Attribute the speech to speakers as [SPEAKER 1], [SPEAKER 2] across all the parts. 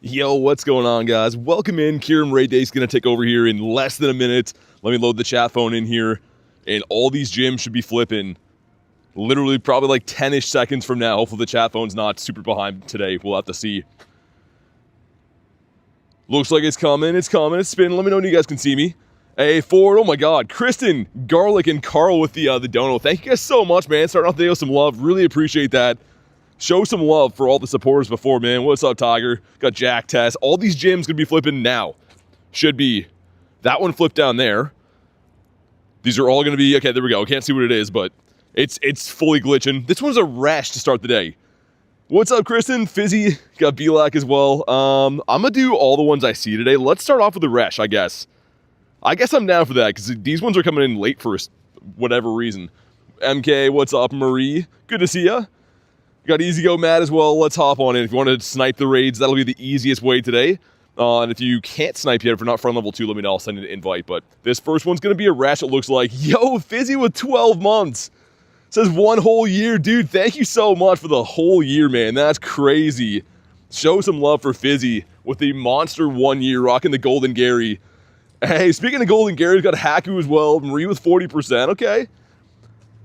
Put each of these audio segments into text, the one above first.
[SPEAKER 1] Yo, what's going on, guys? Welcome in. Kyurem Raid Day is going to take over here in less than a minute. Let me load the chat phone in here, and all these gyms should be flipping literally probably like 10-ish seconds from now. Hopefully the chat phone's not super behind today. We'll have to see. Looks like it's coming. It's coming. It's spinning. Let me know when you guys can see me. Hey, Ford. Oh my God. Kristen, Garlic, and Carl with the dono. Thank you guys so much, man. Starting off the day with some love. Really appreciate that. Show some love for all the supporters before, man. What's up, Tiger? Got Jack Test. All these gyms gonna be flipping now. Should be. That one flipped down there. These are all gonna be, okay, there we go. Can't see what it is, but it's fully glitching. This one's a Resh to start the day. What's up, Kristen? Fizzy, got Black as well. I'm gonna do all the ones I see today. Let's start off with the Resh, I guess. I guess I'm down for that, because these ones are coming in late for whatever reason. MK, what's up, Marie? Good to see ya. Got Easy Go Matt as well. Let's hop on in. If you want to snipe the raids, that'll be the easiest way today. And if you can't snipe yet, if you're not front level 2, let me know. I'll send an invite. But this first one's going to be a Resh, it looks like. Yo, Fizzy with 12 months. Says 1 whole year. Dude, thank you so much for the whole year, man. That's crazy. Show some love for Fizzy with the monster 1 year, rocking the Golden Gary. Hey, speaking of Golden Gary, we've got Haku as well. Marie with 40%. Okay.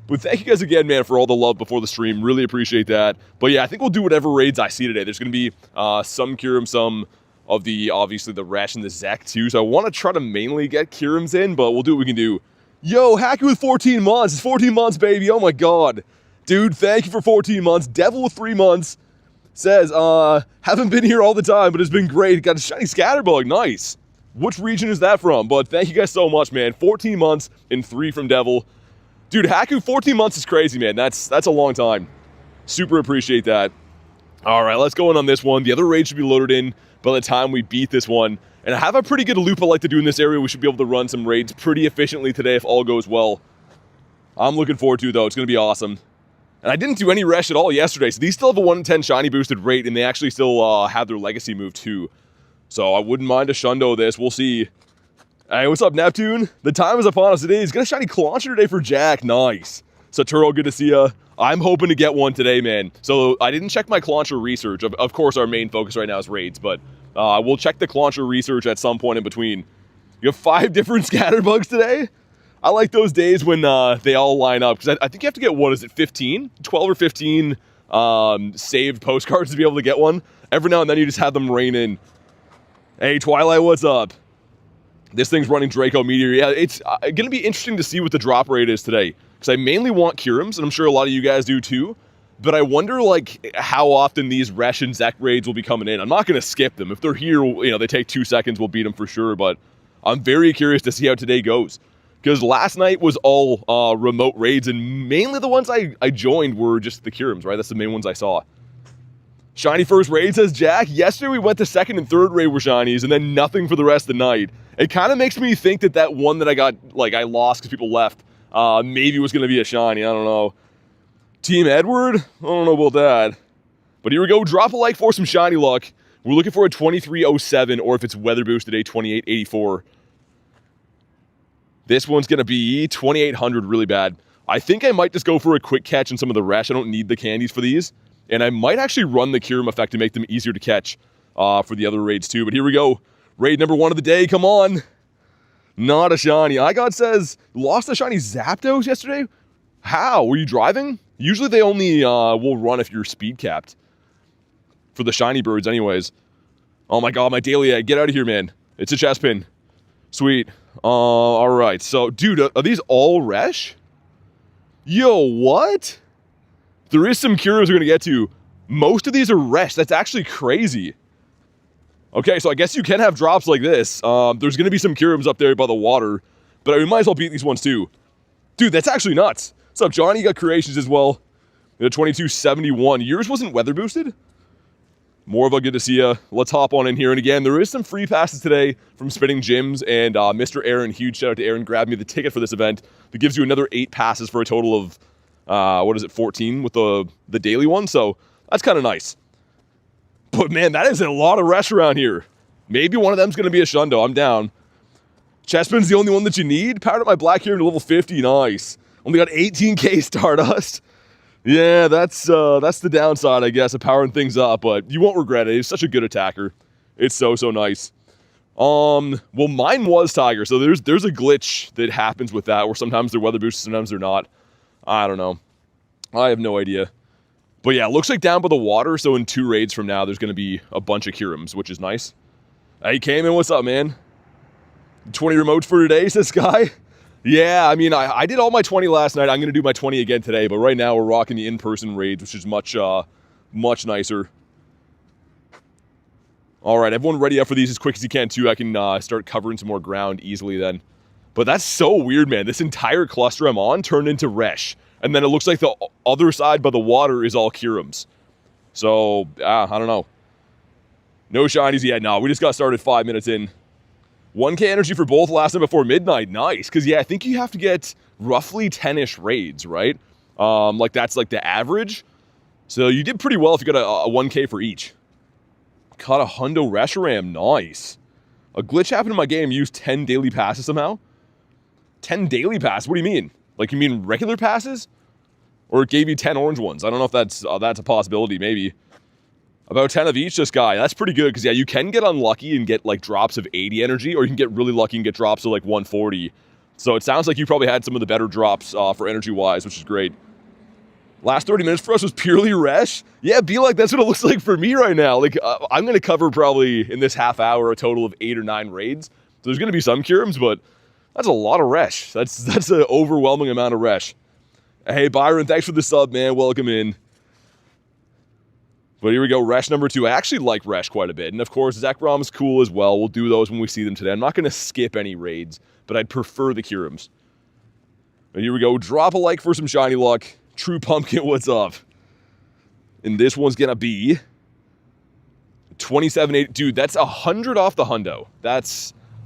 [SPEAKER 1] But thank you guys again, man, for all the love before the stream. Really appreciate that. But yeah, I think we'll do whatever raids I see today. There's going to be some Kyurem, some of the, obviously, the Resh and the Zek, too. So I want to try to mainly get Kyurems in, but we'll do what we can do. Yo, Haku with 14 months. It's 14 months, baby. Oh, my God. Dude, thank you for 14 months. Devil with 3 months says, haven't been here all the time, but it's been great. Got a shiny Scatterbug. Nice. Which region is that from? But thank you guys so much, man. 14 months and 3 from Devil. Dude, Haku, 14 months is crazy, man. That's a long time. Super appreciate that. All right, let's go in on this one. The other raid should be loaded in by the time we beat this one. And I have a pretty good loop I like to do in this area. We should be able to run some raids pretty efficiently today if all goes well. I'm looking forward to it, though. It's going to be awesome. And I didn't do any Resh at all yesterday, so these still have a 1 in 10 shiny boosted rate, and they actually still have their legacy move, too. So I wouldn't mind a shundo this. We'll see. Hey, what's up, Neptune? The time is upon us today. He's got a shiny Clauncher today for Jack. Nice. Saturo, good to see ya. I'm hoping to get one today, man. So I didn't check my Clauncher research. Of course, our main focus right now is raids, but we'll check the Clauncher research at some point in between. You have 5 different Scatterbugs today? I like those days when they all line up, because I think you have to get, what is it, 15? 12 or 15 saved postcards to be able to get one. Every now and then you just have them rain in. Hey, Twilight, what's up? This thing's running Draco Meteor. Yeah, it's going to be interesting to see what the drop rate is today. Because I mainly want Kyurems, and I'm sure a lot of you guys do too. But I wonder, like, how often these Resh and Zek raids will be coming in. I'm not going to skip them. If they're here, you know, they take 2 seconds, we'll beat them for sure. But I'm very curious to see how today goes. Because last night was all remote raids, and mainly the ones I joined were just the Kyurems, right? That's the main ones I saw. Shiny first raid, says Jack. Yesterday we went to 2nd and 3rd raid were shinies, and then nothing for the rest of the night. It kind of makes me think that one that I got, like, I lost because people left, maybe was going to be a shiny. I don't know. Team Edward? I don't know about that. But here we go. Drop a like for some shiny luck. We're looking for a 2307, or if it's weather boosted, a 2884. This one's going to be 2800, really bad. I think I might just go for a quick catch in some of the Resh. I don't need the candies for these. And I might actually run the Kyurem effect to make them easier to catch for the other raids too. But here we go. Raid number 1 of the day, come on. Not a shiny. iGod says, lost a shiny Zapdos yesterday? How? Were you driving? Usually they only will run if you're speed capped. For the shiny birds anyways. Oh my God, my daily egg. Get out of here, man. It's a chest pin. Sweet. Alright, so, dude, are these all Resh? Yo, what? There is some Kyurems we're going to get to. Most of these are Resh. That's actually crazy. Okay, so I guess you can have drops like this. There's going to be some Kyurems up there by the water, but we might as well beat these ones too. Dude, that's actually nuts. What's up, Johnny? You got creations as well. The 2271. Yours wasn't weather boosted? Morva, good to see ya. Let's hop on in here. And again, there is some free passes today from Spinning Gyms, and Mr. Aaron, huge shout out to Aaron, grabbed me the ticket for this event. That gives you another 8 passes for a total of, 14 with the daily one. So that's kind of nice. But man, that is a lot of Resh around here. Maybe one of them's going to be a shundo. I'm down. Chestpin's the only one that you need. Powered up my Black Kyurem to level 50. Nice. Only got 18k Stardust. Yeah, that's the downside, I guess, of powering things up. But you won't regret it. He's such a good attacker. It's so nice. Well, mine was Tiger, so there's a glitch that happens with that where sometimes they're weather boosted, sometimes they're not. I don't know. I have no idea. But yeah, it looks like down by the water, so in 2 raids from now, there's going to be a bunch of Kyurems, which is nice. Hey, Cayman, what's up, man? 20 remotes for today, says Sky. Yeah, I mean, I did all my 20 last night. I'm going to do my 20 again today, but right now we're rocking the in-person raids, which is much nicer. All right, everyone ready up for these as quick as you can, too. I can start covering some more ground easily then. But that's so weird, man. This entire cluster I'm on turned into Resh. And then it looks like the other side by the water is all Kyurems. So, I don't know. No shinies yet. No, we just got started 5 minutes in. 1k energy for both last night before midnight. Nice. Because, yeah, I think you have to get roughly 10-ish raids, right? Like, that's like the average. So you did pretty well if you got a 1k for each. Caught a hundo Reshiram. Nice. A glitch happened in my game. Used 10 daily passes somehow. 10 daily passes? What do you mean? Like, you mean regular passes? Or it gave you 10 orange ones? I don't know if that's a possibility, maybe. About 10 of each, this guy. That's pretty good, because, yeah, you can get unlucky and get, like, drops of 80 energy, or you can get really lucky and get drops of, like, 140. So it sounds like you probably had some of the better drops for energy-wise, which is great. Last 30 minutes for us was purely Resh. Yeah, be like that's what it looks like for me right now. Like, I'm going to cover probably in this half hour a total of 8 or 9 raids. So there's going to be some Kyurems, but that's a lot of Resh. That's an overwhelming amount of Resh. Hey, Byron, thanks for the sub, man. Welcome in. But here we go, Resh number 2. I actually like Resh quite a bit. And of course, Zekrom is cool as well. We'll do those when we see them today. I'm not going to skip any raids, but I'd prefer the Kyurems. And here we go. Drop a like for some shiny luck. True Pumpkin, what's up? And this one's going to be 27.8. Dude, that's 100 off the hundo.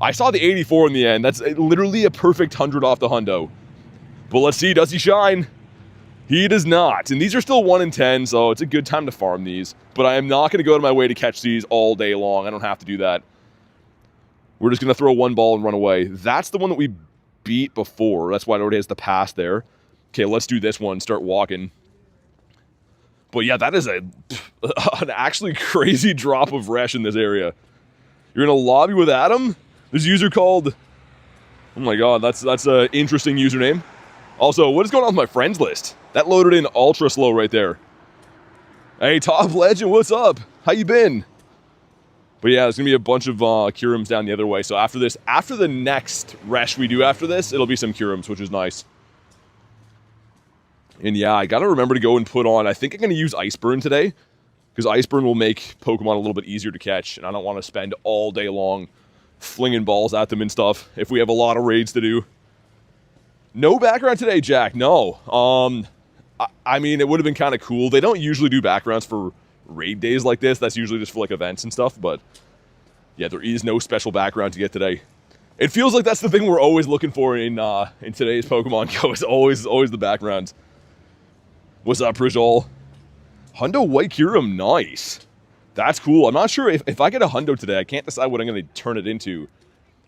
[SPEAKER 1] I saw the 84 in the end. That's literally a perfect 100 off the hundo. But let's see, does he shine? He does not. And these are still 1 in 10, so it's a good time to farm these. But I am not going to go to my way to catch these all day long. I don't have to do that. We're just going to throw 1 ball and run away. That's the one that we beat before. That's why it already has the pass there. Okay, let's do this one. Start walking. But yeah, that is an actually crazy drop of Resh in this area. You're in a lobby with Adam? This user called... Oh my god, that's an interesting username. Also, what is going on with my friends list? That loaded in ultra slow right there. Hey, Top Legend, what's up? How you been? But yeah, there's going to be a bunch of Kyurems down the other way. So after this, after the next Resh we do after this, it'll be some Kyurems, which is nice. And yeah, I gotta remember to go and put on, I think I'm gonna use Iceburn today, because Iceburn will make Pokemon a little bit easier to catch, and I don't want to spend all day long flinging balls at them and stuff if we have a lot of raids to do. No background today, Jack. No. I mean, it would have been kind of cool. They don't usually do backgrounds for raid days like this. That's usually just for like events and stuff, but yeah, there is no special background to get today. It feels like that's the thing we're always looking for in today's Pokemon Go. Is always the backgrounds. What's up, Prijol? Hundo White Kyurem, nice. That's cool. I'm not sure if I get a Hundo today. I can't decide what I'm going to turn it into.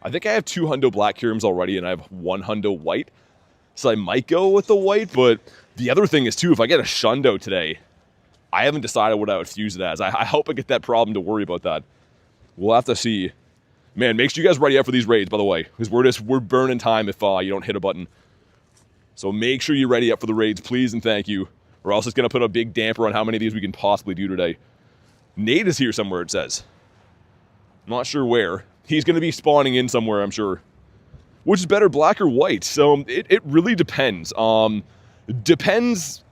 [SPEAKER 1] I think I have 2 Hundo Black Kyurems already, and I have 1 Hundo White. So I might go with the White, but the other thing is, too, if I get a Shundo today, I haven't decided what I would fuse it as. I hope I get that problem to worry about that. We'll have to see. Man, make sure you guys ready up for these raids, by the way, because we're burning time if you don't hit a button. So make sure you're ready up for the raids, please and thank you. Or else it's going to put a big damper on how many of these we can possibly do today. Nate is here somewhere, it says. I'm not sure where. He's going to be spawning in somewhere, I'm sure. Which is better, black or white? So it really depends. Depends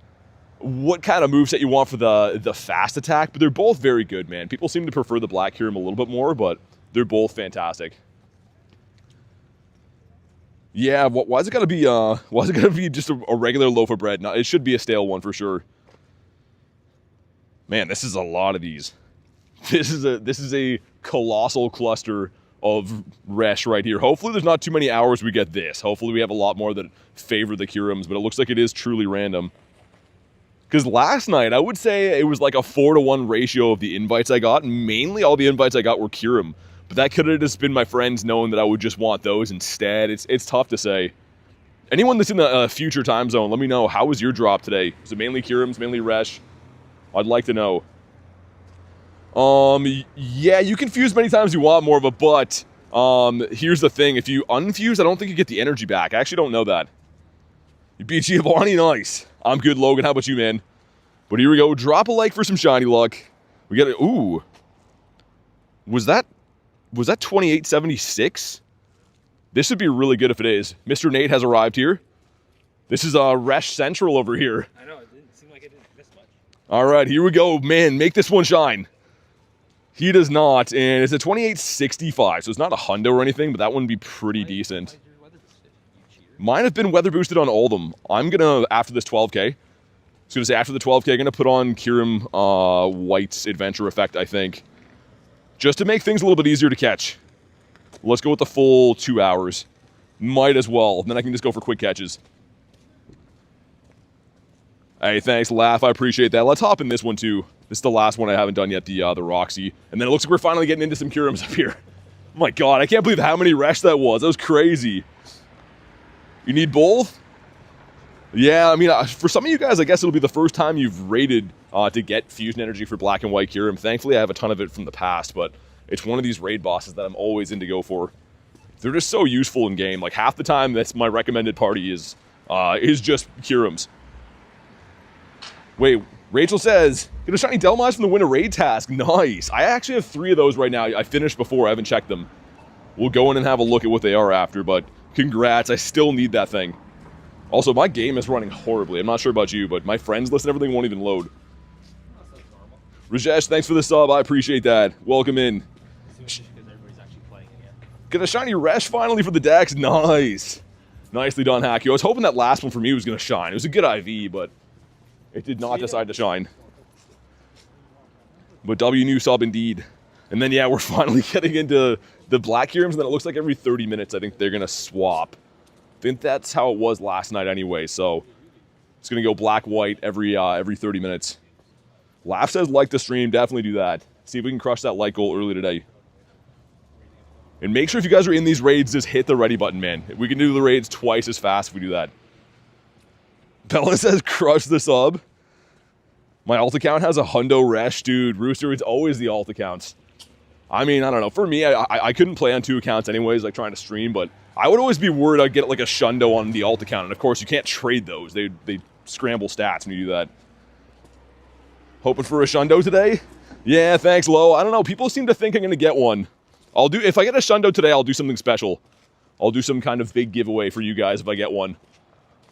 [SPEAKER 1] what kind of moveset you want for the fast attack, but they're both very good, man. People seem to prefer the Black Kyurem a little bit more, but they're both fantastic. Yeah, why is it gotta be just a regular loaf of bread? No, it should be a stale one for sure. Man, this is a lot of these. This is a colossal cluster of Resh right here. Hopefully there's not too many hours we get this. Hopefully we have a lot more that favor the Kyurems, but it looks like it is truly random. Because last night, I would say it was like a 4-to-1 ratio of the invites I got. Mainly all the invites I got were Kyurem. But that could have just been my friends knowing that I would just want those instead. It's tough to say. Anyone that's in a future time zone, let me know. How was your drop today? Was it mainly Kyurems, mainly Resh? I'd like to know. Yeah, you can fuse many times you want, Morva, but here's the thing. If you unfuse, I don't think you get the energy back. I actually don't know that. You beat Giovanni, nice. I'm good, Logan. How about you, man? But here we go. Drop a like for some shiny luck. We got it. Ooh. Was that 2876? This would be really good if it is. Mr. Nate has arrived here. This is Resh Central over here.
[SPEAKER 2] I know, it didn't seem like it did this much.
[SPEAKER 1] All right, here we go. Man, make this one shine. He does not, and it's a 2865, so it's not a hundo or anything, but that one would be pretty decent. Mine have been weather boosted on all of them. I'm gonna, after this 12K, I was gonna say after the 12K, I'm gonna put on Kyurem White's Adventure Effect, I think. Just to make things a little bit easier to catch. Let's go with the full 2 hours. Might as well, then I can just go for quick catches. Hey, thanks, Laugh, I appreciate that. Let's hop in this one too. This is the last one I haven't done yet, the Roxy. And then it looks like we're finally getting into some Kyurems up here. Oh my god, I can't believe how many Resh that was. That was crazy. You need both? Yeah, I mean, for some of you guys, I guess it'll be the first time you've raided to get Fusion Energy for Black and White Kyurem. Thankfully, I have a ton of it from the past, but it's one of these raid bosses that I'm always in to go for. They're just so useful in game. Like, half the time, that's my recommended party is just Kyurems. Wait, Rachel says, get a shiny Delmise from the winter raid task. Nice. I actually have 3 of those right now. I finished before. I haven't checked them. We'll go in and have a look at what they are after, but congrats. I still need that thing. Also, my game is running horribly. I'm not sure about you, but my friends list and everything won't even load. Rajesh, thanks for the sub. I appreciate that. Welcome in. Get a shiny Resh finally for the Dex. Nice. Nicely done, Hacky. I was hoping that last one for me was going to shine. It was a good IV, but it did not decide to shine. But W new sub indeed. And then, yeah, we're finally getting into the Black Kyurems, and then it looks like every 30 minutes I think they're going to swap. I think that's how it was last night anyway, so it's going to go black-white every 30 minutes. Laugh says like the stream, definitely do that. See if we can crush that like goal early today. And make sure if you guys are in these raids, just hit the ready button, man. We can do the raids twice as fast if we do that. Bella says crush the sub. My alt account has a hundo Resh, dude. Rooster, it's always the alt accounts. I mean, I don't know. For me, I couldn't play on 2 accounts anyways, like trying to stream, but I would always be worried I'd get like a shundo on the alt account. And of course, you can't trade those. They scramble stats when you do that. Hoping for a shundo today? Yeah, thanks, Lo. I don't know. People seem to think I'm going to get one. If I get a shundo today, I'll do something special. I'll do some kind of big giveaway for you guys if I get one.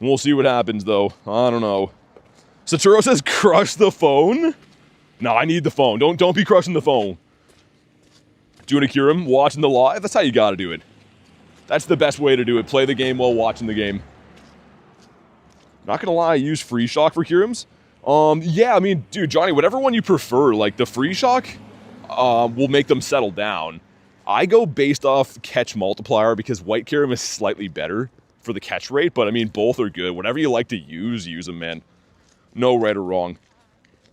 [SPEAKER 1] We'll see what happens, though. I don't know. Saturo says, crush the phone? No, I need the phone. Don't be crushing the phone. Doing a Kyurem, watching the live, that's how you gotta do it. That's the best way to do it. Play the game while watching the game. Not gonna lie, I use Free Shock for Kyurems. Yeah, I mean, dude, Johnny, whatever one you prefer, like the Free Shock will make them settle down. I go based off catch multiplier because White Kyurem is slightly better for the catch rate, but I mean, both are good. Whatever you like to use them, man. No right or wrong.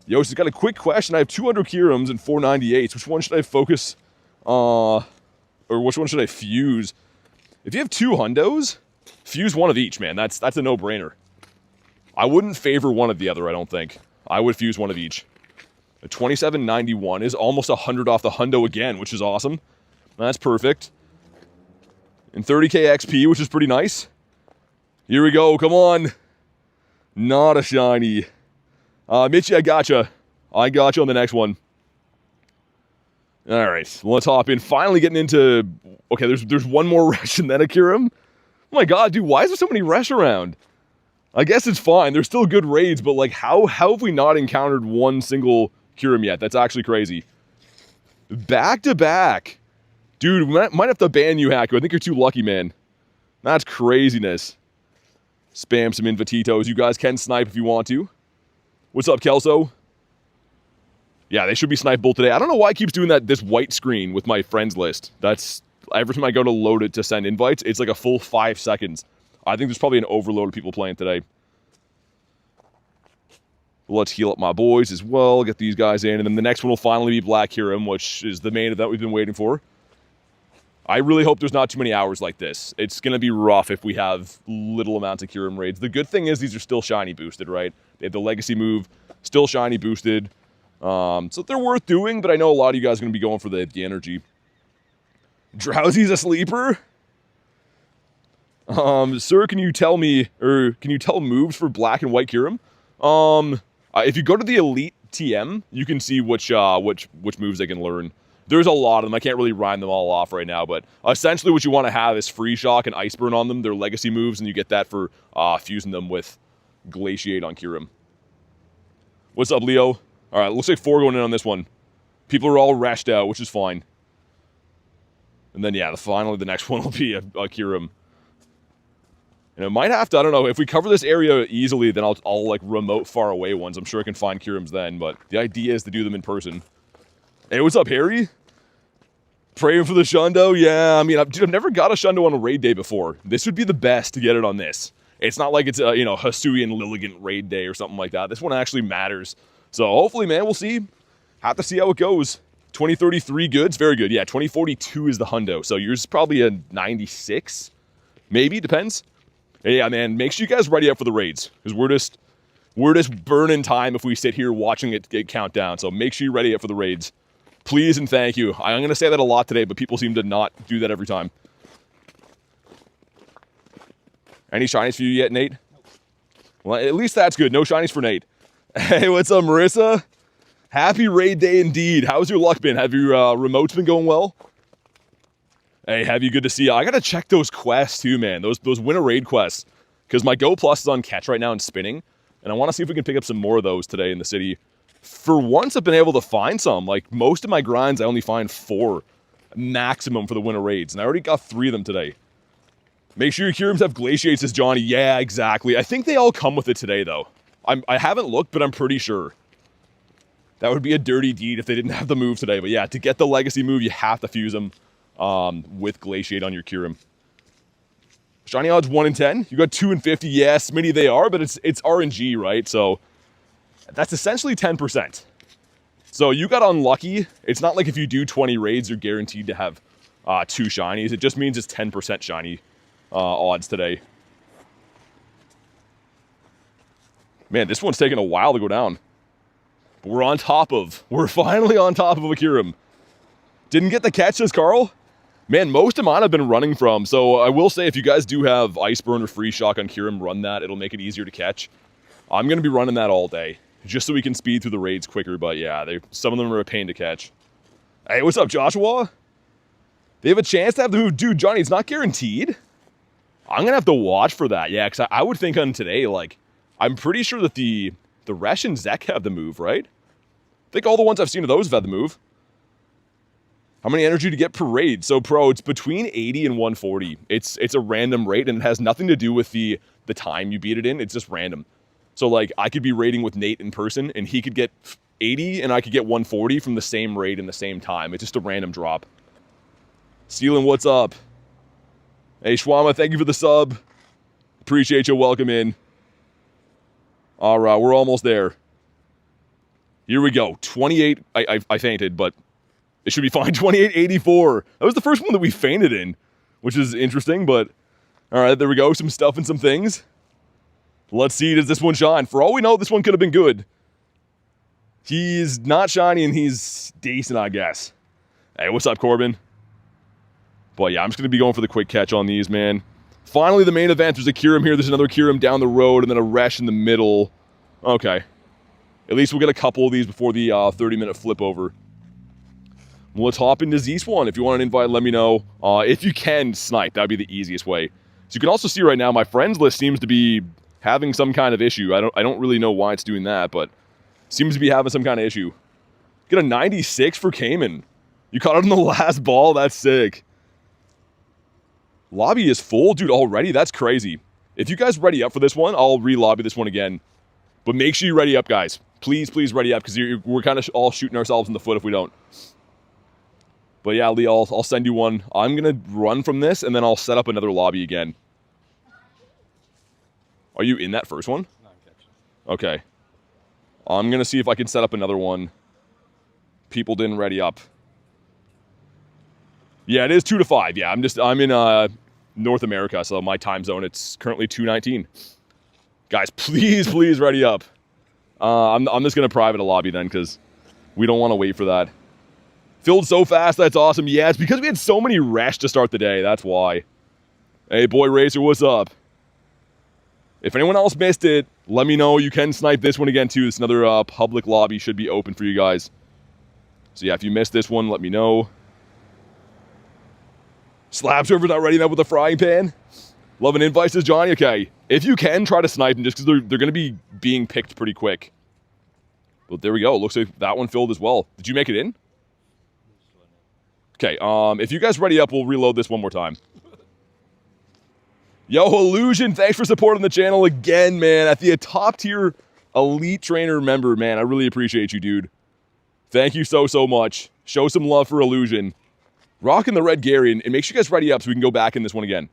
[SPEAKER 1] Yo, she's got a quick question. I have 200 Kyurems and 498s. Which one should I focus, or which one should I fuse? If you have 2 hundos, fuse one of each, man. That's a no-brainer. I wouldn't favor one of the other, I don't think. I would fuse one of each. A 2791 is almost 100 off the hundo again, which is awesome. That's perfect. And 30k XP, which is pretty nice. Here we go, come on. Not a shiny. Mitchie, I gotcha. I gotcha on the next one. Alright, well, let's hop in. Finally getting into... Okay, there's one more Resh and then a Kyurem. Oh my god, dude, why is there so many Resh around? I guess it's fine. They're still good raids, but like, how have we not encountered one single Kyurem yet? That's actually crazy. Back to back. Dude, we might have to ban you, Hacker. I think you're too lucky, man. That's craziness. Spam some invititos. You guys can snipe if you want to. What's up, Kelso? Yeah, they should be snipeable today. I don't know why it keeps doing this white screen with my friends list. That's... Every time I go to load it to send invites, it's like a full 5 seconds. I think there's probably an overload of people playing today. Let's heal up my boys as well. Get these guys in. And then the next one will finally be Black Kyurem, which is the main event we've been waiting for. I really hope there's not too many hours like this. It's going to be rough if we have little amounts of Kyurem raids. The good thing is these are still shiny boosted, right? They have the legacy move, still shiny boosted. So they're worth doing, but I know a lot of you guys are going to be going for the energy. Drowsy's a sleeper? Sir, can you tell me, or can you tell moves for Black and White Kyurem? If you go to the Elite TM, you can see which moves they can learn. There's a lot of them. I can't really rhyme them all off right now, but essentially what you want to have is Free Shock and Ice Burn on them. They're legacy moves, and you get that for fusing them with Glaciate on Kyurem. What's up, Leo? All right, looks like 4 going in on this one. People are all rashed out, which is fine. And then, yeah, finally the next one will be a Kyurem. And it might have to, I don't know, if we cover this area easily, then I'll like remote far away ones. I'm sure I can find Kyurems then, but the idea is to do them in person. Hey, what's up, Harry? Praying for the Shundo? Yeah, I mean, I've never got a Shundo on a raid day before. This would be the best to get it on this. It's not like it's a, you know, Hisuian Lilligant raid day or something like that. This one actually matters. So hopefully, man, we'll see. Have to see how it goes. 2033 goods, very good. Yeah, 2042 is the hundo. So yours is probably a 96, maybe, depends. Yeah, man, make sure you guys ready up for the raids, because we're just burning time if we sit here watching it count down. So make sure you're ready up for the raids. Please and thank you. I'm going to say that a lot today, but people seem to not do that every time. Any shinies for you yet, Nate? Well, at least that's good. No shinies for Nate. Hey, what's up, Marissa? Happy raid day indeed. How's your luck been? Have your remotes been going well? Hey, have you good to see you. I gotta check those quests too, man. Those winter raid quests. Because my Go Plus is on catch right now and spinning. And I want to see if we can pick up some more of those today in the city. For once, I've been able to find some. Like, most of my grinds, I only find 4 maximum for the winter raids. And I already got 3 of them today. Make sure your Kyurems have Glaciate, says Johnny. Yeah, exactly. I think they all come with it today, though. I haven't looked, but I'm pretty sure. That would be a dirty deed if they didn't have the move today. But yeah, to get the legacy move, you have to fuse them with Glaciate on your Kyurem. Shiny odds 1 in 10. You got 2 in 50. Yes, many they are, but it's RNG, right? So that's essentially 10%. So you got unlucky. It's not like if you do 20 raids, you're guaranteed to have 2 shinies. It just means it's 10% shiny odds today. Man, this one's taking a while to go down. But we're finally on top of a Kyurem. Didn't get the catch, says Carl. Man, most of mine I've been running from. So I will say, if you guys do have Ice Burn or Free Shock on Kyurem, run that. It'll make it easier to catch. I'm going to be running that all day, just so we can speed through the raids quicker. But yeah, some of them are a pain to catch. Hey, what's up, Joshua? They have a chance to have the move. Dude, Johnny, it's not guaranteed. I'm going to have to watch for that. Yeah, because I would think on today, like, I'm pretty sure that the Resh and Zek have the move, right? I think all the ones I've seen of those have had the move. How many energy to get per raid? So, Pro, it's between 80 and 140. It's a random rate, and it has nothing to do with the time you beat it in. It's just random. So, like, I could be raiding with Nate in person, and he could get 80, and I could get 140 from the same raid in the same time. It's just a random drop. Steelin, what's up? Hey, Shwama, thank you for the sub. Appreciate you. Welcome in. All right, we're almost there. Here we go. 28. I fainted, but it should be fine. 28.84. That was the first one that we fainted in, which is interesting, but all right, there we go. Some stuff and some things. Let's see, does this one shine? For all we know, this one could have been good. He's not shiny, and he's decent, I guess. Hey, what's up, Corbin? But yeah, I'm just going to be going for the quick catch on these, man. Finally, the main event. There's a Kyurem here. There's another Kyurem down the road, and then a Resh in the middle. Okay. At least we'll get a couple of these before the 30-minute flip over. Well, let's hop into Zeus one. If you want an invite, let me know. If you can snipe, that would be the easiest way. So you can also see right now, my friends list seems to be having some kind of issue. I don't really know why it's doing that, but seems to be having some kind of issue. Get a 96 for Cayman. You caught it on the last ball. That's sick. Lobby is full, dude, already? That's crazy. If you guys ready up for this one, I'll re-lobby this one again. But make sure you ready up, guys. Please, please ready up, because we're kind of all shooting ourselves in the foot if we don't. But yeah, Lee, I'll send you one. I'm going to run from this, and then I'll set up another lobby again. Are you in that first one?
[SPEAKER 2] No, I'm catching.
[SPEAKER 1] Okay. I'm going to see if I can set up another one. People didn't ready up. Yeah, it is 2 to 5. Yeah, I'm in North America, so my time zone, it's currently 2:19. Guys, please, please ready up. I'm just going to private a lobby then, because We don't want to wait for that. Filled so fast, that's awesome. Yeah, it's because we had so many Resh to start the day. That's why. Hey, Boy Racer, what's up? If anyone else missed it, let me know. You can snipe this one again, too. It's another public lobby. Should be open for you guys. So, yeah, if you missed this one, let me know. Slab server's not ready enough with a frying pan. Love an invite, says Johnny. Okay. If you can, try to snipe them just because they're going to be being picked pretty quick. But there we go. Looks like that one filled as well. Did you make it in? Okay, if you guys ready up, we'll reload this one more time. Yo, Illusion, thanks for supporting the channel again, man. At the top tier elite trainer member, man. I really appreciate you, dude. Thank you so much. Show some love for Illusion. Rocking the red Gary, and make sure you guys ready up so we can go back in this one again.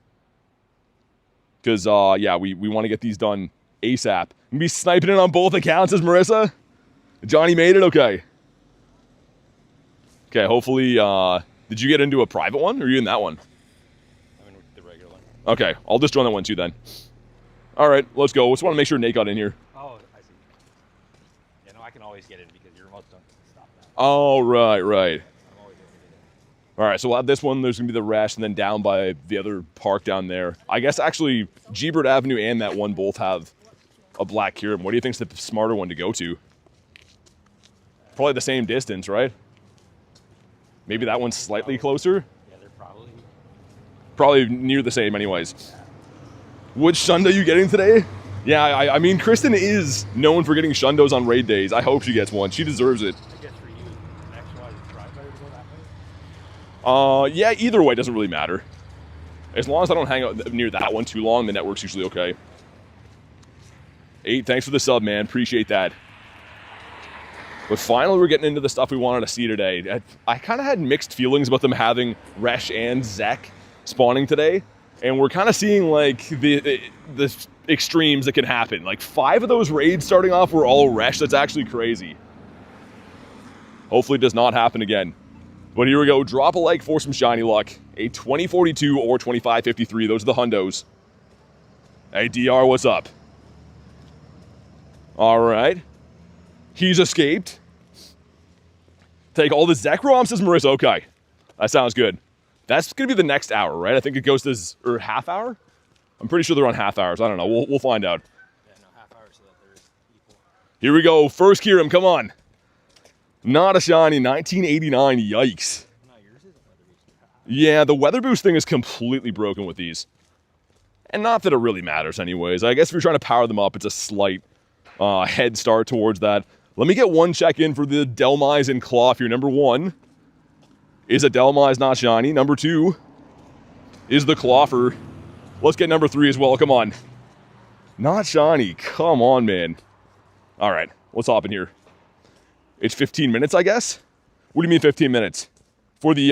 [SPEAKER 1] Because, yeah, we want to get these done ASAP. I'm be sniping it on both accounts, says Marissa. Johnny made it? Okay. Okay, hopefully, did you get into a private one, or are you in that one?
[SPEAKER 2] I'm in the regular one.
[SPEAKER 1] Okay, I'll just join that one too then. Alright, let's go. Just want to make sure Nate got in here.
[SPEAKER 2] Oh, I see. Yeah, no, I can always get in because your remotes don't stop that.
[SPEAKER 1] Oh, right.
[SPEAKER 2] I'm always able to get in.
[SPEAKER 1] Alright, so we'll have this one, there's going to be the Resh, and then down by the other park down there. I guess actually, G-Bird Avenue and that one both have a Black Kyurem. What do you think's the smarter one to go to? Probably the same distance, right? Maybe that one's slightly closer?
[SPEAKER 2] Yeah, they're
[SPEAKER 1] Probably near the same anyways. Which Shundo are you getting today? Yeah, I mean, Kristen is known for getting Shundos on raid days. I hope she gets one. She deserves it.
[SPEAKER 2] I guess for you, next one is drive better to go that way?
[SPEAKER 1] Yeah, either way, it doesn't really matter. As long as I don't hang out near that one too long, the network's usually okay. 8, thanks for the sub, man. Appreciate that. But finally, we're getting into the stuff we wanted to see today. I kind of had mixed feelings about them having Resh and Zek spawning today. And we're kind of seeing, like, the extremes that can happen. Like, 5 of those raids starting off were all Resh. That's actually crazy. Hopefully it does not happen again. But here we go. Drop a like for some shiny luck. A 2042 or 2553. Those are the hundos. Hey, DR, what's up? All right. He's escaped. Take all the Zekrom, says Marissa. Okay. That sounds good. That's going to be the next hour, right? I think it goes to or half hour? I'm pretty sure they're on half hours. I don't know. We'll find out.
[SPEAKER 2] Yeah, no, half hour so that they're equal.
[SPEAKER 1] Here we go. First Kyurem, come on. Not a shiny. 1989. Yikes.
[SPEAKER 2] No, yours isn't weather boost.
[SPEAKER 1] Yeah, the weather boost thing is completely broken with these. And not that it really matters anyways. I guess if you're trying to power them up, it's a slight head start towards that. Let me get one check in for the Delmise and Claw here. Number 1 is a Delmise not shiny. Number 2 is the Clawfer. Let's get number 3 as well. Come on. Not shiny. Come on, man. All right, let's hop in here. It's 15 minutes, I guess? What do you mean 15 minutes? For the,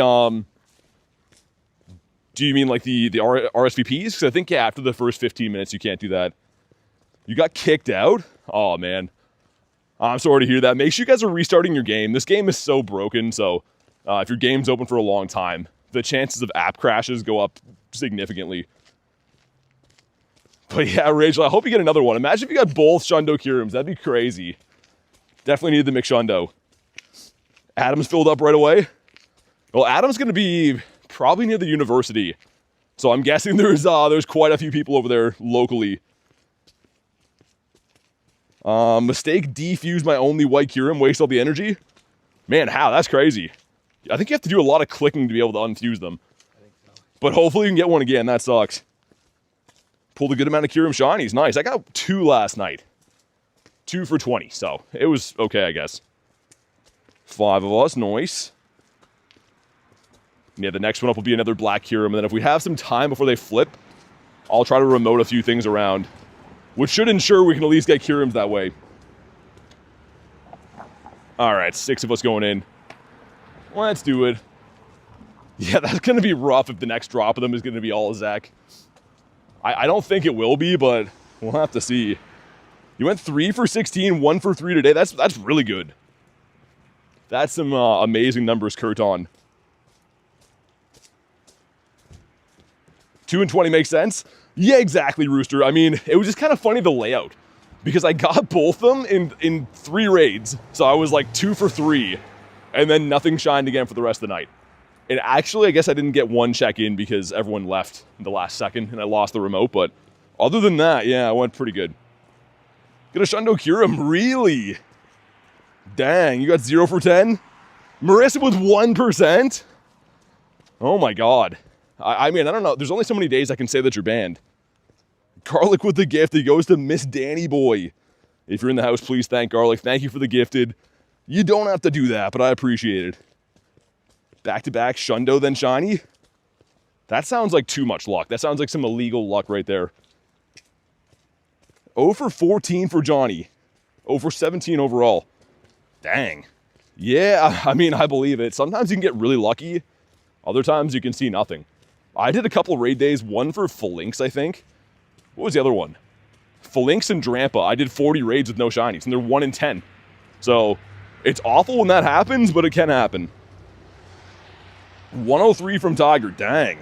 [SPEAKER 1] do you mean like the RSVPs? Because I think, yeah, after the first 15 minutes, you can't do that. You got kicked out? Oh, man. I'm sorry to hear that. Make sure you guys are restarting your game. This game is so broken, so if your game's open for a long time, the chances of app crashes go up significantly. But yeah, Rachel, I hope you get another one. Imagine if you got both Shundo Kyurems. That'd be crazy. Definitely need the McShundo. Adam's filled up right away. Well, Adam's going to be probably near the university. So I'm guessing there's quite a few people over there locally. Mistake defuse my only White Kyurem, waste all the energy. Man, how? That's crazy. I think you have to do a lot of clicking to be able to unfuse them.
[SPEAKER 2] I think so.
[SPEAKER 1] But hopefully you can get one again. That sucks. Pulled a good amount of Kyurem shinies. Nice. I got 2 last night. 2 for 20. So it was okay, I guess. 5 of us. Nice. Yeah, the next one up will be another Black Kyurem. And then if we have some time before they flip, I'll try to remote a few things around, which should ensure we can at least get Kyurems that way. All right, 6 of us going in. Let's do it. Yeah, that's going to be rough if the next drop of them is going to be all Zek. I don't think it will be, but we'll have to see. You went 3 for 16, 1 for 3 today. That's really good. That's some amazing numbers, Kurton. 2 and 20 makes sense. Yeah, exactly, Rooster. I mean, it was just kind of funny, the layout. because I got both of them in 3 raids. So I was like 2 for 3, and then nothing shined again for the rest of the night. And actually, I guess I didn't get one check-in because everyone left in the last second, and I lost the remote. But other than that, yeah, I went pretty good. Get a Shundo Kyurem, really? Dang, you got 0 for 10? Marissa with 1%? Oh my god. I mean, I don't know. There's only so many days I can say that you're banned. Garlic with the gift. It goes to Miss Danny Boy. If you're in the house, please thank Garlic. Thank you for the gifted. You don't have to do that, but I appreciate it. Back-to-back Shundo, then Shiny? That sounds like too much luck. That sounds like some illegal luck right there. 0 for 14 for Johnny. 0 for 17 overall. Dang. Yeah, I mean, I believe it. Sometimes you can get really lucky. Other times you can see nothing. I did a couple raid days. One for Phalanx, I think. What was the other one? Phalanx and Drampa. I did 40 raids with no shinies, and they're 1 in 10. So, it's awful when that happens, but it can happen. 103 from Tiger. Dang.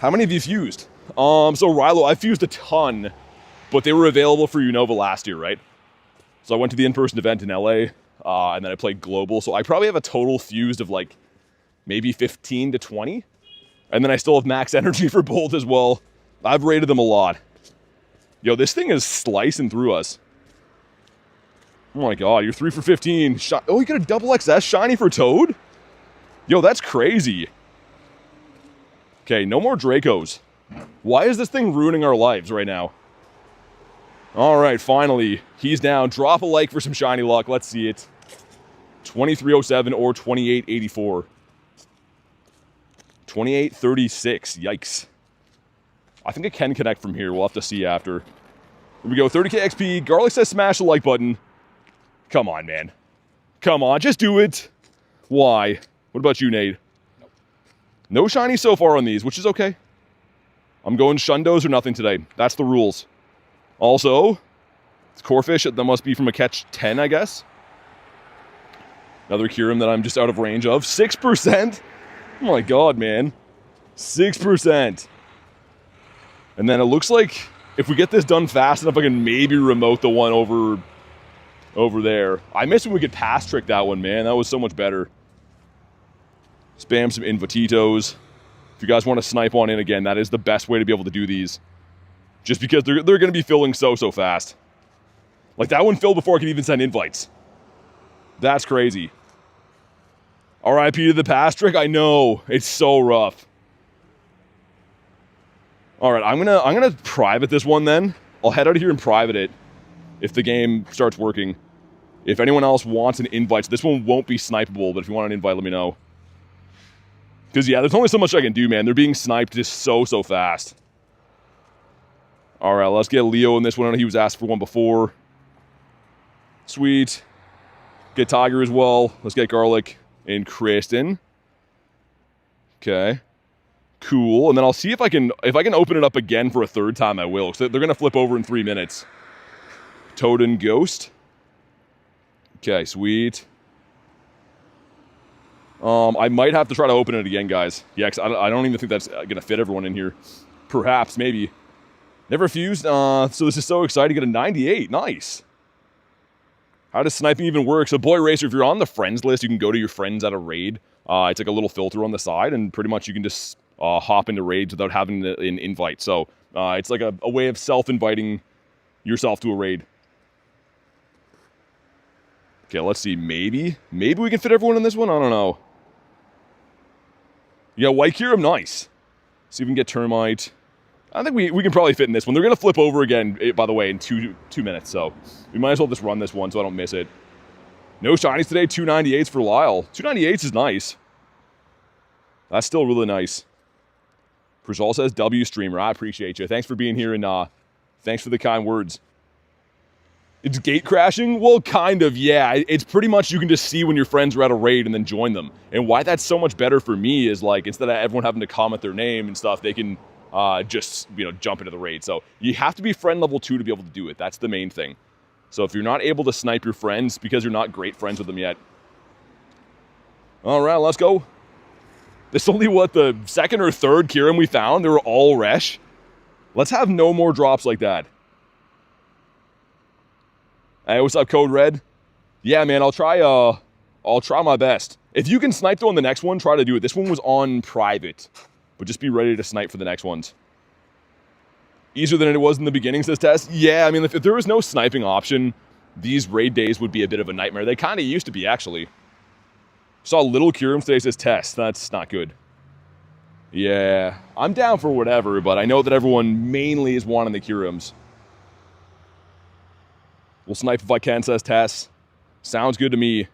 [SPEAKER 1] How many have you fused? So Rilo, I fused a ton, but they were available for Unova last year, right? So I went to the in-person event in LA, and then I played Global. So I probably have a total fused of like maybe 15 to 20. And then I still have max energy for Bolt as well. I've rated them a lot. Yo, this thing is slicing through us. Oh my god, you're 3 for 15. Oh, you got a double XS shiny for Toad? Yo, that's crazy. Okay, no more Dracos. Why is this thing ruining our lives right now? All right, finally, he's down. Drop a like for some shiny luck. Let's see it. 2307 or 2884. 2836. Yikes. I think it can connect from here. We'll have to see after. Here we go. 30k XP. Garlic says smash the like button. Come on, man. Come on, just do it. Why? What about you, Nate?
[SPEAKER 2] Nope.
[SPEAKER 1] No shiny so far on these, which is okay. I'm going Shundos or nothing today. That's the rules. Also, it's Corefish. That must be from a catch 10, I guess. Another Kyurem that I'm just out of range of. 6%. Oh my god, man. 6%. And then it looks like if we get this done fast enough, I can maybe remote the one over there. I miss when we could pass trick that one, man. That was so much better. Spam some Invititos. If you guys want to snipe on in again, that is the best way to be able to do these. Just because they're going to be filling so fast. Like that one filled before I could even send invites. That's crazy. RIP to the pass trick. I know. It's so rough. Alright, I'm gonna private this one then. I'll head out of here and private it if the game starts working. If anyone else wants an invite, so this one won't be snipeable, but if you want an invite, let me know. Because yeah, there's only so much I can do, man. They're being sniped just so fast. Alright, let's get Leo in this one. I know he was asked for one before. Sweet. Get Tiger as well. Let's get Garlic and Kristen. Okay. Cool. And then I'll see if I can open it up again for a third time, I will. So they're going to flip over in 3 minutes. Toad and Ghost. Okay, sweet. I might have to try to open it again, guys. Yeah, because I don't even think that's going to fit everyone in here. Perhaps, maybe. Never fused. So this is so exciting to get a 98. Nice. How does sniping even work? So Boy Racer, if you're on the friends list, you can go to your friends at a raid. It's like a little filter on the side, and pretty much you can just hop into raids without having an invite. So it's like a way of self-inviting yourself to a raid. Okay, let's see. Maybe we can fit everyone in this one? I don't know. Yeah, White Kyurem, nice. See if we can get Termite. I think we can probably fit in this one. They're going to flip over again, by the way, in two minutes. So we might as well just run this one so I don't miss it. No shinies today. 298s for Lyle. 298s is nice. That's still really nice. Prajal says, W streamer. I appreciate you. Thanks for being here, and thanks for the kind words. It's gate crashing? Well, kind of, yeah. It's pretty much you can just see when your friends are at a raid and then join them. And why that's so much better for me is, like, instead of everyone having to comment their name and stuff, they can just, jump into the raid. So you have to be friend level 2 to be able to do it. That's the main thing. So if you're not able to snipe your friends because you're not great friends with them yet. All right, let's go. This is only, what, the second or third Kyurem we found? They were all Resh. Let's have no more drops like that. Hey, what's up, Code Red? Yeah, man, I'll try my best. If you can snipe though on the next one, try to do it. This one was on private, but just be ready to snipe for the next ones. Easier than it was in the beginning, says Tess. Yeah, I mean, if there was no sniping option, these raid days would be a bit of a nightmare. They kind of used to be, actually. Saw little Kyurem today, says Tess. That's not good. Yeah, I'm down for whatever, but I know that everyone mainly is wanting the Kyurems. We'll snipe if I can, says Tess. Sounds good to me.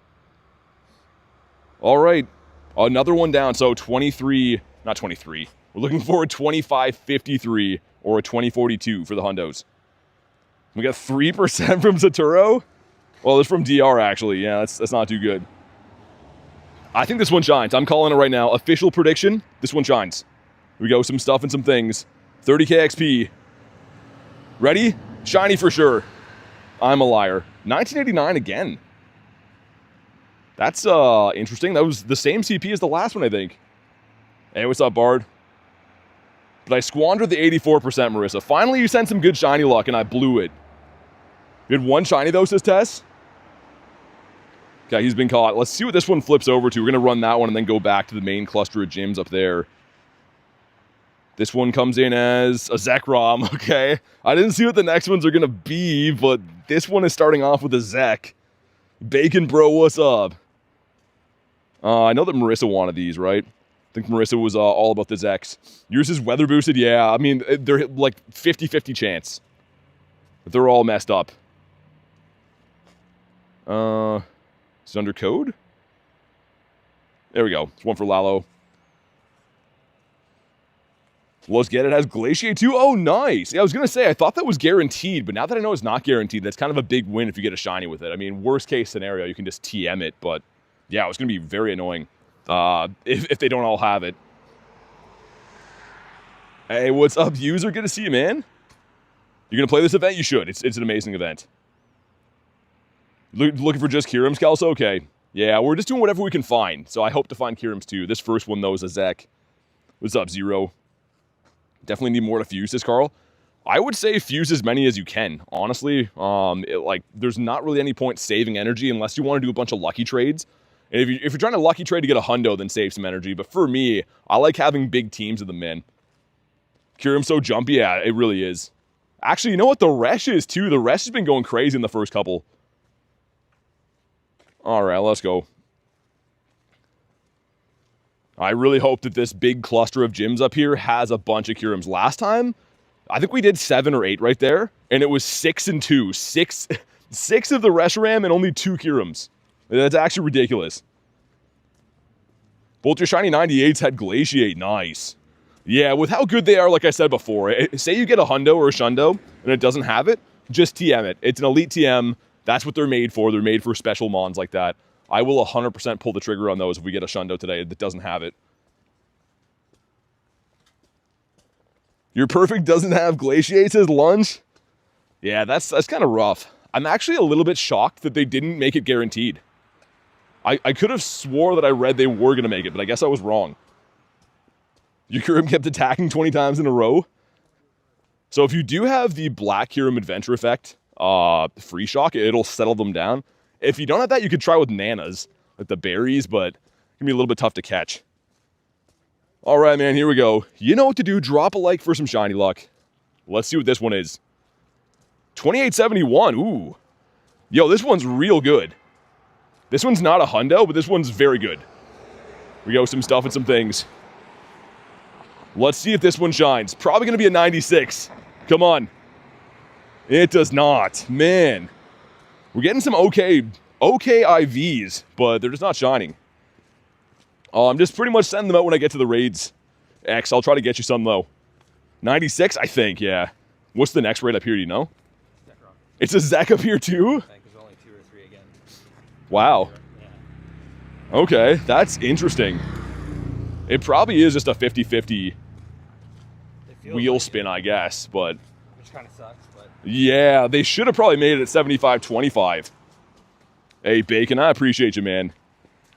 [SPEAKER 1] All right, another one down. So 23, not 23. We're looking for a 2553 or a 2042 for the hundos. We got 3% from Saturo. Well, it's from DR, actually. Yeah, that's not too good. I think this one shines. I'm calling it right now. Official prediction, this one shines. Here we go, some stuff and some things. 30k XP. Ready? Shiny for sure. I'm a liar. 1989 again. That's interesting. That was the same CP as the last one, I think. Hey, what's up, Bard? But I squandered the 84%, Marissa. Finally, you sent some good shiny luck, and I blew it. You had one shiny, though, says Tess. Okay, he's been caught. Let's see what this one flips over to. We're going to run that one and then go back to the main cluster of gyms up there. This one comes in as a Zekrom, okay? I didn't see what the next ones are going to be, but this one is starting off with a Zek. Bacon Bro, what's up? I know that Marissa wanted these, right? I think Marissa was all about the Zeks. Yours is weather boosted? Yeah, I mean, they're like 50-50 chance. But they're all messed up. Is it under code? There we go. It's one for Lalo. Let's get it. Has Glaciate too. Oh, nice. Yeah, I was going to say, I thought that was guaranteed, but now that I know it's not guaranteed, that's kind of a big win if you get a shiny with it. I mean, worst case scenario, you can just TM it, but yeah, it's going to be very annoying if they don't all have it. Hey, what's up, user? Good to see you, man. You're going to play this event? You should. It's an amazing event. Looking for just Kyurems, Kelso? Okay. Yeah, we're just doing whatever we can find, so I hope to find Kyurems too. This first one, though, is a Zek. What's up, Zero? Definitely need more to fuse this, Carl. I would say fuse as many as you can, honestly. There's not really any point saving energy unless you want to do a bunch of lucky trades. And if you're trying to lucky trade to get a hundo, then save some energy. But for me, I like having big teams of them in. Kyurem so jumpy, yeah, it really is. Actually, you know what? The Resh is too. The Resh has been going crazy in the first couple. All right, let's go. I really hope that this big cluster of gyms up here has a bunch of Kyurems. Last time, I think we did 7 or 8 right there, and it was 6 and 2. Six of the Reshiram and only 2 Kyurems. That's actually ridiculous. Both your shiny 98s had Glaciate. Nice. Yeah, with how good they are, like I said before, say you get a hundo or a shundo and it doesn't have it, just TM it. It's an elite TM. That's what they're made for. They're made for special mons like that. I will 100% pull the trigger on those if we get a shundo today that doesn't have it. Your perfect doesn't have Glaciates as lunch? Yeah, that's kind of rough. I'm actually a little bit shocked that they didn't make it guaranteed. I could have swore that I read they were going to make it, but I guess I was wrong. Your Kyurem kept attacking 20 times in a row. So if you do have the Black Kyurem Adventure effect, free shock, it'll settle them down. If you don't have that, you could try with nanas, like the berries, but it can be a little bit tough to catch. All right, man, here we go. You know what to do. Drop a like for some shiny luck. Let's see what this one is. 2871. Ooh. Yo, this one's real good. This one's not a hundo, but this one's very good. We go, some stuff and some things. Let's see if this one shines. Probably going to be a 96. Come on. It does not. Man. We're getting some okay IVs, but they're just not shining. I'm just pretty much sending them out when I get to the raids. X, I'll try to get you some, though. 96, I think, yeah. What's the next raid up here, do you know? Zekrom. It's a Zek up here, too?
[SPEAKER 2] I think there's only 2 or 3 again.
[SPEAKER 1] Wow.
[SPEAKER 2] Yeah.
[SPEAKER 1] Okay, that's interesting. It probably is just a 50-50 wheel
[SPEAKER 2] like
[SPEAKER 1] spin, I guess, but...
[SPEAKER 2] Which kind of sucks, but...
[SPEAKER 1] Yeah, they should have probably made it at 75-25. Hey, Bacon, I appreciate you, man.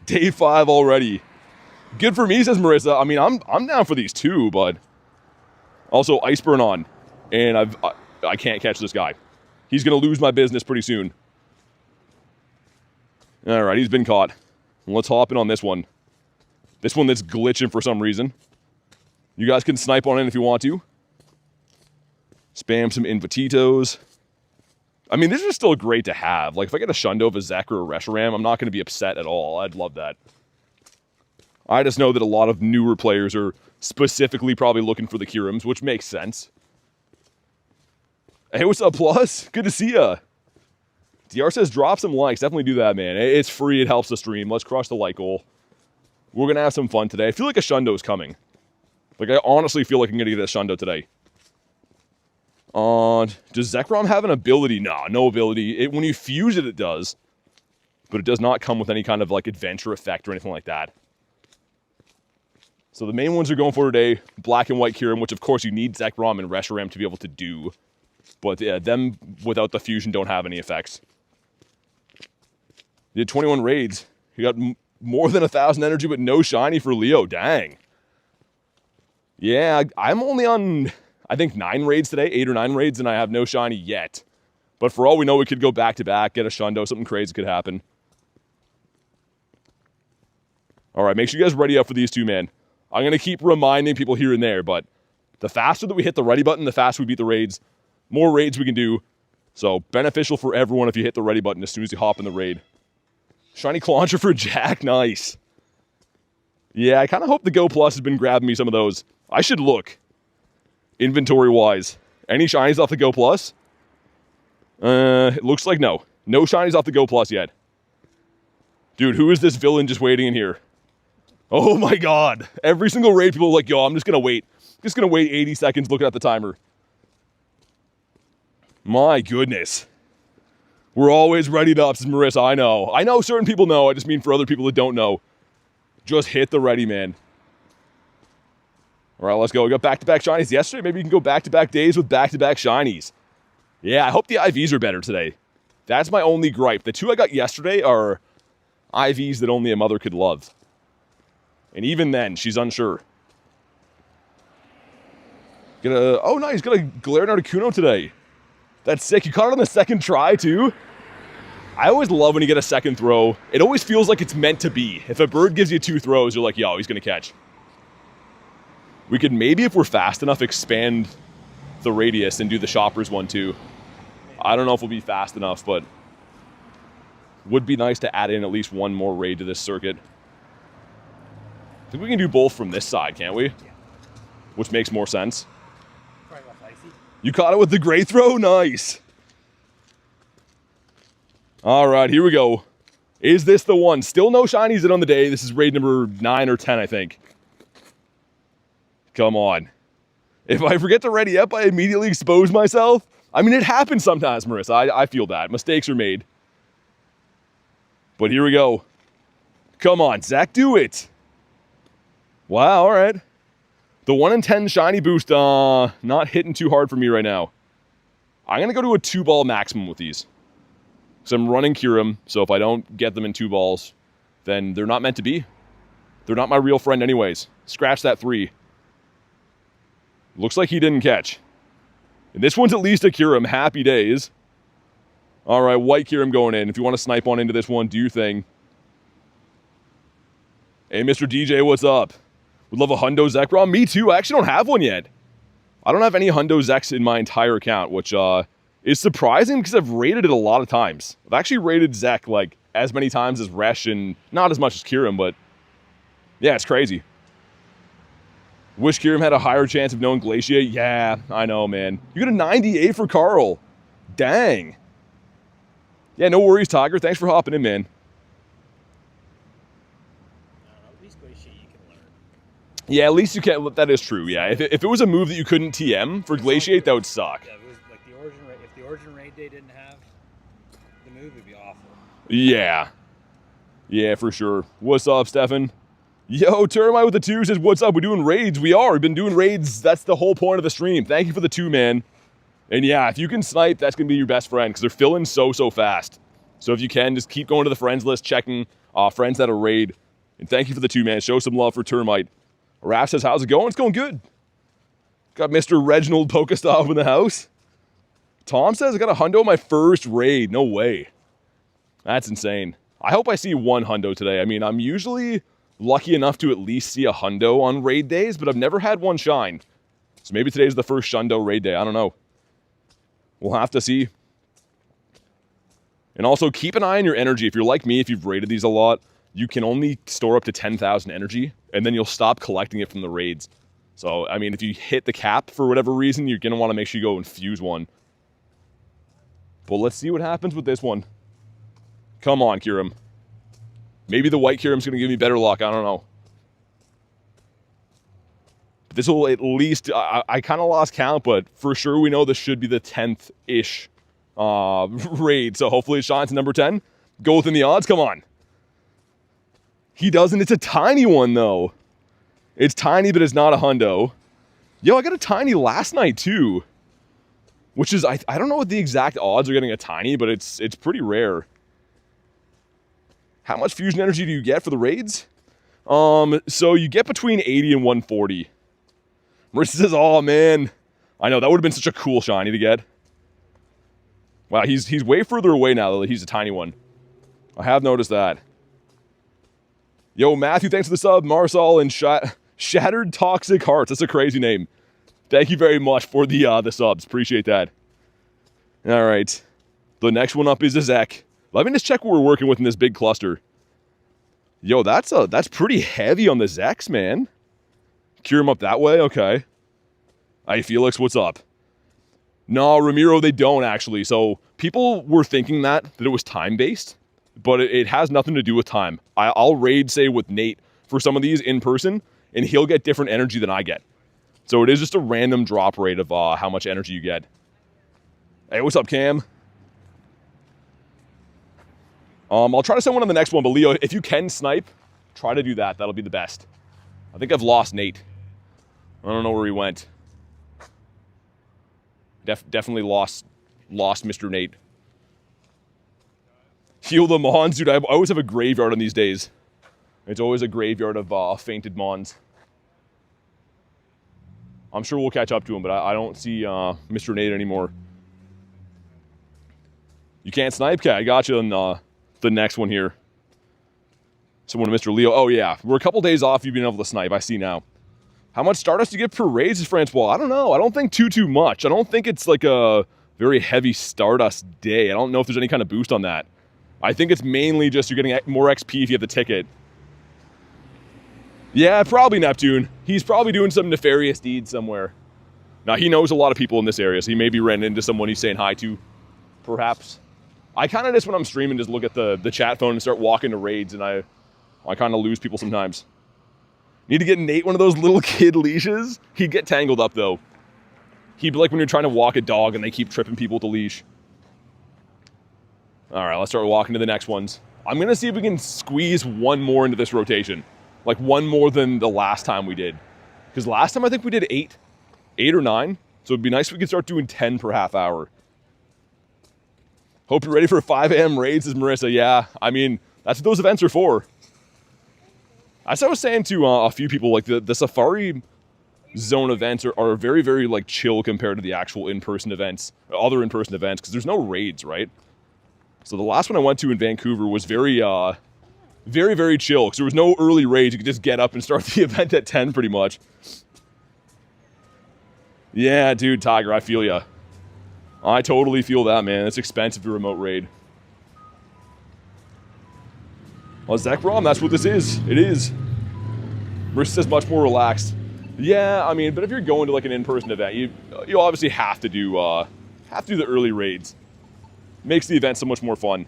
[SPEAKER 1] Day 5 already. Good for me, says Marissa. I mean, I'm down for these too, but... Also, Iceburn on. And I can't catch this guy. He's going to lose my business pretty soon. All right, he's been caught. Let's hop in on this one. This one that's glitching for some reason. You guys can snipe on it if you want to. Spam some Invititos. I mean, this is still great to have. Like, if I get a Shundo of a Zek or a Reshiram, I'm not going to be upset at all. I'd love that. I just know that a lot of newer players are specifically probably looking for the Kyurems, which makes sense. Hey, what's up, Plus? Good to see ya. DR says drop some likes. Definitely do that, man. It's free. It helps the stream. Let's crush the like goal. We're going to have some fun today. I feel like a Shundo is coming. Like, I honestly feel like I'm going to get a Shundo today. Does Zekrom have an ability? Nah, no ability. When you fuse it, it does. But it does not come with any kind of, like, adventure effect or anything like that. So the main ones are going for today, Black and White Kyurem, which, of course, you need Zekrom and Reshiram to be able to do. But, yeah, them without the fusion don't have any effects. You did 21 raids. You got more than 1,000 energy, but no shiny for Leo. Dang. Yeah, I'm only on, I think, 9 raids today, 8 or 9 raids, and I have no shiny yet. But for all we know, we could go back-to-back, get a Shundo, something crazy could happen. All right, make sure you guys ready up for these two, man. I'm going to keep reminding people here and there, but the faster that we hit the ready button, the faster we beat the raids. More raids we can do. So, beneficial for everyone if you hit the ready button as soon as you hop in the raid. Shiny Clauncher for Jack, nice. Yeah, I kind of hope the Go Plus has been grabbing me some of those. I should look, inventory-wise. Any shinies off the Go Plus? It looks like no. No shinies off the Go Plus yet. Dude, who is this villain just waiting in here? Oh my god. Every single raid, people are like, yo, I'm just going to wait. Just going to wait 80 seconds looking at the timer. My goodness. We're always ready to up, says Marissa. I know. I know certain people know. I just mean for other people that don't know. Just hit the ready, man. All right, let's go. We got back-to-back shinies yesterday. Maybe you can go back-to-back days with back-to-back shinies. Yeah, I hope the IVs are better today. That's my only gripe. The two I got yesterday are IVs that only a mother could love. And even then, she's unsure. Oh, nice. Got a Galarian Articuno today. That's sick. You caught it on the second try, too? I always love when you get a second throw. It always feels like it's meant to be. If a bird gives you 2 throws, you're like, yo, he's going to catch. We could maybe, if we're fast enough, expand the radius and do the shoppers one, too. I don't know if we'll be fast enough, but would be nice to add in at least one more raid to this circuit. I think we can do both from this side, can't we? Yeah. Which makes more sense. You caught it with the great throw? Nice. All right, here we go. Is this the one? Still no shinies in on the day. This is raid number 9 or 10, I think. Come on. If I forget to ready up, I immediately expose myself. I mean, it happens sometimes, Marissa. I feel that. Mistakes are made. But here we go. Come on, Zach, do it. Wow, all right. The 1 in 10 shiny boost, not hitting too hard for me right now. I'm going to go to a 2-ball maximum with these. So I'm running Kyurem, so if I don't get them in 2 balls, then they're not meant to be. They're not my real friend anyways. Scratch that 3. Looks like he didn't catch. And this one's at least a Kyurem. Happy days. All right, White Kyurem going in. If you want to snipe on into this one, do your thing. Hey, Mr. DJ, what's up? Would love a Hundo Zekrom. Me too. I actually don't have one yet. I don't have any Hundo Zeks in my entire account, which is surprising because I've raided it a lot of times. I've actually raided Zek like as many times as Resh and not as much as Kyurem, but yeah, it's crazy. Wish Kyurem had a higher chance of knowing Glaciate. Yeah, I know, man. You got a 98 for Carl. Dang. Yeah, no worries, Tiger. Thanks for hopping in, man. Yeah, at least you can. That is true. Yeah, if it was a move that you couldn't TM for Glaciate, that would suck.
[SPEAKER 2] Yeah, if it was like the Origin Raid, if the Origin Raid Day didn't have the move, it'd be awful.
[SPEAKER 1] Yeah, yeah, for sure. What's up, Stefan? Yo, Termite with the 2 says, "What's up? We're doing raids. We are. We've been doing raids. That's the whole point of the stream. Thank you for the 2, man. And yeah, if you can snipe, that's gonna be your best friend because they're filling so fast. So if you can, just keep going to the friends list, checking friends that are raid. And thank you for the 2, man. Show some love for Termite." Raph says, how's it going? It's going good. Got Mr. Reginald Pokestop in the house. Tom says, I got a Hundo my first raid. No way. That's insane. I hope I see one hundo today. I mean, I'm usually lucky enough to at least see a hundo on raid days, but I've never had one shine. So maybe today's the first shundo raid day. I don't know. We'll have to see. And also keep an eye on your energy. If you're like me, if you've raided these a lot, you can only store up to 10,000 energy, and then you'll stop collecting it from the raids. So, I mean, if you hit the cap for whatever reason, you're going to want to make sure you go and fuse one. But let's see what happens with this one. Come on, Kyurem. Maybe the White Kyurem's going to give me better luck. I don't know. This will at least... I kind of lost count, but for sure we know this should be the 10th-ish raid. So hopefully it shines to number 10. Go within the odds. Come on. He doesn't. It's a tiny one, though. It's tiny, but it's not a hundo. Yo, I got a tiny last night, too. Which is, I don't know what the exact odds are getting a tiny, but it's pretty rare. How much fusion energy do you get for the raids? So you get between 80 and 140. Marissa says, oh, man. I know, that would have been such a cool shiny to get. Wow, he's way further away now, though. He's a tiny one. I have noticed that. Yo, Matthew, thanks for the sub. Marsal and Shattered Toxic Hearts. That's a crazy name. Thank you very much for the subs. Appreciate that. All right. The next one up is a Zek. Let me just check what we're working with in this big cluster. Yo, that's pretty heavy on the Zeks, man. Kyurem up that way? Okay. Hey, Felix, what's up? No, Ramiro, they don't, actually. So people were thinking that it was time-based. But it has nothing to do with time. I'll raid, say, with Nate for some of these in person, and he'll get different energy than I get. So it is just a random drop rate of how much energy you get. Hey, what's up, Cam? I'll try to send one on the next one, but Leo, if you can snipe, try to do that. That'll be the best. I think I've lost Nate. I don't know where he went. Definitely lost Mr. Nate. Heal the Mons, dude. I always have a graveyard on these days. It's always a graveyard of fainted Mons. I'm sure we'll catch up to him, but I don't see Mr. Nate anymore. You can't snipe? Okay, I got you on the next one here. Someone to Mr. Leo. Oh, yeah. We're a couple days off you've been able to snipe. I see now. How much Stardust do you get per raids, Francois? I don't know. I don't think too much. I don't think it's like a very heavy Stardust day. I don't know if there's any kind of boost on that. I think it's mainly just you're getting more XP if you have the ticket. Yeah, probably Neptune. He's probably doing some nefarious deeds somewhere. Now, he knows a lot of people in this area, so he maybe ran into someone he's saying hi to, perhaps. I kind of just, when I'm streaming, just look at the chat phone and start walking to raids, and I kind of lose people sometimes. Need to get Nate one of those little kid leashes. He'd get tangled up, though. He'd be like when you're trying to walk a dog and they keep tripping people with the leash. All right, let's start walking to the next ones. I'm going to see if we can squeeze one more into this rotation. Like one more than the last time we did. Because last time I think we did 8 or 9. So it'd be nice if we could start doing 10 per half hour. Hope you're ready for 5 a.m. raids, says Marissa. Yeah, I mean, that's what those events are for. As I was saying to a few people, like the Safari Zone events are very, very like chill compared to the actual in-person events, other in-person events, because there's no raids, right? So the last one I went to in Vancouver was very, very chill, because there was no early raids. You could just get up and start the event at 10 pretty much. Yeah, dude, Tiger, I feel ya. I totally feel that, man. It's expensive to remote raid. Well, Zekrom, that's what this is. It is. Marissa says much more relaxed. Yeah, I mean, but if you're going to like an in-person event, you obviously have to do the early raids. Makes the event so much more fun.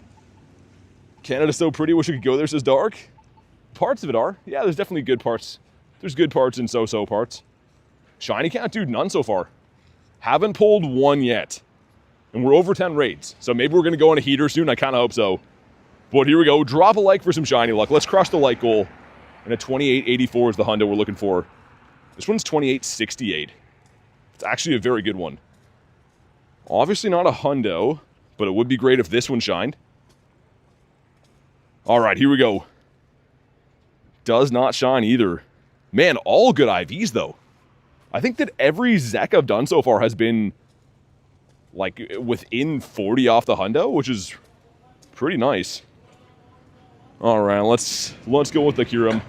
[SPEAKER 1] Canada's so pretty, wish we could go there, says Dark. Parts of it are. Yeah, there's definitely good parts. There's good parts and so-so parts. Shiny count, dude, none so far. Haven't pulled one yet. And we're over 10 raids. So maybe we're going to go on a heater soon. I kind of hope so. But here we go. Drop a like for some shiny luck. Let's crush the like goal. And a 2884 is the hundo we're looking for. This one's 2868. It's actually a very good one. Obviously not a hundo, but it would be great if this one shined. All right, here we go. Does not shine either. Man, all good IVs, though. I think that every Zek I've done so far has been like within 40 off the hundo, which is pretty nice. All right, let's go with the Kyurem.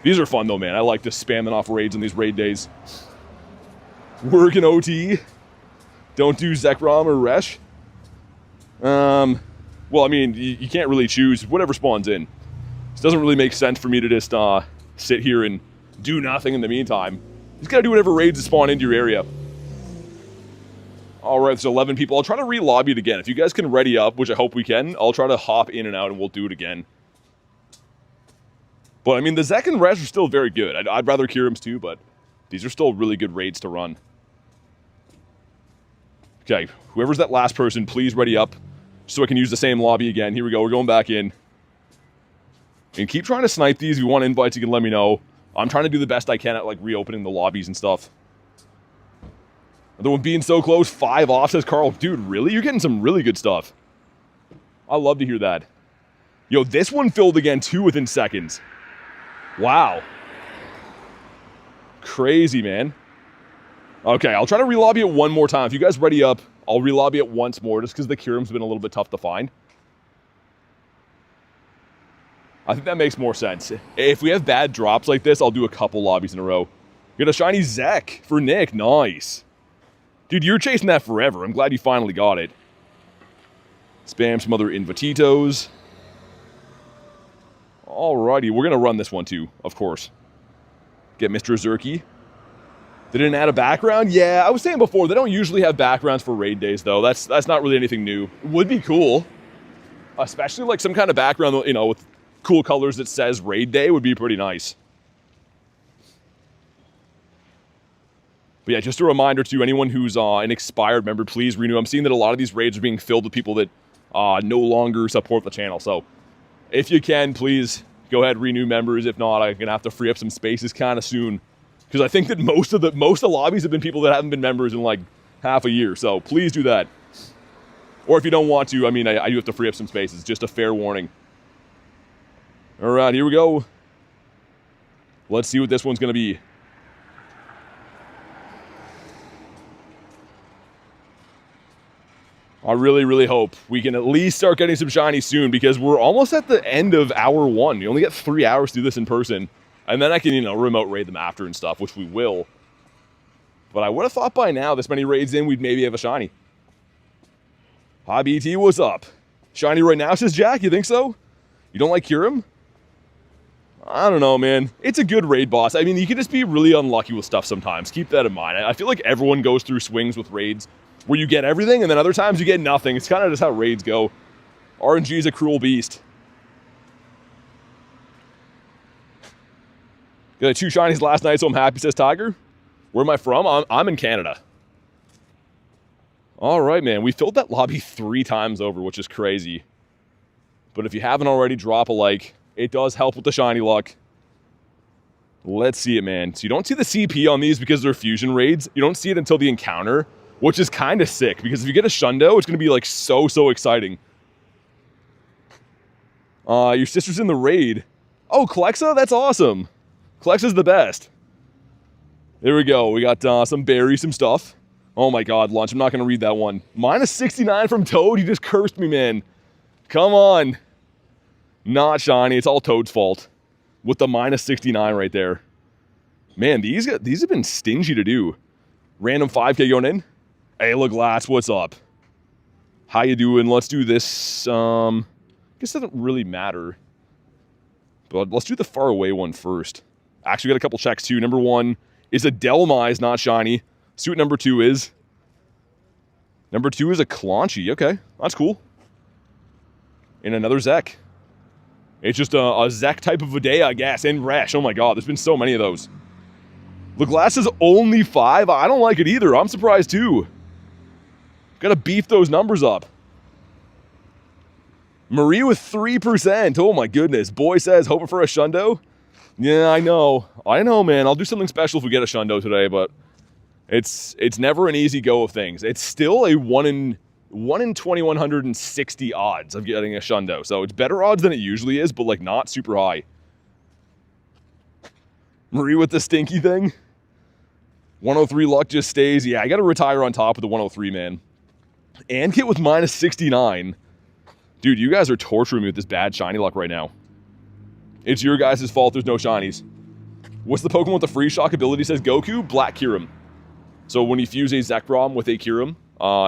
[SPEAKER 1] These are fun though, man. I like to spamming off raids on these raid days. Working OT. Don't do Zekrom or Resh. Well, I mean, you can't really choose whatever spawns in. It doesn't really make sense for me to just sit here and do nothing in the meantime. You just gotta do whatever raids that spawn into your area. All right, there's 11 people. I'll try to re-lobby it again. If you guys can ready up, which I hope we can, I'll try to hop in and out and we'll do it again. But, I mean, the Zek and Resh are still very good. I'd rather Kyurems too, but these are still really good raids to run. Okay, whoever's that last person, please ready up so I can use the same lobby again. Here we go, we're going back in. And keep trying to snipe these. If you want invites, you can let me know. I'm trying to do the best I can at, like, reopening the lobbies and stuff. Another one being so close. 5 off, says Carl. Dude, really? You're getting some really good stuff. I love to hear that. Yo, this one filled again, too, within seconds. Wow. Crazy, man. Okay, I'll try to re-lobby it one more time. If you guys ready up, I'll re-lobby it once more, just because the Kyurem's been a little bit tough to find. I think that makes more sense. If we have bad drops like this, I'll do a couple lobbies in a row. Get a shiny Zek for Nick. Nice. Dude, you're chasing that forever. I'm glad you finally got it. Spam some other Invititos. Alrighty, we're going to run this one too, of course. Get Mr. Zerky. They didn't add a background? Yeah, I was saying before, they don't usually have backgrounds for raid days, though. That's not really anything new. It would be cool. Especially like some kind of background, you know, with cool colors that says raid day would be pretty nice. But yeah, just a reminder to anyone who's an expired member, please renew. I'm seeing that a lot of these raids are being filled with people that no longer support the channel. So if you can, please go ahead, renew members. If not, I'm going to have to free up some spaces kind of soon. Because I think that most of the lobbies have been people that haven't been members in like half a year. So please do that. Or if you don't want to, I mean, I do have to free up some spaces. Just a fair warning. All right, here we go. Let's see what this one's going to be. I really, really hope we can at least start getting some shinies soon, because we're almost at the end of hour 1. You only get 3 hours to do this in person. And then I can, you know, remote raid them after and stuff, which we will. But I would have thought by now, this many raids in, we'd maybe have a shiny. Hi, BT, what's up? Shiny right now, says Jack. You think so? You don't like Kyurem? I don't know, man. It's a good raid boss. I mean, you can just be really unlucky with stuff sometimes. Keep that in mind. I feel like everyone goes through swings with raids where you get everything, and then other times you get nothing. It's kind of just how raids go. RNG is a cruel beast. Got 2 shinies last night, so I'm happy, says Tiger. Where am I from? I'm in Canada. All right, man. We filled that lobby 3 times over, which is crazy. But if you haven't already, drop a like. It does help with the shiny luck. Let's see it, man. So you don't see the CP on these because they're fusion raids. You don't see it until the encounter, which is kind of sick, because if you get a Shundo, it's going to be like so exciting. Your sister's in the raid. Oh, Klexa? That's awesome. Klexa's the best. There we go. We got some berries, some stuff. Oh my god, Lunch. I'm not going to read that one. Minus 69 from Toad. You just cursed me, man. Come on. Not shiny. It's all Toad's fault. With the minus 69 right there. Man, these have been stingy to do. Random 5K going in. Hey, look, Lats, what's up? How you doing? Let's do this. I guess it doesn't really matter. But let's do the far away one first. Actually, got a couple checks too. Number 1 is a Delmise, not shiny. Suit number 2 is... Number 2 is a Clanchy. Okay, that's cool. And another Zek. It's just a Zek type of a day, I guess. And Resh. Oh my god, there's been so many of those. The glass is only 5. I don't like it either. I'm surprised too. Gotta beef those numbers up. Marie with 3%. Oh my goodness. Boy says, hoping for a Shundo. Yeah, I know. I know, man. I'll do something special if we get a Shundo today, but it's never an easy go of things. It's still a 1 in 2,160 odds of getting a Shundo. So it's better odds than it usually is, but like not super high. Marie with the stinky thing. 103 luck just stays. Yeah, I got to retire on top of the 103, man. And get with minus 69. Dude, you guys are torturing me with this bad shiny luck right now. It's your guys' fault there's no shinies. What's the Pokemon with the free shock ability, says Goku? Black Kyurem. So when you fuse a Zekrom with a Kyurem,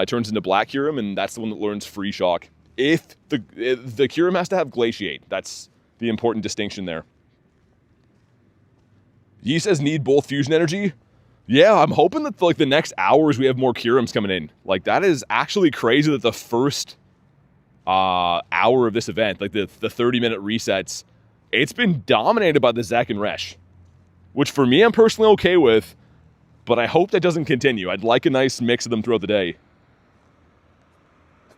[SPEAKER 1] it turns into Black Kyurem, and that's the one that learns free shock. If the Kyurem has to have Glaciate. That's the important distinction there. Yi says need both fusion energy. Yeah, I'm hoping that like the next hours we have more Kyurems coming in. Like that is actually crazy that the first hour of this event, like the 30-minute resets, it's been dominated by the Zek and Resh. Which for me, I'm personally okay with, but I hope that doesn't continue. I'd like a nice mix of them throughout the day.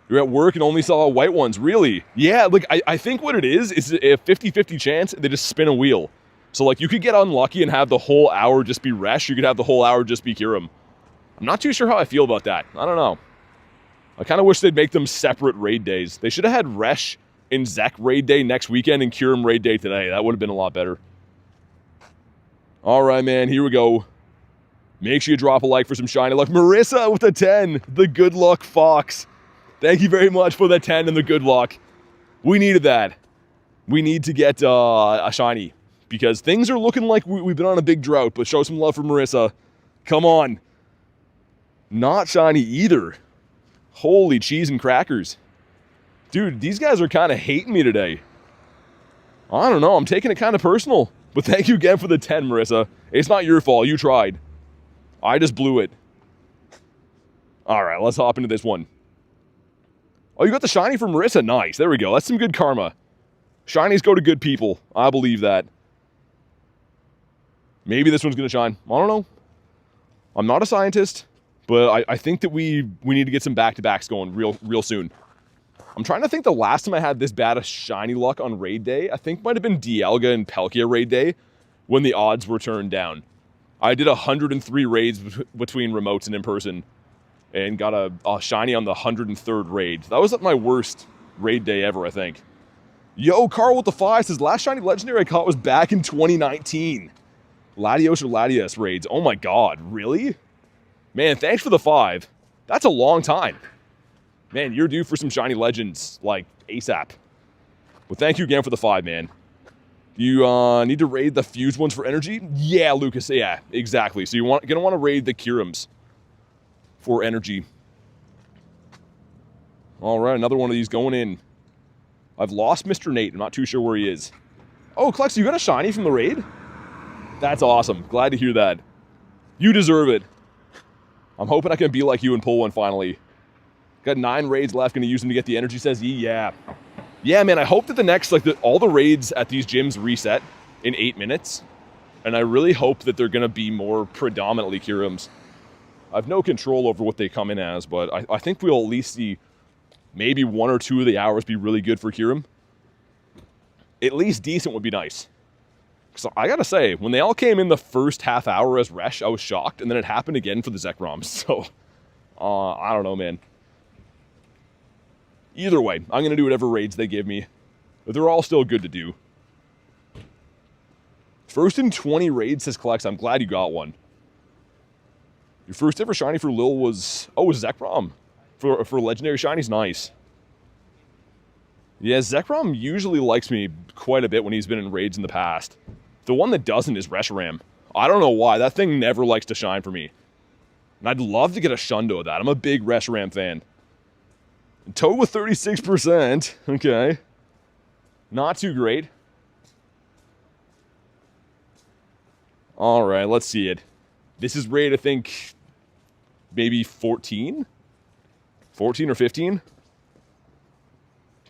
[SPEAKER 1] You're at work and only saw white ones. Really? Yeah, like I think what it is a 50-50 chance they just spin a wheel. So like you could get unlucky and have the whole hour just be Resh. You could have the whole hour just be Kyurem. I'm not too sure how I feel about that. I don't know. I kind of wish they'd make them separate raid days. They should have had Resh and Zek raid day next weekend and Kyurem raid day today. That would have been a lot better. All right, man, here we go. Make sure you drop a like for some shiny luck. Marissa with a 10, the good luck fox. Thank you very much for the 10 and the good luck. We needed that. We need to get a shiny because things are looking like we've been on a big drought, but show some love for Marissa. Come on. Not shiny either. Holy cheese and crackers. Dude, these guys are kind of hating me today. I don't know, I'm taking it kind of personal. But thank you again for the 10, Marissa. It's not your fault, you tried. I just blew it. Alright, let's hop into this one. Oh, you got the shiny from Marissa? Nice, there we go. That's some good karma. Shinies go to good people. I believe that. Maybe this one's going to shine. I don't know. I'm not a scientist, but I think that we need to get some back-to-backs going real soon. I'm trying to think the last time I had this bad of shiny luck on raid day, I think might have been Dialga and Palkia raid day when the odds were turned down. I did 103 raids between remotes and in person and got a shiny on the 103rd raid. That was my worst raid day ever, I think. Yo, Carl with the 5 says, last shiny legendary I caught was back in 2019. Latios or Latias raids. Oh my god, really? Man, thanks for the 5. That's a long time. Man, you're due for some shiny legends, like, ASAP. Well, thank you again for the 5, man. You need to raid the fused ones for energy? Yeah, Lucas, yeah, exactly. So you're gonna want to raid the Kyurems for energy. All right, another one of these going in. I've lost Mr. Nate. I'm not too sure where he is. Oh, Klex, you got a shiny from the raid? That's awesome. Glad to hear that. You deserve it. I'm hoping I can be like you and pull one finally. Got 9 raids left. Gonna use them to get the energy, says he. Yeah. Yeah, man, I hope that the next, like, all the raids at these gyms reset in 8 minutes. And I really hope that they're gonna be more predominantly Kyurems. I have no control over what they come in as, but I think we'll at least see maybe 1 or 2 of the hours be really good for Kyurem. At least decent would be nice. So I gotta say, when they all came in the first half hour as Resh, I was shocked, and then it happened again for the Zekroms. So, I don't know, man. Either way, I'm gonna do whatever raids they give me. But they're all still good to do. First in 20 raids, says Klex. I'm glad you got one. Your first ever shiny for Lil was... Oh, it was Zekrom. For legendary shinies, nice. Yeah, Zekrom usually likes me quite a bit when he's been in raids in the past. The one that doesn't is Reshiram. I don't know why. That thing never likes to shine for me. And I'd love to get a Shundo of that. I'm a big Reshiram fan. And Toad with 36%. Okay. Not too great. Alright, let's see it. This is raid, I think, maybe 14? 14 or 15?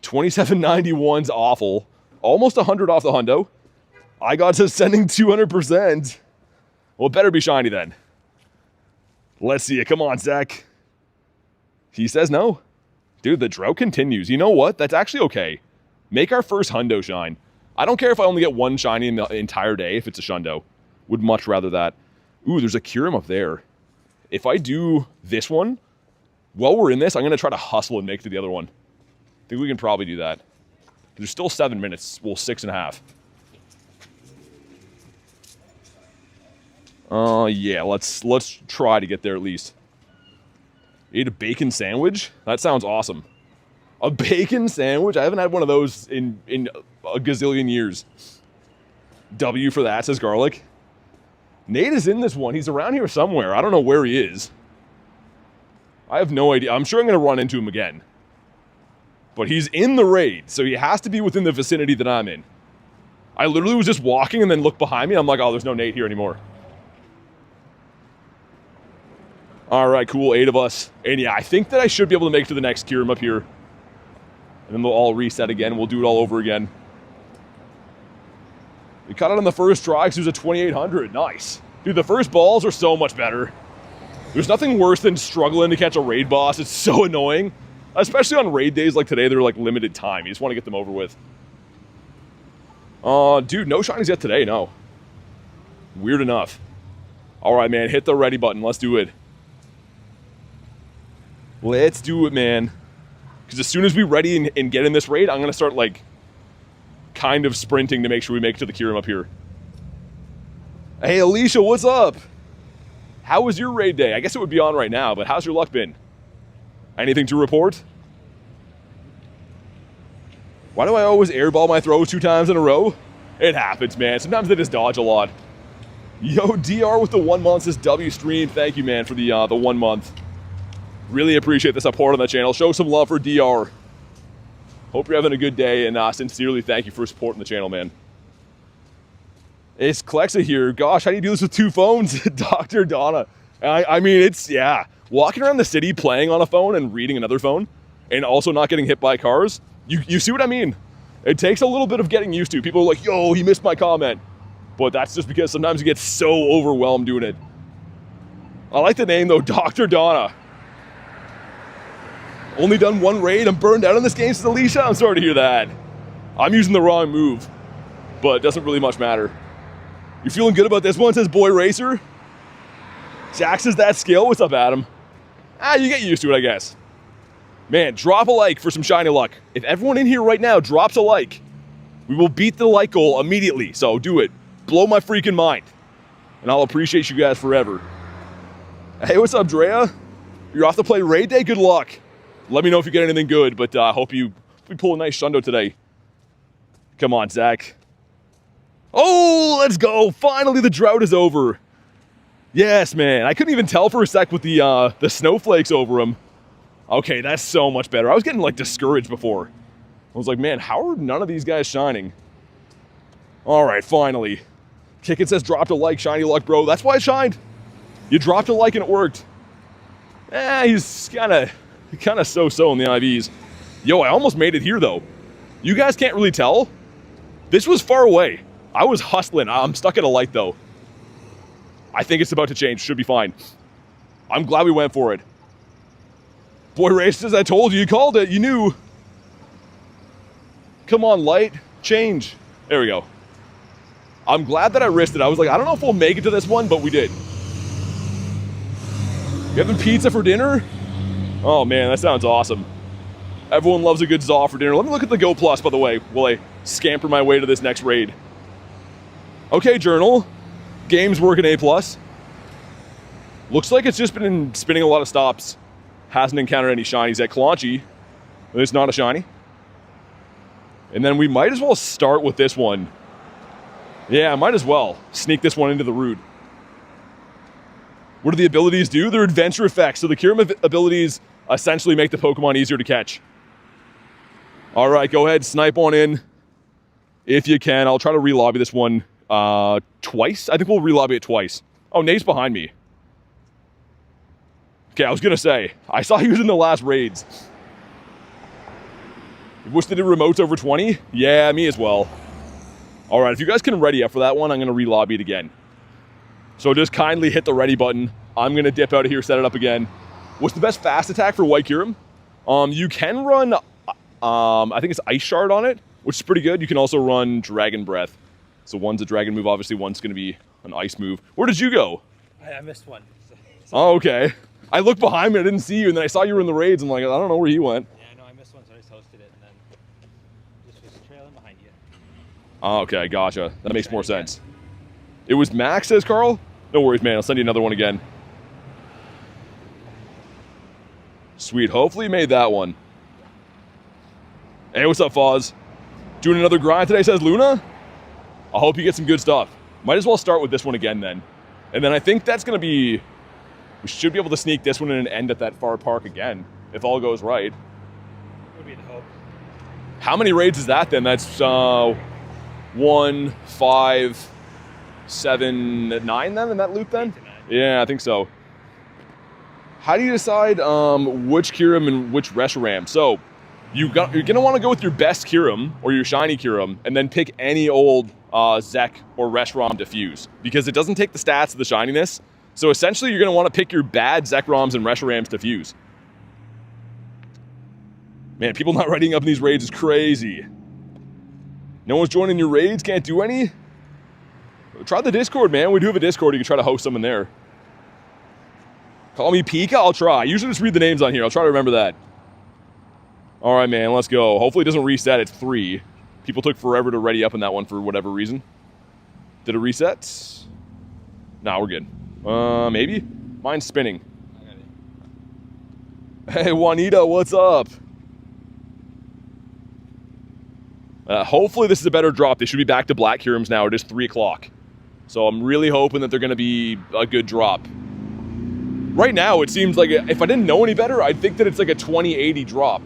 [SPEAKER 1] 2791's awful. Almost 100 off the hundo. I got to sending 200%. Well, it better be shiny then. Let's see it. Come on, Zach. He says no. Dude, the drought continues. You know what? That's actually okay. Make our first hundo shine. I don't care if I only get 1 shiny in the entire day if it's a shundo. Would much rather that. Ooh, there's a Kyurem up there. If I do this one, while we're in this, I'm going to try to hustle and make it to the other one. I think we can probably do that. There's still 7 minutes. Well, 6.5. Yeah, let's try to get there at least. Ate a bacon sandwich? That sounds awesome. A bacon sandwich? I haven't had one of those in a gazillion years. W for that, says Garlic. Nate is in this one. He's around here somewhere. I don't know where he is. I have no idea. I'm sure I'm going to run into him again. But he's in the raid, so he has to be within the vicinity that I'm in. I literally was just walking and then looked behind me. And I'm like, oh, there's no Nate here anymore. All right, cool. 8 of us. And yeah, I think that I should be able to make it to the next Kyurem up here. And then they'll all reset again. We'll do it all over again. We caught it on the first try because it was a 2800. Nice. Dude, the first balls are so much better. There's nothing worse than struggling to catch a raid boss. It's so annoying. Especially on raid days like today, they're like limited time. You just want to get them over with. Dude, no shinies yet today, no. Weird enough. All right, man, hit the ready button. Let's do it. Let's do it, man. Because as soon as we ready and get in this raid, I'm going to start, like, kind of sprinting to make sure we make it to the Kyurem up here. Hey, Alicia, what's up? How was your raid day? I guess it would be on right now, but how's your luck been? Anything to report? Why do I always airball my throws 2 times in a row? It happens, man. Sometimes they just dodge a lot. Yo, DR with the 1 month says W stream. Thank you, man, for the 1 month. Really appreciate the support on the channel. Show some love for DR. Hope you're having a good day, and sincerely thank you for supporting the channel, man. It's Klexa here. Gosh, how do you do this with 2 phones? Dr. Donna. I mean, it's, yeah. Walking around the city playing on a phone and reading another phone and also not getting hit by cars, you see what I mean? It takes a little bit of getting used to. People are like, yo, he missed my comment. But that's just because sometimes you get so overwhelmed doing it. I like the name, though, Dr. Donna. Only done 1 raid. I'm burned out on this game, says Alicia. I'm sorry to hear that. I'm using the wrong move, but it doesn't really much matter. You feeling good about this one, says Boy Racer? Jack says that skill. What's up, Adam? You get used to it, I guess. Man, drop a like for some shiny luck. If everyone in here right now drops a like, we will beat the like goal immediately. So do it. Blow my freaking mind. And I'll appreciate you guys forever. Hey, what's up, Drea? You're off to play raid day? Good luck. Let me know if you get anything good, but I hope we pull a nice shundo today. Come on, Zach. Oh, let's go. Finally, the drought is over. Yes, man. I couldn't even tell for a sec with the snowflakes over him. Okay, that's so much better. I was getting, like, discouraged before. I was like, man, how are none of these guys shining? All right, finally. Kickit says dropped a like, shiny luck, bro. That's why it shined. You dropped a like and it worked. He's kind of so-so in the IVs. Yo, I almost made it here, though. You guys can't really tell. This was far away. I was hustling. I'm stuck at a light, though. I think it's about to change. Should be fine. I'm glad we went for it. Boy Race says, I told you. You called it. You knew. Come on, light. Change. There we go. I'm glad that I risked it. I was like, I don't know if we'll make it to this one, but we did. You having pizza for dinner? Oh, man, that sounds awesome. Everyone loves a good Zaw for dinner. Let me look at the Go Plus, by the way, while I scamper my way to this next raid. Okay, Journal. Game's working A+. Looks like it's just been spinning a lot of stops. Hasn't encountered any shinies at Kalonchi. It's not a shiny. And then we might as well start with this one. Yeah, might as well. Sneak this one into the route. What do the abilities do? They're adventure effects. So the Kyurem abilities essentially make the Pokemon easier to catch. All right, go ahead, snipe on in. If you can, I'll try to re-lobby this one twice. I think we'll re-lobby it twice. Oh, Nate's behind me. Okay, I was gonna say, I saw he was in the last raids. Wish they did remotes over 20? Yeah, me as well. All right, if you guys can ready up for that one, I'm gonna re-lobby it again. So just kindly hit the ready button. I'm gonna dip out of here, set it up again. What's the best fast attack for White Kyurem? You can run, I think it's Ice Shard on it, which is pretty good. You can also run Dragon Breath. So one's a dragon move, obviously one's gonna be an ice move. Where did you go?
[SPEAKER 2] I missed one.
[SPEAKER 1] Oh, okay. I looked behind me, I didn't see you, and then I saw you were in the raids. I'm like, I don't know where he went.
[SPEAKER 2] Yeah, I know, I missed one, so I just hosted it, and then just was trailing behind you.
[SPEAKER 1] Oh, okay, gotcha. That makes more sense. It was Max, says Carl? No worries, man. I'll send you another one again. Sweet. Hopefully you made that one. Hey, what's up, Foz? Doing another grind today, says Luna? I hope you get some good stuff. Might as well start with this one again then. And then I think that's going to be... We should be able to sneak this one in and end at that far park again, if all goes right.
[SPEAKER 2] Would be the hope.
[SPEAKER 1] How many raids is that then? That's 1, 5, 7, 9 then in that loop then?
[SPEAKER 2] 8 to 9.
[SPEAKER 1] Yeah, I think so. How do you decide which Kyurem and which Reshiram? So you're gonna want to go with your best Kyurem or your shiny Kyurem, and then pick any old Zek or Reshiram to fuse, because it doesn't take the stats of the shininess. So essentially, you're gonna want to pick your bad Zekroms and Reshirams to fuse. Man, people not writing up in these raids is crazy. No one's joining your raids, can't do any? Try the Discord, man. We do have a Discord. You can try to host someone there. Call me Pika? I'll try. I usually just read the names on here. I'll try to remember that. All right, man, let's go. Hopefully it doesn't reset. It's 3. People took forever to ready up in that one for whatever reason. Did it reset? Nah, we're good. Maybe? Mine's spinning. Hey, Juanita, what's up? Hopefully this is a better drop. They should be back to Black Kyurems now. It is 3 o'clock. So I'm really hoping that they're going to be a good drop. Right now, it seems like if I didn't know any better, I'd think that it's like a 20-80 drop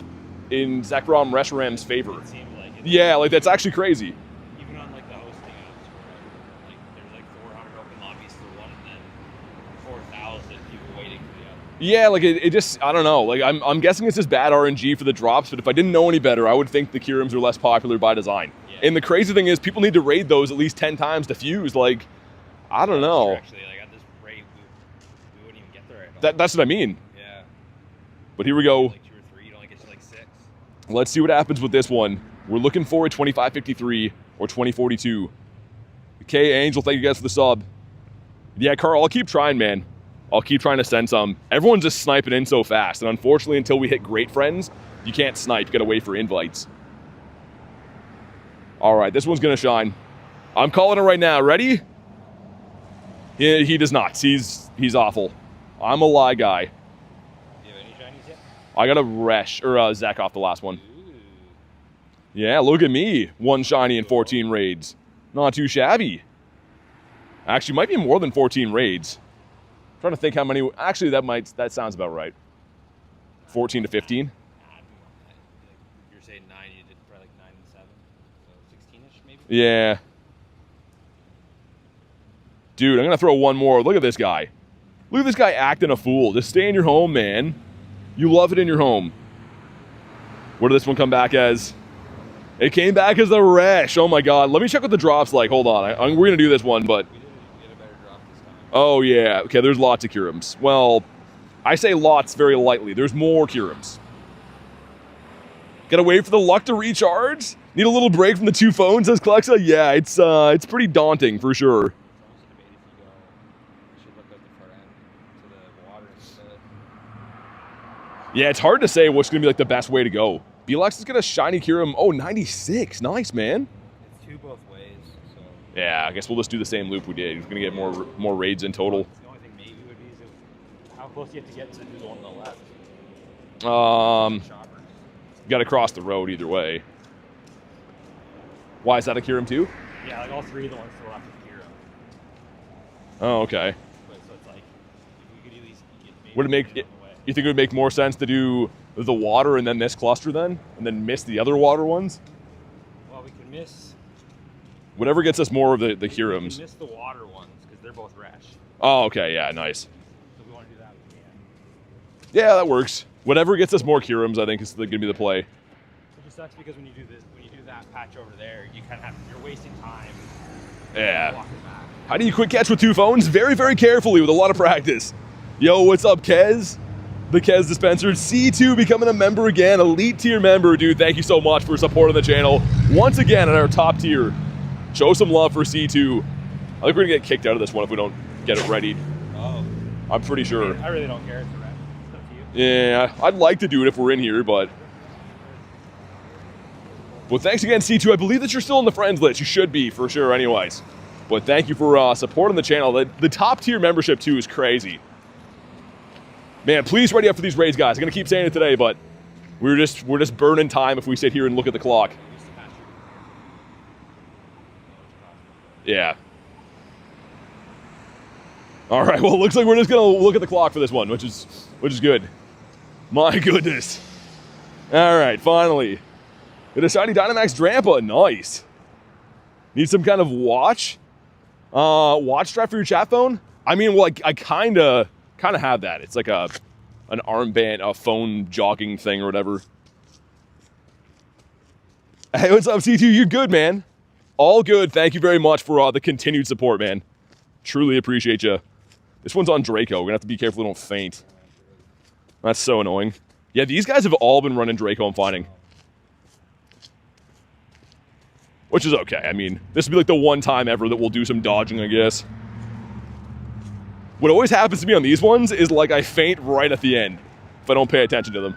[SPEAKER 1] in Zekrom Reshiram's favor.
[SPEAKER 2] It seems like it.
[SPEAKER 1] Yeah, like that's actually crazy.
[SPEAKER 2] Even on like the hosting apps, where like there's like 400 open lobbies for one, and then 4,000 people waiting for the other.
[SPEAKER 1] Yeah, like it just, I don't know. Like I'm guessing it's just bad RNG for the drops, but if I didn't know any better, I would think the Kyurems are less popular by design. Yeah. And the crazy thing is, people need to raid those at least 10 times to fuse. Like, I don't know.
[SPEAKER 2] Actually, like at this rate, we wouldn't even get there at all.
[SPEAKER 1] That's what I mean.
[SPEAKER 2] Yeah.
[SPEAKER 1] But here we go.
[SPEAKER 2] Like 2 or 3, you'd only get to like 6.
[SPEAKER 1] Let's see what happens with this one. We're looking for a 2553 or 2042. Okay, Angel, thank you guys for the sub. Yeah, Carl, I'll keep trying, man. I'll keep trying to send some. Everyone's just sniping in so fast, and unfortunately, until we hit great friends, you can't snipe. You gotta wait for invites. All right, this one's gonna shine. I'm calling it right now. Ready? He does not. He's awful. I'm a lie guy.
[SPEAKER 2] Do you have any shinies yet?
[SPEAKER 1] I got a Resh or Zek off the last one.
[SPEAKER 2] Ooh.
[SPEAKER 1] Yeah, look at me. 1 shiny and 14 raids. Not too shabby. Actually, might be more than 14 raids. Trying to think how many. Actually, that sounds about right. 14 to 15.
[SPEAKER 2] You're saying 9. You did probably like 9 and 7, so 16ish maybe.
[SPEAKER 1] Yeah. Dude, I'm gonna throw one more. Look at this guy. Look at this guy acting a fool. Just stay in your home, man. You love it in your home. What did this one come back as? It came back as a Resh. Oh my god. Let me check what the drop's like. Hold on. We're gonna do this one, but.
[SPEAKER 2] We did a better drop this time.
[SPEAKER 1] Oh yeah. Okay, there's lots of Kyurems. Well, I say lots very lightly. There's more Kyurems. Gotta wait for the luck to recharge? Need a little break from the 2 phones, says Klexa? Yeah, it's pretty daunting for sure. Yeah, it's hard to say what's going to be like the best way to go. Belex is going to shiny Kyurem. Oh, 96. Nice, man.
[SPEAKER 2] It's 2 both ways, so...
[SPEAKER 1] Yeah, I guess we'll just do the same loop we did. He's going to get more raids in total.
[SPEAKER 2] The only thing maybe would be is how close you have to get to do the one on the left.
[SPEAKER 1] You got to cross the road either way. Why, is that a Kyurem too?
[SPEAKER 2] Yeah, like all 3 of the ones to the left of Kyurem.
[SPEAKER 1] Oh, okay.
[SPEAKER 2] So it's like, if you could at least get
[SPEAKER 1] Would it make... You think it would make more sense to do the water and then this cluster then? And then miss the other water ones?
[SPEAKER 2] Well, we can miss...
[SPEAKER 1] Whatever gets us more of the
[SPEAKER 2] We
[SPEAKER 1] Kyurems.
[SPEAKER 2] can miss the water ones, because they're both Resh.
[SPEAKER 1] Oh, okay, yeah, nice.
[SPEAKER 2] So if we want to do that, we can.
[SPEAKER 1] Yeah, that works. Whatever gets us more Kyurems, I think is going to be the play.
[SPEAKER 2] It just sucks because when you do that patch over there, you kind of you're wasting time.
[SPEAKER 1] Yeah.
[SPEAKER 2] Walking back.
[SPEAKER 1] How do you quick catch with 2 phones? Very, very carefully with a lot of practice. Yo, what's up, Kez? The Kez dispenser. C2 becoming a member again. Elite tier member, dude. Thank you so much for supporting the channel. Once again at our top tier. Show some love for C2. I think we're going to get kicked out of this one if we don't get it ready.
[SPEAKER 2] Oh.
[SPEAKER 1] I'm pretty sure.
[SPEAKER 2] I really don't care. It's a Resh. It's up to you.
[SPEAKER 1] Yeah, I'd like to do it if we're in here, but... Well, thanks again, C2. I believe that you're still on the friends list. You should be, for sure, anyways. But thank you for supporting the channel. The top tier membership, too, is crazy. Man, please ready up for these raids, guys. I'm going to keep saying it today, but We're just burning time if we sit here and look at the clock. Yeah. All right. Well, it looks like we're just gonna look at the clock for this one, which is good. My goodness. All right. Finally, get a shiny Dynamax Drampa. Nice. Need some kind of watch. Watch strap for your chat phone. I mean, well, I kind of have that. It's like an armband, a phone jogging thing or whatever. Hey, what's up, C2? You're good, man. All good. Thank you very much for the continued support, man. Truly appreciate you. This one's on Draco. We're gonna have to be careful we don't faint. That's so annoying. Yeah, these guys have all been running Draco, I'm finding. Which is okay. I mean, this would be like the one time ever that we'll do some dodging, I guess. What always happens to me on these ones is like I faint right at the end if I don't pay attention to them.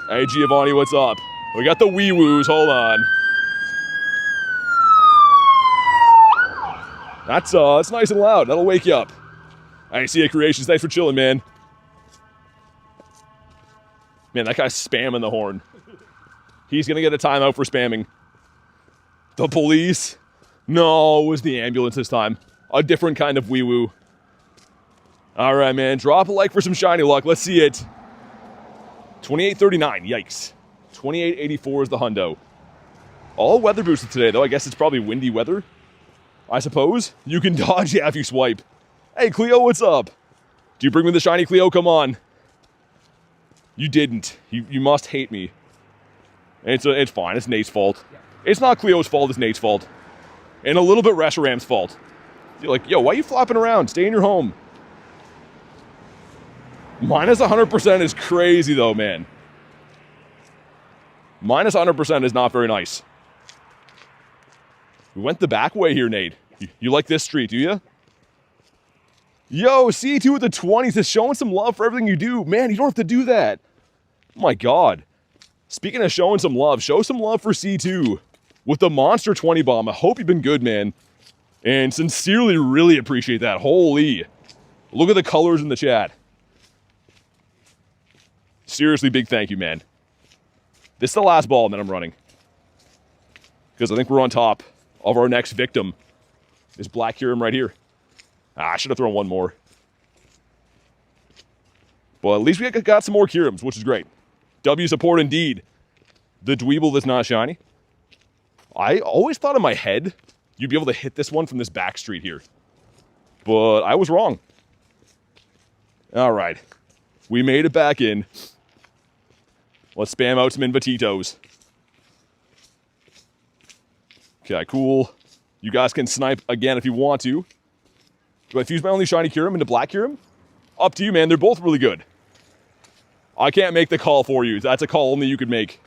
[SPEAKER 1] Hey, Giovanni, what's up? We got the wee-woos. Hold on. That's nice and loud. That'll wake you up. I see you, Creations. Thanks for chilling, man. Man, that guy's spamming the horn. He's gonna get a timeout for spamming. The police? No, it was the ambulance this time. A different kind of wee-woo. All right, man. Drop a like for some shiny luck. Let's see it. 28.39. Yikes. 28.84 is the hundo. All weather boosted today, though. I guess it's probably windy weather. I suppose. You can dodge, yeah, if you swipe. Hey, Cleo, what's up? Do you bring me the shiny Cleo? Come on. You didn't. You must hate me. It's fine. It's Nate's fault. It's not Cleo's fault. It's Nate's fault. And a little bit Reshiram's fault. You're like, yo, why are you flopping around? Stay in your home. Minus 100% is crazy, though, man. Minus 100% is not very nice. We went the back way here, Nate. You like this street, do you? Yo, C2 with the 20s is showing some love for everything you do. Man, you don't have to do that. Oh my God. Speaking of showing some love, show some love for C2 with the monster 20 bomb. I hope you've been good, man. And sincerely really appreciate that. Holy. Look at the colors in the chat. Seriously, big thank you, man. This is the last ball that I'm running. Because I think we're on top of our next victim. Is Black Kyurem right here. I should have thrown one more. Well, at least we got some more Kyurems, which is great. W support indeed. The dweeble that's not shiny. I always thought in my head you'd be able to hit this one from this back street here. But I was wrong. All right. We made it back in. Let's spam out some Invititos. Okay, cool. You guys can snipe again if you want to. Do I fuse my only shiny Kyurem into Black Kyurem? Up to you, man. They're both really good. I can't make the call for you. That's a call only you could make.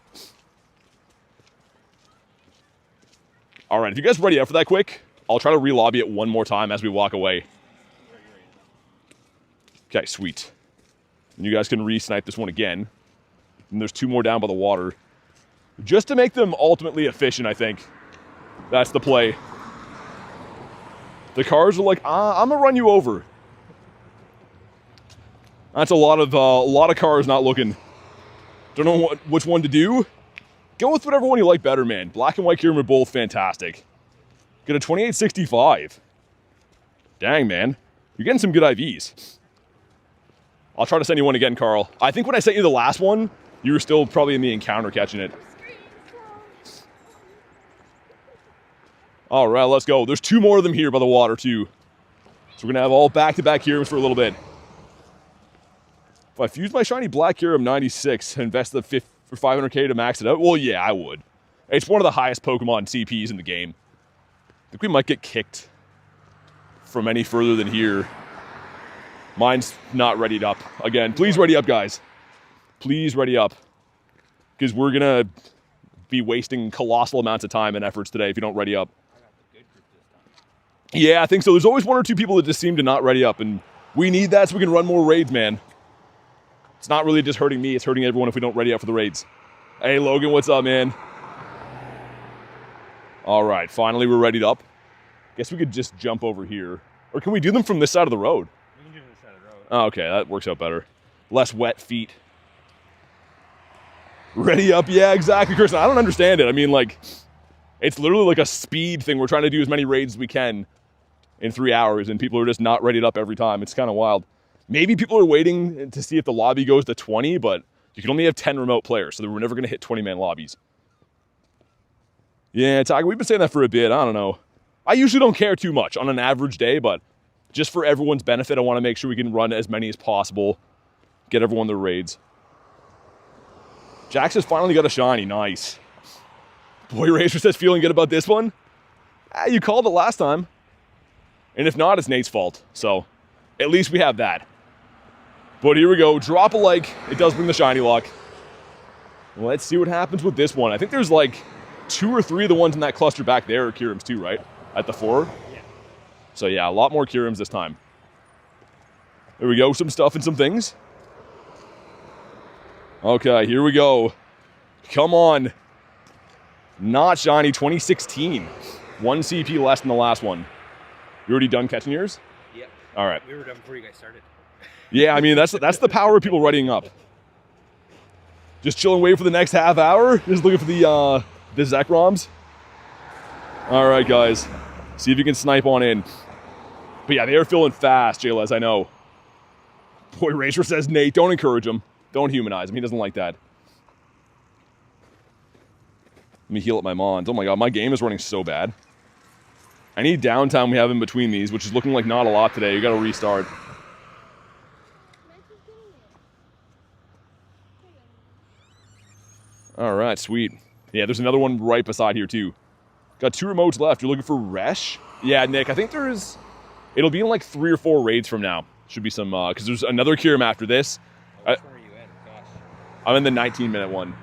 [SPEAKER 1] All right, if you guys ready up for that quick, I'll try to re-lobby it one more time as we walk away. Okay, sweet. And you guys can re-snipe this one again. And there's two more down by the water. Just to make them ultimately efficient, I think. That's the play. The cars are like, I'm gonna run you over. That's a lot of cars not looking. Don't know which one to do. Go with whatever one you like better, man. Black and White Kyurem are both fantastic. Get a 28.65. Dang, man. You're getting some good IVs. I'll try to send you one again, Carl. I think when I sent you the last one, you were still probably in the encounter catching it. All right, let's go. There's two more of them here by the water, too. So we're going to have all back-to-back Kyurems for a little bit. If I fuse my shiny Black Kyurem 96 and invest the for 500k to max it out, well, yeah, I would. It's one of the highest Pokemon CPs in the game. I think we might get kicked from any further than here. Mine's not readied up. Again, please ready up, guys. Please ready up. Because we're going to be wasting colossal amounts of time and efforts today if you don't ready up. Yeah, I think so. There's always one or two people that just seem to not ready up, and we need that so we can run more raids, man. It's not really just hurting me, it's hurting everyone if we don't ready up for the raids. Hey, Logan, what's up, man? All right, finally we're readied up. Guess we could just jump over here. Or can we do them from this side of the road?
[SPEAKER 2] We can do this side of the road.
[SPEAKER 1] Oh, okay, that works out better. Less wet feet. Ready up. Yeah, exactly, Kristen. I don't understand it. I mean, like, it's literally like a speed thing. We're trying to do as many raids as we can in 3 hours, and people are just not readied up every time. It's kind of wild. Maybe people are waiting to see if the lobby goes to 20, but you can only have 10 remote players, so we're never going to hit 20-man lobbies. Yeah, Tiger, we've been saying that for a bit. I don't know. I usually don't care too much on an average day, but just for everyone's benefit, I want to make sure we can run as many as possible, get everyone their raids. Jax has finally got a shiny. Nice. Boy Racer says, feeling good about this one? You called it last time. And if not, it's Nate's fault. So, at least we have that. But here we go. Drop a like. It does bring the shiny luck. Let's see what happens with this one. I think there's like 2 or 3 of the ones in that cluster back there are Kyurems too, right? At the 4.
[SPEAKER 2] Yeah.
[SPEAKER 1] So yeah, a lot more Kyurems this time. There we go. Some stuff and some things. Okay, here we go. Come on. Not shiny. 2016. 1 CP less than the last one. You already done catching yours?
[SPEAKER 2] Yep.
[SPEAKER 1] All right.
[SPEAKER 2] We were done before you guys started.
[SPEAKER 1] Yeah, I mean, that's the power of people readying up. Just chilling, waiting for the next half hour. Just looking for the Zekroms. All right, guys. See if you can snipe on in. But yeah, they are feeling fast, Jayles, I know. Boy Racer says, Nate, don't encourage him. Don't humanize him. He doesn't like that. Let me heal up my Mons. Oh my god, my game is running so bad. Any downtime we have in between these, which is looking like not a lot today, you gotta restart. Alright, sweet. Yeah, there's another one right beside here too. Got 2 remotes left. You're looking for Resh? Yeah, Nick, I think there's... It'll be in like 3 or 4 raids from now. Should be some, because there's another Kyurem after this.
[SPEAKER 2] Which one are you in? Gosh.
[SPEAKER 1] I'm in the 19-minute one.
[SPEAKER 2] Okay.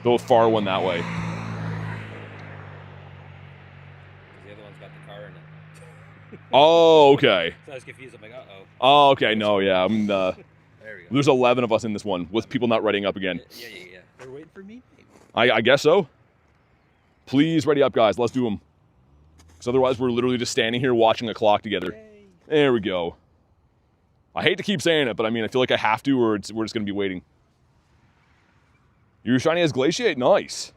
[SPEAKER 1] The far one that way.
[SPEAKER 2] The other one's got the car in it.
[SPEAKER 1] Oh, okay.
[SPEAKER 2] So I was confused. I'm like, uh-oh.
[SPEAKER 1] Oh, okay. No, yeah. I'm
[SPEAKER 2] There we go.
[SPEAKER 1] There's 11 of us in this one with people not readying up again.
[SPEAKER 2] Yeah. They're waiting for me?
[SPEAKER 1] I guess so. Please ready up, guys. Let's do them. Because otherwise we're literally just standing here watching the clock together.
[SPEAKER 2] Yay.
[SPEAKER 1] There we go. I hate to keep saying it, but I mean, I feel like I have to, or we're just going to be waiting. Your shiny has Glaciate. Nice.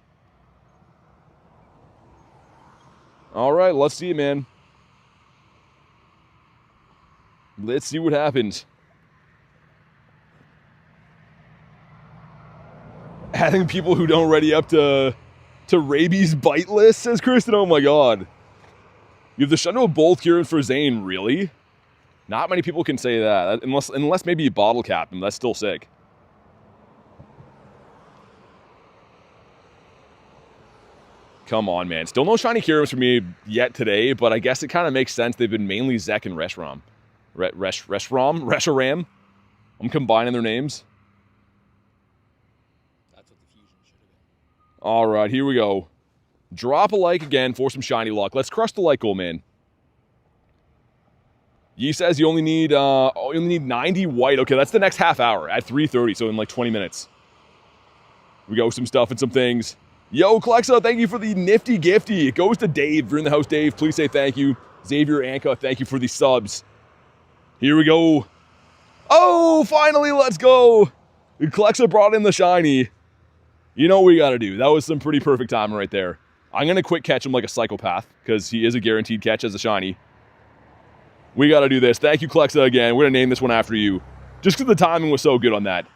[SPEAKER 1] All right, let's see it, man. Let's see what happens. Adding people who don't ready up to rabies bite list, says Kristen. Oh my god. You have the Shundo of both Kyurems for Zane, really? Not many people can say that, unless maybe you bottle cap him. That's still sick. Come on, man. Still no shiny Kyurems for me yet today, but I guess it kind of makes sense. They've been mainly Zek and Reshiram. Reshiram? I'm combining their names.
[SPEAKER 2] That's what the fusion should have been.
[SPEAKER 1] All right, here we go. Drop a like again for some shiny luck. Let's crush the like goal, man. Yi says you only need 90 white. Okay, that's the next half hour at 3:30, so in like 20 minutes. We go some stuff and some things. Yo, Klexa, thank you for the nifty gifty. It goes to Dave. If you're in the house, Dave, please say thank you. Xavier Anka, thank you for the subs. Here we go. Oh, finally, let's go. Klexa brought in the shiny. You know what we got to do. That was some pretty perfect timing right there. I'm going to quick catch him like a psychopath because he is a guaranteed catch as a shiny. We got to do this. Thank you, Klexa, again. We're going to name this one after you. Just because the timing was so good on that.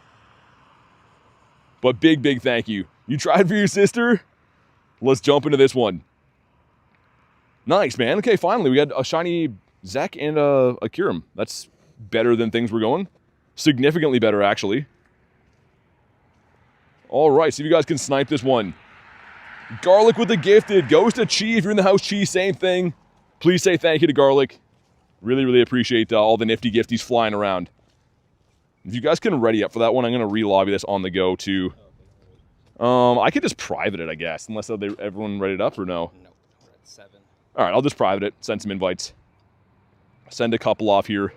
[SPEAKER 1] But big, big thank you. You tried for your sister? Let's jump into this one. Nice, man. Okay, finally, we got a shiny Zek and a Kyurem. That's better than things were going. Significantly better, actually. All right, see if you guys can snipe this one. Garlic with the gifted. Goes to Chi. If you're in the house, Chi, same thing. Please say thank you to Garlic. Really, really appreciate all the nifty gifties flying around. If you guys can ready up for that one, I'm going to re-lobby this on the go, too. I could just private it, I guess, unless everyone ready it up or no?
[SPEAKER 2] No, we're at 7.
[SPEAKER 1] All right, I'll just private it, send some invites. Send a couple off here.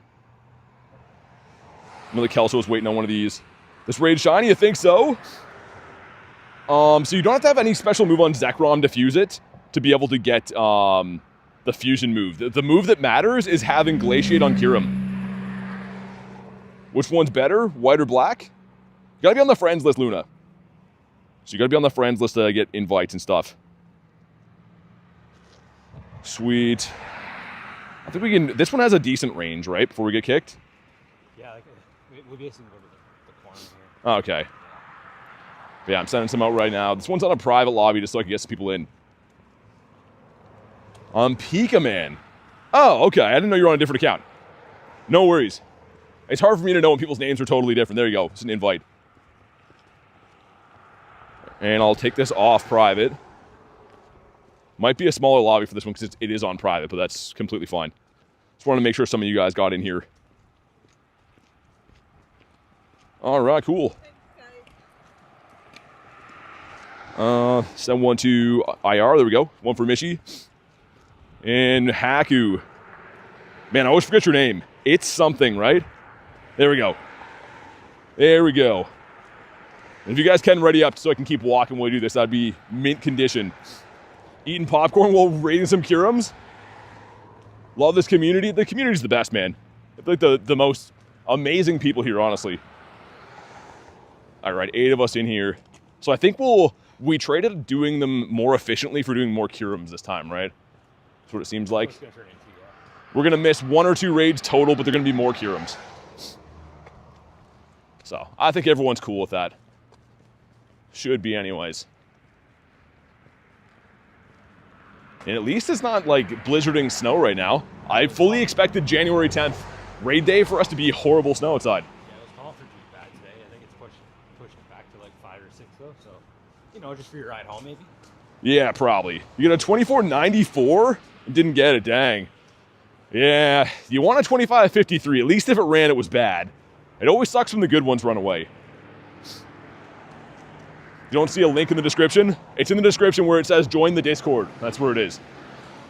[SPEAKER 1] I know the Kelso's waiting on one of these. This raid shiny, you think so? So you don't have to have any special move on Zekrom to fuse it to be able to get the fusion move. The move that matters is having Glaciate on Kyurem. Which one's better, white or black? You gotta be on the friends list, Luna. So you gotta be on the friends list to get invites and stuff. Sweet. I think we can... This one has a decent range, right? Before we get kicked?
[SPEAKER 2] Yeah, like, we basically go to the corner here.
[SPEAKER 1] Oh, okay. But yeah, I'm sending some out right now. This one's on a private lobby just so I can get some people in. POKÉMON. Oh, okay. I didn't know you were on a different account. No worries. It's hard for me to know when people's names are totally different. There you go. It's an invite. And I'll take this off private. Might be a smaller lobby for this one because it is on private, but that's completely fine. Just wanted to make sure some of you guys got in here. All right, cool. Send one to IR. There we go. One for Mishi. And Haku. Man, I always forget your name. It's something, right? There we go. There we go. And if you guys can ready up so I can keep walking while we do this, that'd be mint condition. Eating popcorn while raiding some Kyurems. Love this community. The community's the best, man. It's like the most amazing people here, honestly. All right, 8 of us in here. So I think we traded doing them more efficiently for doing more Kyurems this time, right? That's what it seems like. We're going to miss 1 or 2 raids total, but they're going to be more Kyurems. So I think everyone's cool with that. Should be anyways. And at least it's not like blizzarding snow right now. I fully expected January 10th raid day for us to be horrible snow outside.
[SPEAKER 2] Yeah, it was calling for G bad today. I think it's pushing back to like 5 or 6 though. So, you know, just for your ride home maybe.
[SPEAKER 1] Yeah, probably. You get a 24.94? Didn't get it, dang. Yeah, you want a 25.53. At least if it ran, it was bad. It always sucks when the good ones run away. You don't see a link in the description? It's in the description where it says join the Discord. That's where it is.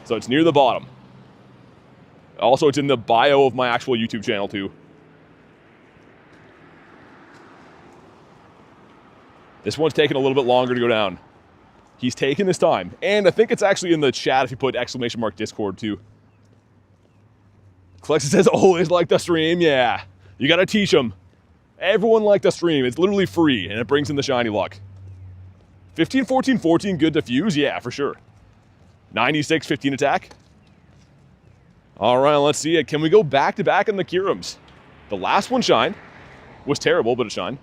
[SPEAKER 1] So it's near the bottom. Also, it's in the bio of my actual YouTube channel too. This one's taking a little bit longer to go down. He's taking his time. And I think it's actually in the chat if you put ! Discord too. Clexus says, always like the stream. Yeah, you gotta teach them. Everyone liked the stream. It's literally free and it brings in the shiny luck. 15, 14, 14, good defuse? Yeah, for sure. 96, 15 attack. All right, let's see it. Can we go back to back in the Kyurems? The last one shined. Was terrible, but it shined.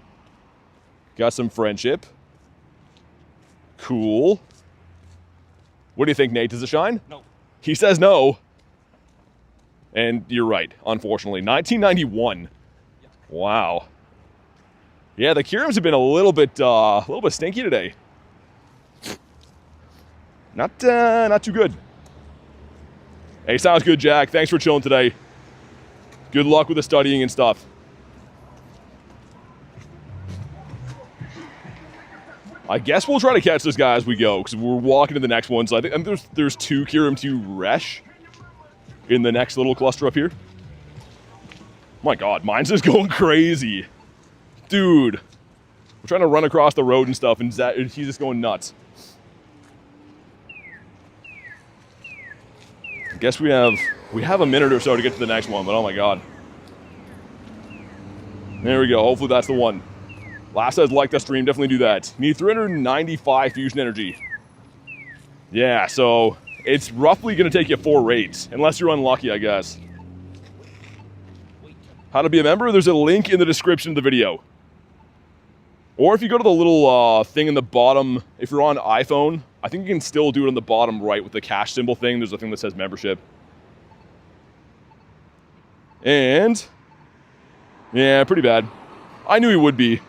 [SPEAKER 1] Got some friendship. Cool. What do you think, Nate? Does it shine?
[SPEAKER 2] No.
[SPEAKER 1] He says no. And you're right, unfortunately. 1991. Yep. Wow. Yeah, the Kyurems have been a little bit stinky today. Not too good. Hey, sounds good, Jack. Thanks for chilling today. Good luck with the studying and stuff. I guess we'll try to catch this guy as we go, because we're walking to the next one. So I think there's 2 Kyurem, 2 Resh in the next little cluster up here. My God, mine's just going crazy. Dude. We're trying to run across the road and stuff, and he's just going nuts. I guess we have a minute or so to get to the next one, but oh my God. There we go. Hopefully that's the one. Last says like the stream, definitely do that. Need 395 fusion energy. Yeah, so it's roughly going to take you 4 raids, unless you're unlucky, I guess. How to be a member? There's a link in the description of the video. Or if you go to the little thing in the bottom, if you're on iPhone, I think you can still do it on the bottom right with the cash symbol thing. There's a thing that says membership. And yeah, pretty bad. I knew he would be.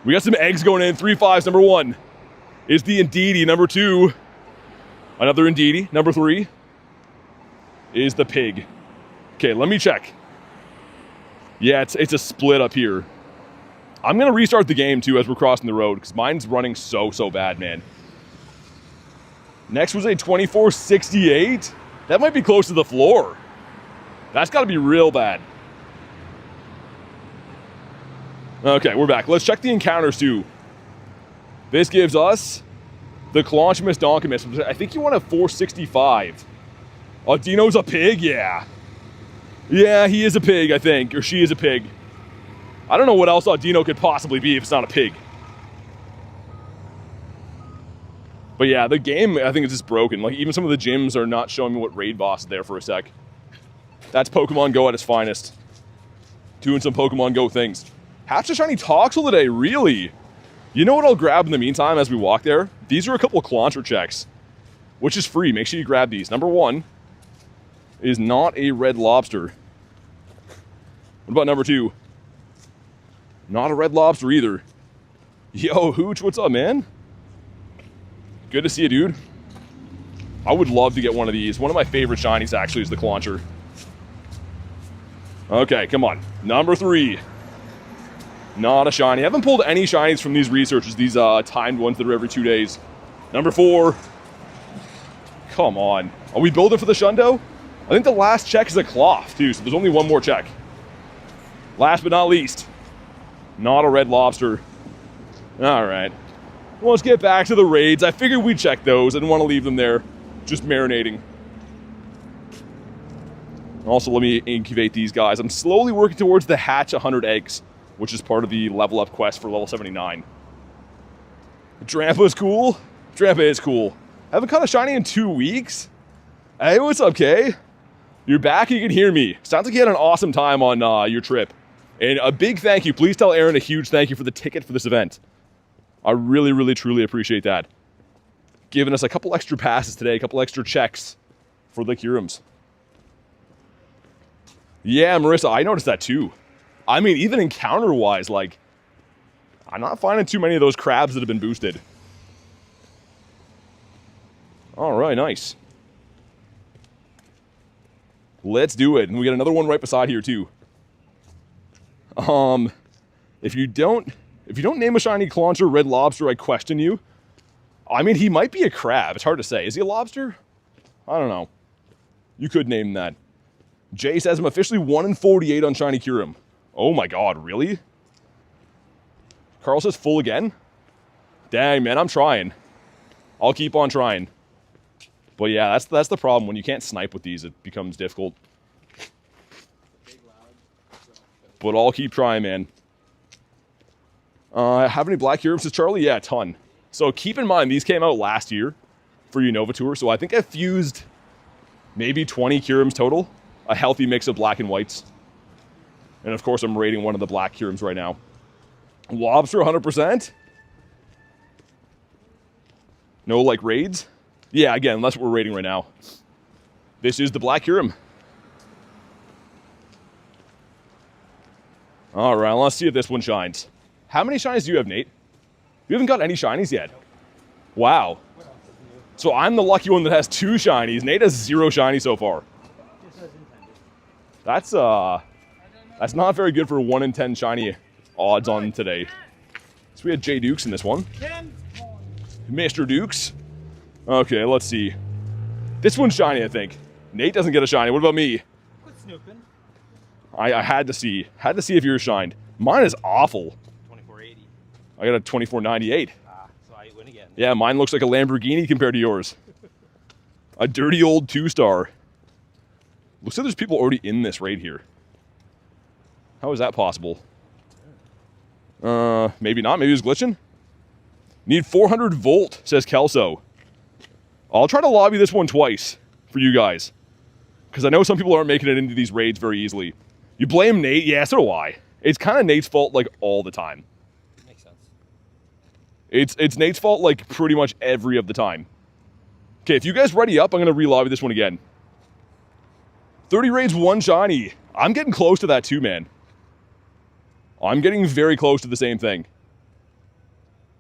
[SPEAKER 1] We got some eggs going in. 3 5s. Number 1 is the Indeedee. Number 2, another Indeedee. Number 3 is the pig. Okay, let me check. Yeah, it's a split up here. I'm going to restart the game, too, as we're crossing the road, because mine's running so bad, man. Next was a 2468. That might be close to the floor. That's got to be real bad. Okay, we're back. Let's check the encounters, too. This gives us the Clonchimus Donkimus. I think you want a 465. Oh, Dino's a pig? Yeah. Yeah, he is a pig, I think. Or she is a pig. I don't know what else Dino could possibly be if it's not a pig. But yeah, the game, I think, is just broken. Like, even some of the gyms are not showing me what raid boss is there for a sec. That's Pokemon Go at its finest. Doing some Pokemon Go things. Hatch a shiny Toxel today, really? You know what I'll grab in the meantime as we walk there? These are a couple of Clauncher checks, which is free. Make sure you grab these. Number one is not a Red Lobster. What about number two? Not a Red Lobster either. Yo, Hooch, what's up, man? Good to see you, dude. I would love to get one of these. One of my favorite shinies, actually, is the Clauncher. Okay, come on. Number three. Not a shiny. I haven't pulled any shinies from these researches, these timed ones that are every 2 days. Number four. Come on. Are we building for the Shundo? I think the last check is a cloth, too, so there's only one more check. Last but not least. Not a Red Lobster. All right. Well, let's get back to the raids. I figured we'd check those. I didn't want to leave them there just marinating. Also, let me incubate these guys. I'm slowly working towards the hatch 100 eggs, which is part of the level up quest for level 79. Drampa's cool. Drampa is cool. I haven't caught a shiny in 2 weeks. Hey, what's up, Kay? You're back, you can hear me. Sounds like you had an awesome time on your trip. And a big thank you. Please tell Aaron a huge thank you for the ticket for this event. I really, really, truly appreciate that. Giving us a couple extra passes today, a couple extra checks for the Kyurems. Yeah, Marissa, I noticed that too. I mean, even encounter-wise, like, I'm not finding too many of those crabs that have been boosted. All right, nice. Let's do it. And we got another one right beside here too. If you don't name a shiny Clauncher Red Lobster, I question you. I mean, he might be a crab. It's hard to say. Is he a lobster? I don't know. You could name that. Jay says I'm officially 1-48 on shiny Kyurem. Oh my god, really? Carl says full again? Dang, man, I'm trying. I'll keep on trying. But yeah, that's the problem. When you can't snipe with these, it becomes difficult. But I'll keep trying, man. Have any Black Kyurem, says Charlie? Yeah, a ton. So keep in mind, these came out last year for Unova Tour. So I think I fused maybe 20 Kyurems total. A healthy mix of black and whites. And of course, I'm rating one of the Black Kyurems right now. Lobster, 100%? No, like, raids? Yeah, again, that's what we're rating right now. This is the Black Kyurem. All right, let's see if this one shines. How many shinies do you have, Nate? You haven't got any shinies yet. Wow. So I'm the lucky one that has 2 shinies. Nate has 0 shinies so far. That's not very good for 1 in 10 shiny odds on today. So we had J Dukes in this one. Mr. Dukes. Okay, let's see. This one's shiny, I think. Nate doesn't get a shiny. What about me?
[SPEAKER 2] Quit snooping.
[SPEAKER 1] I had to see. Had to see if yours shined. Mine is awful.
[SPEAKER 2] 2480.
[SPEAKER 1] I got a 2498.
[SPEAKER 2] So I win again.
[SPEAKER 1] Yeah, mine looks like a Lamborghini compared to yours. A dirty old 2-star. Looks like there's people already in this raid here. How is that possible? Maybe not. Maybe it was glitching. Need 400 volt, says Kelso. I'll try to lobby this one twice for you guys. Because I know some people aren't making it into these raids very easily. You blame Nate? Yeah, so do I. It's kind of Nate's fault, like, all the time.
[SPEAKER 2] Makes sense.
[SPEAKER 1] It's Nate's fault, like, pretty much every of the time. Okay, if you guys ready up, I'm going to re-lobby this one again. 30 raids, 1 shiny. I'm getting close to that too, man. I'm getting very close to the same thing.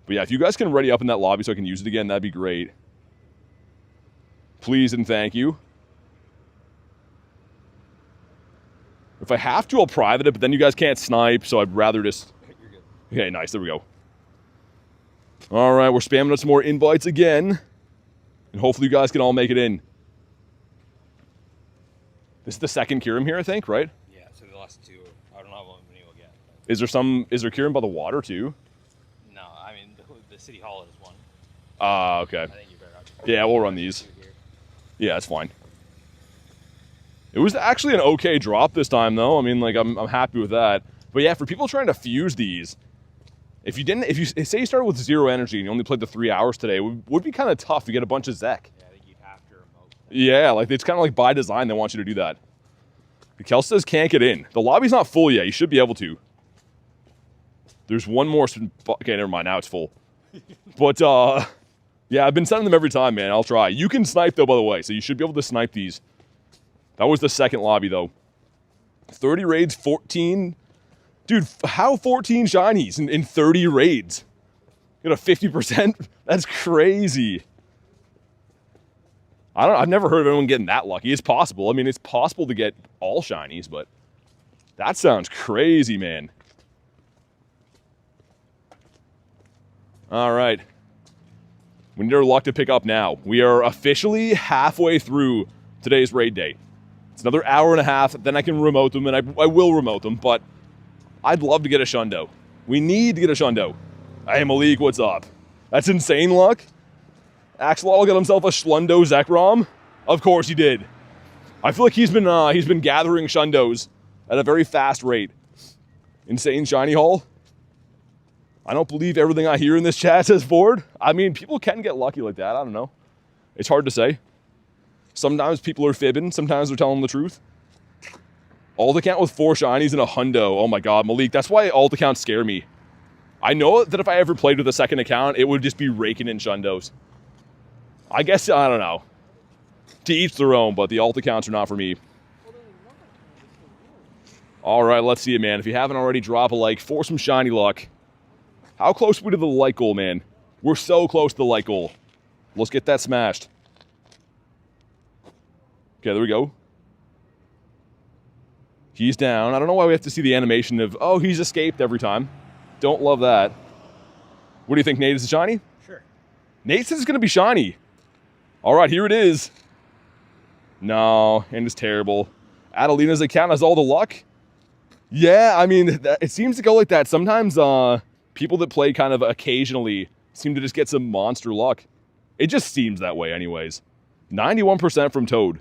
[SPEAKER 1] But yeah, if you guys can ready up in that lobby so I can use it again, that'd be great. Please and thank you. If I have to, I'll private it, but then you guys can't snipe, so I'd rather just...
[SPEAKER 2] You're good.
[SPEAKER 1] Okay, nice. There we go. All right, we're spamming out some more invites again. And hopefully you guys can all make it in. This is the second Kyurem here, I think, right?
[SPEAKER 2] Yeah, so the last 2, I don't know how many we'll get.
[SPEAKER 1] Is there Kyurem by the water too?
[SPEAKER 2] No, I mean, the City Hall is one.
[SPEAKER 1] Okay.
[SPEAKER 2] I think you better not.
[SPEAKER 1] Yeah, we'll run these. Yeah, that's fine. It was actually an okay drop this time, though. I mean, like, I'm happy with that. But yeah, for people trying to fuse these, If you say you started with 0 energy and you only played the 3 hours today, it would be kind of tough to get a bunch of Zek.
[SPEAKER 2] Yeah, I think you'd have to remote.
[SPEAKER 1] Yeah, like it's kind of like by design they want you to do that. Kel says can't get in. The lobby's not full yet. You should be able to. There's one more. Okay, never mind. Now it's full. But yeah, I've been sending them every time, man. I'll try. You can snipe though, by the way, so you should be able to snipe these. That was the second lobby though. 30 raids, 14. Dude, how 14 shinies in 30 raids? You got a 50%? That's crazy. I've never heard of anyone getting that lucky. It's possible. I mean, it's possible to get all shinies, but that sounds crazy, man. All right. We need our luck to pick up now. We are officially halfway through today's raid day. It's another hour and a half, then I can remote them, and I will remote them, but I'd love to get a Shundo. We need to get a Shundo. Hey, Malik, what's up? That's insane luck. Axolotl got himself a Schlundo Zekrom. Of course he did. I feel like he's been gathering Shundos at a very fast rate. Insane shiny haul. I don't believe everything I hear in this chat says Ford. I mean, people can get lucky like that. I don't know. It's hard to say. Sometimes people are fibbing. Sometimes they're telling the truth. Alt account with 4 shinies and a hundo. Oh my god, Malik. That's why alt accounts scare me. I know that if I ever played with a second account, it would just be raking in shundos. I guess, I don't know. To each their own, but the alt accounts are not for me. All right, let's see it, man. If you haven't already, drop a like for some shiny luck. How close are we to the like goal, man? We're so close to the like goal. Let's get that smashed. Okay, there we go. He's down. I don't know why we have to see the animation of, oh, he's escaped every time. Don't love that. What do you think, Nate? Is it shiny?
[SPEAKER 2] Sure.
[SPEAKER 1] Nate says it's going to be shiny. All right, here it is. No, and it's terrible. Adelina's account has all the luck. Yeah, I mean, it seems to go like that. Sometimes people that play kind of occasionally seem to just get some monster luck. It just seems that way anyways. 91% from Toad.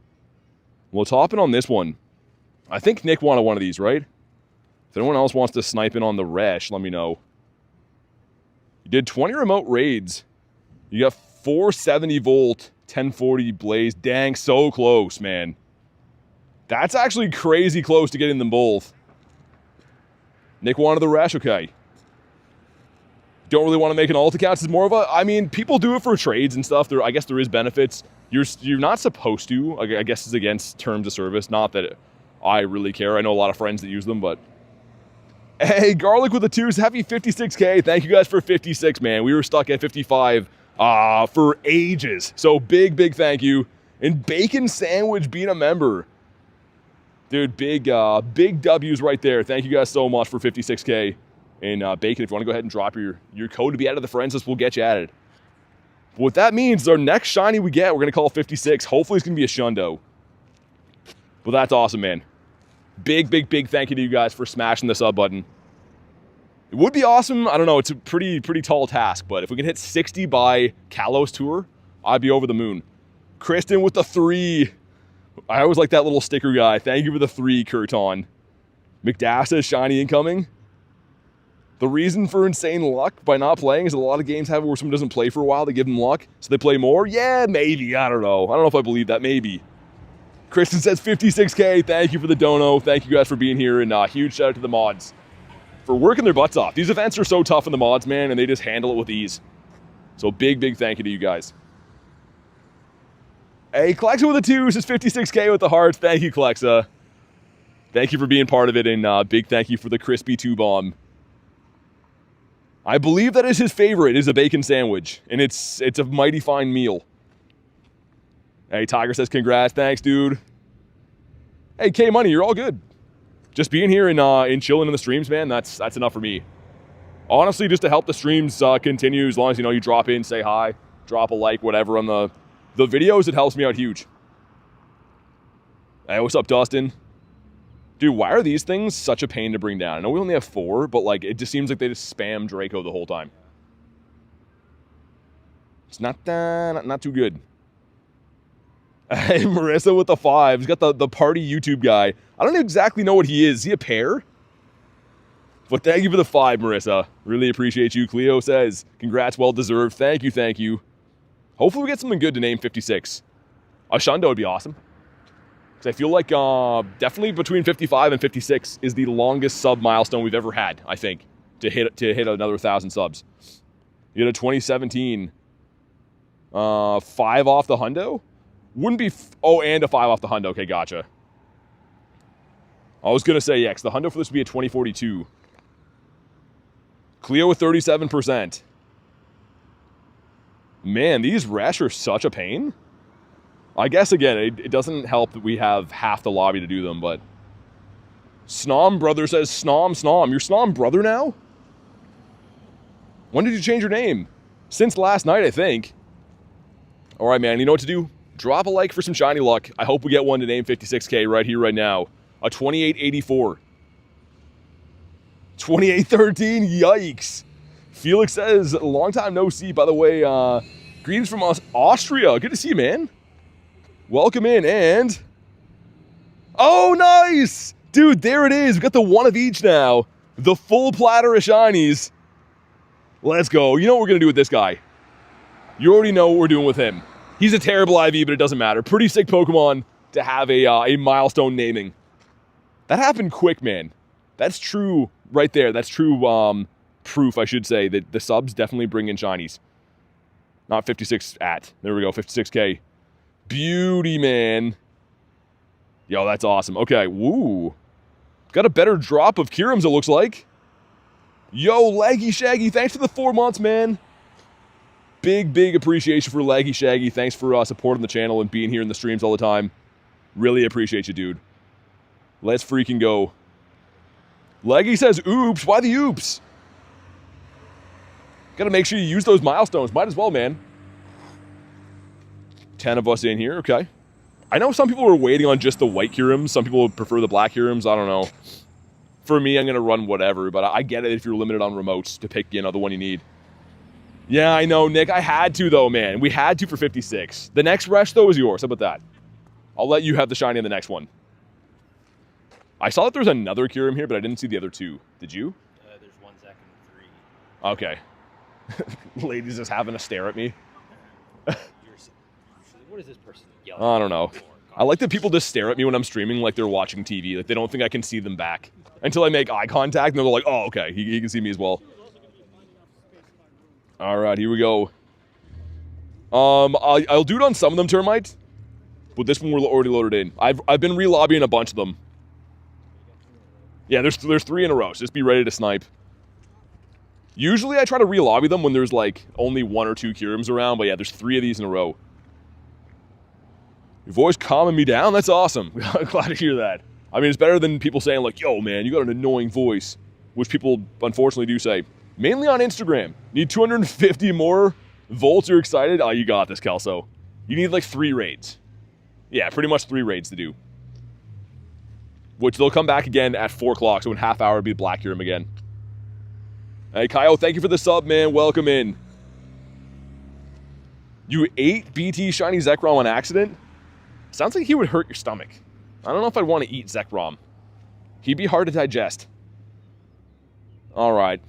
[SPEAKER 1] Well, let's hop in on this one. I think Nick wanted one of these, right? If anyone else wants to snipe in on the Resh, let me know. You did 20 remote raids. You got 470 volt, 1040 blaze. Dang, so close, man. That's actually crazy close to getting them both. Nick wanted the Resh, okay. Don't really want to make an alt account. It's more of a, I mean, people do it for trades and stuff. I guess there is benefits. You're not supposed to. I guess it's against terms of service. Not that I really care. I know a lot of friends that use them, but hey, Garlic with the 2s, happy 56K. Thank you guys for 56, man. We were stuck at 55 for ages. So big thank you. And Bacon Sandwich being a member. Dude, big W's right there. Thank you guys so much for 56K. And Bacon, if you want to go ahead and drop your code to be added to the friends list, we'll get you added. But what that means, our next shiny we get, we're going to call 56. Hopefully it's going to be a Shundo. Well, that's awesome, man. Big thank you to you guys for smashing the sub button. It would be awesome. I don't know. It's a pretty tall task, but if we can hit 60 by Kalos Tour, I'd be over the moon. Kristen with the 3. I always like that little sticker guy. Thank you for the 3, Kurton. McDaff says shiny incoming. The reason for insane luck by not playing is a lot of games have it where someone doesn't play for a while. They give them luck, so they play more. Yeah, maybe. I don't know. I don't know if I believe that. Maybe. Kristen says 56K. Thank you for the dono. Thank you guys for being here, and huge shout out to the mods for working their butts off. These events are so tough in the mods, man, and they just handle it with ease. So big thank you to you guys. Hey, Klexa with the 2 says 56K with the hearts. Thank you, Klexa. Thank you for being part of it, and big thank you for the crispy 2-bomb. I believe that is his favorite, is a bacon sandwich, and it's a mighty fine meal. Hey, Tiger says congrats. Thanks, dude. Hey, K-Money, you're all good. Just being here and chilling in the streams, man, that's enough for me. Honestly, just to help the streams continue, as long as, you drop in, say hi, drop a like, whatever on the videos, it helps me out huge. Hey, what's up, Dustin? Dude, why are these things such a pain to bring down? I know we only have 4, but like it just seems like they just spam Draco the whole time. It's not too good. Hey, Marissa with the 5. He's got the party YouTube guy. I don't exactly know what he is. Is he a pair? But thank you for the 5, Marissa. Really appreciate you. Cleo says, congrats, well deserved. Thank you, thank you. Hopefully we get something good to name 56. A Shundo would be awesome. Because I feel like definitely between 55 and 56 is the longest sub milestone we've ever had, I think, to hit another 1,000 subs. You had a 2017 5 off the hundo? Wouldn't be... oh, and a 5 off the hundo. Okay, gotcha. I was going to say, yeah, because the hundo for this would be a 2042. Cleo with 37%. Man, these Resh are such a pain. I guess, again, it doesn't help that we have half the lobby to do them, but... Snom brother says, Snom. You're Snom brother now? When did you change your name? Since last night, I think. All right, man, you know what to do? Drop a like for some shiny luck. I hope we get one to name 56K right here, right now. A 2884. 2813, yikes. Felix says, long time no see. By the way, greetings from Austria. Good to see you, man. Welcome in, and... oh, nice! Dude, there it is. We've got the one of each now. The full platter of shinies. Let's go. You know what we're going to do with this guy. You already know what we're doing with him. He's a terrible IV, but it doesn't matter. Pretty sick Pokemon to have a milestone naming. That happened quick, man. That's true right there. That's true proof, I should say, that the subs definitely bring in shinies. Not 56 at. There we go, 56K. Beauty, man. Yo, that's awesome. Okay, woo. Got a better drop of Kyurems, it looks like. Yo, Laggy Shaggy, thanks for the 4 months, man. Big appreciation for Laggy Shaggy. Thanks for supporting the channel and being here in the streams all the time. Really appreciate you, dude. Let's freaking go. Leggy says, oops. Why the oops? Gotta make sure you use those milestones. Might as well, man. 10 of us in here. Okay. I know some people are waiting on just the White Kyurems. Some people prefer the Black Kyurems. I don't know. For me, I'm going to run whatever. But I get it if you're limited on remotes to pick, the one you need. Yeah, I know, Nick. I had to, though, man. We had to for 56. The next Resh, though, is yours. How about that? I'll let you have the shiny in the next one. I saw that there's another Kyurem here, but I didn't see the other 2. Did you?
[SPEAKER 2] There's 1 second and 3.
[SPEAKER 1] Okay. Ladies just having a stare at me.
[SPEAKER 2] What is this person yelling?
[SPEAKER 1] I don't know. I like that people just stare at me when I'm streaming like they're watching TV. Like they don't think I can see them back. Until I make eye contact, and they're like, oh, okay, he can see me as well. All right, here we go. I'll do it on some of them, Termite. But this one we're already loaded in. I've been re-lobbying a bunch of them. Yeah, there's 3 in a row, so just be ready to snipe. Usually I try to re-lobby them when there's like only 1 or 2 Kyurems around, but yeah, there's 3 of these in a row. Your voice calming me down? That's awesome. I'm glad to hear that. I mean, it's better than people saying like, yo, man, you got an annoying voice, which people unfortunately do say. Mainly on Instagram. Need 250 more volts, you're excited? Oh, you got this, Kelso. You need like 3 raids. Yeah, pretty much 3 raids to do. Which they'll come back again at 4 o'clock, so in half hour it'll be Black Kyurem again. Hey, Kyle, thank you for the sub, man. Welcome in. You ate BT Shiny Zekrom on accident? Sounds like he would hurt your stomach. I don't know if I'd want to eat Zekrom. He'd be hard to digest. All right.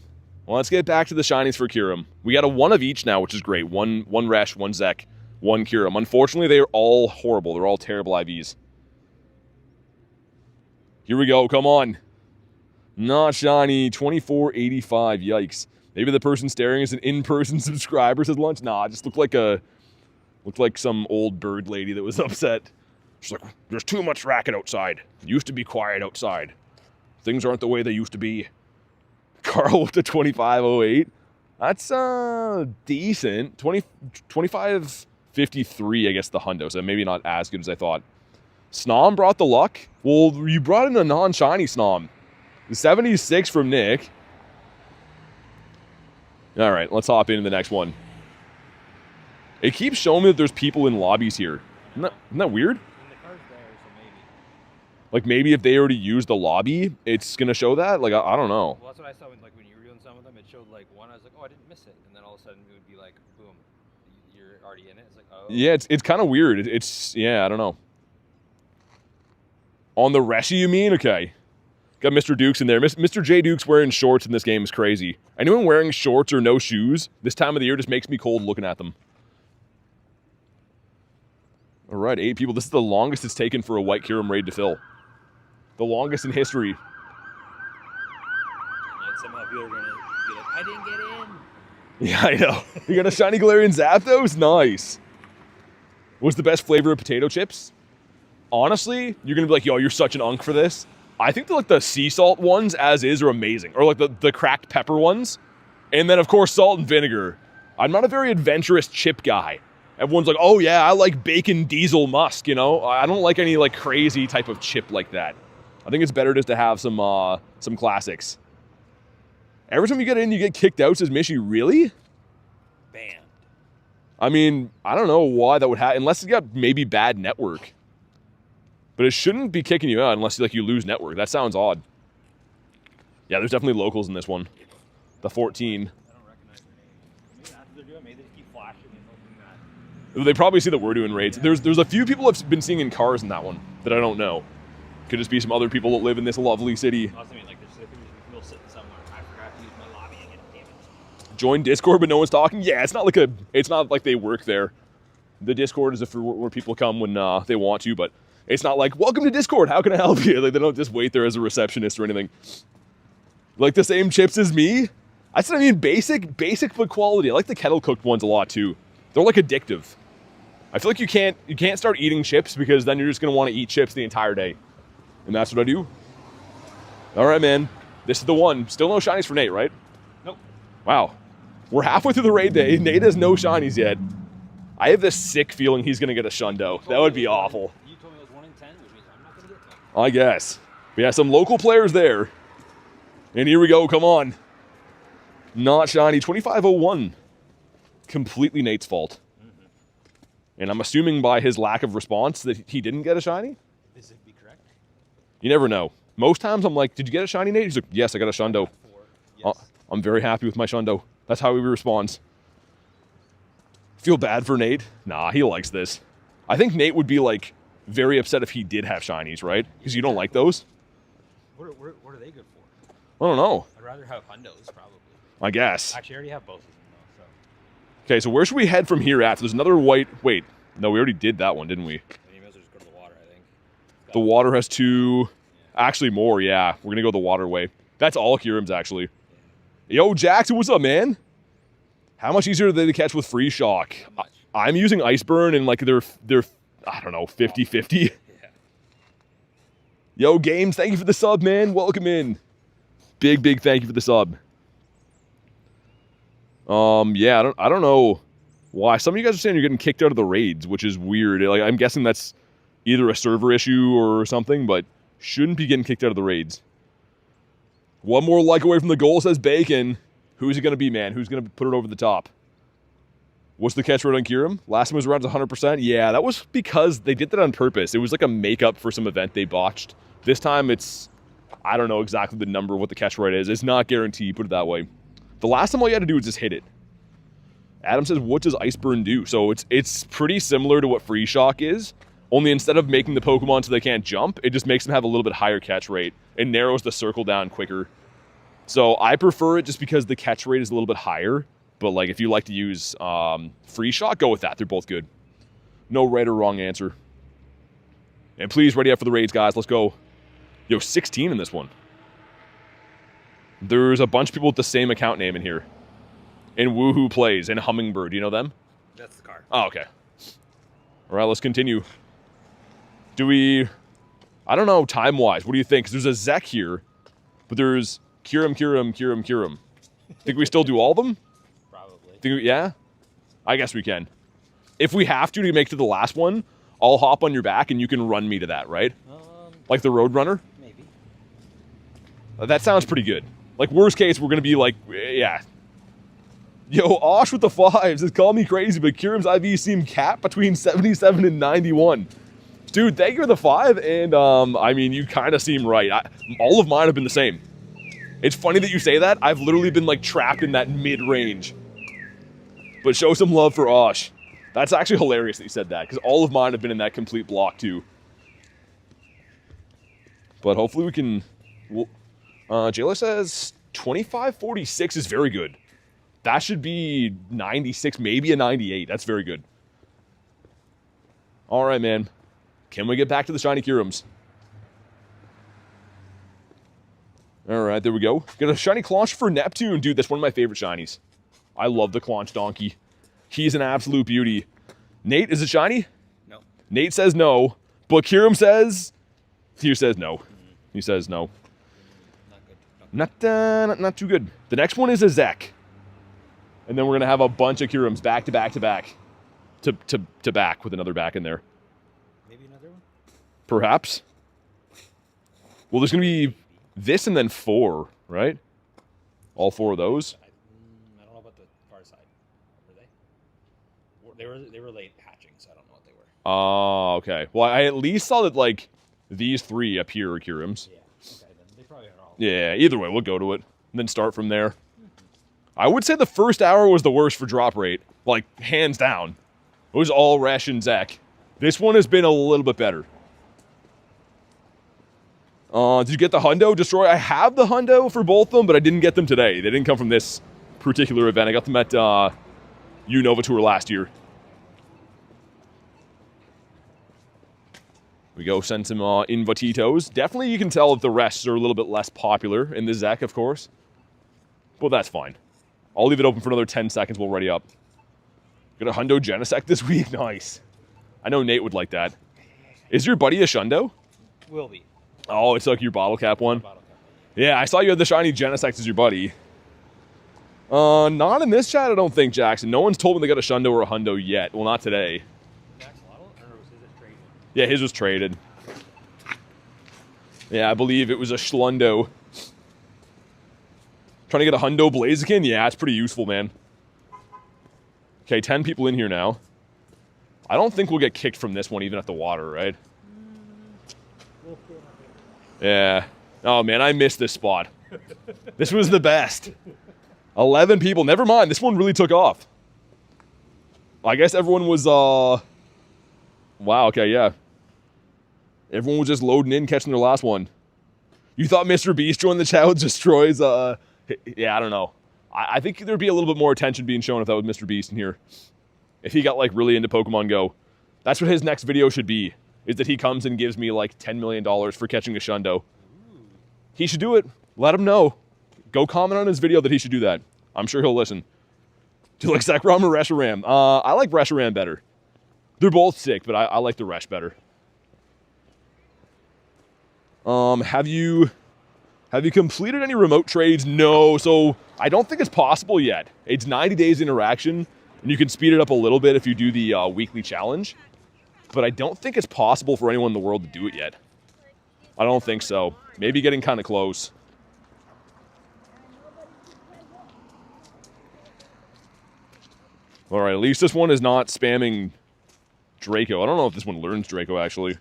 [SPEAKER 1] Well, let's get back to the shinies for Kyurem. We got a 1 of each now, which is great. One Resh, 1 Zek, 1 Kyurem. Unfortunately, they are all horrible. They're all terrible IVs. Here we go. Come on. Not shiny. 2485. Yikes. Maybe the person staring is an in-person subscriber, said Lunch. Nah, it just looked like some old bird lady that was upset. She's like, there's too much racket outside. It used to be quiet outside. Things aren't the way they used to be. Carl with the 2508. That's decent. 2553, I guess, the hundo. So maybe not as good as I thought. Snom brought the luck. Well, you brought in a non-shiny Snom. 76 from Nick. All right, let's hop into the next one. It keeps showing me that there's people in lobbies here. Isn't that weird?
[SPEAKER 2] And the card's there, so maybe.
[SPEAKER 1] Like maybe if they already used the lobby, it's gonna show that. Like I don't know.
[SPEAKER 2] Well, that's what I saw when you were doing some of them. It showed like 1. I was like, oh, I didn't miss it, and then all of a sudden it would be like, boom, you're already in it. It's like, oh.
[SPEAKER 1] Yeah, it's kind of weird. It's yeah, I don't know. On the Reshi, you mean? Okay. Got Mr. Dukes in there. Mr. J. Dukes wearing shorts in this game is crazy. Anyone wearing shorts or no shoes this time of the year just makes me cold looking at them. All right, 8 people. This is the longest it's taken for a White Kyurem raid to fill. The longest in history.
[SPEAKER 2] And somehow people are going to be like, I didn't get in.
[SPEAKER 1] Yeah, I know. You got a shiny Galarian Zapdos? Nice. What's the best flavor of potato chips? Honestly, you're going to be like, yo, you're such an unk for this. I think the sea salt ones as is are amazing. Or like the cracked pepper ones. And then, of course, salt and vinegar. I'm not a very adventurous chip guy. Everyone's like, oh yeah, I like bacon diesel musk, you know? I don't like any like crazy type of chip like that. I think it's better just to have some classics. Every time you get in, you get kicked out, says Mishy. Really?
[SPEAKER 2] Banned.
[SPEAKER 1] I mean, I don't know why that would happen, unless you got maybe bad network. But it shouldn't be kicking you out unless you lose network. That sounds odd. Yeah, there's definitely locals in this one. The 14.
[SPEAKER 2] I don't recognize their name. Maybe that's what they're doing. Maybe they just keep flashing and hoping that.
[SPEAKER 1] They probably see that we're doing raids. There's a few people I've been seeing in cars in that one that I don't know. Could just be some other people that live in this lovely city.
[SPEAKER 2] I mean, like, there could be people sitting somewhere. I forgot to use my lobby again. Damn it.
[SPEAKER 1] Join Discord, but no one's talking. Yeah, it's not like they work there. The Discord is for where people come when they want to, but it's not like, welcome to Discord. How can I help you? Like, they don't just wait there as a receptionist or anything. Like the same chips as me. I said, I mean, basic but quality. I like the kettle cooked ones a lot too. They're like addictive. I feel like you can't start eating chips because then you're just gonna want to eat chips the entire day. And that's what I do. All right, man. This is the one. Still no shinies for Nate, right?
[SPEAKER 2] Nope.
[SPEAKER 1] Wow. We're halfway through the raid day. Nate has no shinies yet. I have this sick feeling he's going to get a Shundo. That would be awful.
[SPEAKER 2] You told me it was 1 in 10, which means I'm not going to get that.
[SPEAKER 1] I guess. We have some local players there. And here we go. Come on. Not shiny. 2501. Completely Nate's fault.
[SPEAKER 2] Mm-hmm.
[SPEAKER 1] And I'm assuming by his lack of response that he didn't get a shiny?
[SPEAKER 2] Is it be correct?
[SPEAKER 1] You never know. Most times I'm like, did you get a shiny, Nate? He's like, yes, I got a Shundo.
[SPEAKER 2] 4. Yes.
[SPEAKER 1] I'm very happy with my Shundo. That's how he responds. Feel bad for Nate? Nah, he likes this. I think Nate would be like very upset if he did have shinies, right? Because you don't like those?
[SPEAKER 2] What are they good for?
[SPEAKER 1] I don't know.
[SPEAKER 2] I'd rather have hundos, probably.
[SPEAKER 1] I guess.
[SPEAKER 2] Actually, I already have both of them, though, so.
[SPEAKER 1] Okay, so where should we head from here at? There's another white... Wait. No, we already did that one, didn't we?
[SPEAKER 2] Maybe I'll just go to the water, I think.
[SPEAKER 1] The water has 2... Actually, more, yeah. We're going to go the water way. That's all Kyurems, actually. Yo, Jackson, what's up, man? How much easier are they to catch with Free Shock? I'm using Ice Burn, and like they're I don't know, 50-50.
[SPEAKER 2] Yeah.
[SPEAKER 1] Yo, Games, thank you for the sub, man. Welcome in. Big thank you for the sub. Yeah, I don't know why. Some of you guys are saying you're getting kicked out of the raids, which is weird. Like, I'm guessing that's either a server issue or something, but shouldn't be getting kicked out of the raids. One more like away from the goal, says Bacon. Who's it going to be, man? Who's going to put it over the top? What's the catch rate on Kyurem? Last time was around 100%. Yeah, that was because they did that on purpose. It was like a makeup for some event they botched. This time it's, I don't know exactly the number, what the catch rate is. It's not guaranteed, put it that way. The last time all you had to do was just hit it. Adam says, what does Iceburn do? So it's pretty similar to what Free Shock is, only instead of making the Pokemon so they can't jump, it just makes them have a little bit higher catch rate. It narrows the circle down quicker. So I prefer it just because the catch rate is a little bit higher. But like if you like to use Free Shock, go with that. They're both good. No right or wrong answer. And please ready up for the raids, guys. Let's go. Yo, 16 in this one. There's a bunch of people with the same account name in here. And Woohoo Plays and Hummingbird. Do you know them?
[SPEAKER 2] That's the car.
[SPEAKER 1] Oh, okay. All right, let's continue. Do we... I don't know time-wise. What do you think? Because there's a Zek here. But there's Kyurem. Think we still do all of them?
[SPEAKER 2] Probably.
[SPEAKER 1] Yeah? I guess we can. If we have to make it to the last one, I'll hop on your back and you can run me to that, right? Like the Roadrunner?
[SPEAKER 2] Maybe.
[SPEAKER 1] That sounds pretty good. Like, worst case, we're going to be like, yeah. Yo, Osh with the 5s says, call me crazy, but Kyurem's IV seem capped between 77 and 91. Dude, thank you for the 5, and, I mean, you kind of seem right. All of mine have been the same. It's funny that you say that. I've literally been, like, trapped in that mid-range. But show some love for Osh. That's actually hilarious that you said that, because all of mine have been in that complete block, too. But hopefully we can Jailer says 2546 is very good. That should be 96, maybe a 98. That's very good. All right, man. Can we get back to the shiny Kyurems? All right, there we go. Got a shiny Claunch for Neptune. Dude, that's one of my favorite shinies. I love the Claunch Donkey. He's an absolute beauty. Nate, is it shiny?
[SPEAKER 2] No.
[SPEAKER 1] Nate says no, but Kyurem says... He says no. He says no.
[SPEAKER 2] Not good.
[SPEAKER 1] Not too good. The next one is a Zek. And then we're going to have a bunch of Kyurems back to back to back. To back with another back in there.
[SPEAKER 2] Maybe another one?
[SPEAKER 1] Perhaps. Well, there's going to be this and then 4, right? All 4 of those.
[SPEAKER 2] I don't know about the far side. Were they? They were late hatching, so I don't know what they were.
[SPEAKER 1] Oh, okay. Well, I at least saw that, like, these 3 up here are Kyurems.
[SPEAKER 2] Yeah. Okay, then they probably are all.
[SPEAKER 1] Yeah, either way, we'll go to it. And then start from there. I would say the first hour was the worst for drop rate. Like, hands down. It was all Resh and Zek. This one has been a little bit better. Did you get the Hundo Destroy? I have the Hundo for both of them, but I didn't get them today. They didn't come from this particular event. I got them at Unova Tour last year. We go send some Invititos. Definitely you can tell if the rests are a little bit less popular in the Zek, of course. But that's fine. I'll leave it open for another 10 seconds. We'll ready up. Got a Hundo Genesect this week. Nice. I know Nate would like that. Is your buddy a Shundo?
[SPEAKER 2] Will be.
[SPEAKER 1] Oh, it's like your bottle cap one?
[SPEAKER 2] Bottle cap.
[SPEAKER 1] Yeah, I saw you had the shiny Genesect as your buddy. Not in this chat, I don't think, Jackson. No one's told me they got a Shundo or a Hundo yet. Well, not today.
[SPEAKER 2] Axolotl? Or was it traded?
[SPEAKER 1] Yeah, his was traded. Yeah, I believe it was a Schlundo. Trying to get a Hundo Blaziken? Yeah, it's pretty useful, man. Okay, 10 people in here now. I don't think we'll get kicked from this one even at the water, right? Yeah. Oh, man, I missed this spot. This was the best. 11 people. Never mind. This one really took off. I guess everyone was, Wow, okay, yeah. Everyone was just loading in, catching their last one. You thought Mr. Beast joined the challenge destroys, Yeah, I don't know. I think there'd be a little bit more attention being shown if that was Mr. Beast in here. If he got, like, really into Pokemon Go. That's what his next video should be, is that he comes and gives me, like, $10 million for catching a Shundo. He should do it. Let him know. Go comment on his video that he should do that. I'm sure he'll listen. Do you like Zekrom or Reshiram? I like Reshiram better. They're both sick, but I like the Resh better. Have you completed any remote trades? No, so I don't think it's possible yet. It's 90 days interaction, and you can speed it up a little bit if you do the weekly challenge. But I don't think it's possible for anyone in the world to do it yet. I don't think so. Maybe getting kind of close. All right, at least this one is not spamming Draco. I don't know if this one learns Draco, actually.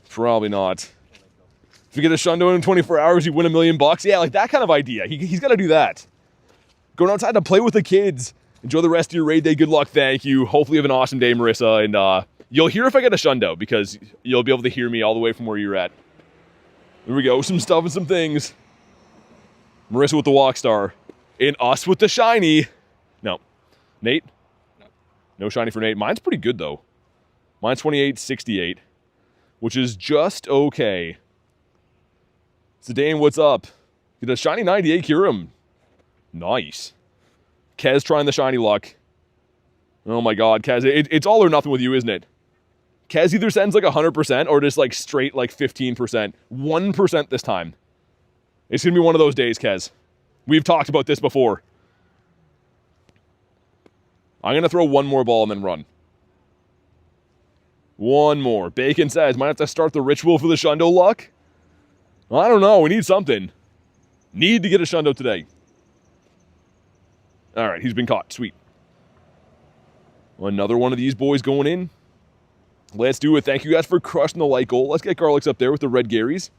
[SPEAKER 1] Probably not. If you get a Shundo in 24 hours, you win $1 million. Yeah, like that kind of idea. He's got to do that. Going outside to play with the kids. Enjoy the rest of your raid day. Good luck. Thank you. Hopefully you have an awesome day, Marissa. And you'll hear if I get a Shundo, because you'll be able to hear me all the way from where you're at. There we go. Some stuff and some things. Marissa with the walk star. And us with the shiny. No. Nate?
[SPEAKER 2] No.
[SPEAKER 1] No shiny for Nate. Mine's pretty good, though. Mine's 2868, which is just okay. Zidane, what's up? Get a shiny 98 Kyurem. Nice. Kez trying the shiny luck. Oh my god, Kez. It's all or nothing with you, isn't it? Kez either sends like 100% or just like straight like 15%. 1% this time. It's going to be one of those days, Kez. We've talked about this before. I'm going to throw one more ball and then run. One more. Bacon says, might have to start the ritual for the Shundo luck. I don't know. We need something. Need to get a Shundo today. All right, he's been caught. Sweet. Another one of these boys going in. Let's do it. Thank you guys for crushing the like goal. Let's get Garlics up there with the red Garys.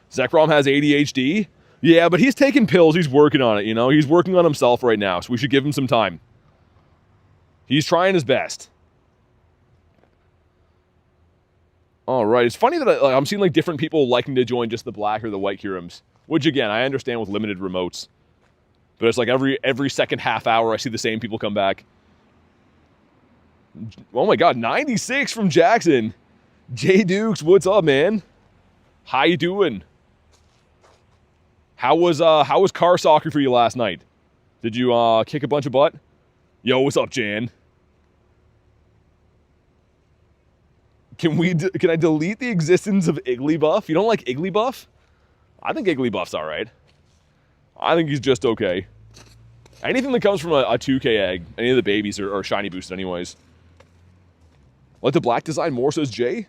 [SPEAKER 1] Zekrom has ADHD. Yeah, but he's taking pills. He's working on it, you know. He's working on himself right now, so we should give him some time. He's trying his best. All right. It's funny that I'm seeing like different people liking to join just the black or the white Kyurems, which again I understand with limited remotes. But it's like every second half hour I see the same people come back. Oh my God, 96 from Jackson. Jay Dukes, what's up, man? How you doing? How was car soccer for you last night? Did you kick a bunch of butt? Yo, what's up, Jan? Can I delete the existence of Igglybuff? You don't like Igglybuff? I think Igglybuff's all right. I think he's just okay. Anything that comes from a 2K egg, any of the babies are shiny boosted anyways. Like the black design more, says Jay?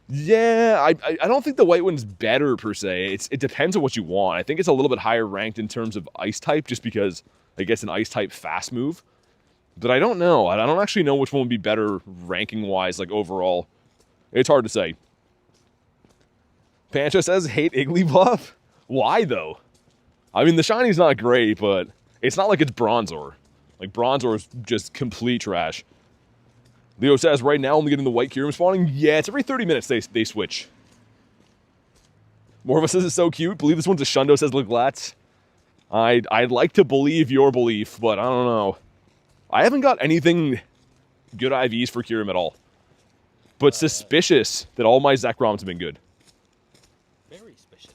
[SPEAKER 1] Yeah, I don't think the white one's better per se. It depends on what you want. I think it's a little bit higher ranked in terms of ice type just because I guess an ice type fast move. But I don't know. I don't actually know which one would be better ranking wise, like overall. It's hard to say. Pancha says hate Igglybuff. Why though? I mean the shiny's not great, but it's not like it's Bronzor. Like Bronzor is just complete trash. Leo says, right now, only getting the white Kyurem spawning. Yeah, it's every 30 minutes they switch. Morva says it's so cute. Believe this one's a Shundo, says Leglatz. I'd like to believe your belief, but I don't know. I haven't got anything good IVs for Kyurem at all. But suspicious that all my Zekroms have been good.
[SPEAKER 2] Very suspicious.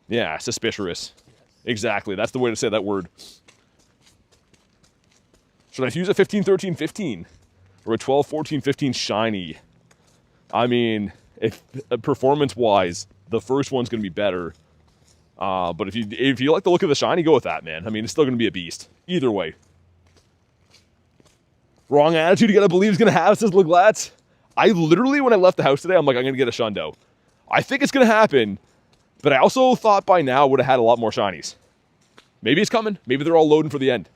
[SPEAKER 1] Yeah, suspicious.
[SPEAKER 2] Yes.
[SPEAKER 1] Exactly, that's the way to say that word. Should I fuse a 15, 13, 15? Or a 12, 14, 15 shiny? I mean, if performance-wise, the first one's going to be better. But if you like the look of the shiny, go with that, man. I mean, it's still going to be a beast. Either way. Wrong attitude you got to believe is going to have, says Leglatz. I literally, when I left the house today, I'm like, I'm going to get a Shundo. I think it's going to happen, but I also thought by now I would have had a lot more shinies. Maybe it's coming. Maybe they're all loading for the end.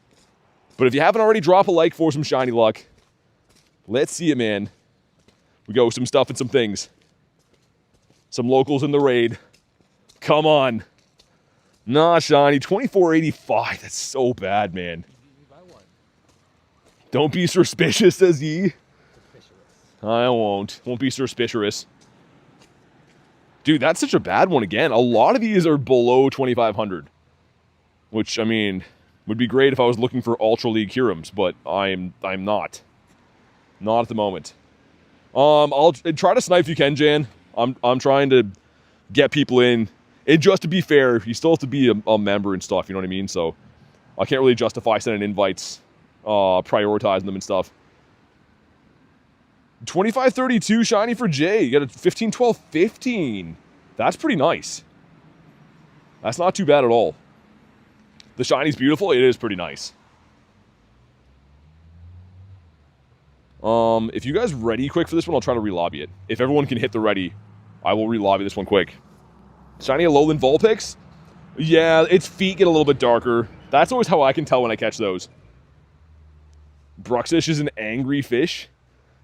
[SPEAKER 1] But if you haven't already, drop a like for some shiny luck. Let's see it, man. We go some stuff and some things. Some locals in the raid. Come on. Nah, shiny. 2485. That's so bad, man. Don't be suspicious, says ye. I won't. Won't be suspicious. Dude, that's such a bad one again. A lot of these are below 2,500. Which, I mean, would be great if I was looking for Ultra League Kyurems, but I'm not. Not at the moment. I'll try to snipe if you can, Jan. I'm trying to get people in. And just to be fair, you still have to be a member and stuff, you know what I mean? So I can't really justify sending invites, prioritizing them and stuff. 2532 shiny for Jay. You got a 15, 12, 15. That's pretty nice. That's not too bad at all. The shiny's beautiful. It is pretty nice. If you guys ready quick for this one, I'll try to relobby it. If everyone can hit the ready, I will relobby this one quick. Shiny Alolan Vulpix? Yeah, its feet get a little bit darker. That's always how I can tell when I catch those. Bruxish is an angry fish.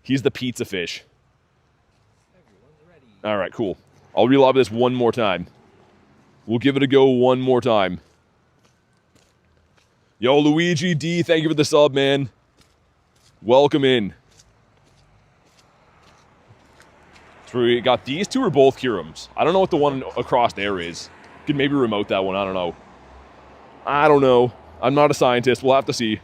[SPEAKER 1] He's the pizza fish. Alright, cool. I'll relobby this one more time. We'll give it a go one more time. Yo, Luigi D, thank you for the sub, man. Welcome in. So we got these two are both Kyurems. I don't know what the one across there is. Could maybe remote that one, I don't know. I don't know. I'm not a scientist, we'll have to see.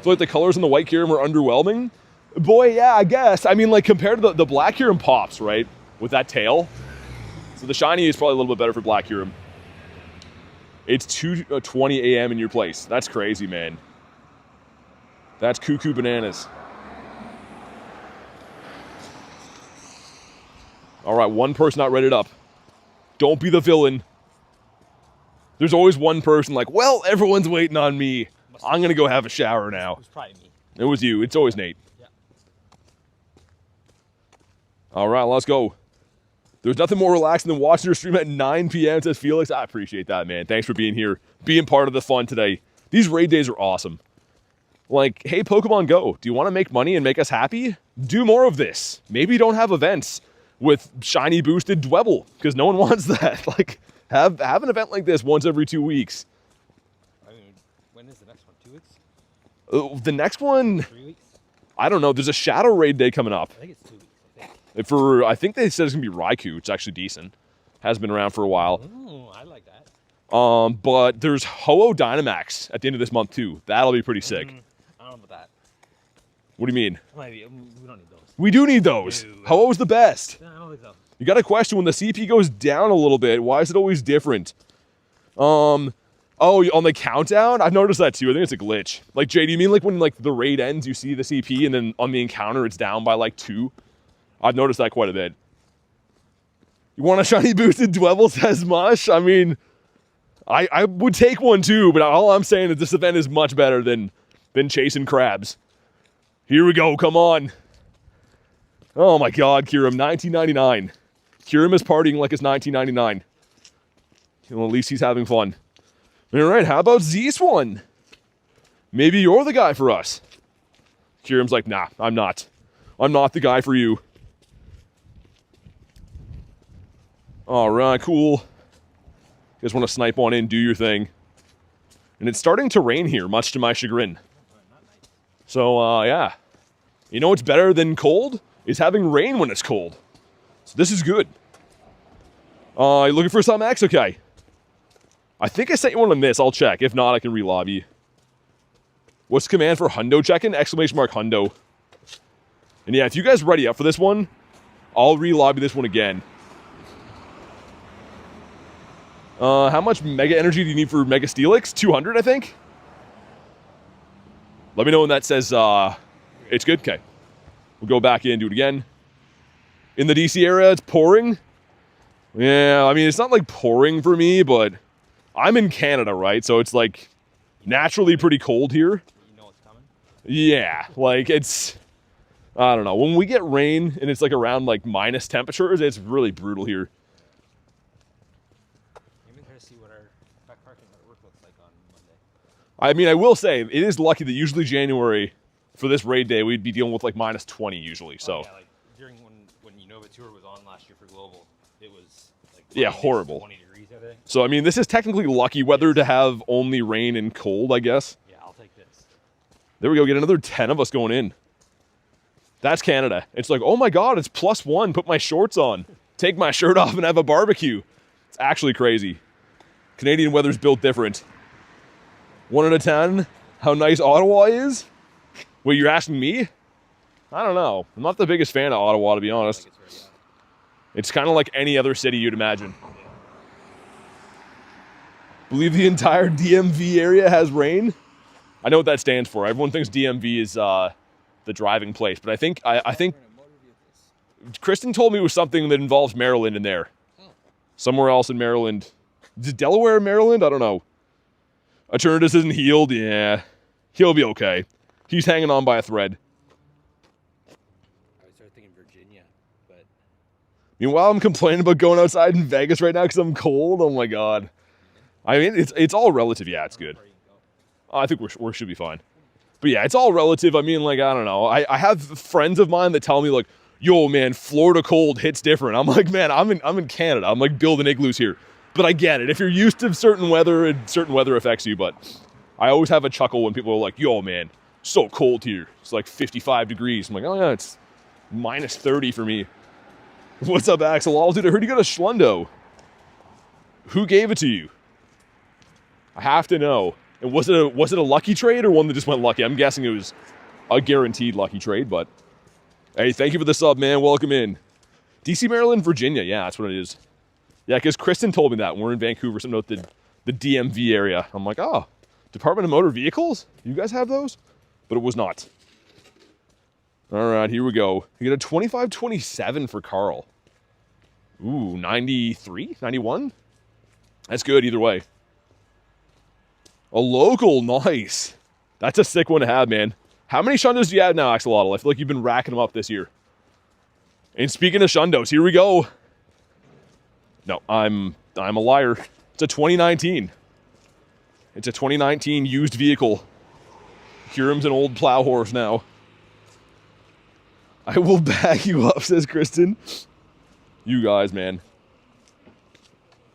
[SPEAKER 1] So like the colors in the white Kyurem are underwhelming? Boy, yeah, I guess. I mean, like compared to the black Kyurem pops, right? With that tail. So the shiny is probably a little bit better for black Kyurem. It's 2:20 a.m. in your place. That's crazy, man. That's cuckoo bananas. All right, one person not readied up. Don't be the villain. There's always one person like, well, everyone's waiting on me. I'm going to go have a shower now.
[SPEAKER 2] It was probably me.
[SPEAKER 1] It was you. It's always Nate.
[SPEAKER 2] Yeah.
[SPEAKER 1] All right, let's go. There's nothing more relaxing than watching your stream at 9 p.m. says Felix. I appreciate that, man. Thanks for being here, being part of the fun today. These raid days are awesome. Like, hey, Pokemon Go, do you want to make money and make us happy? Do more of this. Maybe don't have events with shiny boosted Dwebble, because no one wants that. Like, have an event like this once every 2 weeks.
[SPEAKER 2] I mean, when is the next one? 2 weeks?
[SPEAKER 1] The next one,
[SPEAKER 2] 3 weeks?
[SPEAKER 1] I don't know. There's a Shadow Raid Day coming up.
[SPEAKER 2] I think it's 2 weeks. I think.
[SPEAKER 1] I think they said it's gonna be Raikou, which is actually decent. Has been around for a while.
[SPEAKER 2] Ooh, I like that.
[SPEAKER 1] But there's Ho-Oh Dynamax at the end of this month too. That'll be pretty sick.
[SPEAKER 2] I don't know about that.
[SPEAKER 1] What do you mean?
[SPEAKER 2] Maybe we don't need those.
[SPEAKER 1] We do need those. Ho-Oh's the best.
[SPEAKER 2] No, I don't think so.
[SPEAKER 1] You got a question when the CP goes down a little bit. Why is it always different? Oh, on the countdown? I've noticed that too. I think it's a glitch. Like, Jay, do you mean like when like the raid ends, you see the CP and then on the encounter it's down by like 2? I've noticed that quite a bit. You want a shiny boosted Dwebble, says Mush? I mean, I would take one too, but all I'm saying is this event is much better than chasing crabs. Here we go, come on. Oh my god, Kyurem, 1999. Kyurem is partying like it's 1999. Well, at least he's having fun. Alright, how about Z-Swan? Maybe you're the guy for us. Kyurem's like, nah, I'm not. I'm not the guy for you. Alright, cool. You guys want to snipe on in, do your thing. And it's starting to rain here, much to my chagrin. So, yeah. You know what's better than cold? Is having rain when it's cold. So this is good. You looking for some X? Okay. I think I sent you one on this. I'll check. If not, I can re-lobby. What's the command for Hundo check-in? Exclamation mark Hundo. And yeah, if you guys ready up for this one, I'll re-lobby this one again. How much Mega Energy do you need for Mega Steelix? 200, I think? Let me know when that says, it's good. Okay. We'll go back in, do it again. In the DC area, it's pouring. Yeah, I mean, it's not like pouring for me, but I'm in Canada, right? So it's like naturally pretty cold here.
[SPEAKER 2] You know what's coming?
[SPEAKER 1] Yeah, like it's, I don't know. When we get rain and it's like around like minus temperatures, it's really brutal here.
[SPEAKER 2] Maybe try to see what our back parking at work looks like on Monday.
[SPEAKER 1] I mean, I will say, it is lucky that usually January, for this raid day, we'd be dealing with like minus 20 usually, so.
[SPEAKER 2] Yeah, like during when Unova Tour was on last year for Global, it was like
[SPEAKER 1] yeah, horrible.
[SPEAKER 2] 20 degrees, I think.
[SPEAKER 1] So, I mean, this is technically lucky weather to have only rain and cold, I guess.
[SPEAKER 2] Yeah, I'll take this.
[SPEAKER 1] There we go, get another 10 of us going in. That's Canada. It's like, oh my god, it's +1, put my shorts on. Take my shirt off and have a barbecue. It's actually crazy. Canadian weather's built different. 1 out of 10, how nice Ottawa is? Wait, you're asking me? I don't know. I'm not the biggest fan of Ottawa, to be honest. It's kind of like any other city you'd imagine. Believe the entire DMV area has rain? I know what that stands for. Everyone thinks DMV is the driving place, but I think Kristen told me it was something that involves Maryland in there. Somewhere else in Maryland. Is it Delaware, Maryland? I don't know. Eternatus isn't healed? Yeah. He'll be okay. He's hanging on by a thread.
[SPEAKER 2] I started thinking Virginia, but...
[SPEAKER 1] Meanwhile, I'm complaining about going outside in Vegas right now because I'm cold. Oh my god. I mean, it's all relative. Yeah, it's good. I think we should be fine. But yeah, it's all relative. I mean, like, I don't know. I have friends of mine that tell me, like, yo, man, Florida cold hits different. I'm like, man, I'm in Canada. I'm like building igloos here. But I get it. If you're used to certain weather, and certain weather affects you. But I always have a chuckle when people are like, yo, man, so cold here. It's like 55 degrees. I'm like, oh yeah, it's minus 30 for me. What's up, Axel? Oh, dude, I heard you got a Schlundo. Who gave it to you? I have to know. And was it a lucky trade or one that just went lucky? I'm guessing it was a guaranteed lucky trade, but hey, thank you for the sub, man. Welcome in. DC, Maryland, Virginia. Yeah, that's what it is. Yeah, because Kristen told me that when we're in Vancouver, something about the DMV area. I'm like, oh, Department of Motor Vehicles? You guys have those? But it was not. All right, here we go. You get a 25-27 for Carl. Ooh, 93? 91? That's good either way. A local, nice. That's a sick one to have, man. How many Shundos do you have now, Axolotl? I feel like you've been racking them up this year. And speaking of Shundos, here we go. No, I'm a liar. It's a 2019. It's a 2019 used vehicle. Kyurem's an old plow horse now. I will back you up, says Kristen. You guys, man.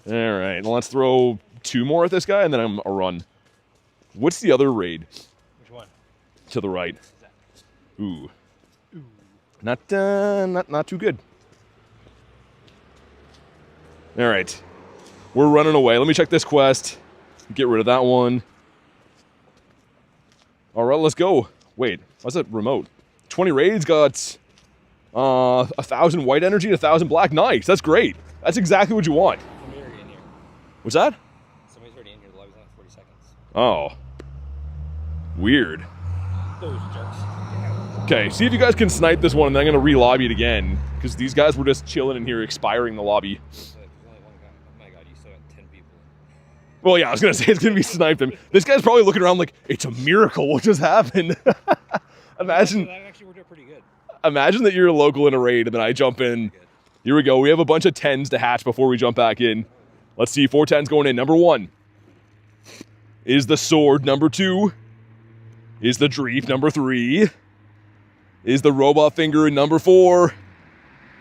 [SPEAKER 1] All right, let's throw 2 more at this guy, and then I'm a run. What's the other raid?
[SPEAKER 2] Which one?
[SPEAKER 1] To the right. Ooh. Not too good. All right. We're running away. Let me check this quest. Get rid of that one. All right, let's go. Wait, what's that remote? 20 raids got 1,000 white energy and 1,000 black. Nice. That's great. That's exactly what you want.
[SPEAKER 2] Somebody's already in here.
[SPEAKER 1] What's that?
[SPEAKER 2] Somebody's already in here. The lobby's on 40 seconds.
[SPEAKER 1] Oh. Weird.
[SPEAKER 2] Those jerks.
[SPEAKER 1] Okay, see if you guys can snipe this one, and then I'm going to re-lobby it again. Because these guys were just chilling in here, expiring the lobby.
[SPEAKER 2] There's only one guy. Oh my god, you still got 10 people.
[SPEAKER 1] Well, yeah, I was going to say it's going to be sniped. This guy's probably looking around like, it's a miracle. What just happened? Imagine...
[SPEAKER 2] That actually worked out pretty good.
[SPEAKER 1] Imagine that you're a local in a raid, and then I jump in. Here we go. We have a bunch of 10s to hatch before we jump back in. Let's see. 4 10s going in. Number 1 is the sword. Number 2 is the Dreef. Number 3 is the robot finger. And number 4,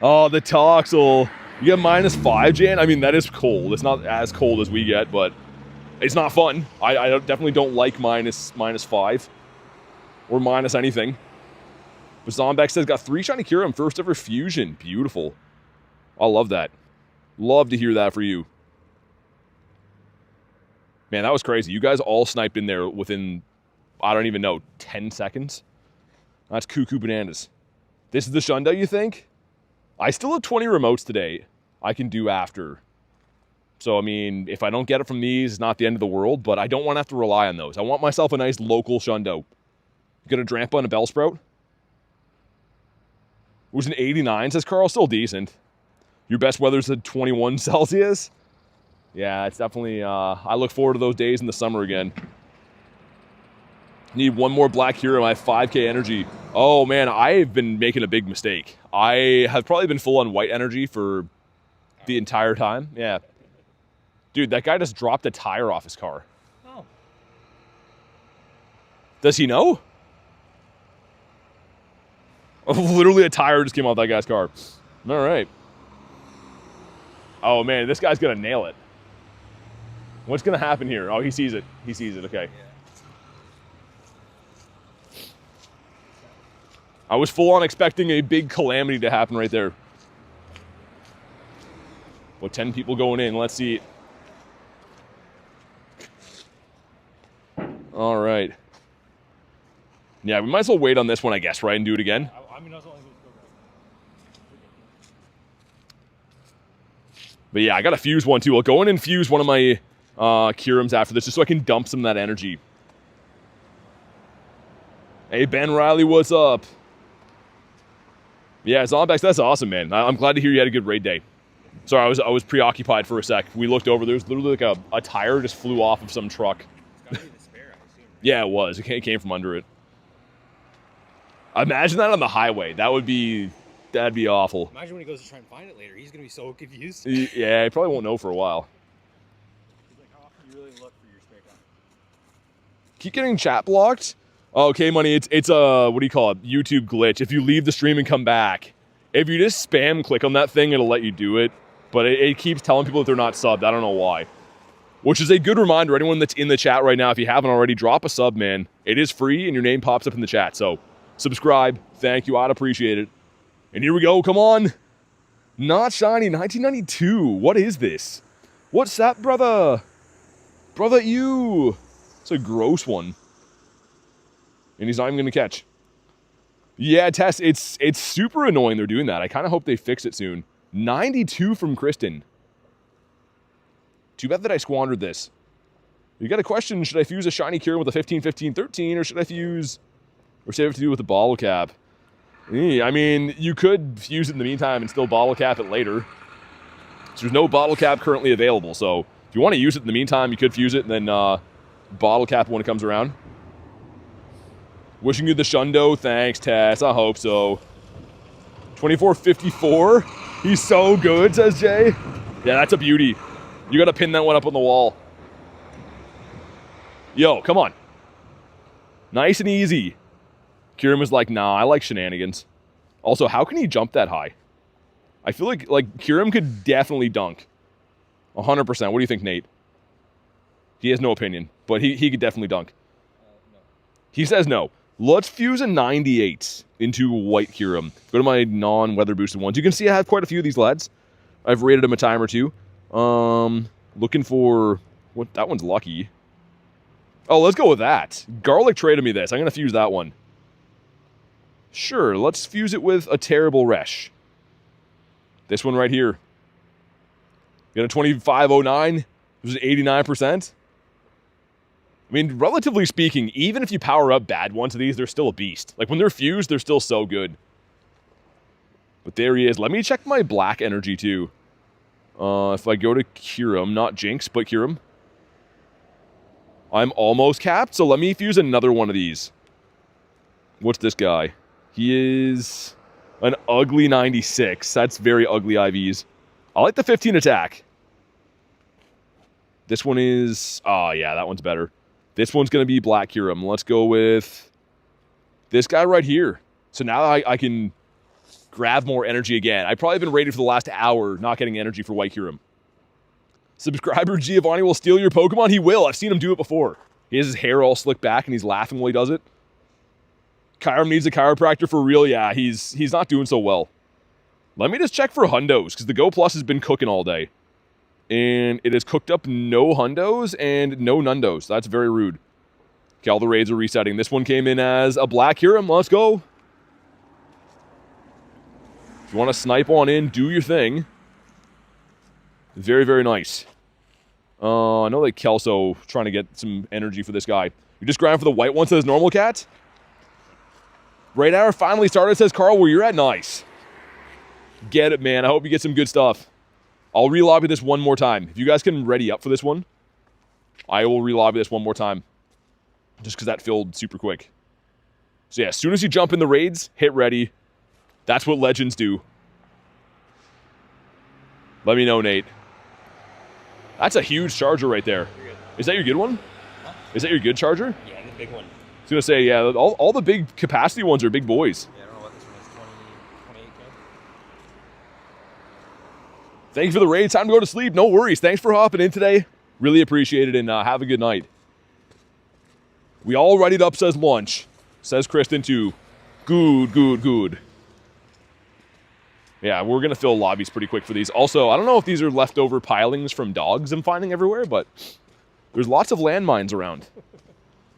[SPEAKER 1] oh, the Toxel. You get -5, Jan. I mean, that is cold. It's not as cold as we get, but it's not fun. I definitely don't like -5 or minus anything. But Zombeck says, got 3 Shiny Kyurem, first ever fusion. Beautiful. I love that. Love to hear that for you. Man, that was crazy. You guys all sniped in there within, I don't even know, 10 seconds? That's cuckoo bananas. This is the Shundo, you think? I still have 20 remotes today I can do after. So, I mean, if I don't get it from these, it's not the end of the world, but I don't want to have to rely on those. I want myself a nice local Shundo. You got a Drampa and a Bellsprout? It was an 89, says Carl. Still decent. Your best weather's at 21 Celsius? Yeah, it's definitely... I look forward to those days in the summer again. Need one more Black Kyurem. I have 5k energy. Oh, man, I've been making a big mistake. I have probably been full on white energy for the entire time. Yeah. Dude, that guy just dropped a tire off his car.
[SPEAKER 2] Oh.
[SPEAKER 1] Does he know? Literally a tire just came off that guy's car. All right. Oh, man, this guy's going to nail it. What's going to happen here? Oh, he sees it. He sees it. Okay.
[SPEAKER 2] Yeah.
[SPEAKER 1] I was full on expecting a big calamity to happen right there. Well, 10 people going in. Let's see. All right. Yeah, we might as well wait on this one, I guess, right, and do it again.
[SPEAKER 2] I mean, I was only going to go
[SPEAKER 1] But yeah, I got to fuse one too. I'll go in and fuse one of my Kyurems after this, just so I can dump some of that energy. Hey, Ben Riley, what's up? Yeah, Zombex, that's awesome, man. I'm glad to hear you had a good raid day. Sorry, I was preoccupied for a sec. We looked over. There's literally like a tire just flew off of some truck.
[SPEAKER 2] It's got to be the spare, I assume. Right?
[SPEAKER 1] Yeah, it was. It came from under it. Imagine that on the highway. That'd be awful.
[SPEAKER 2] Imagine when he goes to try and find it later. He's going to be so confused.
[SPEAKER 1] Yeah, he probably won't know for a while.
[SPEAKER 2] He's like, how often do you really look for your spare gun?
[SPEAKER 1] Keep getting chat blocked. Oh, okay, money. It's a, what do you call it? YouTube glitch. If you leave the stream and come back, if you just spam click on that thing, it'll let you do it. But it keeps telling people that they're not subbed. I don't know why. Which is a good reminder. Anyone that's in the chat right now, if you haven't already, drop a sub, man. It is free and your name pops up in the chat. So subscribe. Thank you. I'd appreciate it. And here we go. Come on. Not shiny. 1992. What is this? What's that, brother? Brother, you. It's a gross one. And he's not even going to catch. Yeah, Tess, it's super annoying they're doing that. I kind of hope they fix it soon. 92 from Kristen. Too bad that I squandered this. You got a question, should I fuse a shiny Kyurem with a 15-15-13, or should I fuse, or save it to do with the bottle cap? I mean, you could fuse it in the meantime and still bottle cap it later. So there's no bottle cap currently available, so if you want to use it in the meantime, you could fuse it and then bottle cap it when it comes around. Wishing you the Shundo. Thanks, Tess. I hope so. 2454. He's so good, says Jay. Yeah, that's a beauty. You got to pin that one up on the wall. Yo, come on. Nice and easy. Kyurem is like, nah, I like shenanigans. Also, how can he jump that high? I feel like Kyurem could definitely dunk. 100%. What do you think, Nate? He has no opinion, but he could definitely dunk.
[SPEAKER 2] No.
[SPEAKER 1] He says no. Let's fuse a 98 into White Kyurem. Go to my non-weather boosted ones. You can see I have quite a few of these lads. I've rated them a time or two. Looking for... What? That one's lucky. Oh, let's go with that. Garlic traded me this. I'm going to fuse that one. Sure, let's fuse it with a terrible Resh. This one right here. Got a 2509. This is 89%. I mean, relatively speaking, even if you power up bad ones of these, they're still a beast. Like, when they're fused, they're still so good. But there he is. Let me check my black energy, too. If I go to Kyurem, not Jinx, but Kyurem. I'm almost capped, so let me fuse another one of these. What's this guy? He is an ugly 96. That's very ugly IVs. I like the 15 attack. This one is... Oh, yeah, that one's better. This one's going to be Black Kyurem. Let's go with this guy right here. So now I can grab more energy again. I've probably been rated for the last hour not getting energy for White Kyurem. Subscriber Giovanni will steal your Pokemon. He will. I've seen him do it before. He has his hair all slicked back and he's laughing while he does it. Kyurem needs a chiropractor for real. Yeah, he's not doing so well. Let me just check for hundos because the Go Plus has been cooking all day. And it has cooked up no hundos and no nundos. That's very rude. Okay, all the raids are resetting. This one came in as a Black Kyurem. Let's go. If you want to snipe on in, do your thing. Very, very nice. I know like Kelso trying to get some energy for this guy. You just grind for the white one, says Normal Cat. Raid hour finally started, says Carl, where you're at. Nice. Get it, man. I hope you get some good stuff. I'll relobby this one more time. If you guys can ready up for this one, I will relobby this one more time. Just because that filled super quick. So yeah, as soon as you jump in the raids, hit ready. That's what legends do. Let me know, Nate. That's a huge charger right there. Is that your good one? Huh? Is that your good charger?
[SPEAKER 2] Yeah, the big one.
[SPEAKER 1] I was going to say, yeah, all the big capacity ones are big boys.
[SPEAKER 2] Yeah, I don't know what this one is, 28K.
[SPEAKER 1] Thank you for the raid. Time to go to sleep. No worries. Thanks for hopping in today. Really appreciate it, and have a good night. We all readied up, says lunch. Says Kristen, too. Good, good, good. Yeah, we're going to fill lobbies pretty quick for these. Also, I don't know if these are leftover pilings from dogs I'm finding everywhere, but there's lots of landmines around.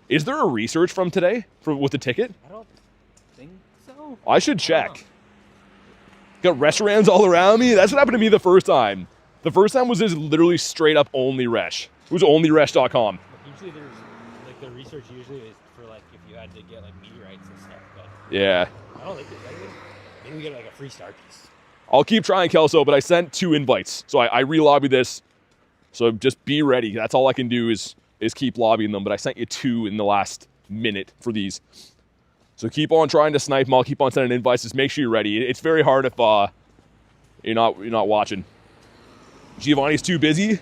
[SPEAKER 1] Is there a research from today with the ticket?
[SPEAKER 2] I don't think so.
[SPEAKER 1] I should check. Got Reshirams all around me. That's what happened to me the first time. The first time was just literally straight up only Resh. It was onlyresh.com.
[SPEAKER 2] Usually there's, like, the research usually is for, like, if you had to get, like, meteorites and stuff, but...
[SPEAKER 1] Yeah.
[SPEAKER 2] I don't think it's maybe we get, like, a free star piece.
[SPEAKER 1] I'll keep trying, Kelso, but I sent 2 invites. So I re-lobbied this. So just be ready. That's all I can do is keep lobbying them. But I sent you 2 in the last minute for these. So keep on trying to snipe them. I'll keep on sending invites. Just make sure you're ready. It's very hard if you're not watching. Giovanni's too busy?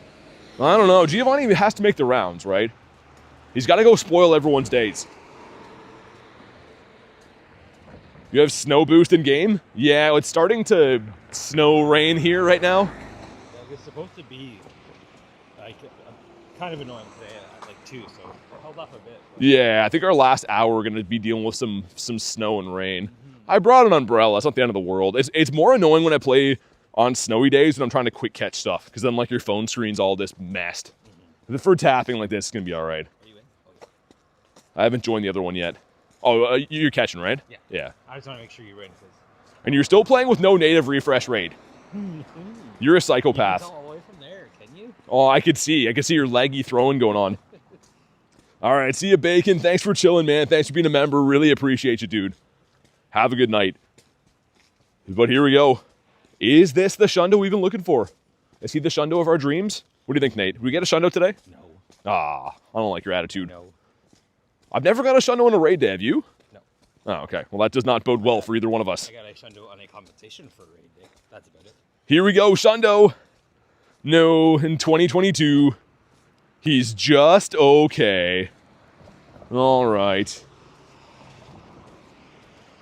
[SPEAKER 1] I don't know. Giovanni has to make the rounds, right? He's got to go spoil everyone's days. You have snow boost in game? Yeah, it's starting to snow rain here right now.
[SPEAKER 2] Like, it's supposed to be like kind of annoying today at like 2, so I held off a bit.
[SPEAKER 1] Yeah, I think our last hour we're gonna be dealing with some snow and rain. Mm-hmm. I brought an umbrella. It's not the end of the world. It's more annoying when I play on snowy days when I'm trying to quick catch stuff because then like your phone screen's all this messed. Mm-hmm. For tapping like this, it's gonna be all right.
[SPEAKER 2] Are you in? Okay.
[SPEAKER 1] I haven't joined the other one yet. Oh, you're catching, right?
[SPEAKER 2] Yeah.
[SPEAKER 1] Yeah.
[SPEAKER 2] I just want to make sure you're in.
[SPEAKER 1] And you're still playing with no native refresh raid. You're a psychopath.
[SPEAKER 2] You can tell all the way from there, can you?
[SPEAKER 1] Oh, I could see your leggy throwing going on. All right, see you, Bacon. Thanks for chilling, man. Thanks for being a member. Really appreciate you, dude. Have a good night. But here we go. Is this the Shundo we've been looking for? Is he the Shundo of our dreams? What do you think, Nate? Did we get a Shundo today?
[SPEAKER 2] No.
[SPEAKER 1] Ah, I don't like your attitude.
[SPEAKER 2] No.
[SPEAKER 1] I've never got a Shundo in a raid day. Have you?
[SPEAKER 2] No.
[SPEAKER 1] Oh, okay. Well, that does not bode well for either one of us.
[SPEAKER 2] I got a Shundo on a competition for raid day. That's about it.
[SPEAKER 1] Here we go, Shundo. No, in 2022, he's just okay. All right.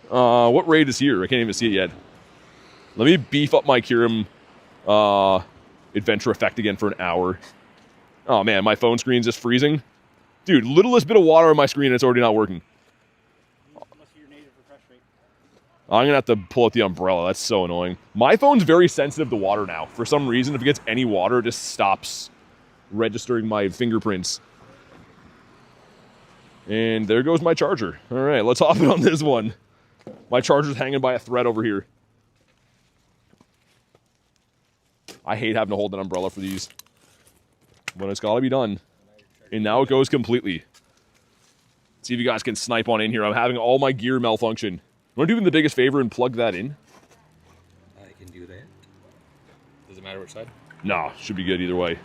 [SPEAKER 1] What raid is here? I can't even see it yet. Let me beef up my Kyurem adventure effect again for an hour. Oh, man, my phone screen's just freezing. Dude, littlest bit of water on my screen and it's already not working.
[SPEAKER 2] Unless you're native refresh rate.
[SPEAKER 1] I'm going to have to pull out the umbrella. That's so annoying. My phone's very sensitive to water now. For some reason, if it gets any water, it just stops registering my fingerprints. And there goes my charger. All right, let's hop in on this one. My charger's hanging by a thread over here. I hate having to hold an umbrella for these. But it's got to be done. And now it goes completely. See if you guys can snipe on in here. I'm having all my gear malfunction. You want to do me the biggest favor and plug that in?
[SPEAKER 2] I can do that. Does it matter which side?
[SPEAKER 1] Nah, should be good either way.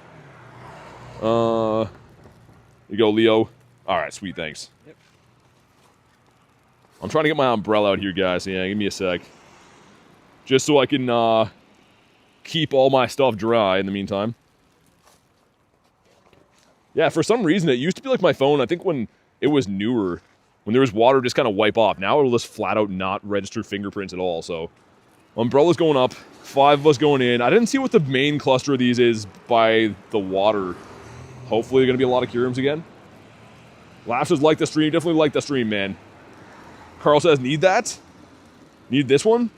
[SPEAKER 1] You go, Leo. All right, sweet, thanks.
[SPEAKER 2] Yep.
[SPEAKER 1] I'm trying to get my umbrella out here, guys. Yeah, give me a sec. Just so I can keep all my stuff dry in the meantime. Yeah, for some reason, it used to be like my phone, I think when it was newer, when there was water, just kind of wipe off. Now it'll just flat out not register fingerprints at all, so. Umbrella's going up, 5 of us going in. I didn't see what the main cluster of these is by the water. Hopefully there's going to be a lot of Kyurems again. Laugh says, like the stream. Definitely like the stream, man. Carl says, need that? Need this one?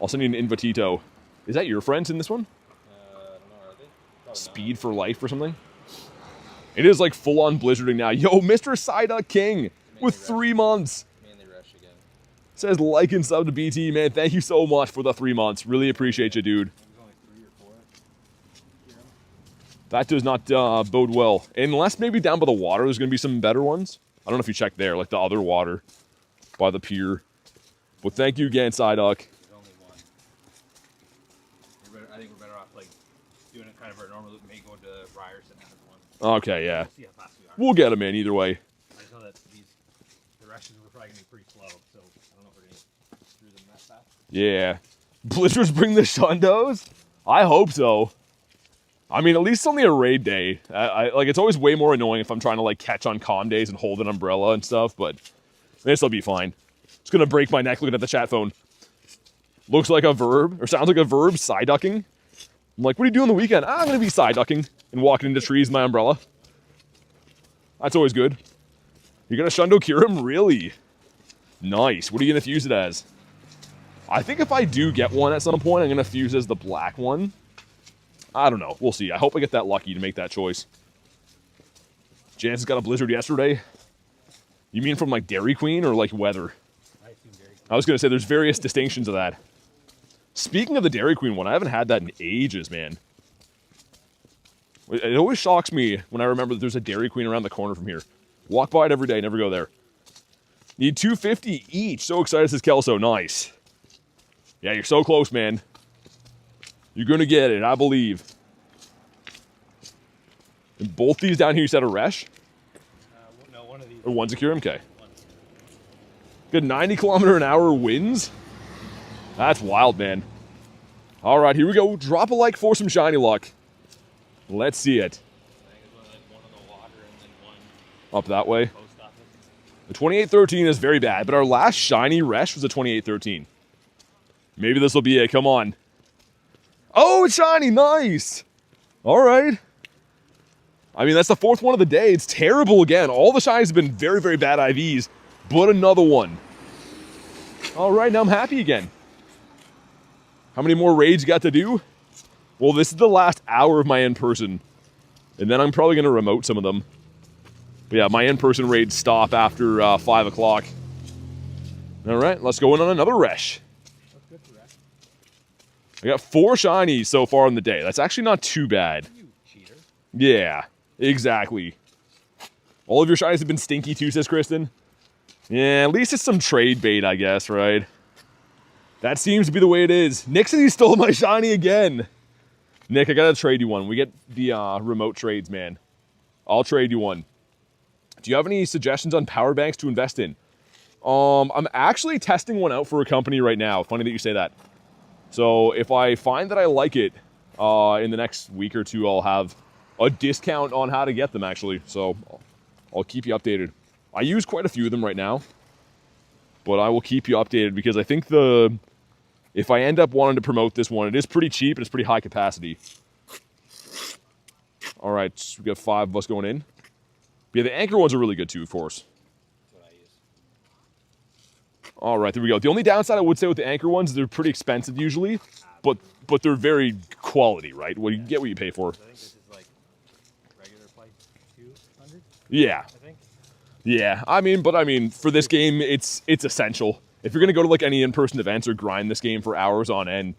[SPEAKER 1] Also need an Invitito. Is that your friends in this one? Speed for life or something? It is like full-on blizzarding now. Yo, Mr. Psyduck King with 3 months.
[SPEAKER 2] Mainly rush again.
[SPEAKER 1] Says like and sub to BT, man. Thank you so much for the 3 months. Really appreciate you, dude. That does not bode well. Unless maybe down by the water there's going to be some better ones. I don't know if you checked there, like the other water by the pier. But thank you again, Psyduck.
[SPEAKER 2] There's only one. I think we're better off like doing it kind of our normal loop. May go to Ryerson and have one.
[SPEAKER 1] Okay, yeah.
[SPEAKER 2] See how fast we are.
[SPEAKER 1] We'll get them in either way.
[SPEAKER 2] I just know that the rushes were probably gonna be pretty slow, so I don't know if we're gonna get through them that fast.
[SPEAKER 1] Yeah. Blizzards bring the shundos? I hope so. I mean, at least only a raid day. Like, it's always way more annoying if I'm trying to, like, catch on calm days and hold an umbrella and stuff, but this'll be fine. It's gonna break my neck looking at the chat phone. Looks like a verb, or sounds like a verb, side-ducking. I'm like, what do you do on the weekend? I'm gonna be side-ducking and walking into trees with my umbrella. That's always good. You're gonna Shundo Kyurem? Really? Nice. What are you gonna fuse it as? I think if I do get one at some point, I'm gonna fuse as the black one. I don't know. We'll see. I hope I get that lucky to make that choice. Jansen's got a blizzard yesterday. You mean from like Dairy Queen or like weather?
[SPEAKER 2] I assume Dairy Queen.
[SPEAKER 1] I was gonna say there's various distinctions of that. Speaking of the Dairy Queen one, I haven't had that in ages, man. It always shocks me when I remember that there's a Dairy Queen around the corner from here. Walk by it every day, never go there. Need 250 each. So excited, says Kelso. Nice. Yeah, you're so close, man. You're gonna get it, I believe. And both these down here, you said a Resh?
[SPEAKER 2] No, one of these.
[SPEAKER 1] Or one's a Kyurem? Okay. Good 90km/h winds? That's wild, man. All right, here we go. Drop a like for some shiny luck. Let's see it.
[SPEAKER 2] I think it's one on the water and then one
[SPEAKER 1] Up that way.
[SPEAKER 2] post office.
[SPEAKER 1] The 2813 is very bad, but our last shiny Resh was a 2813. Maybe this will be it. Come on. Oh, it's shiny. Nice. All right. I mean, that's the 4th one of the day. It's terrible again. All the shinies have been very, very bad IVs, but another one. All right, now I'm happy again. How many more raids you got to do? Well, this is the last hour of my in-person, and then I'm probably going to remote some of them. But yeah, my in-person raids stop after 5 o'clock. All right, let's go in on another Resh. I got 4 shinies so far in the day. That's actually not too bad.
[SPEAKER 2] You cheater.
[SPEAKER 1] Yeah, exactly. All of your shinies have been stinky too, says Kristen. Yeah, at least it's some trade bait, I guess, right? That seems to be the way it is. Nixon stole my shiny again. Nick, I gotta trade you one. We get the remote trades, man. I'll trade you one. Do you have any suggestions on power banks to invest in? I'm actually testing one out for a company right now. Funny that you say that. So if I find that I like it, in the next week or two, I'll have a discount on how to get them, actually. So I'll keep you updated. I use quite a few of them right now, but I will keep you updated because I think if I end up wanting to promote this one, it is pretty cheap and it's pretty high capacity. All right, we got 5 of us going in. But yeah, the anchor ones are really good too, of course.
[SPEAKER 2] That's what I use.
[SPEAKER 1] All right, there we go. The only downside I would say with the anchor ones is they're pretty expensive usually, but they're very quality, right? What you get what you pay for.
[SPEAKER 2] I think this is like regular price 200.
[SPEAKER 1] Yeah.
[SPEAKER 2] I think.
[SPEAKER 1] Yeah, I mean, for this game, it's essential. If you're gonna go to like any in-person events or grind this game for hours on end,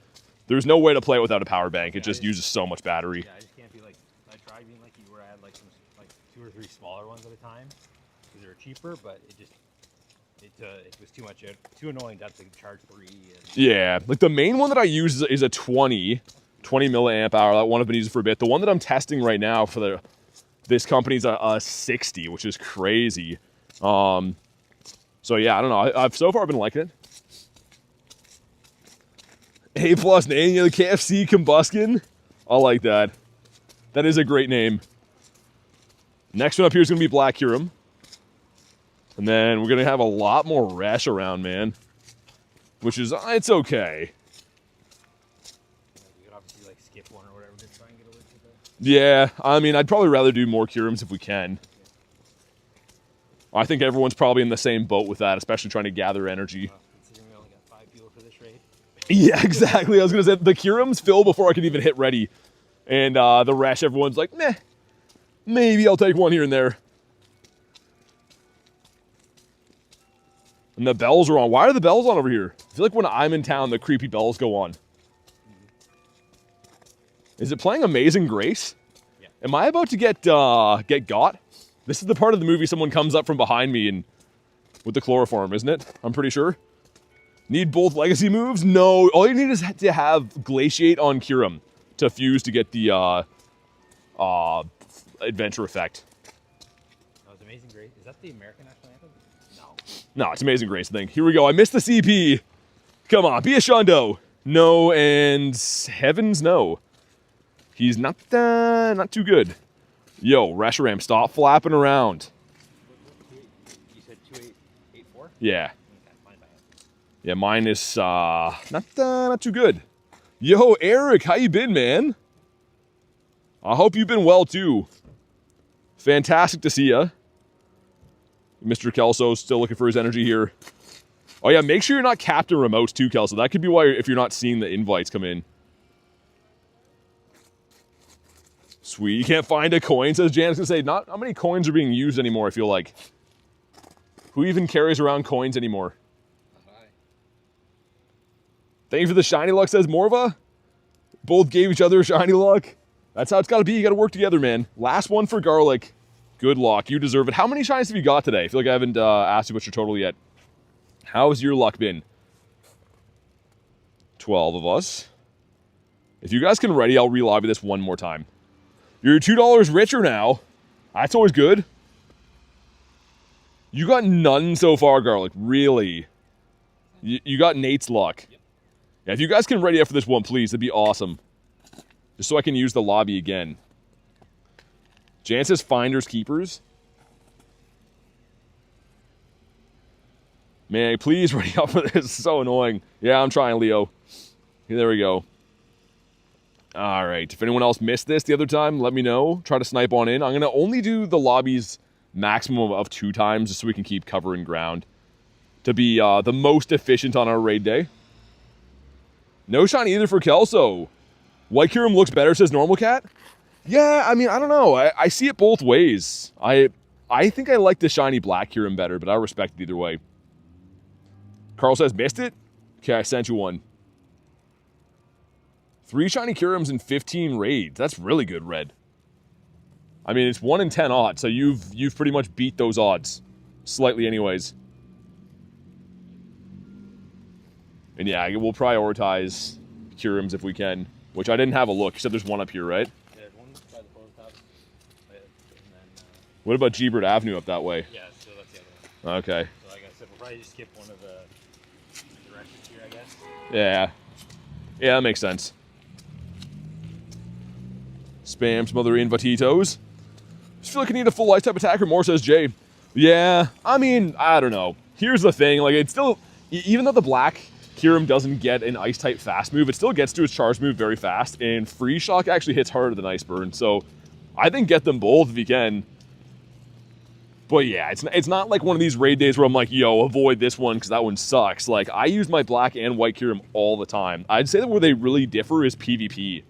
[SPEAKER 1] there's no way to play it without a power bank. It just uses so much battery.
[SPEAKER 2] Yeah, I just can't be like, I tried being like you where I had like some like 2 or 3 smaller ones at a time because they were cheaper, but it was too much, too annoying to have to charge 3. And
[SPEAKER 1] Yeah, like the main one that I use is a 20 milliamp hour. That one I've been using for a bit. The one that I'm testing right now for this company's a 60, which is crazy. So yeah, I don't know. I've so far been liking it. A+ name, the KFC Combustion. I like that. That is a great name. Next one up here is going to be Black Kyurem. And then we're going to have a lot more Reshiram, man. Which is, it's okay.
[SPEAKER 2] you could obviously like skip one or whatever to try and get a little bit.
[SPEAKER 1] Yeah, I mean, I'd probably rather do more Kyurems if we can. I think everyone's probably in the same boat with that, especially trying to gather energy.
[SPEAKER 2] Considering we only got 5 people for this raid.
[SPEAKER 1] Yeah, exactly. I was going to say, the Kyurems fill before I can even hit ready. And the Resh, everyone's like, meh, maybe I'll take one here and there. And the bells are on. Why are the bells on over here? I feel like when I'm in town, the creepy bells go on. Is it playing Amazing Grace?
[SPEAKER 2] Yeah.
[SPEAKER 1] Am I about to get got? This is the part of the movie someone comes up from behind me and with the chloroform, isn't it? I'm pretty sure. Need both legacy moves? No. All you need is to have Glaciate on Kyurem to fuse to get the adventure effect.
[SPEAKER 2] Oh, it's Amazing Grace. Is that the American national anthem?
[SPEAKER 1] No, it's Amazing Grace, I think. Here we go. I missed the CP. Come on, be a Shondo. No, and heavens no. He's not too good. Yo, Reshiram, stop flapping around.
[SPEAKER 2] You said 2884?
[SPEAKER 1] Yeah.
[SPEAKER 2] Okay, fine by it.
[SPEAKER 1] Yeah, mine is not too good. Yo, Eric, how you been, man? I hope you've been well too. Fantastic to see ya. Mr. Kelso's still looking for his energy here. Oh yeah, make sure you're not capped in remotes too, Kelso. That could be why if you're not seeing the invites come in. Sweet. You can't find a coin, says Jan's gonna say. Not how many coins are being used anymore, I feel like. Who even carries around coins anymore?
[SPEAKER 2] Hi.
[SPEAKER 1] Thank you for the shiny luck, says Morva. Both gave each other a shiny luck. That's how it's gotta be. You gotta work together, man. Last one for Garlic. Good luck. You deserve it. How many shinies have you got today? I feel like I haven't asked you about your total yet. How's your luck been? 12 of us. If you guys can ready, I'll re-lobby this one more time. You're $2 richer now. That's always good. You got none so far, Garlic. Really? You got Nate's luck.
[SPEAKER 2] Yep.
[SPEAKER 1] Yeah, if you guys can ready up for this one, please, that'd be awesome. Just so I can use the lobby again. Jan says finders keepers. Man, please ready up for this. It's so annoying. Yeah, I'm trying, Leo. There we go. All right. If anyone else missed this the other time, let me know. Try to snipe on in. I'm going to only do the lobbies maximum of 2 times just so we can keep covering ground to be the most efficient on our raid day. No shiny either for Kelso. White Kyurem looks better, says Normal Cat. Yeah, I mean, I don't know. I see it both ways. I think I like the shiny Black Kyurem better, but I respect it either way. Carl says, missed it? Okay, I sent you one. 3 shiny Kyurems in 15 raids. That's really good, Red. I mean, it's 1 in 10 odds, so you've pretty much beat those odds. Slightly anyways. And yeah, we'll prioritize Kyurems if we can. Which I didn't have a look. You said there's one up here, right?
[SPEAKER 2] Yeah, there's one by the photo top. And then,
[SPEAKER 1] What about Gebert Avenue up that way?
[SPEAKER 2] yeah, so that's the other one.
[SPEAKER 1] Okay.
[SPEAKER 2] So like I said, we'll probably just skip one of the directions here, I guess.
[SPEAKER 1] Yeah. Yeah, that makes sense. Spam some other invititos. Just feel like I need a full ice type attacker more, says Jay. Yeah, I mean, I don't know. Here's the thing, like, it's still, even though the Black Kyurem doesn't get an ice type fast move, it still gets to its charge move very fast, and Freeze Shock actually hits harder than Ice Burn, so I think get them both if you can. But yeah, it's not like one of these raid days where I'm like, yo, avoid this one because that one sucks. Like, I use my Black and White Kyurem all the time. I'd say that where they really differ is PvP.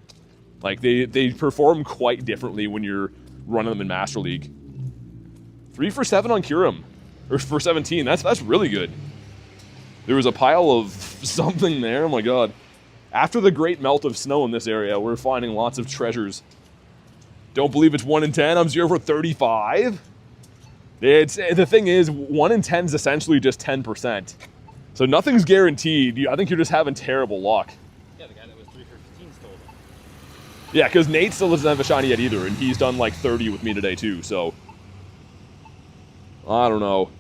[SPEAKER 1] Like, they perform quite differently when you're running them in Master League. 3 for 7 on Kyurem. Or for 17, that's really good. There was a pile of something there, oh my god. After the great melt of snow in this area, we're finding lots of treasures. Don't believe it's 1 in 10, I'm 0 for 35? The thing is, 1 in 10 is essentially just 10%. So nothing's guaranteed. I think you're just having terrible luck.
[SPEAKER 2] Yeah, the guy that was 3 for 15 stole them.
[SPEAKER 1] Yeah, because Nate still doesn't have a shiny yet either, and he's done like 30 with me today too, so. I don't know.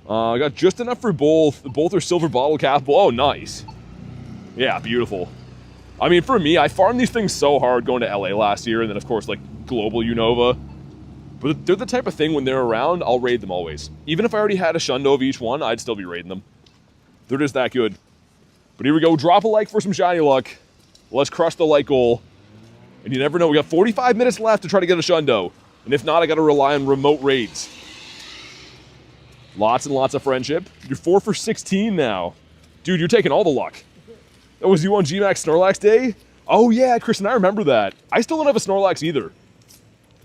[SPEAKER 1] I got just enough for both. Both are silver bottle cap. Oh, nice. Yeah, beautiful. I mean, for me, I farmed these things so hard going to LA last year, and then of course, like, global Unova. But they're the type of thing when they're around, I'll raid them always. Even if I already had a shundo of each one, I'd still be raiding them. They're just that good. But here we go, drop a like for some shiny luck. Let's crush the like goal. And you never know, we got 45 minutes left to try to get a shundo. And if not, I gotta rely on remote raids. Lots and lots of friendship. You're 4 for 16 now. Dude, you're taking all the luck. That was you on G-Max Snorlax Day? Oh yeah, Kristen, I remember that. I still don't have a Snorlax either.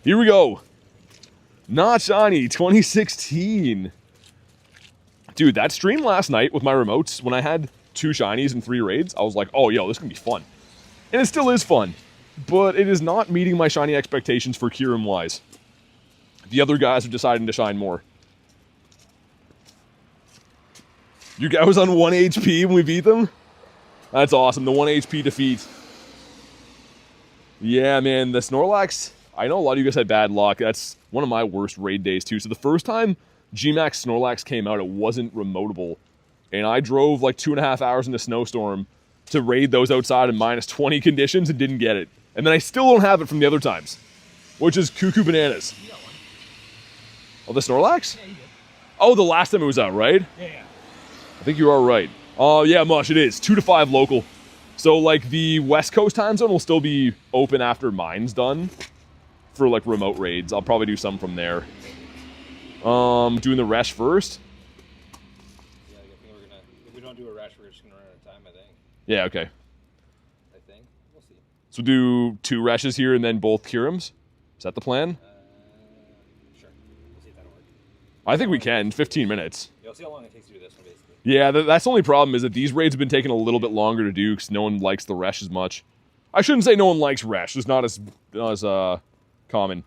[SPEAKER 1] Here we go. Not shiny, 2016. Dude, that stream last night with my remotes, when I had 2 shinies and 3 raids, I was like, oh, yo, this is gonna be fun. And it still is fun. But it is not meeting my shiny expectations for Kyurem-wise. The other guys are deciding to shine more. Your guy was on 1 HP when we beat them? That's awesome, the 1 HP defeat. Yeah, man, the Snorlax, I know a lot of you guys had bad luck. That's one of my worst raid days, too. So the first time G-Max Snorlax came out, it wasn't remotable. And I drove like 2.5 hours in a snowstorm to raid those outside in minus 20 conditions and didn't get it. And then I still don't have it from the other times, which is cuckoo bananas.
[SPEAKER 2] You got one.
[SPEAKER 1] Oh, the Snorlax?
[SPEAKER 2] Yeah, you did.
[SPEAKER 1] Oh, the last time it was out, right?
[SPEAKER 2] Yeah.
[SPEAKER 1] I think you are right. Oh, yeah, Mush, it is. 2 to 5 local. So, like, the West Coast time zone will still be open after mine's done for, like, remote raids. I'll probably do some from there. Doing the Resh first?
[SPEAKER 2] Yeah, I think we're gonna... If we don't do a Resh, we're just gonna run out of time, I think.
[SPEAKER 1] Yeah, okay.
[SPEAKER 2] I think. We'll see.
[SPEAKER 1] So do 2 Reshes here and then both Kyurems? Is that the plan?
[SPEAKER 2] Sure. We'll see if that'll work.
[SPEAKER 1] I think we can. 15 minutes.
[SPEAKER 2] Yeah, we'll see how long it takes to do this one, basically.
[SPEAKER 1] Yeah, that's the only problem is that these raids have been taking a little bit longer to do because no one likes the Resh as much. I shouldn't say no one likes Resh. It's not as common.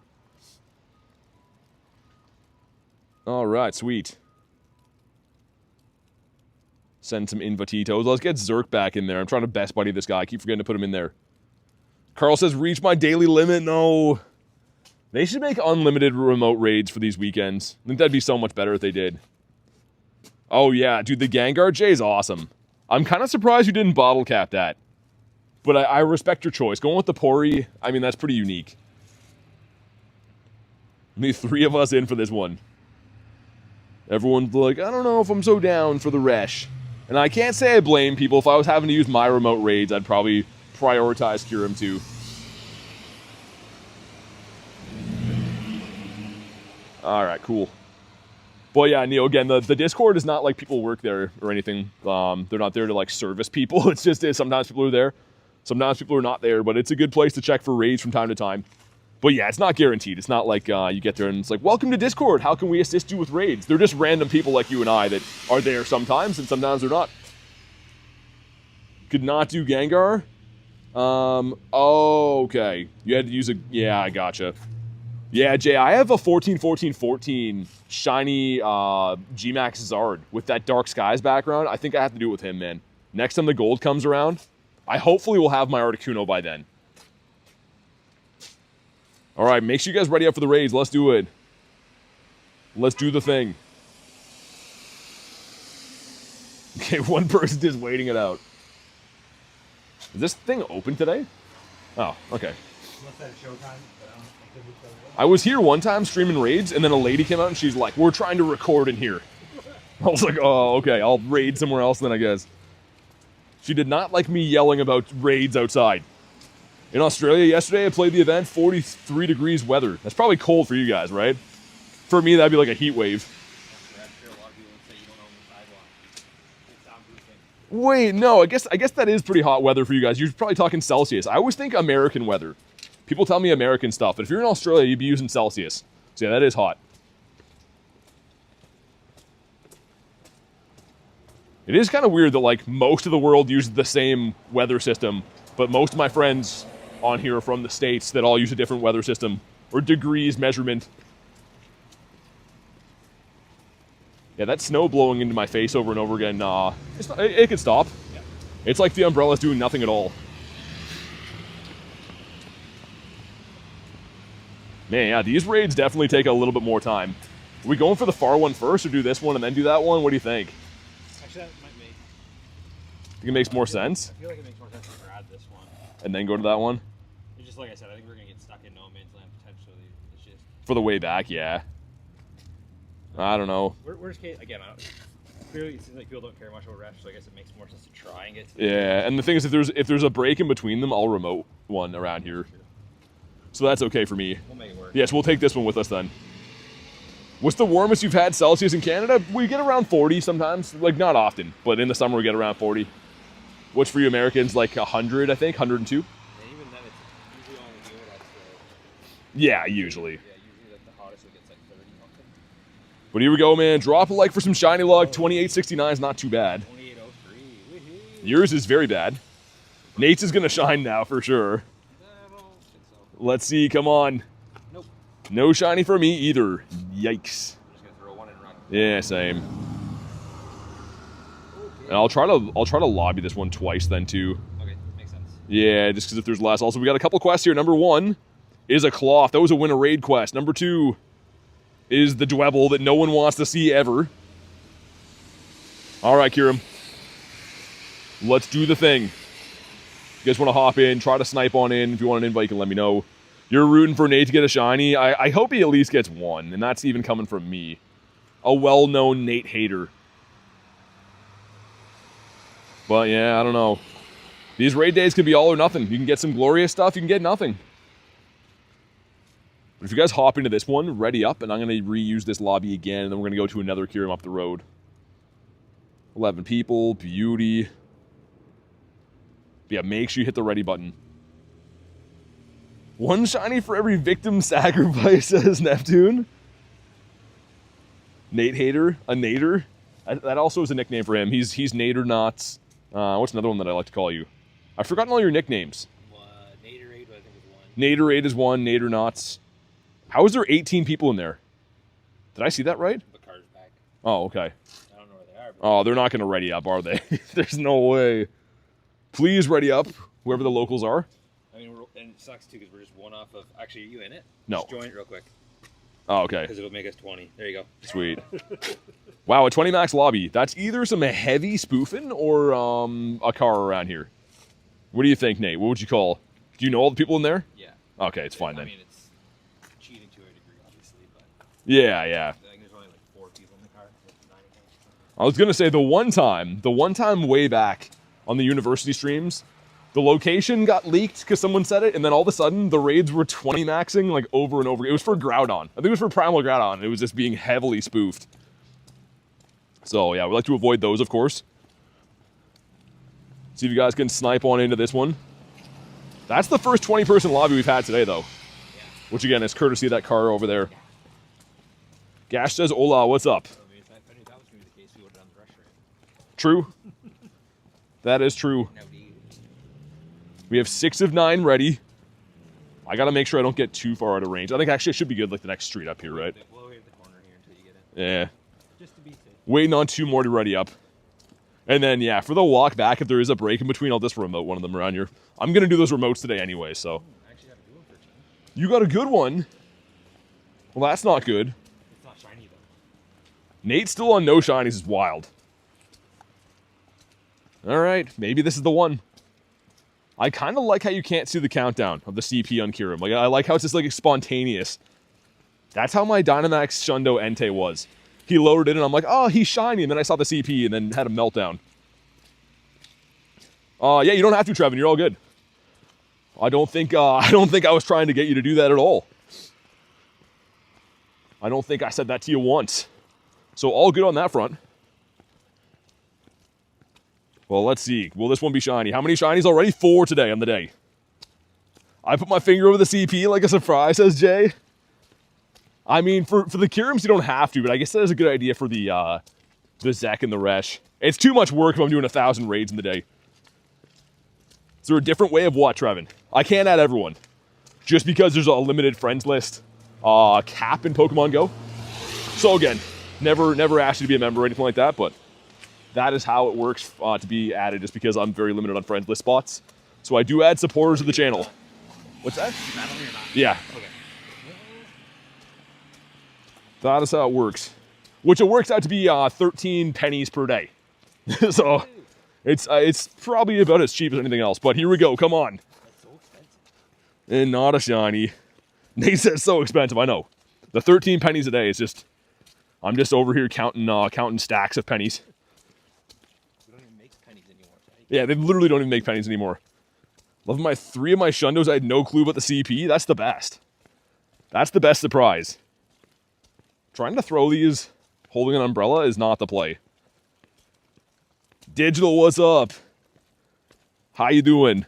[SPEAKER 1] All right, sweet. Send some Invititos. Let's get Zerk back in there. I'm trying to best buddy this guy. I keep forgetting to put him in there. Carl says, reach my daily limit. No. They should make unlimited remote raids for these weekends. I think that'd be so much better if they did. Oh, yeah. Dude, the Gengar J is awesome. I'm kind of surprised you didn't bottle cap that. But I respect your choice. Going with the Pori, I mean, that's pretty unique. Only 3 of us in for this one. Everyone's like, I don't know if I'm so down for the Resh. And I can't say I blame people. If I was having to use my remote raids, I'd probably prioritize Kyurem too. Alright, cool. But yeah, Neil, again, the Discord is not like people work there or anything. They're not there to like service people. It's just sometimes people are there. Sometimes people are not there, but it's a good place to check for raids from time to time. But yeah, it's not guaranteed. It's not like you get there and it's like, welcome to Discord. How can we assist you with raids? They're just random people like you and I that are there sometimes and sometimes they're not. Could not do Gengar. Oh, okay. You had to use a... Yeah, I gotcha. Yeah, Jay, I have a 14-14-14 shiny G-Max Zard with that Dark Skies background. I think I have to do it with him, man. Next time the gold comes around, I hopefully will have my Articuno by then. All right, make sure you guys ready up for the raids. Let's do it. Let's do the thing. Okay, one person just waiting it out. Is this thing open today? Oh, okay. I was here one time streaming raids, and then a lady came out and she's like, we're trying to record in here. I was like, oh, okay, I'll raid somewhere else then, I guess. She did not like me yelling about raids outside. In Australia yesterday, I played the event, 43 degrees weather. That's probably cold for you guys, right? For me, that'd be like a heat wave. Wait, no, I guess that is pretty hot weather for you guys. You're probably talking Celsius. I always think American weather. People tell me American stuff, but if you're in Australia, you'd be using Celsius. So yeah, that is hot. It is kind of weird that like most of the world uses the same weather system, but most of my friends on here are from the States that all use a different weather system or degrees measurement. Yeah, that snow blowing into my face over and over again, it could stop. Yeah. It's like the umbrella's doing nothing at all. Man, yeah, these raids definitely take a little bit more time. Are we going for the far one first, or do this one and then do that one? What do you think?
[SPEAKER 2] Actually, that might make...
[SPEAKER 1] Think it makes more sense?
[SPEAKER 2] I feel like it makes more sense to grab this one.
[SPEAKER 1] And then go to that one?
[SPEAKER 2] It's just like I said, I think we're going to get stuck in no man's land potentially. It's just...
[SPEAKER 1] For the way back, yeah. I don't know.
[SPEAKER 2] Worst case, again, clearly it seems like people don't care much about refs, so I guess it makes more sense to try and get to the
[SPEAKER 1] Yeah, and the thing is, if there's a break in between them, I'll remote one around here. So that's okay for me.
[SPEAKER 2] We'll make it work.
[SPEAKER 1] Yes, we'll take this one with us then. What's the warmest you've had Celsius in Canada? We get around 40 sometimes. Like, not often, but in the summer we get around 40. Which for you Americans, like 100, I think? 102?
[SPEAKER 2] And even then, it's usually only here that's
[SPEAKER 1] Yeah, usually.
[SPEAKER 2] Yeah, usually like the hottest it gets like 30 something.
[SPEAKER 1] But here we go, man. Drop a like for some shiny luck. 2869 is not too bad.
[SPEAKER 2] 2803. Woohoo.
[SPEAKER 1] Yours is very bad. Nate's is going to shine now for sure.
[SPEAKER 2] I don't think so.
[SPEAKER 1] Let's see. Come on.
[SPEAKER 2] Nope.
[SPEAKER 1] No shiny for me either. Yikes.
[SPEAKER 2] I'm just going to throw one and run.
[SPEAKER 1] Yeah, same.
[SPEAKER 2] Okay.
[SPEAKER 1] And I'll try to lobby this one twice then too.
[SPEAKER 2] Okay, makes sense.
[SPEAKER 1] Yeah, just because if there's less. Also, we got a couple quests here. Number 1 is a cloth. That was a win a raid quest. Number 2 is the Dwebble that no one wants to see ever. All right, Kyurem. Let's do the thing. You guys want to hop in, try to snipe on in. If you want an invite, you can let me know. You're rooting for Nate to get a shiny. I hope he at least gets one, and that's even coming from me. A well-known Nate hater. But yeah, I don't know. These raid days can be all or nothing. You can get some glorious stuff, you can get nothing. But if you guys hop into this one, ready up, and I'm going to reuse this lobby again, and then we're going to go to another Kyurem up the road. 11 people, beauty. But yeah, make sure you hit the ready button. One shiny for every victim sacrifice, says Neptune. Nate hater, a Nader. That also is a nickname for him. He's Nader Knots. What's another one that I like to call you? I've forgotten all your nicknames.
[SPEAKER 2] Naderade, I think is one.
[SPEAKER 1] Naderade is one, Nader Knots. How is there 18 people in there? Did I see that right?
[SPEAKER 2] The car's back.
[SPEAKER 1] Oh, okay.
[SPEAKER 2] I don't know where they are. But
[SPEAKER 1] Oh, they're not going to ready up, are they? There's no way. Please ready up, whoever the locals are.
[SPEAKER 2] I mean, and it sucks too because we're just one off of. Actually, are you in it?
[SPEAKER 1] No.
[SPEAKER 2] Just join it real quick
[SPEAKER 1] Oh, okay.
[SPEAKER 2] because it'll make us 20. There you go.
[SPEAKER 1] Sweet. Wow, a 20 max lobby. That's either some heavy spoofing or a car around here. What do you think, Nate? What would you call? Do you know all the people in there?
[SPEAKER 2] Yeah.
[SPEAKER 1] Okay, it's fine
[SPEAKER 2] I
[SPEAKER 1] then.
[SPEAKER 2] mean, it's cheating to a degree, obviously, but
[SPEAKER 1] Yeah, yeah.
[SPEAKER 2] I think there's only like 4 people in the car. 9 or 10.
[SPEAKER 1] I was gonna say the one time way back on the university streams, the location got leaked because someone said it, and then all of a sudden the raids were 20 maxing like over and over. It was for Groudon. I think it was for Primal Groudon. It was just being heavily spoofed. So yeah, we like to avoid those, of course. See if you guys can snipe on into this one. That's the first 20-person lobby we've had today, though.
[SPEAKER 2] Yeah.
[SPEAKER 1] Which again is courtesy of that car over there. Gash says, "Hola, what's up?"
[SPEAKER 2] So, I mean, if I knew that was going to be the case, we would have done the rush rate.
[SPEAKER 1] True. That is true.
[SPEAKER 2] No D.
[SPEAKER 3] We have 6 of 9 ready. I gotta make sure I don't get too far out of range. I think actually it should be good like the next street up here, right?
[SPEAKER 2] We'll wait at the corner here until you get it.
[SPEAKER 3] Yeah.
[SPEAKER 2] Just to be safe.
[SPEAKER 3] Waiting on 2 more to ready up. And then, yeah, for the walk back, if there is a break in between, I'll just remote one of them around here. I'm going to do those remotes today anyway, so.
[SPEAKER 2] I actually got a good one for a change.
[SPEAKER 3] You got a good one. Well, that's not good.
[SPEAKER 2] It's not shiny, though.
[SPEAKER 3] Nate still on no shinies is wild. All right, maybe this is the one. I kind of like how you can't see the countdown of the CP on Kyurem. Like, I like how it's just, like, spontaneous. That's how my Dynamax Shundo Entei was. He lowered it, and I'm like, oh, he's shiny. And then I saw the CP, and then had a meltdown. Yeah, you don't have to, Trevin. You're all good. I don't think I was trying to get you to do that at all. I don't think I said that to you once. So all good on that front. Well, let's see. Will this one be shiny? How many shinies already? 4 today on the day. I put my finger over the CP like a surprise, says Jay. I mean, for the Kyurems, you don't have to, but I guess that is a good idea for the Zek and the Resh. It's too much work if I'm doing 1,000 raids in the day. Is there a different way of what, Trevin? I can't add everyone. Just because there's a limited friends list cap in Pokemon Go. So again, never asked you to be a member or anything like that, but that is how it works to be added, just because I'm very limited on friends list spots. So I do add supporters of the channel. What's that? Yeah. Okay. That is how it works. Which it works out to be 13 pennies per day. So it's probably about as cheap as anything else. But here we go. Come on.
[SPEAKER 2] That's so expensive.
[SPEAKER 3] And not a shiny. Nate says so expensive. I know. The 13 pennies a day is just... I'm just over here counting stacks of pennies.
[SPEAKER 2] We don't even make pennies anymore, right?
[SPEAKER 3] Yeah, they literally don't even make pennies anymore. Love my 3 of my Shundos. I had no clue about the CP. That's the best. That's the best surprise. Trying to throw these holding an umbrella is not the play. Digital, what's up? How you doing?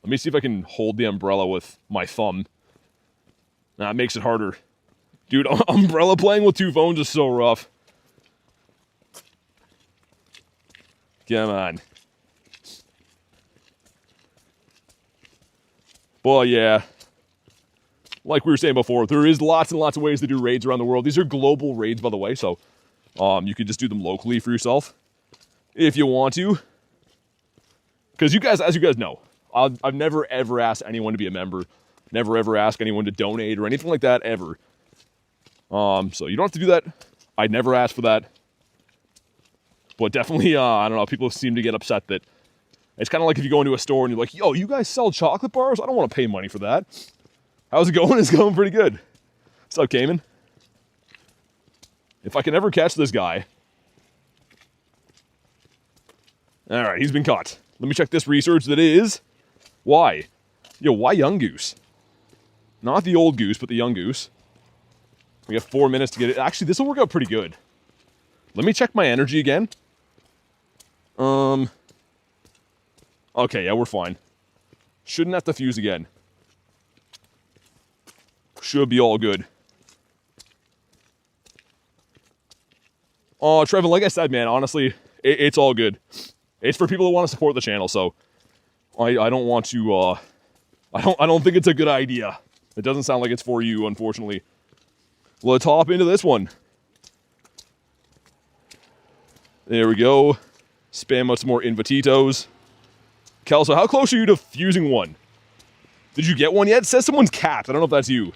[SPEAKER 3] Let me see if I can hold the umbrella with my thumb. That makes it harder. Dude, umbrella playing with 2 phones is so rough. Come on. Well, yeah. Like we were saying before, there is lots and lots of ways to do raids around the world. These are global raids, by the way, so you could just do them locally for yourself if you want to. Because you guys, as you guys know, I've never ever asked anyone to be a member. Never ever asked anyone to donate or anything like that, ever. So you don't have to do that. I'd never ask for that. But definitely, I don't know, people seem to get upset that it's kind of like if you go into a store and you're like, yo, you guys sell chocolate bars? I don't want to pay money for that. How's it going? It's going pretty good. What's up, Cayman? If I can ever catch this guy. All right, he's been caught. Let me check this research that is. Why? Yo, why young goose? Not the old goose, but the young goose. We have 4 minutes to get it. Actually, this will work out pretty good. Let me check my energy again. Okay, yeah, we're fine. Shouldn't have to fuse again. Should be all good. Oh, Trevin, like I said, man, honestly, it's all good. It's for people who want to support the channel, so I don't want to, I don't think it's a good idea. It doesn't sound like it's for you, unfortunately. Let's hop into this one. There we go. Spam out some more Invititos. Kelso, how close are you to fusing one? Did you get one yet? It says someone's capped. I don't know if that's you.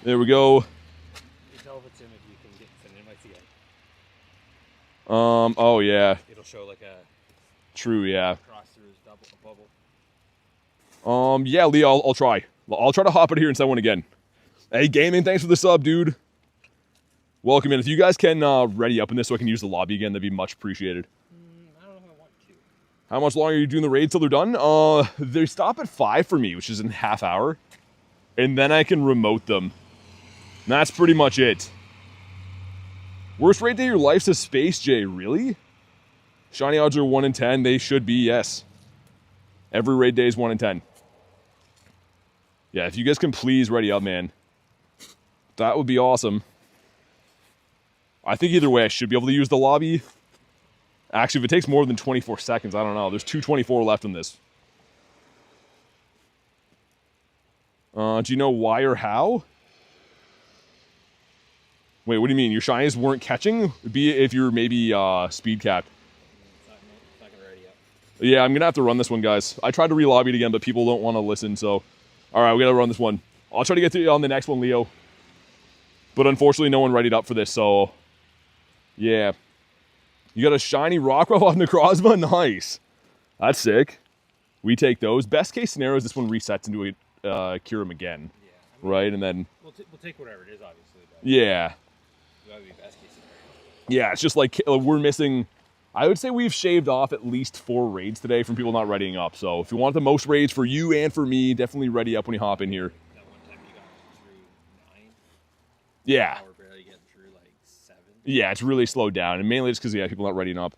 [SPEAKER 3] There we go.
[SPEAKER 2] You tell if it's him if you can get send invites again.
[SPEAKER 3] Oh yeah.
[SPEAKER 2] It'll show like a
[SPEAKER 3] True, yeah.
[SPEAKER 2] cross through his bubble.
[SPEAKER 3] Yeah, Lee, I'll try. I'll try to hop in here and send one again. Hey, Gaming, thanks for the sub, dude. Welcome in. If you guys can ready up in this so I can use the lobby again, that'd be much appreciated.
[SPEAKER 2] I don't know if I want to.
[SPEAKER 3] How much longer are you doing the raids till they're done? They stop at 5 for me, which is in a half hour. And then I can remote them. And that's pretty much it. Worst raid day of your life says Space J. Really? Shiny odds are 1 in 10. They should be, yes. Every raid day is 1 in 10. Yeah, if you guys can please ready up, man. That would be awesome. I think either way I should be able to use the lobby. Actually, if it takes more than 24 seconds, I don't know. There's 2:24 left in this. Do you know why or how? Wait, what do you mean? Your shinies weren't catching? It'd be if you're maybe speed capped.
[SPEAKER 2] It's not gonna ready up.
[SPEAKER 3] Yeah, I'm going to have to run this one, guys. I tried to re-lobby it again, but people don't want to listen, so... Alright, we got to run this one. I'll try to get to you on the next one, Leo. But unfortunately, no one readied up for this, so... Yeah. You got a shiny Rockruff off Necrozma? Nice. That's sick. We take those. Best case scenario is this one resets into a Kyurem again.
[SPEAKER 2] Yeah. I mean,
[SPEAKER 3] right, and then...
[SPEAKER 2] We'll take whatever it is, obviously. But
[SPEAKER 3] Yeah.
[SPEAKER 2] that would be best case scenario.
[SPEAKER 3] Yeah, it's just like we're missing... I would say we've shaved off at least 4 raids today from people not readying up. So if you want the most raids for you and for me, definitely ready up when you hop in here.
[SPEAKER 2] That one time you got
[SPEAKER 3] Yeah.
[SPEAKER 2] We're barely getting through like 7.
[SPEAKER 3] Yeah, it's really slowed down, and mainly just because, yeah, people not readying up.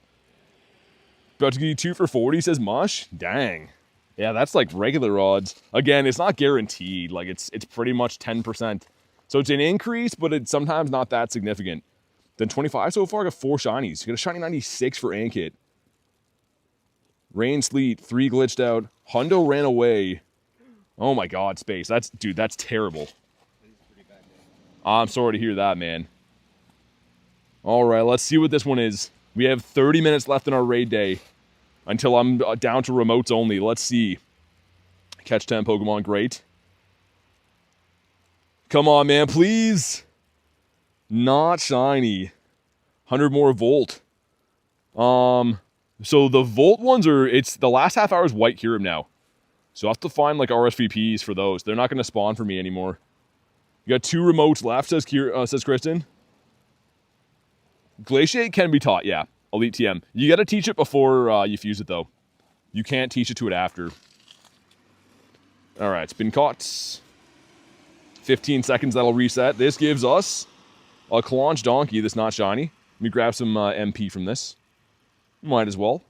[SPEAKER 3] About to give you 2 for 40, says Mush. Dang. Yeah, that's like regular odds. Again, it's not guaranteed. Like, it's pretty much 10%. So it's an increase, but it's sometimes not that significant. Then 25 so far, I got 4 shinies. You got a shiny 96 for Ankit. Rain, Sleet, 3 glitched out. Hundo ran away. Oh my god, Space. Dude, that's terrible. I'm sorry to hear that, man. Alright, let's see what this one is. We have 30 minutes left in our raid day. Until I'm down to remotes only. Let's see. Catch 10 Pokemon, great. Come on, man, please. Not shiny. 100 more Volt. So the Volt ones are, it's the last half hour is White Kyurem now. So I have to find like RSVPs for those. They're not going to spawn for me anymore. You got 2 remotes left, says Kristen. Glaciate can be taught, yeah. Elite TM. You got to teach it before you fuse it, though. You can't teach it to it after. All right, it's been caught. 15 seconds, that'll reset. This gives us a Claunch Donkey that's not shiny. Let me grab some MP from this. Might as well.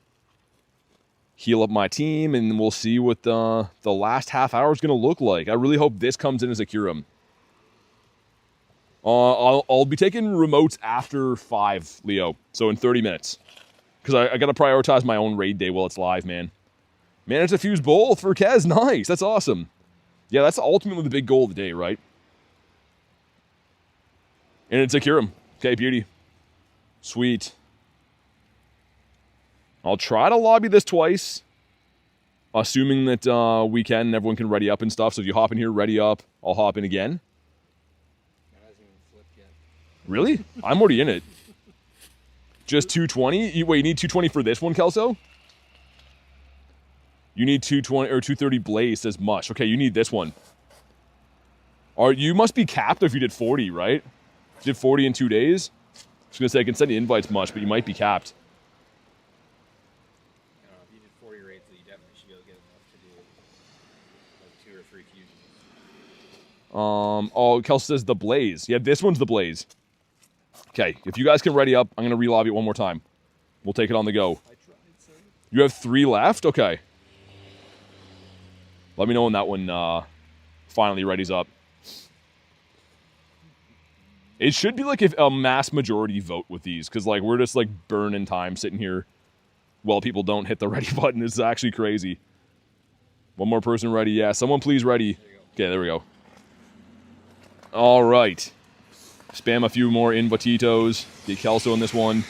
[SPEAKER 3] Heal up my team, and we'll see what the last half hour is going to look like. I really hope this comes in as a Kyurem. I'll be taking remotes after 5, Leo. So in 30 minutes. Because I got to prioritize my own raid day while it's live, man. Managed to fuse both for Kez. Nice. That's awesome. Yeah, that's ultimately the big goal of the day, right? And it's a Kyurem. Okay, beauty. Sweet. I'll try to lobby this twice. Assuming that we can and everyone can ready up and stuff. So if you hop in here, ready up, I'll hop in again. Really? I'm already in it. Just 220? Wait, you need 220 for this one, Kelso? You need 220 or 230 Blaze, says Mush. Okay, you need this one. You must be capped if you did 40, right? You did 40 in 2 days? I was going to say, I can send you invites, Mush, but you might be capped.
[SPEAKER 2] If you did 40 raids, then you definitely should be able to get enough to do like 2 or 3 fusions.
[SPEAKER 3] Oh, Kelso says the Blaze. Yeah, this one's the Blaze. Okay, if you guys can ready up, I'm going to re-lobby it one more time. We'll take it on the go. You have 3 left? Okay. Let me know when that one finally readies up. It should be like if a mass majority vote with these, because like we're just like burning time sitting here while people don't hit the ready button. It's actually crazy. One more person ready. Yeah, someone please ready. Okay, there we go. All right. Spam a few more invititos. Get Kelso in this one.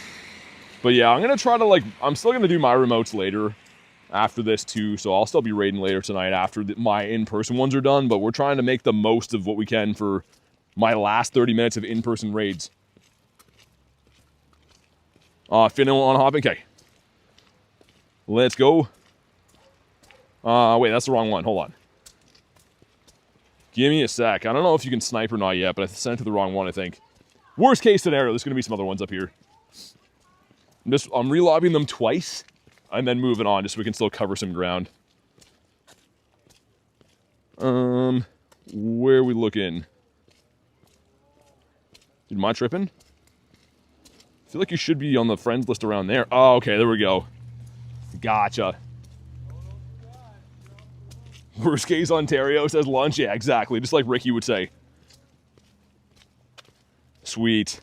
[SPEAKER 3] But yeah, I'm going to try to like, I'm still going to do my remotes later after this too. So I'll still be raiding later tonight after my in-person ones are done. But we're trying to make the most of what we can for my last 30 minutes of in-person raids. Finn on hopping. Okay. Let's go. Wait, that's the wrong one. Hold on. Give me a sec. I don't know if you can snipe or not yet, but I sent it to the wrong one, I think. Worst case scenario, there's going to be some other ones up here. I'm re-lobbying them twice, and then moving on, just so we can still cover some ground. Where are we looking? Dude, am I tripping? I feel like you should be on the friends list around there. Oh, okay, there we go. Gotcha. Worst case Ontario says lunch. Yeah, exactly. Just like Ricky would say. Sweet.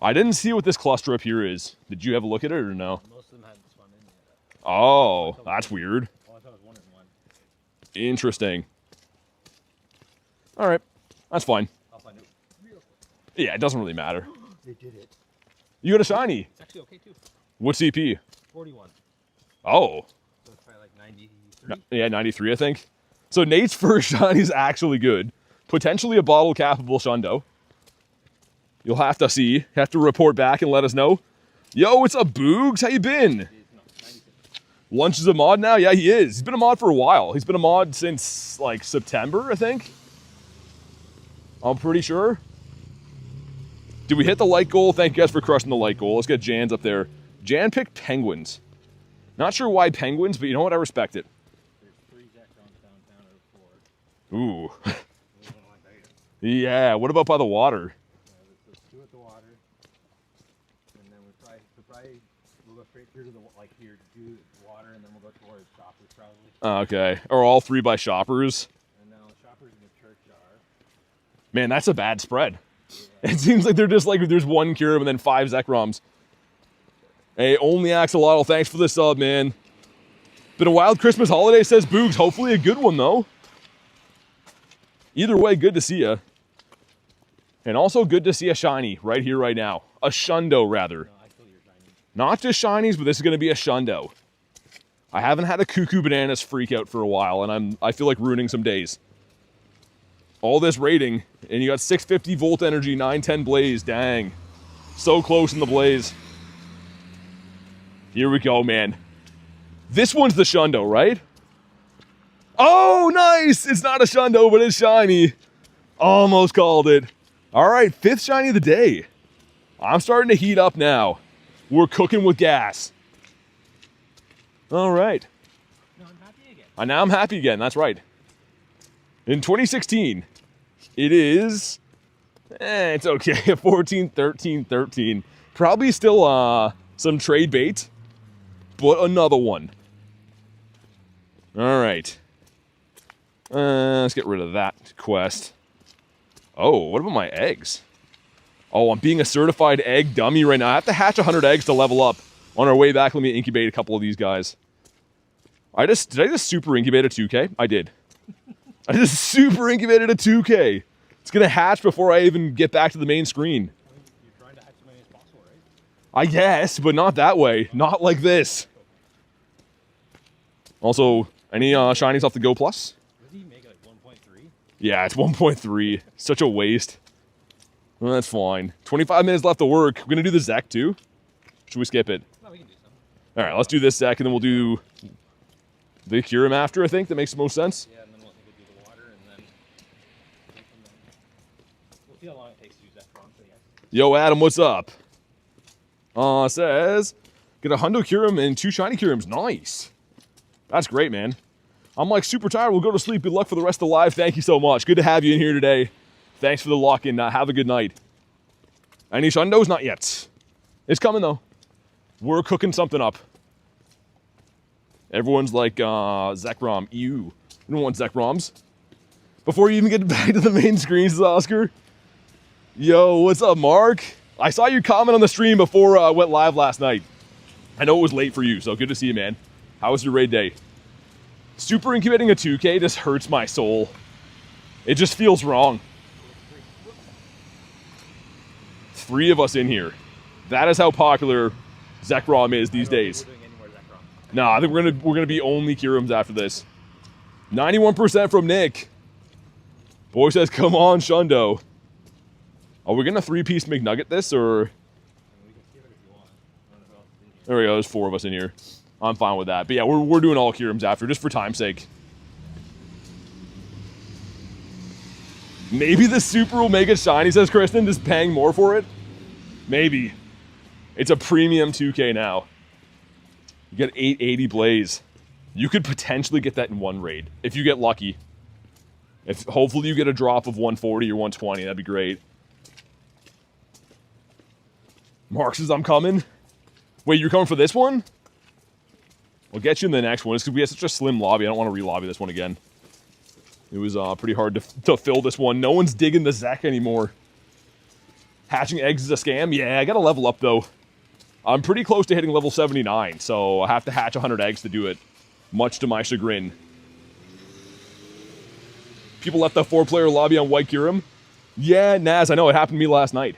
[SPEAKER 3] I didn't see what this cluster up here is. Did you have a look at it or no?
[SPEAKER 2] Most of them hadn't spawned in yet.
[SPEAKER 3] Oh, that's weird.
[SPEAKER 2] Oh, I thought it was 1 and 1.
[SPEAKER 3] Interesting. All right. That's fine.
[SPEAKER 2] I'll find it real quick.
[SPEAKER 3] Yeah, it doesn't really matter.
[SPEAKER 2] They did it.
[SPEAKER 3] You got a shiny.
[SPEAKER 2] It's actually okay too.
[SPEAKER 3] What CP?
[SPEAKER 2] 41.
[SPEAKER 3] Oh.
[SPEAKER 2] So it's probably like 93.
[SPEAKER 3] Yeah, 93, I think. So Nate's first shiny is actually good. Potentially a bottle capable Shundo. You'll have to see. Have to report back and let us know. Yo, what's up, Boogs? How you been?
[SPEAKER 2] No, 96.
[SPEAKER 3] Lunch is a mod now? Yeah, he is. He's been a mod for a while. He's been a mod since, like, September, I think. I'm pretty sure. Did we hit the like goal? Thank you guys for crushing the like goal. Let's get Jan's up there. Jan picked penguins. Not sure why penguins, but you know what? I respect it.
[SPEAKER 2] There's 3 Zekroms downtown out of 4.
[SPEAKER 3] Ooh. Yeah, what about by the water?
[SPEAKER 2] Let's do it the water, and then we'll go straight through to the like here to do the water, and then we'll go towards shoppers probably.
[SPEAKER 3] Okay, or all 3 by shoppers.
[SPEAKER 2] And now shoppers in the church are.
[SPEAKER 3] Man, that's a bad spread. Yeah. It seems like they're just like there's 1 Kyurem and then 5 Zekroms. Hey, only Axolotl, thanks for the sub, man. Been a wild Christmas holiday, says Boogs. Hopefully a good one though. Either way, good to see ya. And also good to see a shiny right here, right now. A Shundo, rather.
[SPEAKER 2] No, I feel your shiny.
[SPEAKER 3] Not just shinies, but this is going to be a Shundo. I haven't had a Cuckoo Bananas freak out for a while, and I feel like ruining some days. All this rating, and you got 650 volt energy, 910 blaze. Dang. So close in the blaze. Here we go, man. This one's the Shundo, right? Oh, nice! It's not a Shundo, but it's shiny. Almost called it. All right, 5th shiny of the day. I'm starting to heat up now. We're cooking with gas. All right.
[SPEAKER 2] No, I'm happy again.
[SPEAKER 3] And now I'm happy again, that's right. In 2016, it is... it's okay, 14, 13, 13. Probably still some trade bait, but another one. All right. Let's get rid of that quest. Oh, what about my eggs? Oh, I'm being a certified egg dummy right now. I have to hatch 100 eggs to level up. On our way back, let me incubate a couple of these guys. Did I just super incubate a 2K? I did. I just super incubated a 2K. It's gonna hatch before I even get back to the main screen.
[SPEAKER 2] You're trying to hatch as many as possible, right?
[SPEAKER 3] I guess, but not that way. Not like this. Also, any shinies off the Go Plus?
[SPEAKER 2] Does he make it like 1.3?
[SPEAKER 3] Yeah, it's 1.3. Such a waste. Well, that's fine. 25 minutes left to work. We're gonna do the Zek too. Should we skip it?
[SPEAKER 2] No, we can do some.
[SPEAKER 3] All right, let's do this Zek, and then we'll do the Kyurem after. I think that makes the most sense.
[SPEAKER 2] Yeah, and then we'll do the water, and then we'll see how long it takes to use that prompt.
[SPEAKER 3] Yo, Adam, what's up? Says get a Hundo Kyurem and 2 shiny Kyurems. Nice. That's great, man. I'm like super tired. We'll go to sleep. Good luck for the rest of the live. Thank you so much. Good to have you in here today. Thanks for the lock-in. Have a good night. Any Shundos? Not yet. It's coming, though. We're cooking something up. Everyone's like, Zekrom. Ew. You don't want Zekroms. Before you even get back to the main screen, says Oscar. Yo, what's up, Mark? I saw your comment on the stream before I went live last night. I know it was late for you, so good to see you, man. How was your raid day? Super incubating a 2K just hurts my soul. It just feels wrong. 3 of us in here. That is how popular Zekrom is these days. No, I think we're gonna be only Kyurems after this. 91% from Nick. Boy says, "Come on, Shundo." Are we gonna 3-piece McNugget this or? There we go. There's 4 of us in here. I'm fine with that. But yeah, we're doing all Kyurems after, just for time's sake. Maybe the Super will make it shiny, says Kristen, just paying more for it? Maybe. It's a premium 2K now. You get 880 Blaze. You could potentially get that in 1 raid, if you get lucky. Hopefully you get a drop of 140 or 120, that'd be great. Mark says, I'm coming. Wait, you're coming for this one? We'll get you in the next one. It's because we have such a slim lobby. I don't want to re-lobby this one again. It was pretty hard to fill this one. No one's digging the Zek anymore. Hatching eggs is a scam? Yeah, I gotta level up though. I'm pretty close to hitting level 79, so I have to hatch 100 eggs to do it. Much to my chagrin. People left the 4-player lobby on White Kyurem. Yeah, Naz, I know, it happened to me last night.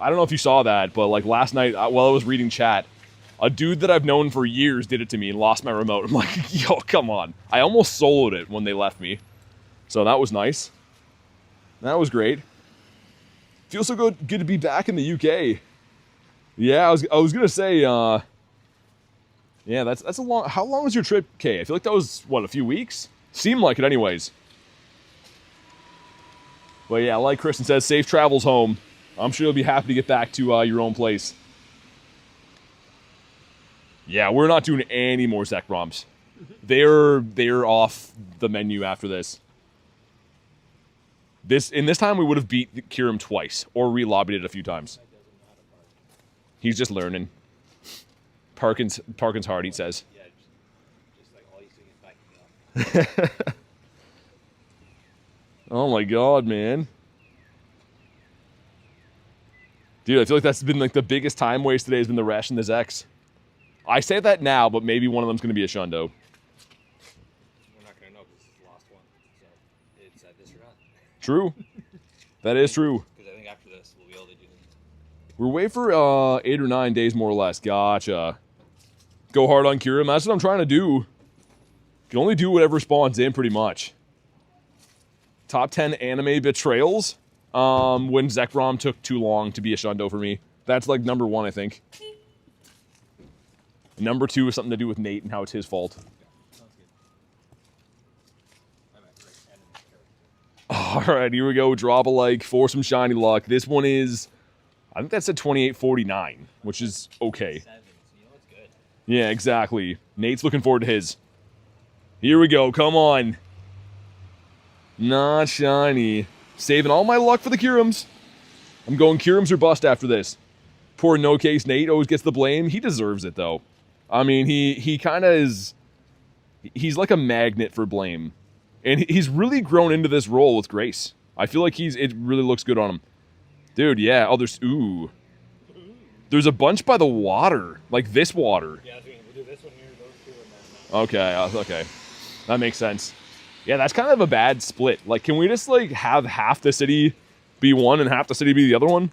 [SPEAKER 3] I don't know if you saw that, but like last night while I was reading chat, a dude that I've known for years did it to me and lost my remote. I'm like, yo, come on. I almost soloed it when they left me. So that was nice. That was great. Feels so good to be back in the UK. Yeah, I was gonna say, yeah, that's a long. How long was your trip, Kay? I feel like that was what, a few weeks? Seemed like it, anyways. But yeah, like Kristen says, safe travels home. I'm sure you'll be happy to get back to your own place. Yeah, we're not doing any more Zekroms. They're off the menu after this. In this time, we would have beat Kyurem twice, or re-lobbied it a few times. He's just learning. Parkin's hard, he says.
[SPEAKER 2] Yeah, just like all he's doing is backing up.
[SPEAKER 3] Oh my god, man. Dude, I feel like that's been like the biggest time waste today has been the Resh and the Zex. I say that now, but maybe one of them's going to be a Shundo.
[SPEAKER 2] We're not going to know because it's the last one. So it's this or not.
[SPEAKER 3] True. That is true.
[SPEAKER 2] Because I think after this, we'll be able to do it.
[SPEAKER 3] We're away for 8 or 9 days more or less. Gotcha. Go hard on Kyurem. That's what I'm trying to do. Can only do whatever spawns in pretty much. Top 10 anime betrayals. When Zekrom took too long to be a Shundo for me. That's like number 1, I think. Number 2 is something to do with Nate and how it's his fault. Alright, here we go. Drop a like for some shiny luck. This one is, I think that's at 28.49, which is okay.
[SPEAKER 2] 7, so you know it's good.
[SPEAKER 3] Yeah, exactly. Nate's looking forward to his. Here we go. Come on. Not shiny. Saving all my luck for the Kyurems. I'm going Kyurems or bust after this. Poor no case Nate always gets the blame. He deserves it though. I mean, he kind of is. He's like a magnet for blame, and he's really grown into this role with grace. I feel like it really looks good on him, dude. Yeah. Oh, there's a bunch by the water, like this water.
[SPEAKER 2] Yeah, we'll do this one here, those two, and then
[SPEAKER 3] Okay. That makes sense. Yeah, that's kind of a bad split. Like, can we just, like, have half the city be one and half the city be the other one?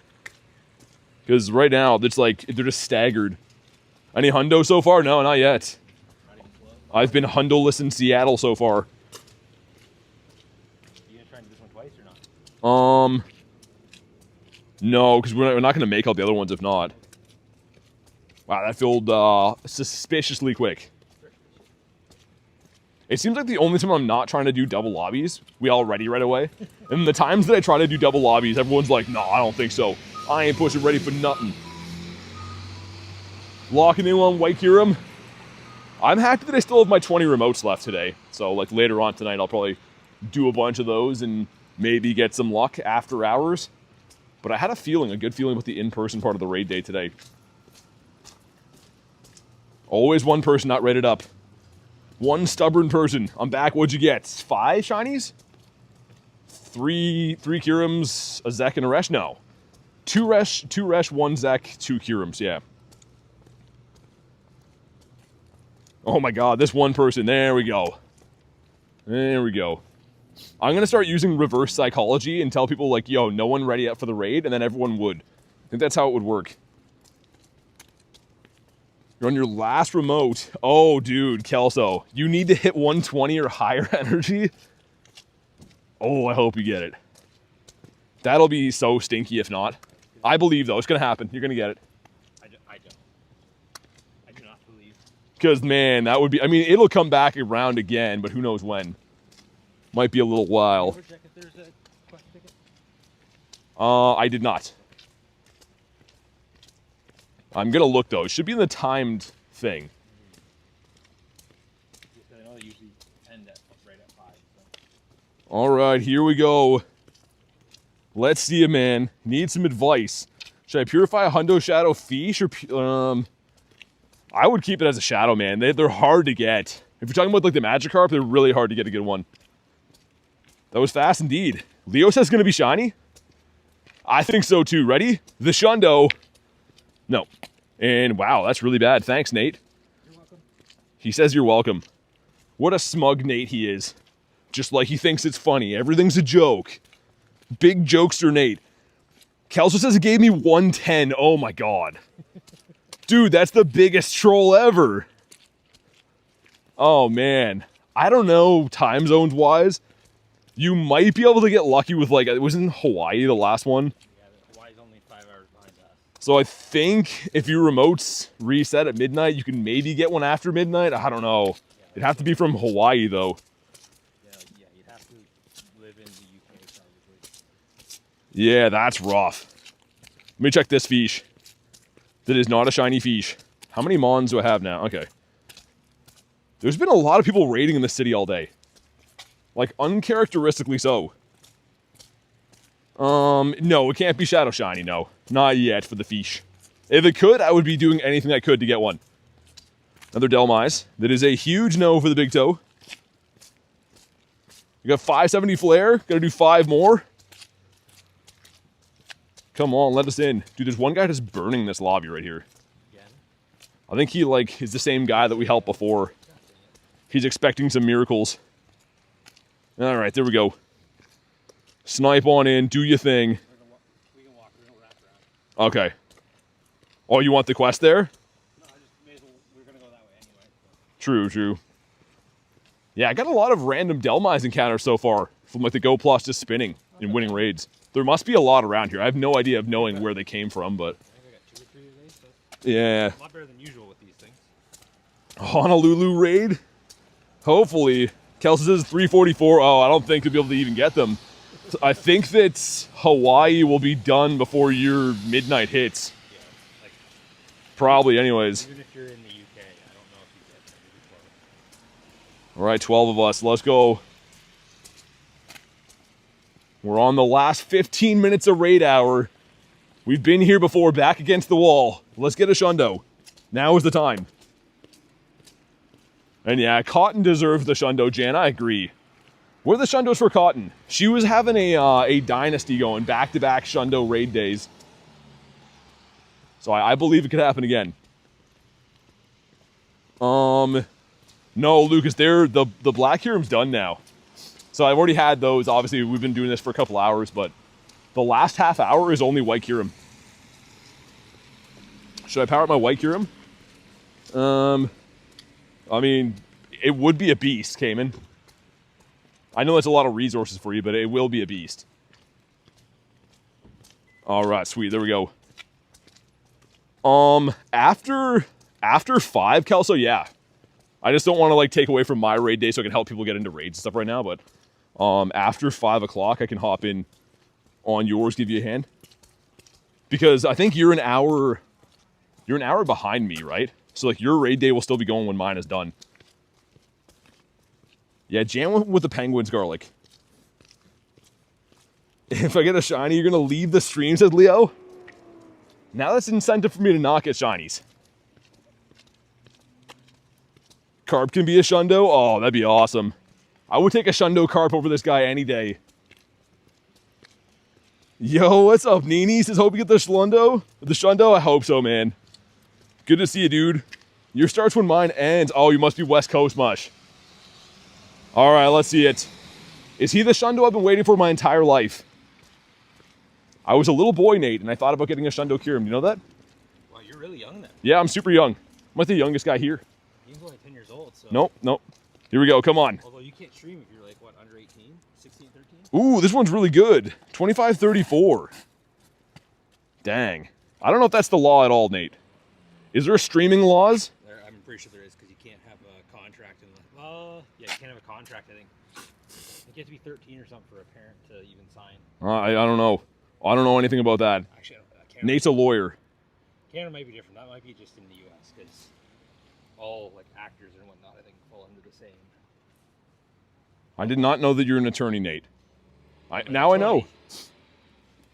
[SPEAKER 3] Because right now, it's like, they're just staggered. Any hundo so far? No, not yet.
[SPEAKER 2] not even close.
[SPEAKER 3] I've been hundo-less in Seattle so far.
[SPEAKER 2] You gonna try and do this one twice or not?
[SPEAKER 3] No, because we're not going to make out the other ones if not. Wow, that filled suspiciously quick. It seems like the only time I'm not trying to do double lobbies, we all ready right away. And the times that I try to do double lobbies, everyone's like, no, I don't think so. I ain't pushing ready for nothing. Locking in on White Kyurem. I'm happy that I still have my 20 remotes left today. So like later on tonight, I'll probably do a bunch of those and maybe get some luck after hours. But I had a good feeling with the in-person part of the raid day today. Always one person not rated up. One stubborn person. I'm back. What'd you get? 5 shinies? 3 Kyurems, a Zek, and a Resh? No. 2 Resh, 1 Zek, 2 Kyurems, yeah. Oh my god, this one person. There we go. There we go. I'm going to start using reverse psychology and tell people like, yo, no one ready up for the raid, and then everyone would. I think that's how it would work. You're on your last remote. Oh, dude, Kelso. You need to hit 120 or higher energy. Oh, I hope you get it. That'll be so stinky if not. I believe, though. It's going to happen. You're going to get it.
[SPEAKER 2] I do not believe.
[SPEAKER 3] Because, man, that would be... I mean, it'll come back around again, but who knows when. Might be a little while.
[SPEAKER 2] Did you ever check if there's a question ticket?
[SPEAKER 3] I did not. I'm going to look, though. It should be in the timed thing.
[SPEAKER 2] I know they usually end right at 5. So.
[SPEAKER 3] All right, here we go. Let's see it, man. Need some advice. Should I purify a Hundo Shadow Fish or... I would keep it as a Shadow, man. They're hard to get. If you're talking about like the Magikarp, they're really hard to get a good one. That was fast indeed. Leo says it's going to be shiny. I think so too. Ready? The Shundo. No. And wow, that's really bad. Thanks, Nate.
[SPEAKER 2] You're welcome.
[SPEAKER 3] He says you're welcome. What a smug Nate he is. Just like he thinks it's funny. Everything's a joke. Big jokester Nate. Kelso says it gave me 110. Oh my god. Dude, that's the biggest troll ever. Oh man. I don't know time zones wise. You might be able to get lucky with like, it was in Hawaii, the last one.
[SPEAKER 2] Yeah, Hawaii's only 5 hours behind us.
[SPEAKER 3] So I think if your remotes reset at midnight, you can maybe get one after midnight. I don't know. It'd have to be from Hawaii though.
[SPEAKER 2] Yeah, you'd have to live in the UK probably.
[SPEAKER 3] Yeah, that's rough. Let me check this fish. That is not a shiny fish. How many Mons do I have now? Okay. There's been a lot of people raiding in the city all day. Like, uncharacteristically so. No, it can't be Shadow Shiny, no. Not yet for the fish. If it could, I would be doing anything I could to get one. Another Delmise. That is a huge no for the big toe. We got 570 flare. Gotta do 5 more. Come on, let us in. Dude, there's one guy just burning this lobby right here.
[SPEAKER 2] Again?
[SPEAKER 3] I think he, like, is the same guy that we helped before. He's expecting some miracles. Alright, there we go. Snipe on in, do your thing.
[SPEAKER 2] We can walk, we don't wrap around.
[SPEAKER 3] Okay. Oh, you want the quest there?
[SPEAKER 2] No, I just may as well, we're gonna go that way anyway. So.
[SPEAKER 3] True, true. Yeah, I got a lot of random Delmise encounters so far. From like the Go Plus just spinning and winning raids. There must be a lot around here. I have no idea of knowing where they came from, but...
[SPEAKER 2] I think I got 2 or 3 today, so...
[SPEAKER 3] Yeah.
[SPEAKER 2] A lot better than usual with these things.
[SPEAKER 3] Honolulu raid? Hopefully. Kelsey says 344. Oh, I don't think we'll be able to even get them. I think that Hawaii will be done before your midnight hits.
[SPEAKER 2] Yeah, like...
[SPEAKER 3] Probably, anyways.
[SPEAKER 2] Even if you're in the UK, I don't know if you get that before.
[SPEAKER 3] All right, 12 of us. Let's go. We're on the last 15 minutes of raid hour. We've been here before, back against the wall. Let's get a Shundo. Now is the time. And yeah, Cotton deserves the Shundo, Jan. I agree. Where are the Shundos for Cotton? She was having a dynasty going, back-to-back Shundo raid days. So I believe it could happen again. No, Lucas, the Black Kyurem's done now. So I've already had those. Obviously, we've been doing this for a couple hours, but the last half hour is only White Kyurem. Should I power up my White Kyurem? I mean, it would be a beast, Cayman. I know that's a lot of resources for you, but it will be a beast. All right, sweet. There we go. After 5, Kelso, yeah. I just don't want to like take away from my raid day so I can help people get into raids and stuff right now, but after 5 o'clock I can hop in on yours, give you a hand. Because I think you're an hour behind me, right? So like your raid day will still be going when mine is done. Yeah, jam with the penguins garlic. If I get a shiny, you're gonna leave the stream, says Leo. Now that's an incentive for me to not get shinies. Carp can be a Shundo? Oh, that'd be awesome. I would take a Shundo Carp over this guy any day. Yo, what's up, Nini? Says, hope you get the Shundo. The Shundo? I hope so, man. Good to see you, dude. Your starts when mine ends. Oh, you must be West Coast mush. All right, let's see it. Is he the Shundo I've been waiting for my entire life? I was a little boy, Nate, and I thought about getting a Shundo Kyurem. You know that?
[SPEAKER 2] Wow, you're really young then.
[SPEAKER 3] Yeah, I'm super young. I'm like the youngest guy here.
[SPEAKER 2] He's only 10 years old, so...
[SPEAKER 3] Nope, nope. Here we go, come on.
[SPEAKER 2] Although you can't stream if you're like, what, under 18? 16, 13?
[SPEAKER 3] Ooh, this one's really good. 2534. Dang. I don't know if that's the law at all, Nate. Is there streaming laws?
[SPEAKER 2] I'm pretty sure there is, because you can't have a contract. Yeah, you can't have a contract, I think. You have to be 13 or something for a parent to even sign.
[SPEAKER 3] I don't know. I don't know anything about that.
[SPEAKER 2] Actually,
[SPEAKER 3] Nate's a lawyer.
[SPEAKER 2] Canada might be different. That might be just in the U.S., because all like actors and whatnot, I think, fall under the same.
[SPEAKER 3] I did not know that you're an attorney, Nate. Now I know.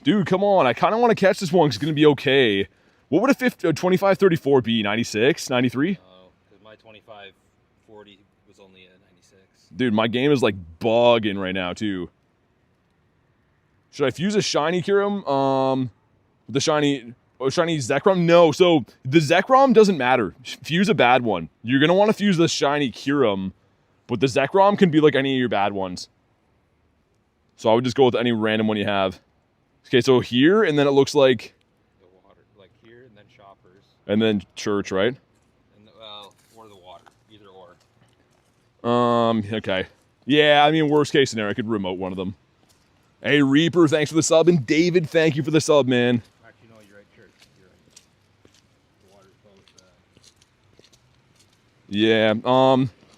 [SPEAKER 3] Dude, come on. I kind of want to catch this one because it's going to be okay. What would a 2534 be? 96? 93?
[SPEAKER 2] Oh, because my 2540 was only a 96.
[SPEAKER 3] Dude, my game is like bugging right now, too. Should I fuse a shiny Kyurem? The shiny Zekrom? No, so the Zekrom doesn't matter. Fuse a bad one. You're going to want to fuse the shiny Kyurem, but the Zekrom can be like any of your bad ones. So I would just go with any random one you have. Okay, so here, and then it looks like...
[SPEAKER 2] The water, like here, and then Shoppers.
[SPEAKER 3] And then Church, right?
[SPEAKER 2] And or the water, either or.
[SPEAKER 3] Okay. Yeah, I mean, worst case scenario, I could remote one of them. Hey, Reaper, thanks for the sub. And David, thank you for the sub, man.
[SPEAKER 2] Actually, no, you're right, Church. You're right. The water's both...
[SPEAKER 3] Yeah,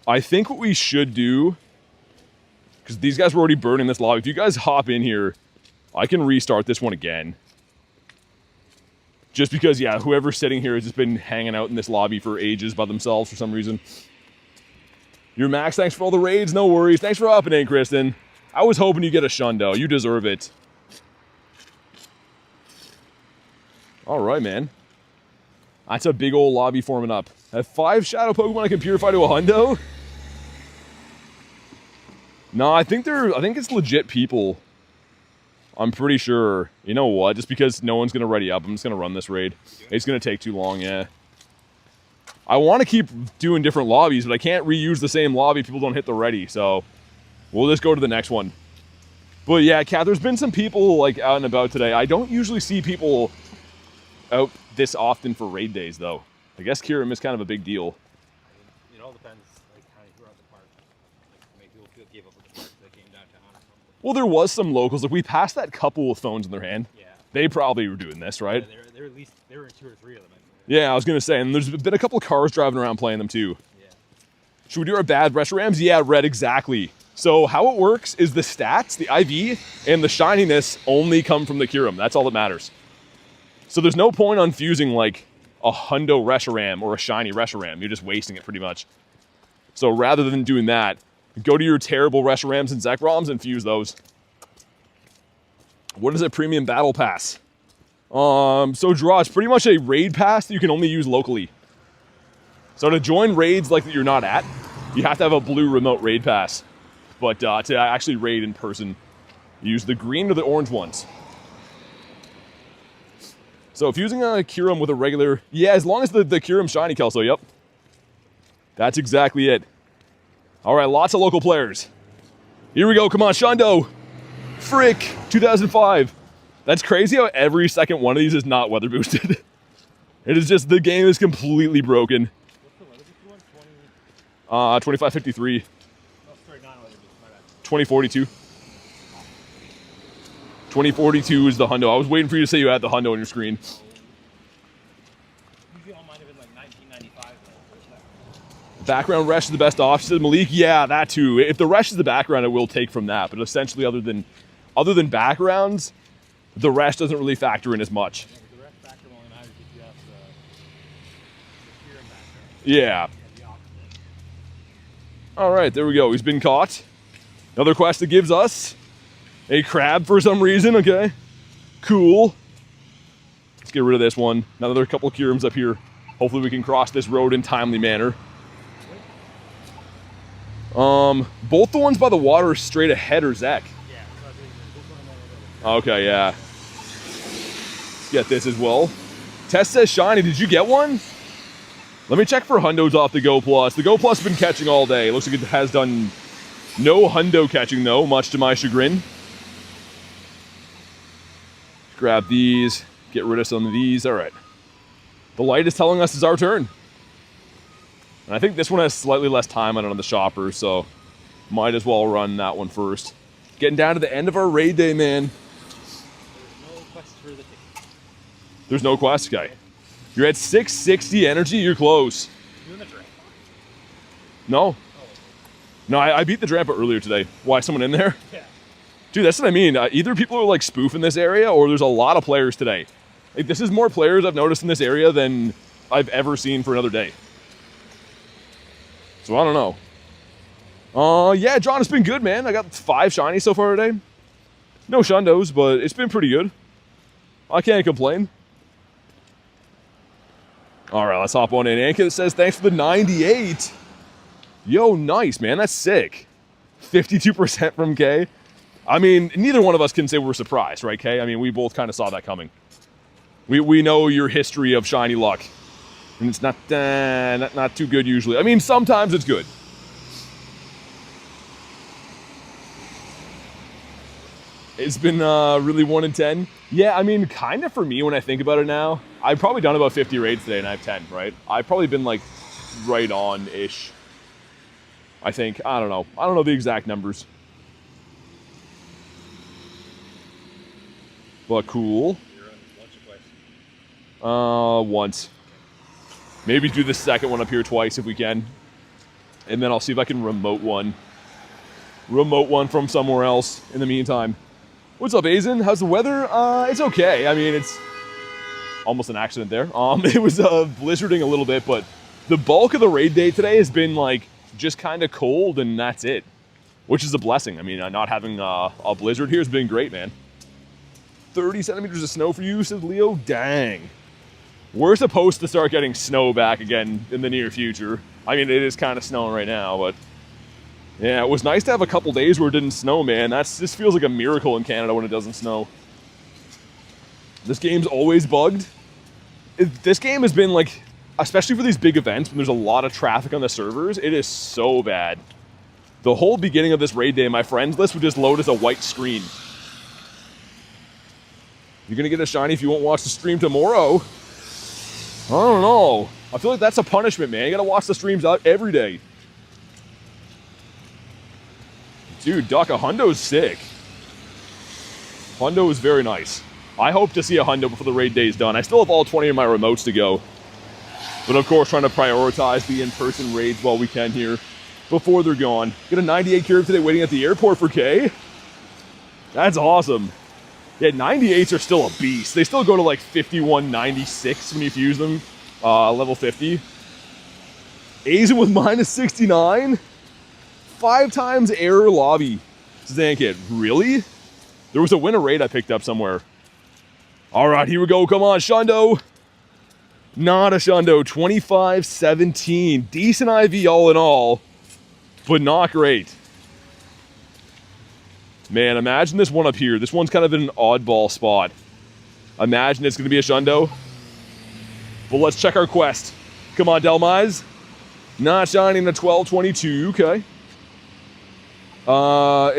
[SPEAKER 3] I think what we should do, because these guys were already burning this lobby. If you guys hop in here, I can restart this one again. Just because, yeah, whoever's sitting here has just been hanging out in this lobby for ages by themselves for some reason. Your Max, thanks for all the raids. No worries. Thanks for hopping in, Kristen. I was hoping you'd get a Shundo. You deserve it. All right, man. That's a big old lobby forming up. At 5 shadow Pokemon I can purify to a hundo? No, I think it's legit people. I'm pretty sure. You know what? Just because no one's gonna ready up, I'm just gonna run this raid. It's gonna take too long, yeah. I want to keep doing different lobbies, but I can't reuse the same lobby if people don't hit the ready, so we'll just go to the next one. But yeah, Kat, there's been some people like out and about today. I don't usually see people out this often for raid days, though. I guess Kyurem is kind of a big deal.
[SPEAKER 2] I mean, it all depends, like, how you run the park. Like, maybe people gave up with the park that came downtown or something.
[SPEAKER 3] Well, there was some locals. Like, we passed that couple with phones in their hand.
[SPEAKER 2] Yeah.
[SPEAKER 3] They probably were doing this, right?
[SPEAKER 2] Yeah, there at least, there were 2 or 3 of them.
[SPEAKER 3] Yeah, I was going to say, and there's been a couple of cars driving around playing them, too.
[SPEAKER 2] Yeah.
[SPEAKER 3] Should we do our bad Reshirams? Yeah, red, exactly. So how it works is the stats, the IV, and the shininess only come from the Kyurem. That's all that matters. So there's no point on fusing, like, a hundo Reshiram or a shiny Reshiram. You're just wasting it pretty much. So rather than doing that, go to your terrible Reshirams and Zekroms and fuse those. What is a premium battle pass? So draw, it's pretty much a raid pass that you can only use locally. So to join raids like that you're not at, you have to have a blue remote raid pass. But to actually raid in person, use the green or the orange ones. So if using a Kyurem with a regular... Yeah, as long as the Kyurem shiny, Kelso, yep. That's exactly it. All right, lots of local players. Here we go, come on, Shundo. Frick, 2005. That's crazy how every second one of these is not weather boosted. It is just, the game is completely broken.
[SPEAKER 2] What's the weather boosted one?
[SPEAKER 3] 2553.
[SPEAKER 2] Oh, sorry, not weather boosted, my bad.
[SPEAKER 3] 2042. 2042 is the hundo. I was waiting for you to say you had the hundo on your screen.
[SPEAKER 2] Usually all mine have been like 1995. Though.
[SPEAKER 3] Background Resh is the best option, said Malik. Yeah, that too. If the Resh is the background, it will take from that. But essentially, other than backgrounds, the Resh doesn't really factor in as much.
[SPEAKER 2] Yeah, but the rest factor only matters if you have the Kyurem background.
[SPEAKER 3] Yeah.
[SPEAKER 2] The opposite.
[SPEAKER 3] All right, there we go. He's been caught. Another quest that gives us a crab for some reason. Okay, cool. Let's get rid of this one. Another couple of Kyurems up here. Hopefully we can cross this road in timely manner. Both the ones by the water are straight ahead or Zek.
[SPEAKER 2] Yeah, so this one and then
[SPEAKER 3] Okay, yeah. Let's get this as well. Tess says shiny. Did you get one? Let me check for hundos off the Go Plus. The Go Plus has been catching all day. Looks like it has done no hundo catching though, much to my chagrin. Grab these, get rid of some of these. All right. The light is telling us it's our turn. And I think this one has slightly less time on it on the shopper, so might as well run that one first. Getting down to the end of our raid day, man.
[SPEAKER 2] there's no quest for the ticket.
[SPEAKER 3] There's no quest, guy. You're at 660 energy, you're close.
[SPEAKER 2] You in the draft?
[SPEAKER 3] No.
[SPEAKER 2] Oh.
[SPEAKER 3] No, I beat the Drampa earlier today. Why, someone in there?
[SPEAKER 2] Yeah.
[SPEAKER 3] Dude, that's what I mean. Either people are like spoofing this area or there's a lot of players today. Like, this is more players I've noticed in this area than I've ever seen for another day. So I don't know. Yeah, John, it's been good, man. I got 5 shinies so far today. No shundos, but it's been pretty good. I can't complain. All right, let's hop on in. Anka says, thanks for the 98. Yo, nice, man. That's sick. 52% from K. I mean, neither one of us can say we're surprised, right, K? I mean, we both kind of saw that coming. We know your history of shiny luck. And it's not too good usually. I mean, sometimes it's good. It's been really 1 in 10. Yeah, I mean, kind of for me when I think about it now. I've probably done about 50 raids today and I have 10, right? I've probably been like right on-ish. I think. I don't know. I don't know the exact numbers. But cool.
[SPEAKER 2] You're on once or twice?
[SPEAKER 3] Once. Maybe do the second one up here twice if we can. And then I'll see if I can remote one. Remote one from somewhere else in the meantime. What's up, Azen? How's the weather? It's okay. I mean, it's almost an accident there. It was blizzarding a little bit, but the bulk of the raid day today has been like just kind of cold and that's it. Which is a blessing. I mean, not having a blizzard here has been great, man. 30 centimeters of snow for you, says Leo. Dang. We're supposed to start getting snow back again in the near future. I mean, it is kind of snowing right now, but yeah, it was nice to have a couple days where it didn't snow, man. This feels like a miracle in Canada when it doesn't snow. This game's always bugged. This game has been like, especially for these big events when there's a lot of traffic on the servers, it is so bad. The whole beginning of this raid day, my friends list would just load as a white screen. You're gonna get a shiny if you won't watch the stream tomorrow. I don't know. I feel like that's a punishment, man. You gotta watch the streams out every day. Dude, Duck, a hundo's sick. Hundo is very nice. I hope to see a hundo before the raid day is done. I still have all 20 of my remotes to go. But of course, trying to prioritize the in-person raids while we can here before they're gone. Get a 98 Kyurem today waiting at the airport for K. That's awesome. Yeah, 98s are still a beast. They still go to like 51, 96 when you fuse them, level 50. Asian with minus 69. 5 times error lobby. Zankit, really? There was a winner raid I picked up somewhere. All right, here we go. Come on, Shundo. Not a Shundo. 25-17. Decent IV all in all, but not great. Man, imagine this one up here. This one's kind of in an oddball spot. Imagine it's going to be a Shundo. Well, let's check our quest. Come on, Delmise. Not shining a 12-22. Okay.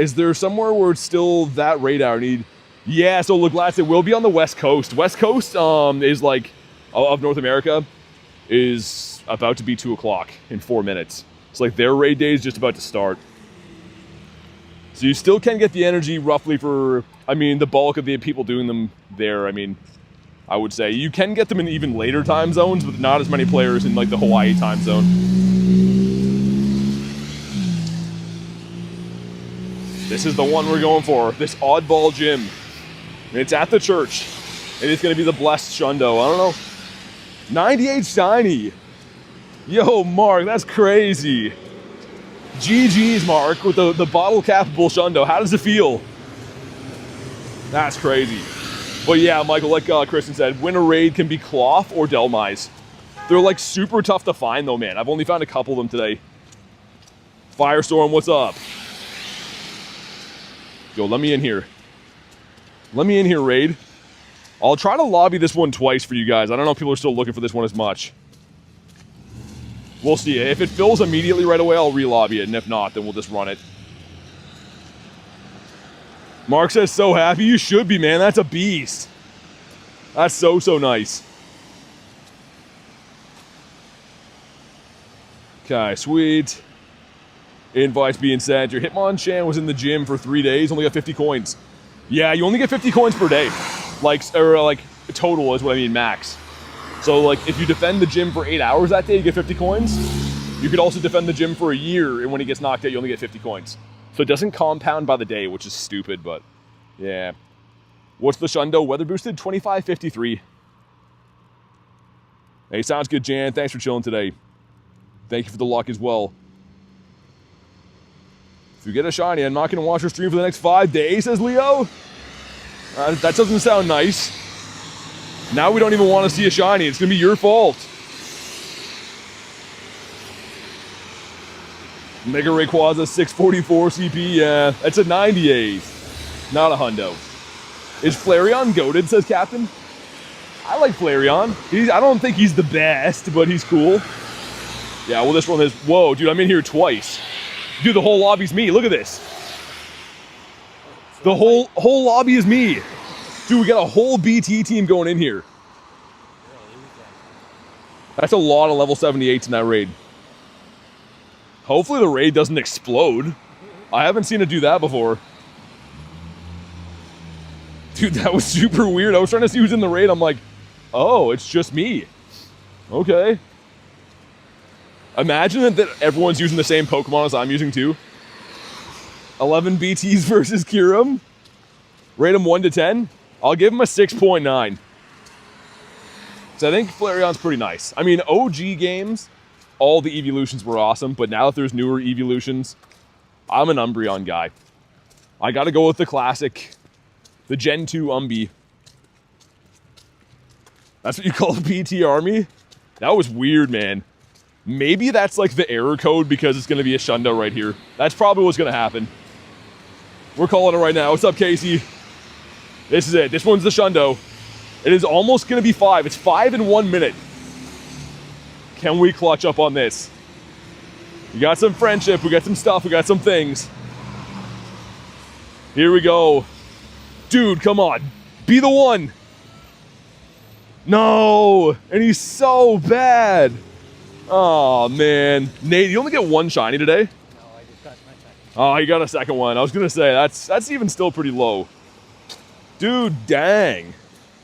[SPEAKER 3] Is there somewhere where it's still that radar need? Yeah, so look, lads, it will be on the West Coast. West Coast is like, of North America, is about to be 2 o'clock in 4 minutes. It's like their raid day is just about to start. So you still can get the energy roughly for, I mean, the bulk of the people doing them there. I mean, I would say you can get them in even later time zones, but not as many players in like the Hawaii time zone. This is the one we're going for, this oddball gym. And it's at the church. And it's going to be the blessed Shundo. I don't know. 98 shiny. Yo, Mark, that's crazy. GG's, Mark, with the bottle capable Shundo. How does it feel? That's crazy. But yeah, Michael, like Kristen said, winner raid can be Cloth or Delmise. They're like super tough to find though, man. I've only found a couple of them today. Firestorm, what's up? Yo, let me in here. Let me in here, raid. I'll try to lobby this one twice for you guys. I don't know if people are still looking for this one as much. We'll see. If it fills immediately right away, I'll re-lobby it. And if not, then we'll just run it. Mark says, so happy. You should be, man. That's a beast. That's so, so nice. Okay, sweet. Invites being sent. Your Hitmonchan was in the gym for 3 days. Only got 50 coins. Yeah, you only get 50 coins per day. Like total is what I mean, max. So like if you defend the gym for 8 hours that day, you get 50 coins. You could also defend the gym for a year, and when he gets knocked out, you only get 50 coins. So it doesn't compound by the day, which is stupid, but yeah. What's the Shundo weather boosted? 2553. Hey, sounds good, Jan. Thanks for chilling today. Thank you for the luck as well. If you get a shiny, I'm not going to watch your stream for the next 5 days, says Leo. That doesn't sound nice. Now we don't even want to see a shiny. It's going to be your fault. Mega Rayquaza 644 CP. Yeah, that's a 98. Not a hundo. Is Flareon goated, says Captain. I like Flareon. I don't think he's the best, but he's cool. Yeah, well, this one is... Whoa, dude, I'm in here twice. Dude, the whole lobby's me. Look at this. The whole lobby is me. Dude, we got a whole BT team going in here. That's a lot of level 78s in that raid. Hopefully the raid doesn't explode. I haven't seen it do that before. Dude, that was super weird. I was trying to see who's in the raid. I'm like, oh, it's just me. Okay. Imagine that everyone's using the same Pokemon as I'm using too. 11 BTs versus Kyurem. Rate him 1 to 10. I'll give him a 6.9. So I think Flareon's pretty nice. I mean, OG games, all the evolutions were awesome, but now that there's newer evolutions, I'm an Umbreon guy. I gotta go with the classic, the Gen 2 Umbi. That's what you call the BT Army? That was weird, man. Maybe that's like the error code because it's going to be a Shundo right here. That's probably what's going to happen. We're calling it right now. What's up, Casey? This is it. This one's the Shundo. It is almost going to be 5. It's 5 in 1 minute. Can we clutch up on this? We got some friendship. We got some stuff. We got some things. Here we go. Dude, come on. Be the one. No. And he's so bad. Oh, man. Nate, you only get 1 shiny today?
[SPEAKER 2] No, I just got my second.
[SPEAKER 3] Oh, you got a second one. I was going to say, that's even still pretty low. Dude, dang.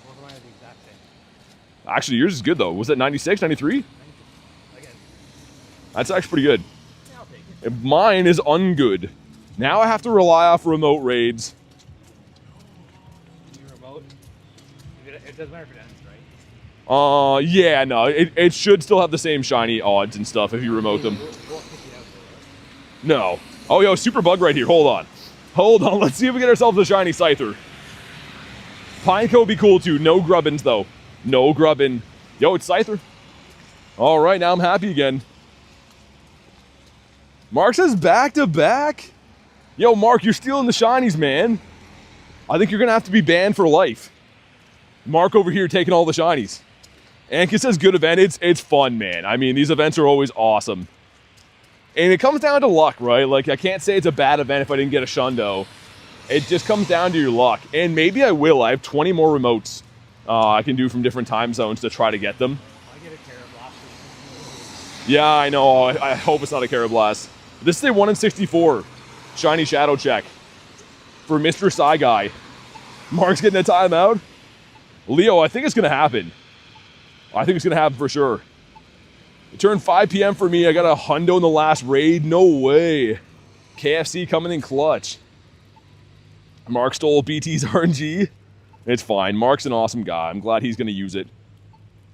[SPEAKER 2] Both of mine are the exact same.
[SPEAKER 3] Actually, yours is good, though. Was that 96, 93?
[SPEAKER 2] Again.
[SPEAKER 3] That's actually pretty good.
[SPEAKER 2] Yeah, I'll take it.
[SPEAKER 3] Mine is ungood. Now I have to rely off remote raids.
[SPEAKER 2] Can you remote? It doesn't matter if it ends, right?
[SPEAKER 3] Yeah, no, it should still have the same shiny odds and stuff if you remote them.
[SPEAKER 2] It won't kick you out there, right?
[SPEAKER 3] No. Oh, yo, super bug right here. Hold on. Hold on. Let's see if we get ourselves a shiny Scyther. Pineco would be cool too. No grubbins though. No grubbin. Yo, it's Scyther. All right, now I'm happy again. Mark says back to back. Yo, Mark, you're stealing the shinies, man. I think you're gonna have to be banned for life. Mark over here taking all the shinies. Anka says good event. It's fun, man. I mean, these events are always awesome. And it comes down to luck, right? Like, I can't say it's a bad event if I didn't get a Shundo. It just comes down to your luck. And maybe I will. I have 20 more remotes I can do from different time zones to try to get them.
[SPEAKER 2] I get a Carablast.
[SPEAKER 3] Yeah, I know. I hope it's not a Carablast. This is a 1 in 64 shiny shadow check for Mr. Psy Guy. Mark's getting a timeout. Leo, I think it's going to happen. I think it's going to happen for sure. It turned 5 p.m. for me. I got a hundo in the last raid. No way. KFC coming in clutch. Mark stole BT's RNG. It's fine. Mark's an awesome guy. I'm glad he's going to use it.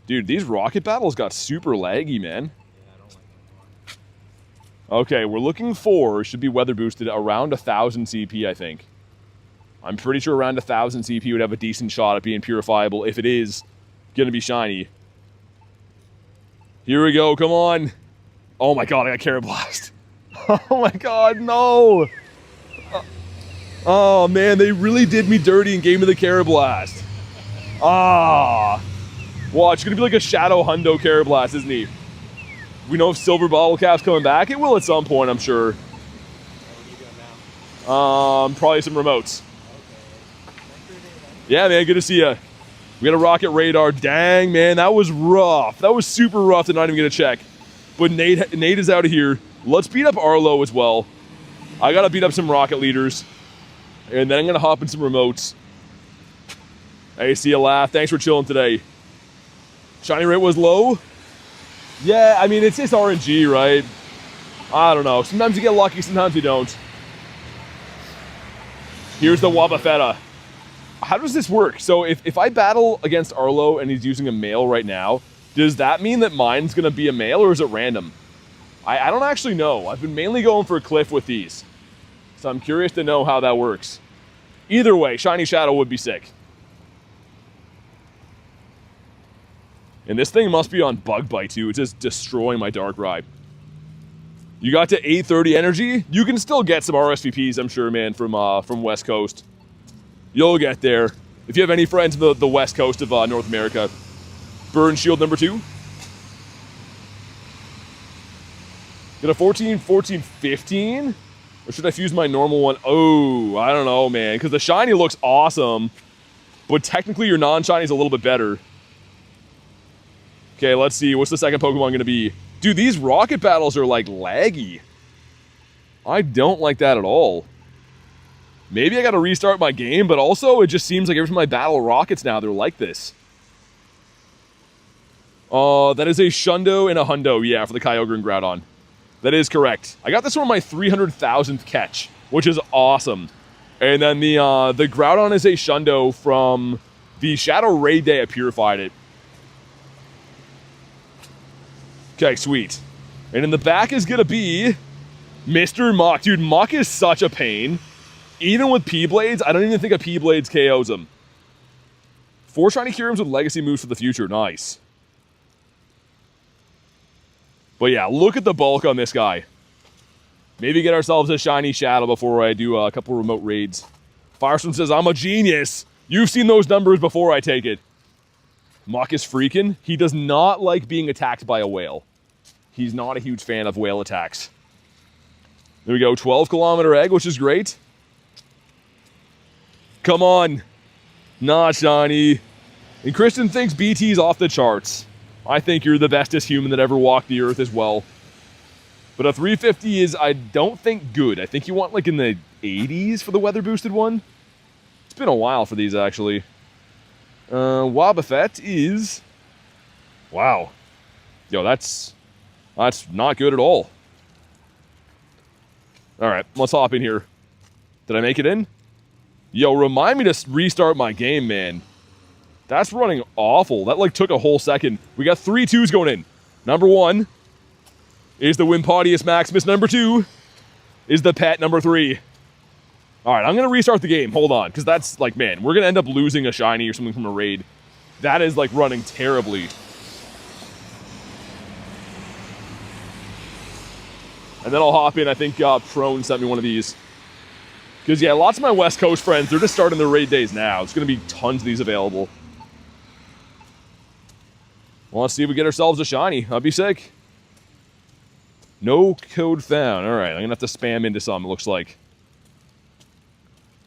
[SPEAKER 3] Dude, these rocket battles got super laggy, man.
[SPEAKER 2] Yeah, I don't like them.
[SPEAKER 3] Okay, we're looking for, should be weather boosted, around 1,000 CP, I think. I'm pretty sure around 1,000 CP would have a decent shot at being purifiable if it is going to be shiny. Here we go, come on. Oh my god, I got Carablast. Oh my god, no. Oh man, they really did me dirty and gave me the Carablast. Ah. Watch, it's going to be like a Shadow Hundo Carablast, isn't he? We know if Silver Bottle Cap's coming back. It will at some point, I'm sure.
[SPEAKER 2] What are you doing now?
[SPEAKER 3] Probably some remotes.
[SPEAKER 2] Okay. Thanks for your day, man.
[SPEAKER 3] Yeah, man, good to see ya. We got a rocket radar. Dang, man, that was rough. That was super rough to not even get a check. But Nate is out of here. Let's beat up Arlo as well. I gotta beat up some rocket leaders. And then I'm gonna hop in some remotes. Hey, see ya, Laugh. Thanks for chilling today. Shiny rate was low. Yeah, I mean, it's just RNG, right? I don't know. Sometimes you get lucky, sometimes you don't. Here's the Wabafetta. How does this work? So if I battle against Arlo and he's using a male right now, does that mean that mine's going to be a male or is it random? I don't actually know. I've been mainly going for a Cliff with these. So I'm curious to know how that works. Either way, Shiny Shadow would be sick. And this thing must be on Bug Bite too. It's just destroying my Darkrai. You got to 830 energy? You can still get some RSVPs, I'm sure, man, from West Coast. You'll get there. If you have any friends in the West Coast of North America. Burn Shield number 2. Get a 14, 14, 15? Or should I fuse my normal one? Oh, I don't know, man. Because the shiny looks awesome. But technically your non-shiny is a little bit better. Okay, let's see. What's the second Pokemon going to be? Dude, these rocket battles are like laggy. I don't like that at all. Maybe I got to restart my game, but also it just seems like every time I battle rockets now, they're like this. That is a Shundo and a Hundo, yeah, for the Kyogre and Groudon. That is correct. I got this one on my 300,000th catch, which is awesome. And then the Groudon is a Shundo from the Shadow Raid Day I purified it. Okay, sweet. And in the back is going to be Mr. Mach. Dude, Mach is such a pain. Even with P-Blades, I don't even think a P-Blades KOs him. 4 shiny Kyurems with legacy moves for the future. Nice. But yeah, look at the bulk on this guy. Maybe get ourselves a shiny Shadow before I do a couple remote raids. Firestorm says, I'm a genius. You've seen those numbers before, I take it. Muck is freaking. He does not like being attacked by a whale. He's not a huge fan of whale attacks. There we go, 12-kilometer egg, which is great. Come on. Not shiny. And Kristen thinks BT's off the charts. I think you're the bestest human that ever walked the earth as well. But a 350 is, I don't think, good. I think you want like in the 80s for the weather boosted one. It's been a while for these, actually. Wobbuffet is... Wow. Yo, that's not good at all. Alright, let's hop in here. Did I make it in? Yo, remind me to restart my game, man. That's running awful. That, like, took a whole second. We got 3 2s going in. Number 1 is the Wimpodius Maximus. Number 2 is the Pet number 3. Alright, I'm going to restart the game. Hold on, because that's, like, man, we're going to end up losing a shiny or something from a raid. That is, like, running terribly. And then I'll hop in. I think Prone sent me one of these. Because, yeah, lots of my West Coast friends, they're just starting their raid days now. There's going to be tons of these available. Well, let's see if we get ourselves a shiny. That'd be sick. No code found. All right, I'm going to have to spam into some, it looks like.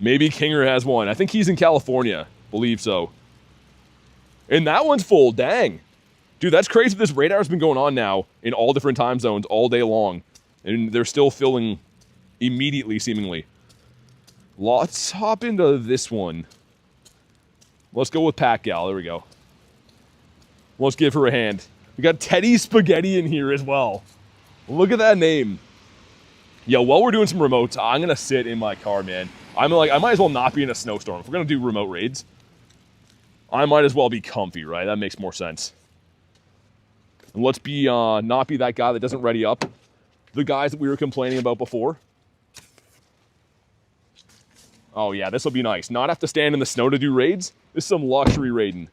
[SPEAKER 3] Maybe Kinger has one. I think he's in California. Believe so. And that one's full. Dang. Dude, that's crazy. This raid hour's been going on now in all different time zones all day long. And they're still filling immediately, seemingly. Let's hop into this one. Let's go with Pat Gal. There we go. Let's give her a hand. We got Teddy Spaghetti in here as well. Look at that name. Yo, while we're doing some remotes, I'm going to sit in my car, man. I'm like, I might as well not be in a snowstorm. If we're going to do remote raids, I might as well be comfy, right? That makes more sense. And let's be, not be that guy that doesn't ready up. The guys that we were complaining about before. Oh yeah, this will be nice. Not have to stand in the snow to do raids. This is some luxury raiding.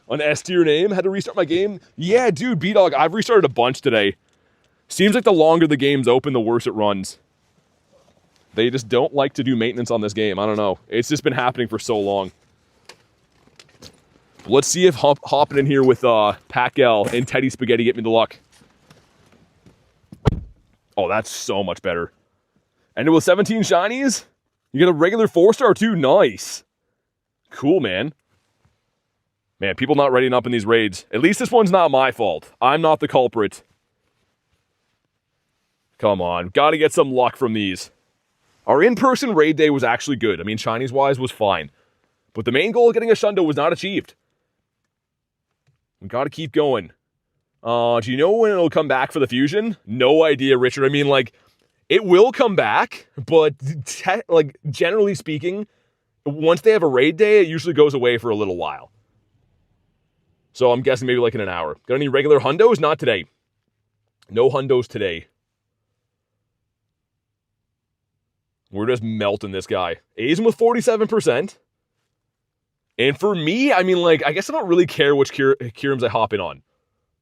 [SPEAKER 3] An S tier name, had to restart my game. Yeah, dude, B-Dog, I've restarted a bunch today. Seems like the longer the game's open, the worse it runs. They just don't like to do maintenance on this game. I don't know. It's just been happening for so long. Let's see if hopping in here with Pat Gal and Teddy Spaghetti get me the luck. Oh, that's so much better. And with 17 shinies, you get a regular 4-star too. Nice. Cool, man. Man, people not readying up in these raids. At least this one's not my fault. I'm not the culprit. Come on. Gotta get some luck from these. Our in-person raid day was actually good. I mean, shinies-wise was fine. But the main goal of getting a Shundo was not achieved. We gotta keep going. Do you know when it'll come back for the Fusion? No idea, Richard. I mean, like, it will come back, but like, generally speaking, once they have a raid day, it usually goes away for a little while. So I'm guessing maybe like in an hour. Got any regular hundos? Not today. No hundos today. We're just melting this guy. Azen with 47%. And for me, I mean, like, I guess I don't really care which Kyurems I hop in on.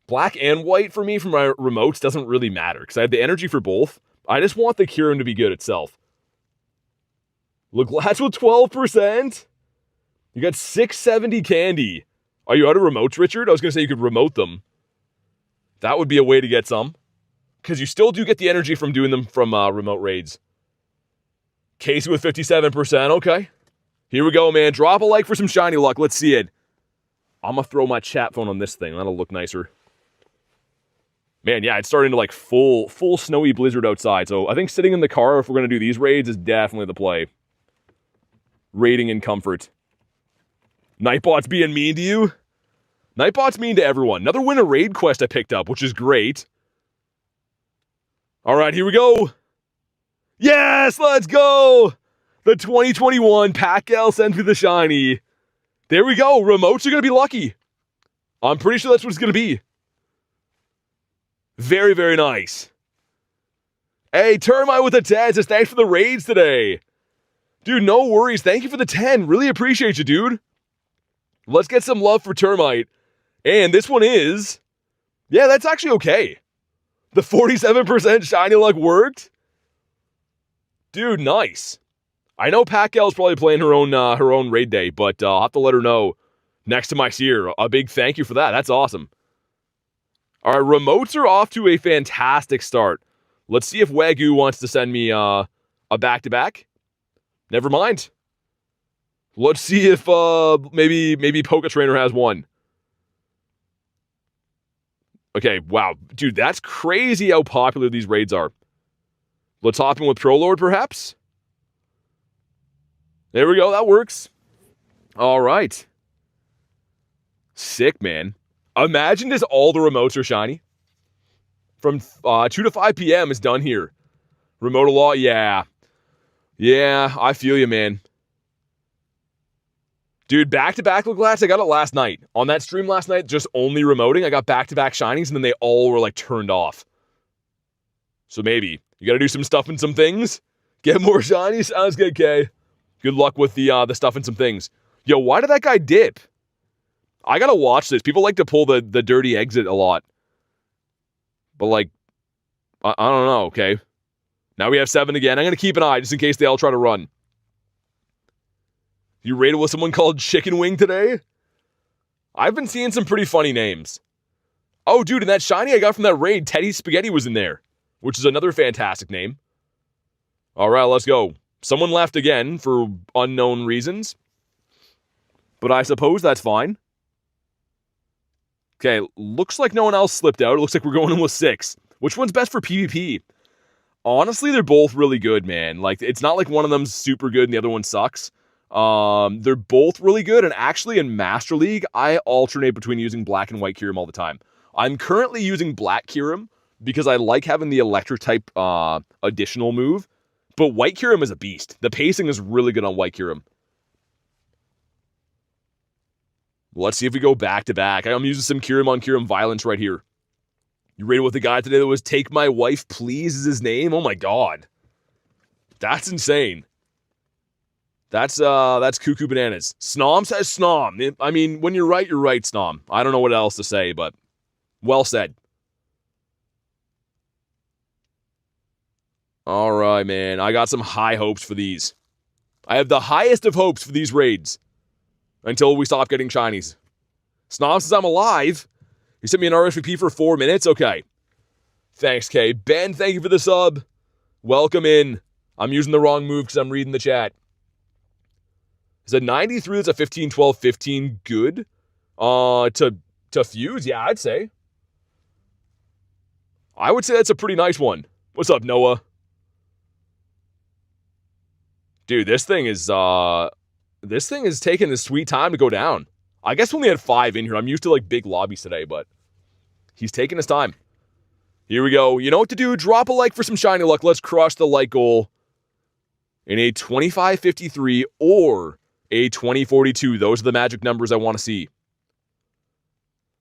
[SPEAKER 3] Black and white for me, for my remotes, doesn't really matter, because I have the energy for both. I just want the Kyurem to be good itself. Look, that's with 12%. You got 670 candy. Are you out of remotes, Richard? I was going to say you could remote them. That would be a way to get some. Because you still do get the energy from doing them from remote raids. Casey with 57%. Okay. Here we go, man. Drop a like for some shiny luck. Let's see it. I'm going to throw my chat phone on this thing. That'll look nicer. Man, yeah, it's starting to like full snowy blizzard outside. So I think sitting in the car, if we're going to do these raids, is definitely the play. Raiding in comfort. Nightbot's being mean to you? Nightbot's mean to everyone. Another winter raid quest I picked up, which is great. All right, here we go. Yes, let's go. The 2021 Pat-Gal sends me the shiny. There we go. Remotes are going to be lucky. I'm pretty sure that's what it's going to be. Very, very nice. Hey, Termite with the 10 says thanks for the raids today. Dude, no worries. Thank you for the 10. Really appreciate you, dude.
[SPEAKER 1] Let's get some love for Termite. And this one is... Yeah, that's actually okay. The 47% shiny luck worked. Dude, nice. I know Pacquiao's probably playing her own raid day, but I'll have to let her know next to my Seer. A big thank you for that. That's awesome. All right, remotes are off to a fantastic start. Let's see if Wagyu wants to send me a back-to-back. Never mind. Let's see if maybe Poké Trainer has one. Okay, wow. Dude, that's crazy how popular these raids are. Let's hop in with Prolord, perhaps. There we go. That works. All right. Sick, man. Imagine just all the remotes are shiny. From 2 to 5 p.m. is done here. Remote a lot? Yeah. Yeah, I feel you, man. Dude, back-to-back look last, I got it last night. On that stream last night, just only remoting, I got back-to-back shinies, and then they all were, like, turned off. So maybe. You gotta do some stuff and some things. Get more shinies? Sounds good, Kay. Good luck with the stuff and some things. Yo, why did that guy dip? I gotta watch this. People like to pull the dirty exit a lot. But, like, I don't know, okay? Now we have 7 again. I'm gonna keep an eye, just in case they all try to run. You raided with someone called Chicken Wing today? I've been seeing some pretty funny names. Oh, dude, and that shiny I got from that raid, Teddy Spaghetti was in there, which is another fantastic name. All right, let's go. Someone left again for unknown reasons, but I suppose that's fine. Okay, looks like no one else slipped out. It looks like we're going in with 6. Which one's best for PvP? Honestly, they're both really good, man. Like, it's not like one of them's super good and the other one sucks. They're both really good, and actually in Master League, I alternate between using Black and White Kyurem all the time. I'm currently using Black Kyurem because I like having the electric type additional move, but White Kyurem is a beast. The pacing is really good on White Kyurem. Let's see if we go back to back. I'm using some Kyurem on Kyurem violence right here. You raided with a guy today that was Take My Wife Please is his name? Oh my god. That's insane. That's cuckoo bananas. Snom says Snom. I mean, when you're right, Snom. I don't know what else to say, but well said. All right, man. I got some high hopes for these. I have the highest of hopes for these raids until we stop getting shinies. Snom says I'm alive. He sent me an RSVP for 4 minutes. Okay. Thanks, Kay. Ben, thank you for the sub. Welcome in. I'm using the wrong move because I'm reading the chat. Is a 93 that's a 15, 12, 15 good? To fuse? Yeah, I'd say. I would say that's a pretty nice one. What's up, Noah? Dude, this thing is taking a sweet time to go down. I guess we only had 5 in here. I'm used to like big lobbies today, but he's taking his time. Here we go. You know what to do. Drop a like for some shiny luck. Let's crush the like goal in a 25-53 or a 20-42. Those are the magic numbers I want to see.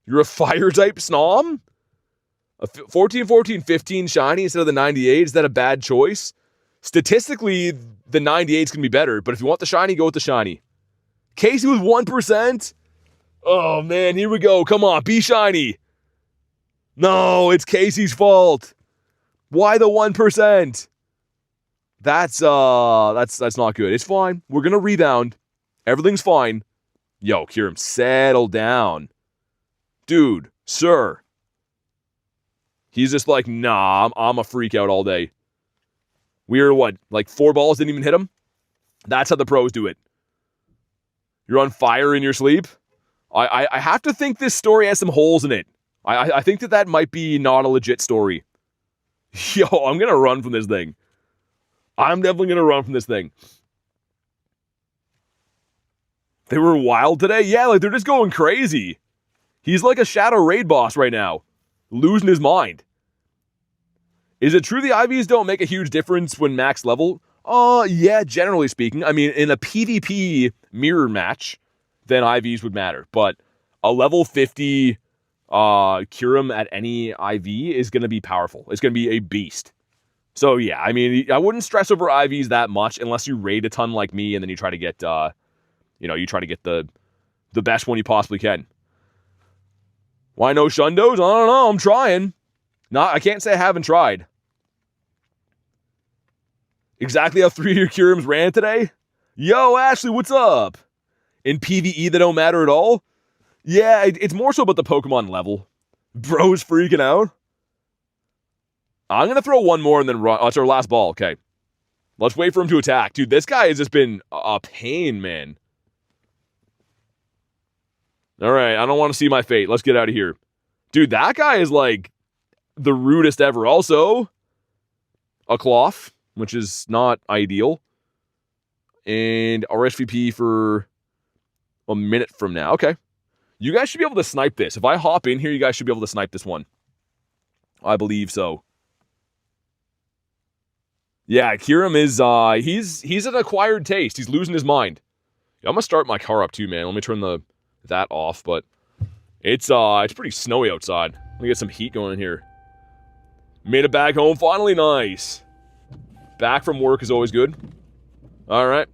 [SPEAKER 1] You're a fire type Snom? A 14, 14, 15 shiny instead of the 98. Is that a bad choice? Statistically, the 98 is going to be better, but if you want the shiny, go with the shiny. Casey with 1%? Oh, man, here we go. Come on, be shiny. No, it's Casey's fault. Why the 1%? That's not good. It's fine. We're going to rebound. Everything's fine. Yo, Kyurem, settle down. Dude, sir. He's just like, nah, I'm a freak out all day. We were, what, like 4 balls didn't even hit him? That's how the pros do it. You're on fire in your sleep? I have to think this story has some holes in it. I think that might be not a legit story. Yo, I'm going to run from this thing. I'm definitely going to run from this thing. They were wild today? Yeah, like they're just going crazy. He's like a Shadow Raid boss right now. Losing his mind. Is it true the IVs don't make a huge difference when max level? Yeah, generally speaking. I mean, in a PvP mirror match, then IVs would matter. But a level 50 Kyurem at any IV is going to be powerful. It's going to be a beast. So yeah, I mean, I wouldn't stress over IVs that much unless you raid a ton like me and then you try to get, you try to get the
[SPEAKER 3] the best one you possibly can. Why no Shundos? I don't know. I'm trying. I can't say I haven't tried. Exactly how 3 of your Kyurems ran today? Yo, Ashley, what's up? In PvE, they don't matter at all? Yeah, it's more so about the Pokemon level. Bro's freaking out. I'm going to throw one more and then run. Oh, it's our last ball. Okay. Let's wait for him to attack. Dude, this guy has just been a pain, man. All right, I don't want to see my fate. Let's get out of here. Dude, that guy is like the rudest ever. Also, a cloth, which is not ideal. And RSVP for a minute from now. Okay. You guys should be able to snipe this. If I hop in here, you guys should be able to snipe this one. I believe so. Yeah, Kyurem is, he's an acquired taste. He's losing his mind. Yeah, I'm going to start my car up too, man. Let me turn that off, but it's pretty snowy outside. Let me get some heat going in here. Made it back home finally. Nice. Back from work is always good. All right.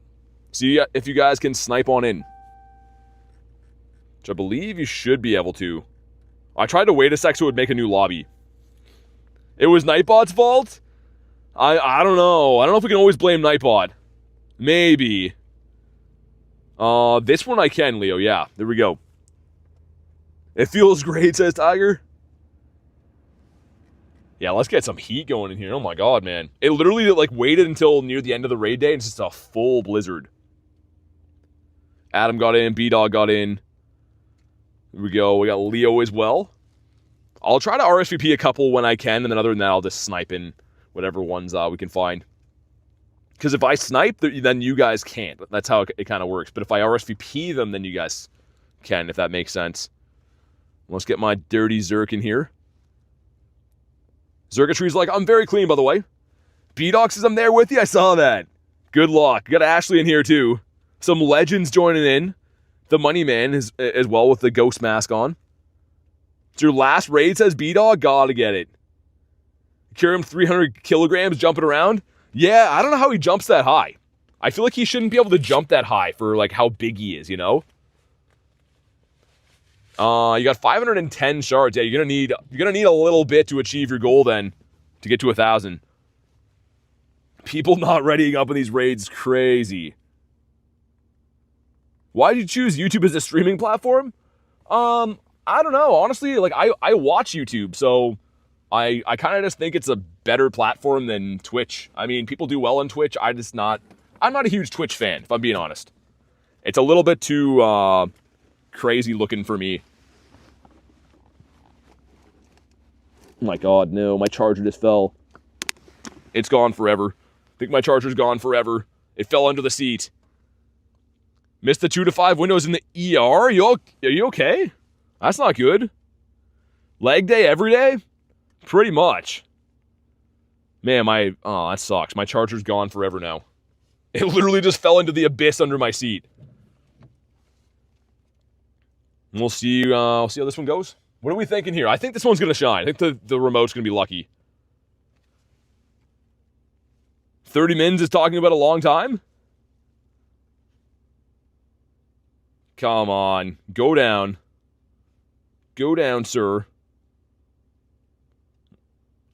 [SPEAKER 3] See if you guys can snipe on in. Which I believe you should be able to. I tried to wait a sec so it would make a new lobby. It was Nightbot's fault? I don't know. I don't know if we can always blame Nightbot. Maybe. This one I can, Leo. Yeah, there we go. It feels great, says Tiger. Yeah, let's get some heat going in here. Oh my god, man. It literally like waited until near the end of the raid day and it's just a full blizzard. Adam got in, B-Dog got in. Here we go. We got Leo as well. I'll try to RSVP a couple when I can, and then other than that, I'll just snipe in whatever ones we can find. Because if I snipe, then you guys can't. That's how it kind of works. But if I RSVP them, then you guys can, if that makes sense. Let's get my dirty Zerk in here. Zerkatree's like, I'm very clean, by the way. B-Dog says I'm there with you. I saw that. Good luck. Got Ashley in here, too. Some legends joining in. The Money Man is as well with the ghost mask on. It's your last raid, says B-Dog. Gotta get it. Kyurem 300 kilograms jumping around. Yeah, I don't know how he jumps that high. I feel like he shouldn't be able to jump that high for like how big he is, you know? You got 510 shards. Yeah, you're gonna need a little bit to achieve your goal then to get to 1,000. People not readying up in these raids is crazy. Why did you choose YouTube as a streaming platform? I don't know. Honestly, like I watch YouTube, so I kind of just think it's a better platform than Twitch. I mean, people do well on Twitch. I'm not a huge Twitch fan, if I'm being honest. It's a little bit too crazy looking for me. Oh my god, no, my charger just fell. It's gone forever. I think my charger's gone forever. It fell under the seat. Missed the 2 to 5 windows in the ER? Are you okay? That's not good. Leg day every day? Pretty much. Man, that sucks. My charger's gone forever now. It literally just fell into the abyss under my seat. And we'll see how this one goes. What are we thinking here? I think this one's going to shine. I think the remote's going to be lucky. 30 mins is talking about a long time? Come on. Go down. Go down, sir.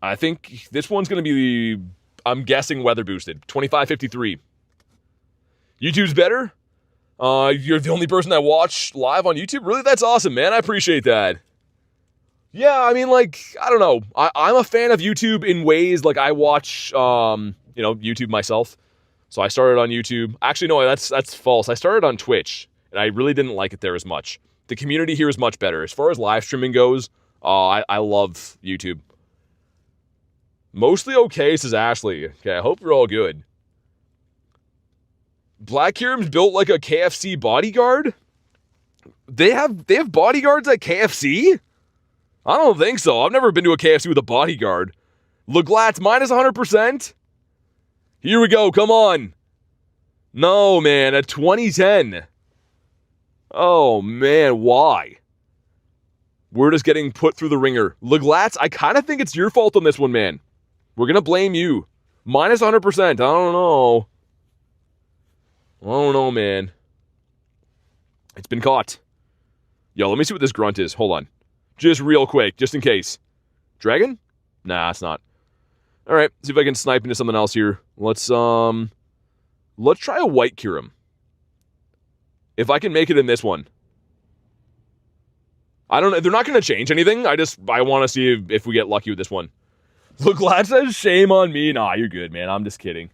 [SPEAKER 3] I think this one's going to be, I'm guessing, weather boosted. 2553. YouTube's better? You're the only person I watch live on YouTube? Really? That's awesome, man. I appreciate that. Yeah, I mean, like, I don't know. I'm a fan of YouTube in ways, like, I watch, YouTube myself. So I started on YouTube. Actually, no, that's false. I started on Twitch, and I really didn't like it there as much. The community here is much better. As far as live streaming goes, I love YouTube. Mostly okay, says Ashley. Okay, I hope you're all good. Black Kyurem's built like a KFC bodyguard? They have bodyguards at KFC? I don't think so. I've never been to a KFC with a bodyguard. Leglat's minus 100%? Here we go, come on. No, man, at 2010. Oh, man, why? We're just getting put through the ringer. Leglat's, I kind of think it's your fault on this one, man. We're going to blame you. Minus 100%. I don't know. I don't know, man. It's been caught.
[SPEAKER 1] Yo, let me see what this grunt is. Hold on. Just real quick, just in case. Dragon? Nah, it's not. All right, see if I can snipe into something else here. Let's try a White Kyurem. If I can make it in this one. I don't know. They're not going to change anything. I want to see if we get lucky with this one. Look, Glad says, shame on me. Nah, you're good, man. I'm just kidding.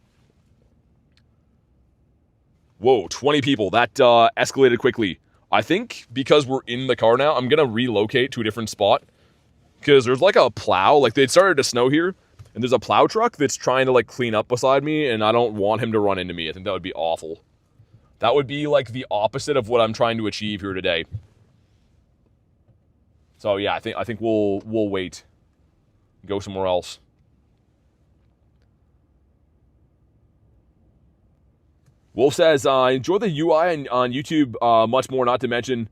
[SPEAKER 1] Whoa, 20 people. That escalated quickly. I think because we're in the car now, I'm going to relocate to a different spot. Because there's like a plow. Like, they started to snow here. And there's a plow truck that's trying to, like, clean up beside me. And I don't want him to run into me. I think that would be awful. That would be, like, the opposite of what I'm trying to achieve here today. So, yeah, I think we'll wait. Go somewhere else. Wolf says, enjoy the UI on YouTube much more, not to mention...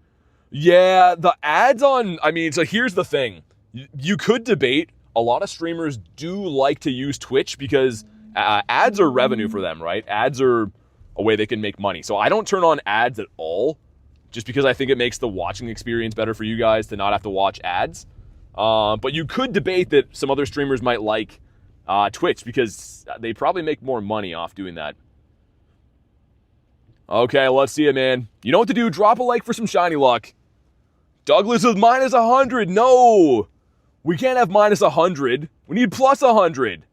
[SPEAKER 1] Yeah, the ads on... I mean, so here's the thing. You could debate... A lot of streamers do like to use Twitch because ads are revenue for them, right? Ads are a way they can make money. So I don't turn on ads at all just because I think it makes the watching experience better for you guys to not have to watch ads. But you could debate that some other streamers might like Twitch because they probably make more money off doing that. Okay, let's see it, man. You know what to do. Drop a like for some shiny luck. Douglas is minus 100. No! We can't have minus 100. We need plus 100.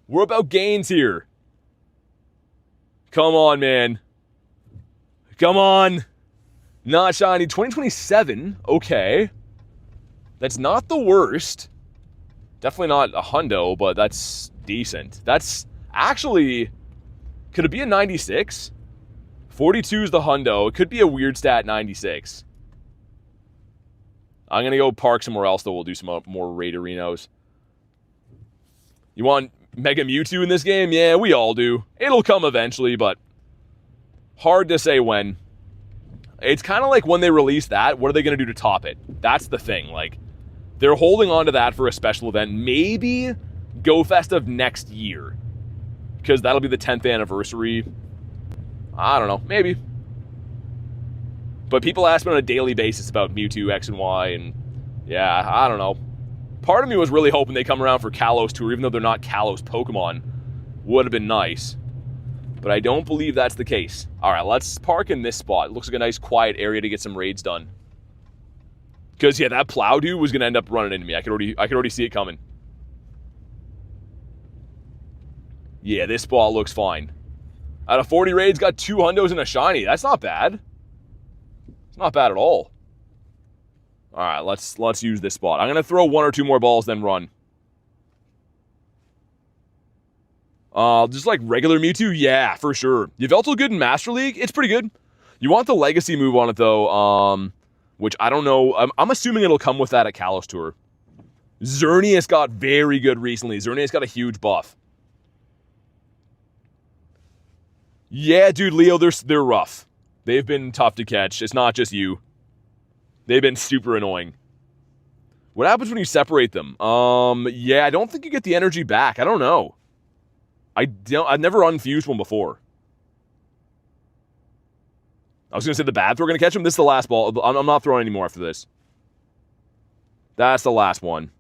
[SPEAKER 1] We're about gains here. Come on, man. Come on. Not shiny. 2027. Okay. That's not the worst. Definitely not a hundo, but that's decent. That's actually... Could it be a 96? 42 is the hundo. It could be a weird stat 96. I'm going to go park somewhere else, though. We'll do some more raid arenas. You want Mega Mewtwo in this game? Yeah, we all do. It'll come eventually, but hard to say when. It's kind of like when they release that, what are they going to do to top it? That's the thing. Like, they're holding on to that for a special event. Maybe Go Fest of next year. Because that'll be the 10th anniversary. I don't know. Maybe. But people ask me on a daily basis about Mewtwo, X and Y, and yeah, I don't know. Part of me was really hoping they come around for Kalos Tour, even though they're not Kalos Pokemon. Would have been nice. But I don't believe that's the case. Alright, let's park in this spot. It looks like a nice quiet area to get some raids done. Because, yeah, that plow dude was going to end up running into me. I could already see it coming. Yeah, this spot looks fine. Out of 40 raids, got 2 hundos and a shiny. That's not bad. Not bad at all. Alright, let's use this spot. I'm going to throw 1 or 2 more balls, then run. Just like regular Mewtwo? Yeah, for sure. Yveltal good in Master League? It's pretty good. You want the Legacy move on it, though, which I don't know. I'm assuming it'll come with that at Kalos Tour. Xerneas got very good recently. Xerneas got a huge buff. Yeah, dude, Leo, they're rough. They've been tough to catch. It's not just you. They've been super annoying. What happens when you separate them? Yeah, I don't think you get the energy back. I don't know. I've never unfused one before. I was going to say the bad. We're going to catch him. This is the last ball. I'm not throwing any more after this. That's the last one.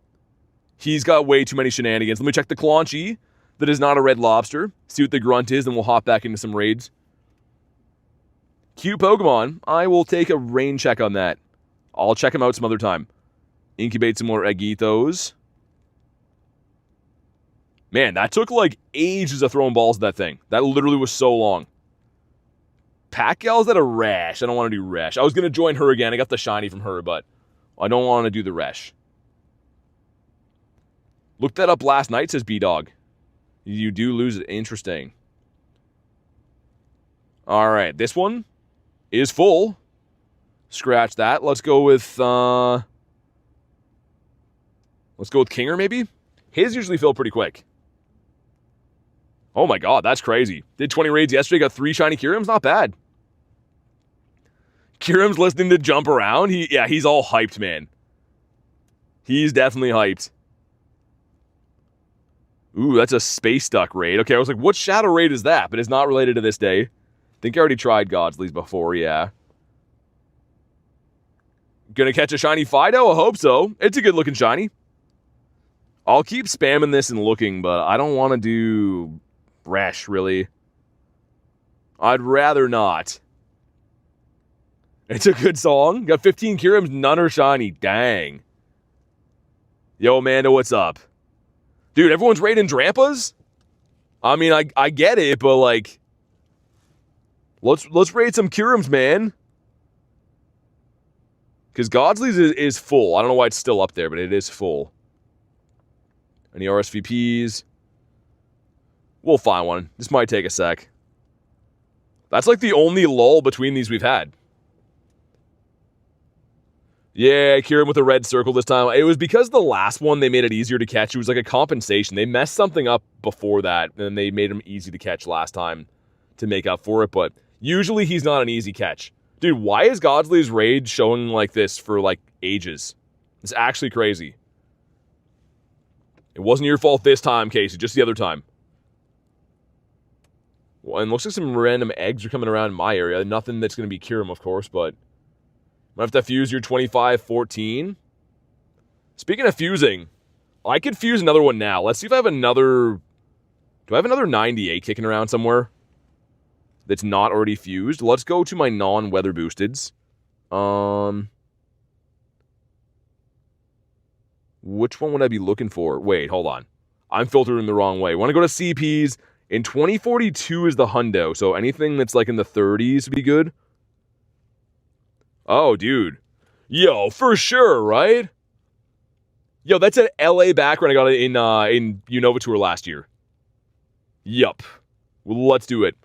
[SPEAKER 1] He's got way too many shenanigans. Let me check the Claunchy. That is not a red lobster. See what the grunt is, then we'll hop back into some raids. Cute Pokemon. I will take a rain check on that. I'll check him out some other time. Incubate some more Egithos. Man, that took like ages of throwing balls at that thing. That literally was so long. Pack-Gal's at a Resh. I don't want to do Resh. I was going to join her again. I got the shiny from her, but I don't want to do the Resh. Looked that up last night, says B-Dog. You do lose it. Interesting. All right, this one is full. Scratch that. Let's go with Kinger, maybe? His usually fill pretty quick. Oh my god, that's crazy. Did 20 raids yesterday, got 3 shiny Kyurems. Not bad. Kyurem's listening to jump around. He's all hyped, man. He's definitely hyped. Ooh, that's a Space Duck raid. Okay, I was like, what Shadow raid is that? But it's not related to this day. I think I already tried Godsley's before, yeah.
[SPEAKER 3] Gonna catch a shiny Fido? I hope so. It's a good looking shiny. I'll keep spamming this and looking, but I don't want to do Resh, really. I'd rather not. It's a good song. Got 15 Kyurems, none are shiny. Dang. Yo, Amanda, what's up? Dude, everyone's raiding Drampas? I mean, I get it, but like, let's raid some Kyurems, man. Because Godsley's is full. I don't know why it's still up there, but it is full. Any RSVPs? We'll find one. This might take a sec. That's like the only lull between these we've had. Yeah, Kyurem with a red circle this time. It was because the last one, they made it easier to catch. It was like a compensation. They messed something up before that, and they made him easy to catch last time to make up for it. But usually he's not an easy catch. Dude, why is Godsley's raid showing like this for like ages? It's actually crazy. It wasn't your fault this time, Casey, just the other time. Well, and looks like some random eggs are coming around in my area. Nothing that's going to be Kyurem, of course, but might have to fuse your 25-14. Speaking of fusing, I could fuse another one now. Let's see if I have another... Do I have another 98 kicking around somewhere that's not already fused? Let's go to my non-weather boosteds. Which one would I be looking for? Wait, hold on. I'm filtering the wrong way. I want to go to CPs. In 2042 is the hundo, so anything that's like in the 30s would be good. Oh, dude. Yo, for sure, right? Yo, that's an LA background I got in Unova Tour last year. Yup. Well, let's do it.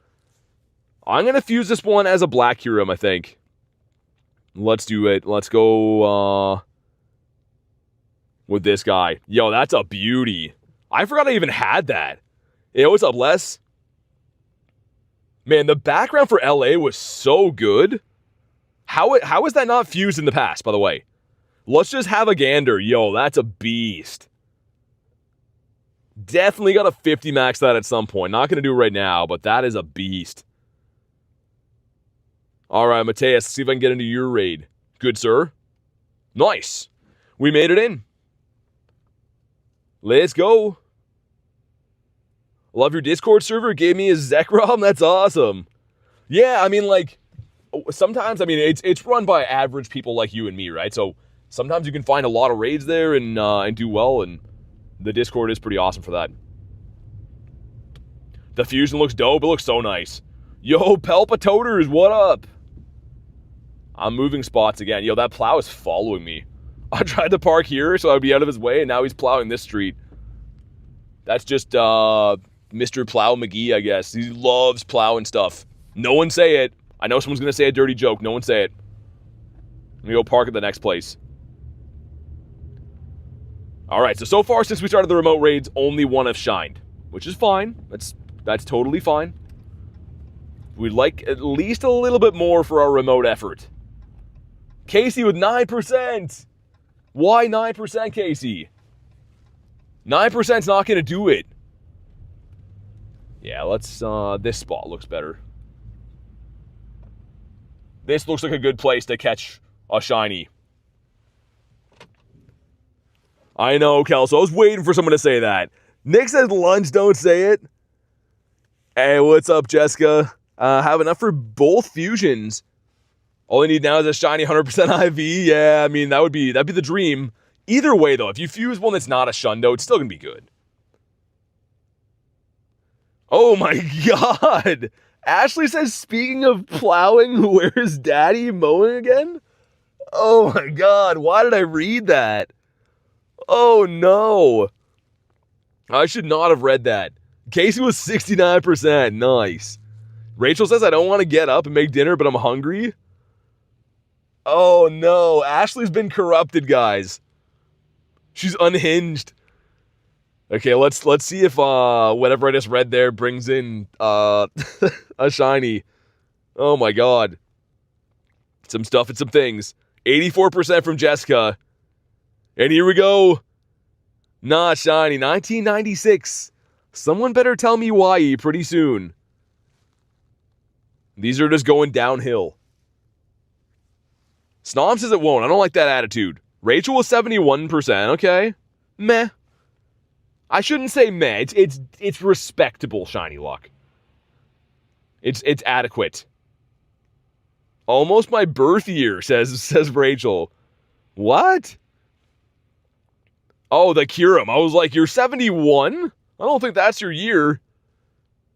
[SPEAKER 3] I'm going to fuse this one as a Black Kyurem, I think. Let's do it. Let's go with this guy. Yo, that's a beauty. I forgot I even had that. Hey, what's up, Les? Man, the background for LA was so good. How is that not fused in the past, by the way? Let's just have a gander. Yo, that's a beast. Definitely got to 50 max that at some point. Not going to do it right now, but that is a beast. All right, Mateus, see if I can get into your raid. Good, sir. Nice. We made it in. Let's go. Love your Discord server. Gave me a Zekrom. That's awesome. Yeah, I mean, like, sometimes, I mean, it's run by average people like you and me, right? So sometimes you can find a lot of raids there and do well, and the Discord is pretty awesome for that. The fusion looks dope. It looks so nice. Yo, Pelpatoters, what up? I'm moving spots again. Yo, that plow is following me. I tried to park here so I would be out of his way, and now he's plowing this street. That's just Mr. Plow McGee, I guess. He loves plowing stuff. No one say it. I know someone's going to say a dirty joke. No one say it. Let me go park at the next place. Alright, so far since we started the remote raids, only one have shined. Which is fine. That's totally fine. We'd like at least a little bit more for our remote effort. Casey with 9%! Why 9%, Casey? 9%'s not going to do it. Yeah, let's, this spot looks better. This looks like a good place to catch a shiny. I know, Kelso. I was waiting for someone to say that. Nick says lunch, don't say it. Hey, what's up, Jessica? Have enough for both fusions. All I need now is a shiny 100% IV. Yeah, I mean, that'd be the dream. Either way, though, if you fuse one that's not a shundo, it's still going to be good. Oh my god! Ashley says, speaking of plowing, where's Daddy mowing again? Oh my god, why did I read that? Oh no. I should not have read that. Casey was 69%. Nice. Rachel says, I don't want to get up and make dinner, but I'm hungry. Oh no, Ashley's been corrupted, guys. She's unhinged. Okay, let's see if whatever I just read there brings in a shiny. Oh my god. Some stuff and some things. 84% from Jessica. And here we go. Not shiny. 1996. Someone better tell me why pretty soon. These are just going downhill.
[SPEAKER 1] Snom says it won't. I don't like that attitude. Rachel was 71%. Okay. Meh. I shouldn't say meh. It's respectable shiny luck. It's adequate. Almost my birth year, says Rachel. What? Oh, the Kyurem. I was like, you're 71? I don't think that's your year.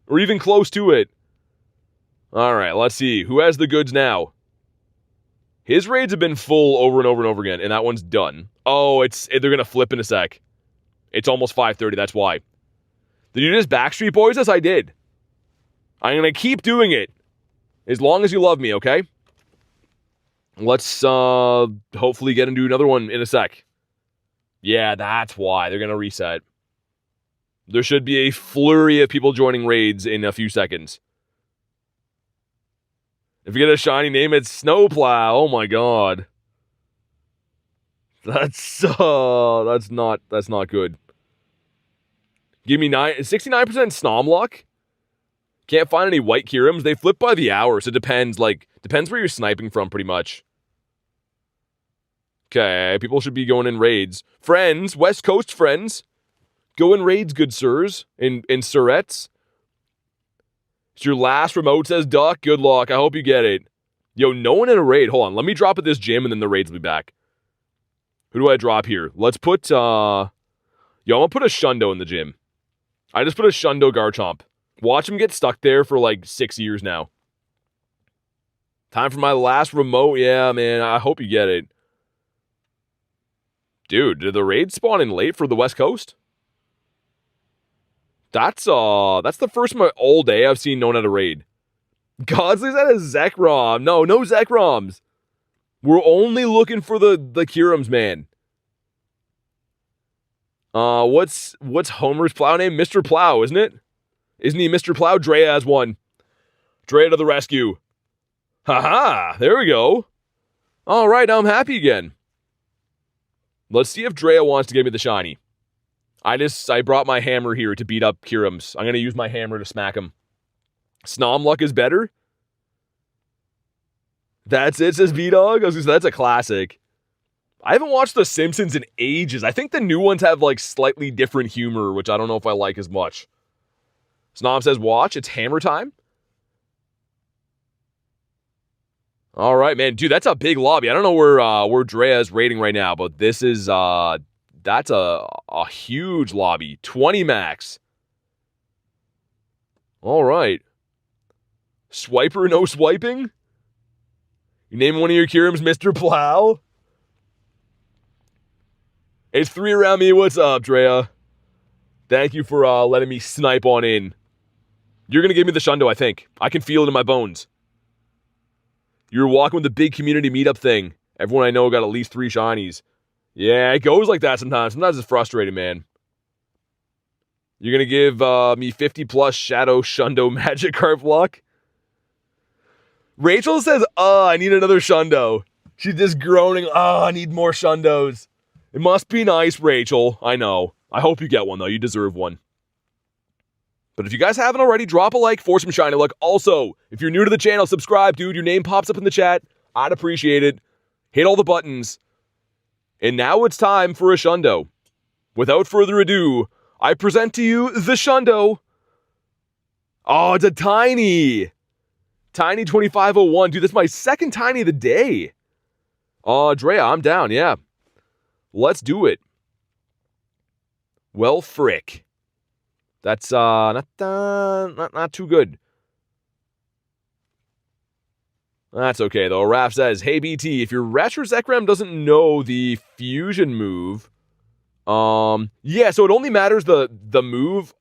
[SPEAKER 1] Or even close to it. Alright, let's see. Who has the goods now? His raids have been full over and over and over again, and that one's done. Oh, they're going to flip in a sec. It's almost 5:30, that's why. Did you just Backstreet Boys this? I did. I'm going to keep doing it. As long as you love me, okay? Let's hopefully get into another one in a sec. Yeah, that's why. They're going to reset. There should be a flurry of people joining raids in a few seconds. If you get a shiny name, it's Snowplow. Oh my god. That's not good. Give me 69% Snom luck. Can't find any White Kyurems. They flip by the hour, so it depends where you're sniping from pretty much. Okay, people should be going in raids. Friends, West Coast friends, go in raids, good sirs, in sirettes. It's your last remote, says Duck. Good luck. I hope you get it. Yo, no one in a raid. Hold on. Let me drop at this gym, and then the raids will be back. Who do I drop here? Let's put, I'm gonna put a Shundo in the gym. I just put a Shundo Garchomp. Watch him get stuck there for, like, 6 years now. Time for my last remote. Yeah, man. I hope you get it. Dude, did the raid spawn in late for the West Coast? That's the first time all day I've seen no one at a raid. Godsley's at a Zekrom. No Zekroms. We're only looking for the Kyurems, man. What's Homer's plow name? Mr. Plow, isn't it? Isn't he Mr. Plow? Drea has one. Drea to the rescue. Haha, there we go. All right, now I'm happy again. Let's see if Drea wants to give me the shiny. I brought my hammer here to beat up Kyurems. I'm going to use my hammer to smack him. Snom luck is better? That's it, says B-Dog. That's a classic. I haven't watched The Simpsons in ages. I think the new ones have, like, slightly different humor, which I don't know if I like as much. Snom says, watch, it's hammer time. All right, man. Dude, that's a big lobby. I don't know where Drea's rating right now, but this is, that's a huge lobby. 20 max. All right. Swiper, no swiping? You name one of your Kyurems Mr. Plow? It's 3 around me. What's up, Drea? Thank you for letting me snipe on in. You're going to give me the Shundo, I think. I can feel it in my bones. You were walking with the big community meetup thing. Everyone I know got at least 3 shinies. Yeah, it goes like that sometimes. Sometimes it's frustrating, man. You're going to give me 50 plus Shadow Shundo Magikarp luck? Rachel says, I need another Shundo. She's just groaning, I need more Shundos. It must be nice, Rachel. I know. I hope you get one, though. You deserve one. But if you guys haven't already, drop a like for some shiny luck. Also, if you're new to the channel, subscribe, dude. Your name pops up in the chat. I'd appreciate it. Hit all the buttons. And now it's time for a Shundo. Without further ado, I present to you the Shundo. Oh, it's a Tiny. Tiny 2501. Dude, that's my second Tiny of the day. Drea, I'm down, yeah. Let's do it. Well, frick. That's not too good. That's okay, though. Raph says, hey, BT, if your Retro Zekrom doesn't know the fusion move, yeah, so it only matters the move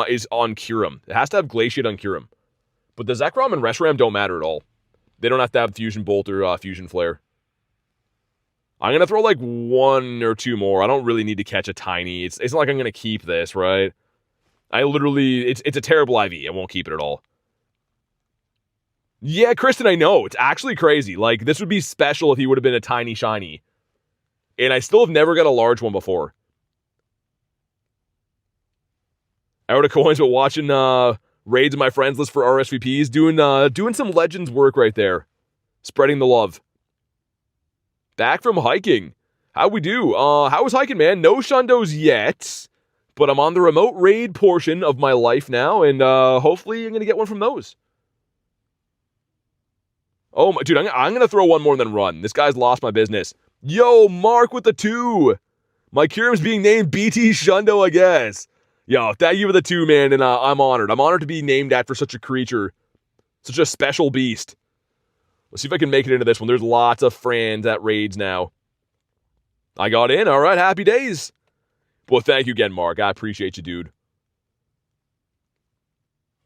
[SPEAKER 1] is on Kyurem. It has to have Glaciate on Kyurem. But the Zekrom and Reshiram don't matter at all. They don't have to have Fusion Bolt or Fusion Flare. I'm going to throw like 1 or 2 more. I don't really need to catch a Tiny. It's not like I'm going to keep this, right? It's a terrible IV. I won't keep it at all. Yeah, Kristen, I know. It's actually crazy. Like, this would be special if he would have been a Tiny Shiny. And I still have never got a large one before. Out of coins, but watching raids of my friends list for RSVPs. Doing some Legends work right there. Spreading the love. Back from hiking. How we do? How was hiking, man? No shundos yet, but I'm on the remote raid portion of my life now, and hopefully I'm going to get one from those. Oh, my, dude, I'm going to throw one more than run. This guy's lost my business. Yo, Mark with the 2. My Kyurem's being named BT Shundo, I guess. Yo, thank you for the 2, man, and I'm honored. I'm honored to be named after such a creature. Such a special beast. Let's see if I can make it into this one. There's lots of friends at raids now. I got in. All right, happy days. Well, thank you again, Mark. I appreciate you, dude.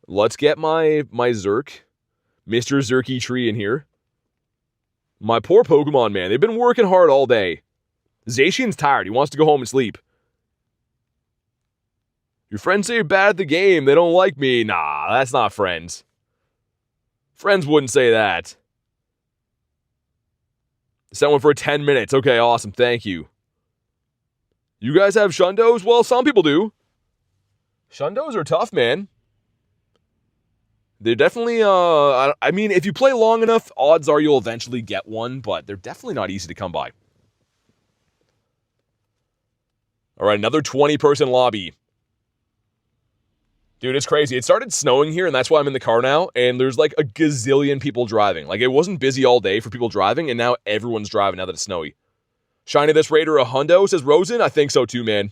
[SPEAKER 1] Let's get my Zerk. Mr. Zerky Tree in here. My poor Pokemon, man. They've been working hard all day. Zacian's tired. He wants to go home and sleep. Your friends say you're bad at the game. They don't like me. Nah, that's not friends. Friends wouldn't say that. Sent one for 10 minutes. Okay, awesome. Thank you. You guys have shundos? Well, some people do. Shundos are tough, man. They're definitely, I mean, if you play long enough, odds are you'll eventually get one, but they're definitely not easy to come by. All right, another 20-person lobby. Dude, it's crazy. It started snowing here, and that's why I'm in the car now, and there's like a gazillion people driving. Like, it wasn't busy all day for people driving, and now everyone's driving now that it's snowy. Shiny this raider a hundo, says Rosen. I think so too, man.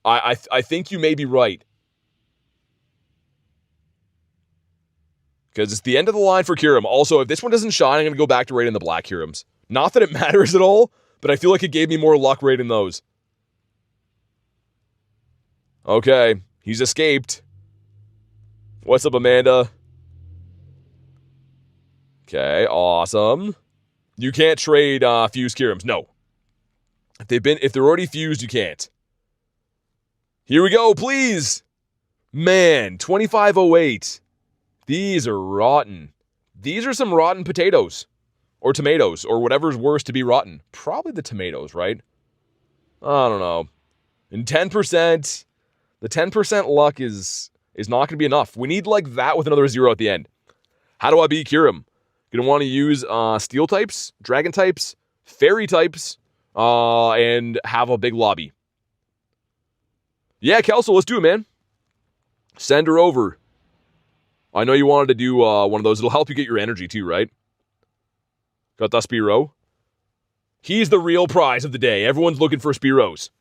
[SPEAKER 1] I think you may be right. Because it's the end of the line for Kyurem. Also, if this one doesn't shine, I'm going to go back to raiding the Black Kyurems. Not that it matters at all, but I feel like it gave me more luck raiding those. Okay, he's escaped. What's up, Amanda? Okay, awesome. You can't trade fused Kyurems. No. If they're already fused, you can't. Here we go, please. Man, 2508. These are rotten. These are some rotten potatoes. Or tomatoes. Or whatever's worse to be rotten. Probably the tomatoes, right? I don't know. And 10%. The 10% luck is not going to be enough. We need like that with another 0 at the end. How do I beat Kyurem? Going to want to use steel types, dragon types, fairy types, and have a big lobby. Yeah, Kelso, let's do it, man. Send her over. I know you wanted to do one of those. It'll help you get your energy too, right? Got that Spearow. He's the real prize of the day. Everyone's looking for Spearows.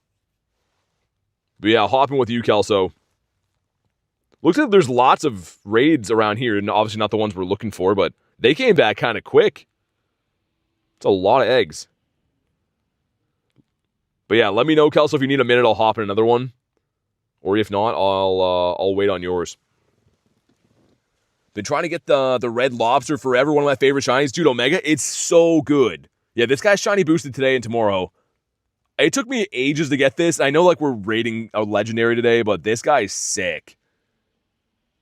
[SPEAKER 1] But yeah, hopping with you, Kelso. Looks like there's lots of raids around here, and obviously not the ones we're looking for, but they came back kind of quick. It's a lot of eggs. But yeah, let me know, Kelso, if you need a minute, I'll hop in another one. Or if not, I'll wait on yours. Been trying to get the red lobster forever, one of my favorite shinies. Dude, Omega, it's so good. Yeah, this guy's shiny boosted today and tomorrow. It took me ages to get this. I know like we're rating a legendary today, but this guy is sick.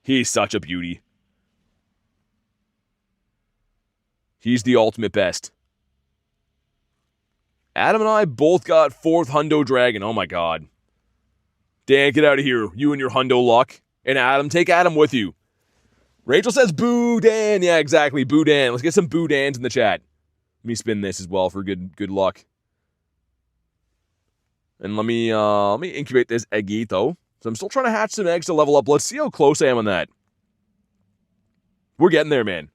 [SPEAKER 1] He's such a beauty. He's the ultimate best. Adam and I both got 4th Hundo Dragon. Oh my god. Dan, get out of here. You and your Hundo luck. And Adam, take Adam with you. Rachel says, boo Dan. Yeah, exactly. Boo Dan. Let's get some boo Dans in the chat. Let me spin this as well for good luck. And let me incubate this Eggito. So I'm still trying to hatch some eggs to level up. Let's see how close I am on that. We're getting there, man.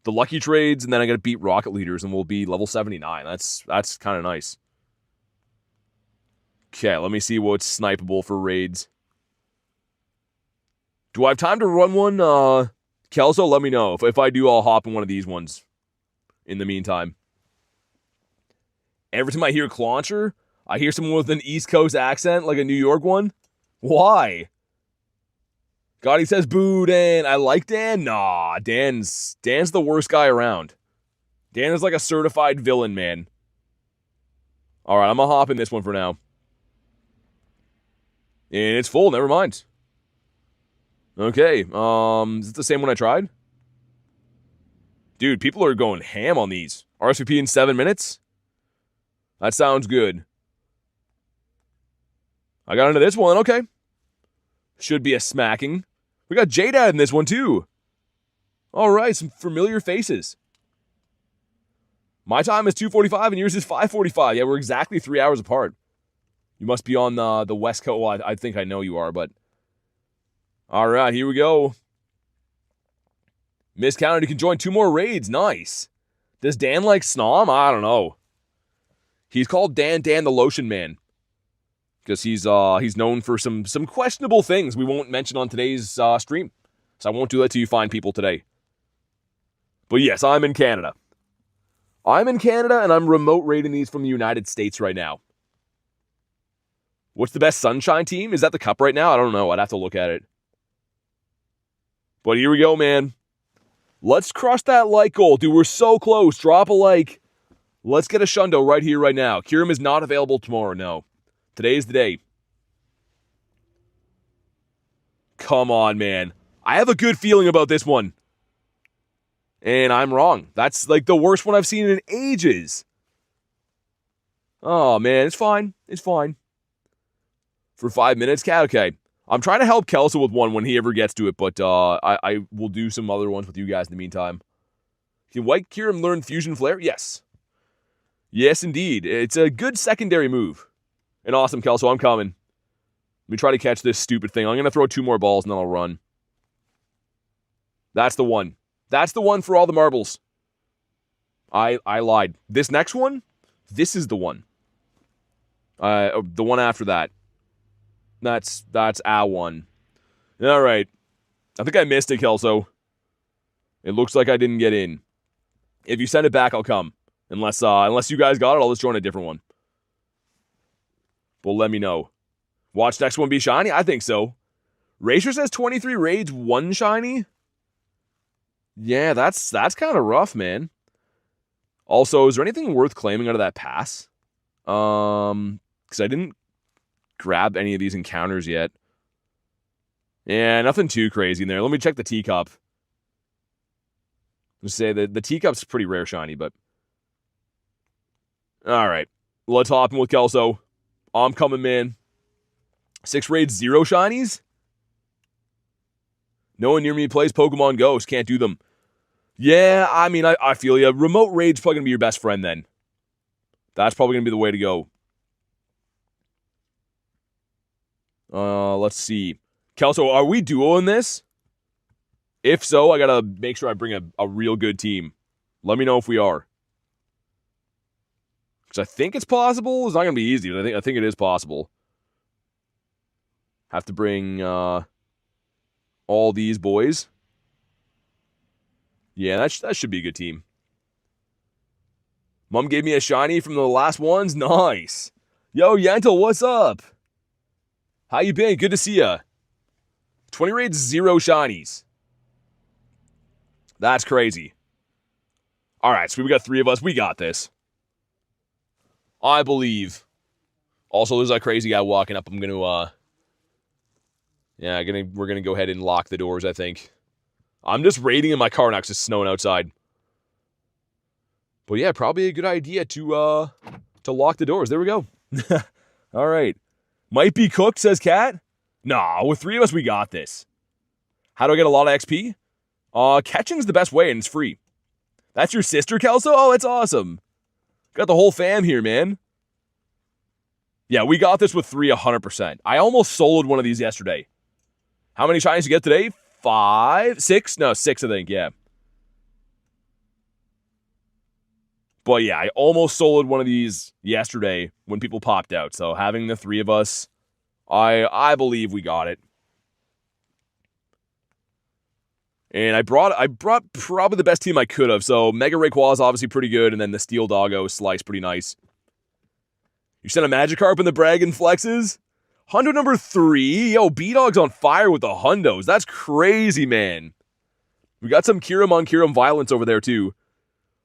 [SPEAKER 1] The lucky trades, and then I got to beat rocket leaders, and we'll be level 79. That's kind of nice. Okay, let me see what's snipeable for raids. Do I have time to run one? Kelso, let me know. If I do, I'll hop in one of these ones. In the meantime. Every time I hear Clauncher, I hear someone with an East Coast accent, like a New York one. Why? God, he says, boo, Dan. I like Dan. Nah, Dan's the worst guy around. Dan is like a certified villain, man. All right, I'm going to hop in this one for now. And it's full. Never mind. Okay. Is it the same one I tried? Dude, people are going ham on these. RSVP in 7 minutes? That sounds good. I got into this one. Okay. Should be a smacking. We got J-Dad in this one, too. All right, some familiar faces.
[SPEAKER 3] My time is 2:45 and yours is 5:45. Yeah, we're exactly 3 hours apart. You must be on the West Coast. Well, I think I know you are, but... All right, here we go. Miscounted, you can join 2 more raids. Nice. Does Dan like Snom? I don't know. He's called Dan the Lotion Man. Because he's known for some questionable things we won't mention on today's stream. So I won't do that till you find people today. But yes, I'm in Canada. I'm in Canada, and I'm remote raiding these from the United States right now. What's the best Sunshine team? Is that the cup right now? I don't know. I'd have to look at it. But here we go, man. Let's crush that like goal. Dude, we're so close. Drop a like. Let's get a Shundo right here, right now. Kyurem is not available tomorrow, no. Today is the day. Come on, man. I have a good feeling about this one. And I'm wrong. That's like the worst one I've seen in ages. Oh, man. It's fine. It's fine. For 5 minutes, Cat? Okay. I'm trying to help Kelso with one when he ever gets to it, but I will do some other ones with you guys in the meantime. Can White Kyurem learn Fusion Flare? Yes. Yes, indeed. It's a good secondary move. And awesome, Kelso. I'm coming. Let me try to catch this stupid thing. I'm going to throw 2 more balls and then I'll run. That's the one. That's the one for all the marbles. I lied. This next one, this is the one. The one after that. That's A1. All right. I think I missed it, Kelso. It looks like I didn't get in. If you send it back, I'll come. Unless you guys got it, I'll just join a different one. But let me know. Watch next one be shiny? I think so. Racer says 23 raids, 1 shiny? Yeah, that's kind of rough, man. Also, is there anything worth claiming out of that pass? Because I didn't grab any of these encounters yet. Yeah, nothing too crazy in there. Let me check the teacup. Let's say the teacup's pretty rare shiny, but... Alright. Let's hop in with Kelso. I'm coming, man. 6 raids, 0 shinies? No one near me plays Pokemon Go, so can't do them. Yeah, I mean, I feel ya. Remote raid's probably going to be your best friend then. That's probably going to be the way to go. Let's see. Kelso, are we duoing this? If so, I got to make sure I bring a real good team. Let me know if we are. Because I think it's possible. It's not going to be easy, but I think it is possible. Have to bring all these boys. Yeah, that should be a good team. Mom gave me a shiny from the last ones. Nice. Yo, Yantel, what's up? How you been? Good to see ya. 20 raids, 0 shinies. That's crazy. All right, so we got 3 of us. We got this. I believe. Also, there's a crazy guy walking up. I'm going to, we're going to go ahead and lock the doors, I think. I'm just raiding in my car now because it's snowing outside. But yeah, probably a good idea to lock the doors. There we go. All right. Might be cooked, says Kat. Nah, with 3 of us, we got this. How do I get a lot of XP? Catching's the best way, and it's free. That's your sister, Kelso? Oh, that's awesome. Got the whole fam here, man. Yeah, we got this with 3 100%. I almost soloed one of these yesterday. How many shinies you get today? 5? 6? No, 6, I think, yeah. But yeah, I almost soloed one of these yesterday when people popped out. So having the 3 of us, I believe we got it. And I brought probably the best team I could have. So Mega Rayquaza is obviously pretty good, and then the Steel Doggo Slice pretty nice. You sent a Magikarp in the Bragg and Flexes? Hundo number 3. Yo, B-Dog's on fire with the Hundos. That's crazy, man. We got some Kyurem on Kyurem violence over there, too.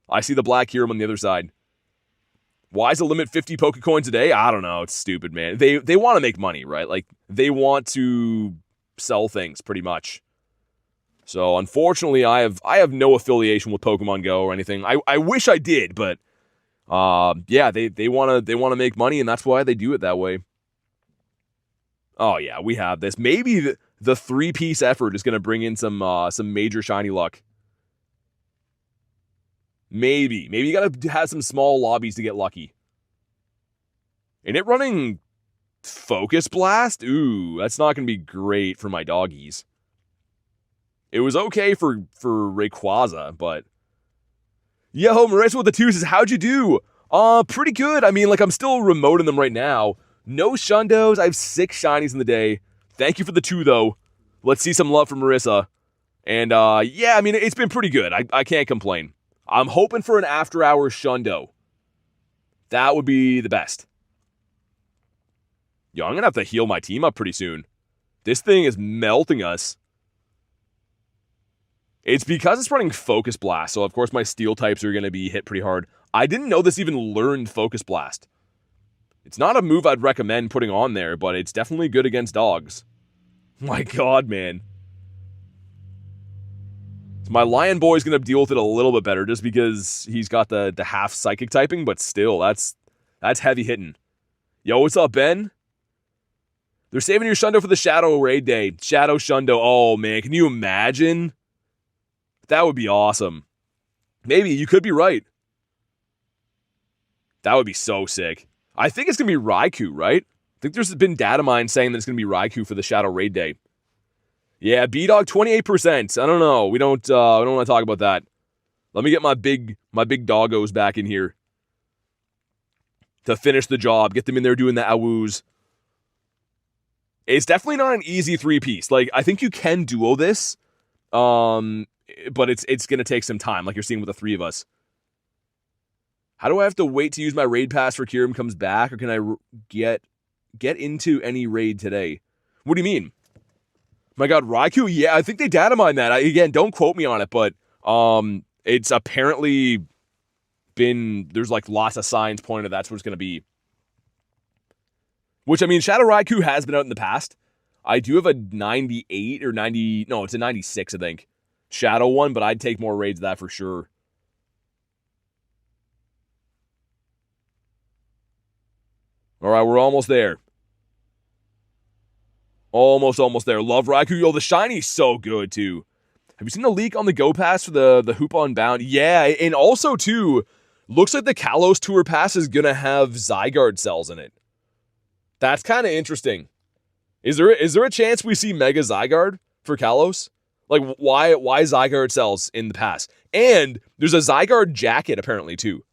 [SPEAKER 3] I see the Black Kyurem on the other side. Why is the limit 50 Pokecoins a day? I don't know. It's stupid, man. They want to make money, right? Like, they want to sell things, pretty much. So, unfortunately, I have no affiliation with Pokemon Go or anything. I wish I did, but yeah, they want to make money, and that's why they do it that way. Oh yeah, we have this. Maybe the 3-piece effort is going to bring in some major shiny luck. Maybe. Maybe you gotta have some small lobbies to get lucky. And it running Focus Blast? Ooh, that's not gonna be great for my doggies. It was okay for Rayquaza, but... Yo, Marissa with the 2 says, how'd you do? Pretty good. I mean, like, I'm still remoting them right now. No Shundos. I have 6 shinies in the day. Thank you for the 2, though. Let's see some love from Marissa. And, yeah, I mean, it's been pretty good. I can't complain. I'm hoping for an after-hours Shundo. That would be the best. Yo, I'm going to have to heal my team up pretty soon. This thing is melting us. It's because it's running Focus Blast, so of course my Steel types are going to be hit pretty hard. I didn't know this even learned Focus Blast. It's not a move I'd recommend putting on there, but it's definitely good against dogs. My god, man. So my Lion Boy's going to deal with it a little bit better just because he's got the half Psychic typing, but still, that's heavy hitting. Yo, what's up, Ben? They're saving your Shundo for the Shadow Raid Day. Shadow Shundo. Oh, man, can you imagine? That would be awesome. Maybe, you could be right. That would be so sick. I think it's going to be Raikou, right? I think there's been data mine saying that it's going to be Raikou for the Shadow Raid Day. Yeah, B-Dog 28%. I don't know. We don't want to talk about that. Let me get my big doggos back in here to finish the job. Get them in there doing the awoos. It's definitely not an easy 3-piece. Like, I think you can duo this, but it's going to take some time, like you're seeing with the 3 of us. How do I have to wait to use my raid pass for Kyurem comes back, or can I get into any raid today? What do you mean? My god, Raikou? Yeah, I think they data mine that. Again, don't quote me on it, but it's apparently been... There's like lots of signs pointing that's what it's going to be. Which, I mean, Shadow Raikou has been out in the past. I do have a 98 or 90... No, it's a 96, I think. Shadow one, but I'd take more raids of that for sure. Alright, we're almost there. Almost there. Love Raikou. Yo, the shiny's so good, too. Have you seen the leak on the Go Pass for the Hoop on Bound? Yeah, and also, too, looks like the Kalos Tour Pass is going to have Zygarde cells in it. That's kind of interesting. Is there a chance we see Mega Zygarde for Kalos? Like, why Zygarde cells in the pass? And there's a Zygarde jacket, apparently, too.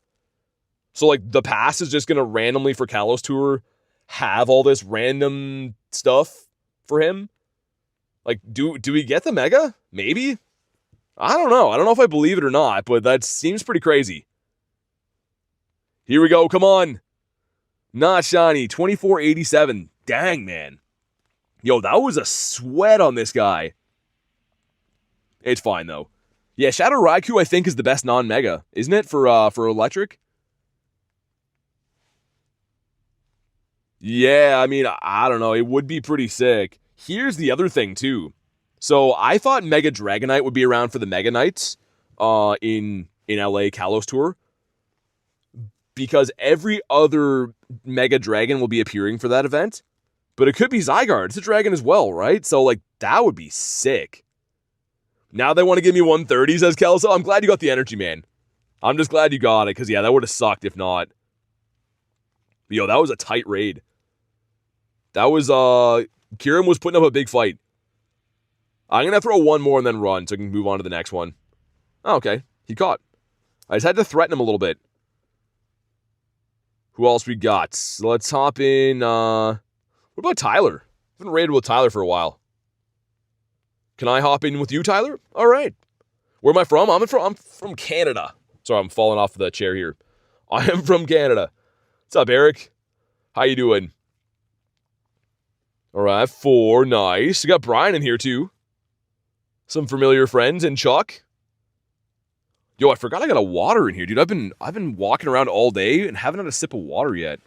[SPEAKER 3] So, like, the pass is just going to randomly, for Kalos Tour, have all this random stuff for him? Like, do we get the Mega? Maybe? I don't know. I don't know if I believe it or not, but that seems pretty crazy. Here we go. Come on. Not shiny. 2487. Dang, man. Yo, that was a sweat on this guy. It's fine, though. Yeah, Shadow Raikou, I think, is the best non-Mega, isn't it, for Electric? Yeah, I mean, I don't know. It would be pretty sick. Here's the other thing, too. So, I thought Mega Dragonite would be around for the Mega Knights in LA Kalos Tour. Because every other Mega Dragon will be appearing for that event. But it could be Zygarde. It's a dragon as well, right? So, like, that would be sick. Now they want to give me 130, says Kelso. I'm glad you got the energy, man. I'm just glad you got it, because, yeah, that would have sucked if not. But, yo, that was a tight raid. That was, Kyurem was putting up a big fight. I'm going to throw one more and then run so I can move on to the next one. Oh, okay. He caught. I just had to threaten him a little bit. Who else we got? So let's hop in, what about Tyler? I haven't raided with Tyler for a while. Can I hop in with you, Tyler? All right. Where am I from? I'm from Canada. Sorry, I'm falling off the chair here. I am from Canada. What's up, Eric? How you doing? All right, 4. Nice. We got Brian in here, too. Some familiar friends and Chuck. Yo, I forgot I got a water in here, dude. I've been walking around all day and haven't had a sip of water yet.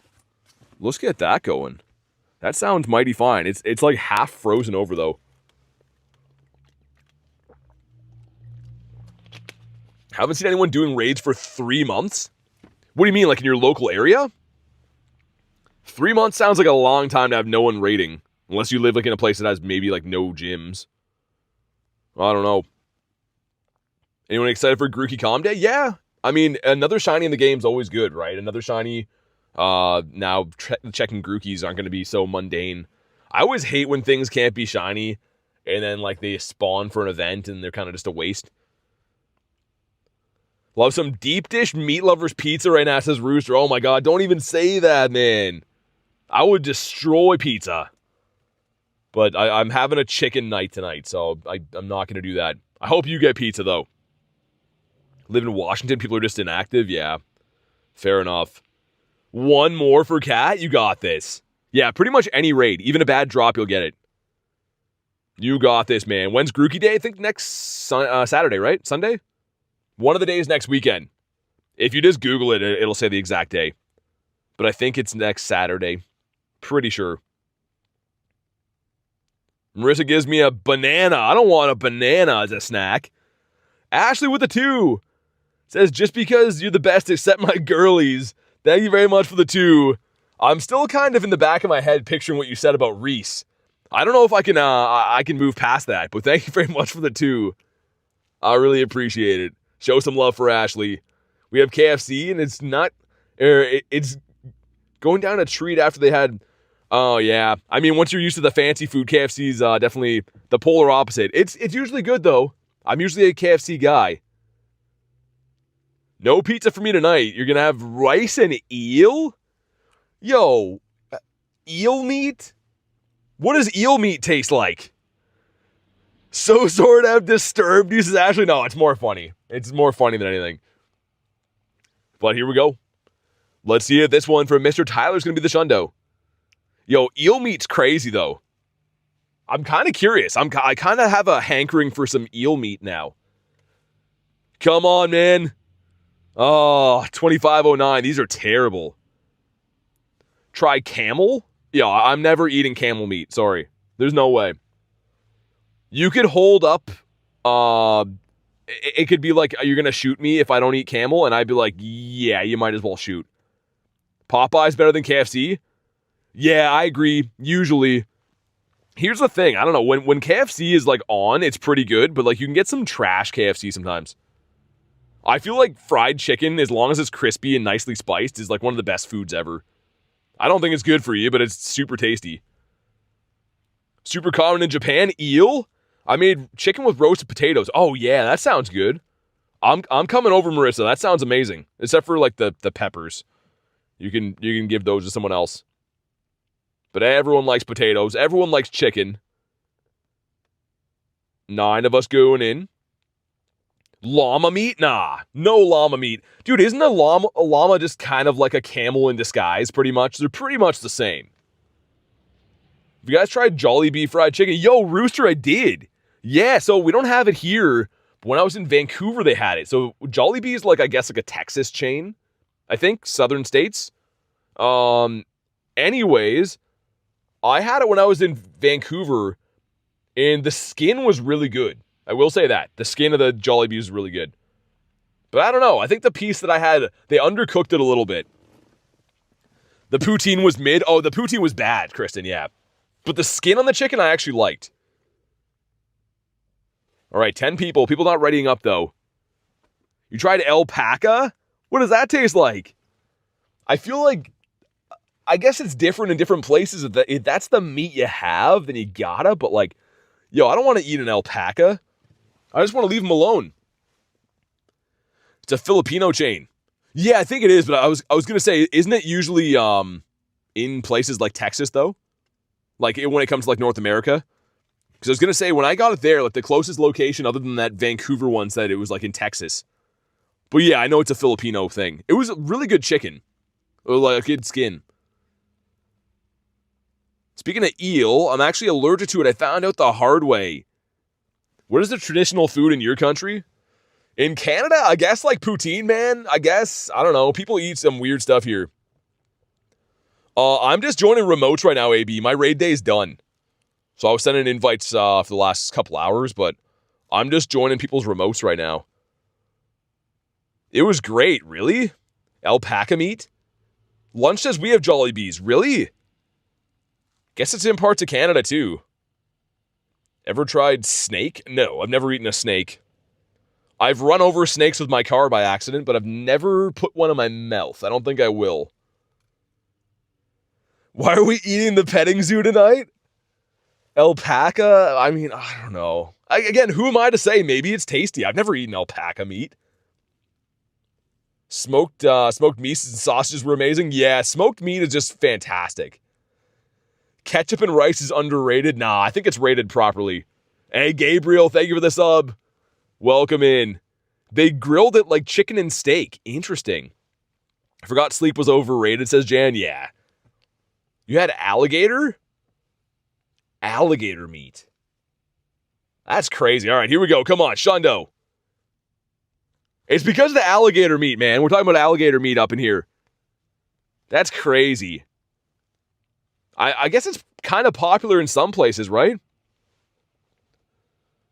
[SPEAKER 3] Let's get that going. That sounds mighty fine. It's like half frozen over, though. Haven't seen anyone doing raids for 3 months? What do you mean, like in your local area? 3 months sounds like a long time to have no one raiding. Unless you live like in a place that has maybe like no gyms. I don't know. Anyone excited for Grookey Calm Day? Yeah.
[SPEAKER 1] I mean, another shiny in the game is always good, right? Another shiny. Now checking Grookies aren't going to be so mundane. I always hate when things can't be shiny, and then like they spawn for an event and they're kind of just a waste. Love some deep dish meat lovers pizza right now, says Rooster. Oh my god, don't even say that, man. I would destroy pizza. But I'm having a chicken night tonight, so I'm not going to do that. I hope you get pizza, though. Live in Washington, people are just inactive? Yeah, fair enough. One more for Cat? You got this. Yeah, pretty much any raid. Even a bad drop, you'll get it. You got this, man. When's Grookie Day? I think next Saturday, right? Sunday? One of the days next weekend. If you just Google it, it'll say the exact day. But I think it's next Saturday. Pretty sure. Marissa gives me a banana. I don't want a banana as a snack. Ashley with the 2. Says, just because you're the best except my girlies. Thank you very much for the 2. I'm still kind of in the back of my head picturing what you said about Reese. I don't know if I can move past that, but thank you very much for the 2. I really appreciate it. Show some love for Ashley. We have KFC, and it's not... It's going down a treat after they had... Oh, yeah. I mean, once you're used to the fancy food, KFC's definitely the polar opposite. It's usually good, though. I'm usually a KFC guy. No pizza for me tonight. You're going to have rice and eel? Yo, eel meat? What does eel meat taste like? So sort of disturbed, uses Ashley. No, it's more funny. It's more funny than anything. But here we go. Let's see if this one from Mr. Tyler's going to be the Shundo. Yo, eel meat's crazy, though. I'm kind of curious. I kind of have a hankering for some eel meat now. Come on, man. Oh, 2509. These are terrible. Try camel? Yeah, I'm never eating camel meat. Sorry. There's no way. You could hold up. It could be like, you're going to shoot me if I don't eat camel? And I'd be like, yeah, you might as well shoot. Popeye's better than KFC? Yeah, I agree. Usually. Here's the thing. I don't know. When KFC is like on, it's pretty good. But like you can get some trash KFC sometimes. I feel like fried chicken, as long as it's crispy and nicely spiced, is like one of the best foods ever. I don't think it's good for you, but it's super tasty. Super common in Japan. Eel? I made chicken with roasted potatoes. Oh yeah, that sounds good. I'm coming over, Marissa. That sounds amazing. Except for like the peppers. You can give those to someone else. But everyone likes potatoes. Everyone likes chicken. 9 of us going in. Llama meat? Nah, no llama meat. Dude, isn't a llama just kind of like a camel in disguise, pretty much? They're pretty much the same. Have you guys tried Jollibee fried chicken? Yo, Rooster, I did. Yeah, so we don't have it here, but when I was in Vancouver, they had it. So Jollibee is like, I guess, like a Texas chain. I think, southern states. Anyways, I had it when I was in Vancouver, and the skin was really good. I will say that. The skin of the Jollibee is really good. But I don't know. I think the piece that I had, they undercooked it a little bit. The poutine was mid. Oh, the poutine was bad, Kristen, yeah. But the skin on the chicken I actually liked. All right, 10 people. People not readying up, though. You tried alpaca? What does that taste like? I feel like, I guess it's different in different places. If that's the meat you have, then you gotta. But like, yo, I don't want to eat an alpaca. I just want to leave them alone. It's a Filipino chain. Yeah, I think it is. But I was gonna say, isn't it usually in places like Texas though? Like when it comes to like North America? Because I was gonna say when I got it there, like the closest location other than that Vancouver one said it was like in Texas. But yeah, I know it's a Filipino thing. It was a really good chicken. Or like a good skin. Speaking of eel, I'm actually allergic to it. I found out the hard way. What is the traditional food in your country? In Canada, I guess like poutine, man. I guess, I don't know. People eat some weird stuff here. I'm just joining remotes right now, AB. My raid day is done. So I was sending invites for the last couple hours, but I'm just joining people's remotes right now. It was great, really? Alpaca meat? Lunch says we have Jollibees, really? Guess it's in parts of Canada, too. Ever tried snake? No, I've never eaten a snake.
[SPEAKER 3] I've run over snakes with my car by accident, but I've never put one in my mouth. I don't think I will. Why are we eating the petting zoo tonight? Alpaca? I mean, I don't know. Again, who am I to say? Maybe it's tasty. I've never eaten alpaca meat. Smoked meat and sausages were amazing. Yeah, smoked meat is just fantastic. Ketchup and rice is underrated. Nah, I think it's rated properly. Hey, Gabriel, thank you for the sub. Welcome in. They grilled it like chicken and steak. Interesting. I forgot sleep was overrated, says Jan. Yeah. You had alligator? Alligator meat. That's crazy. All right, here we go. Come on, Shundo. It's because of the alligator meat, man. We're talking about alligator meat up in here. That's crazy. I guess it's kind of popular in some places, right?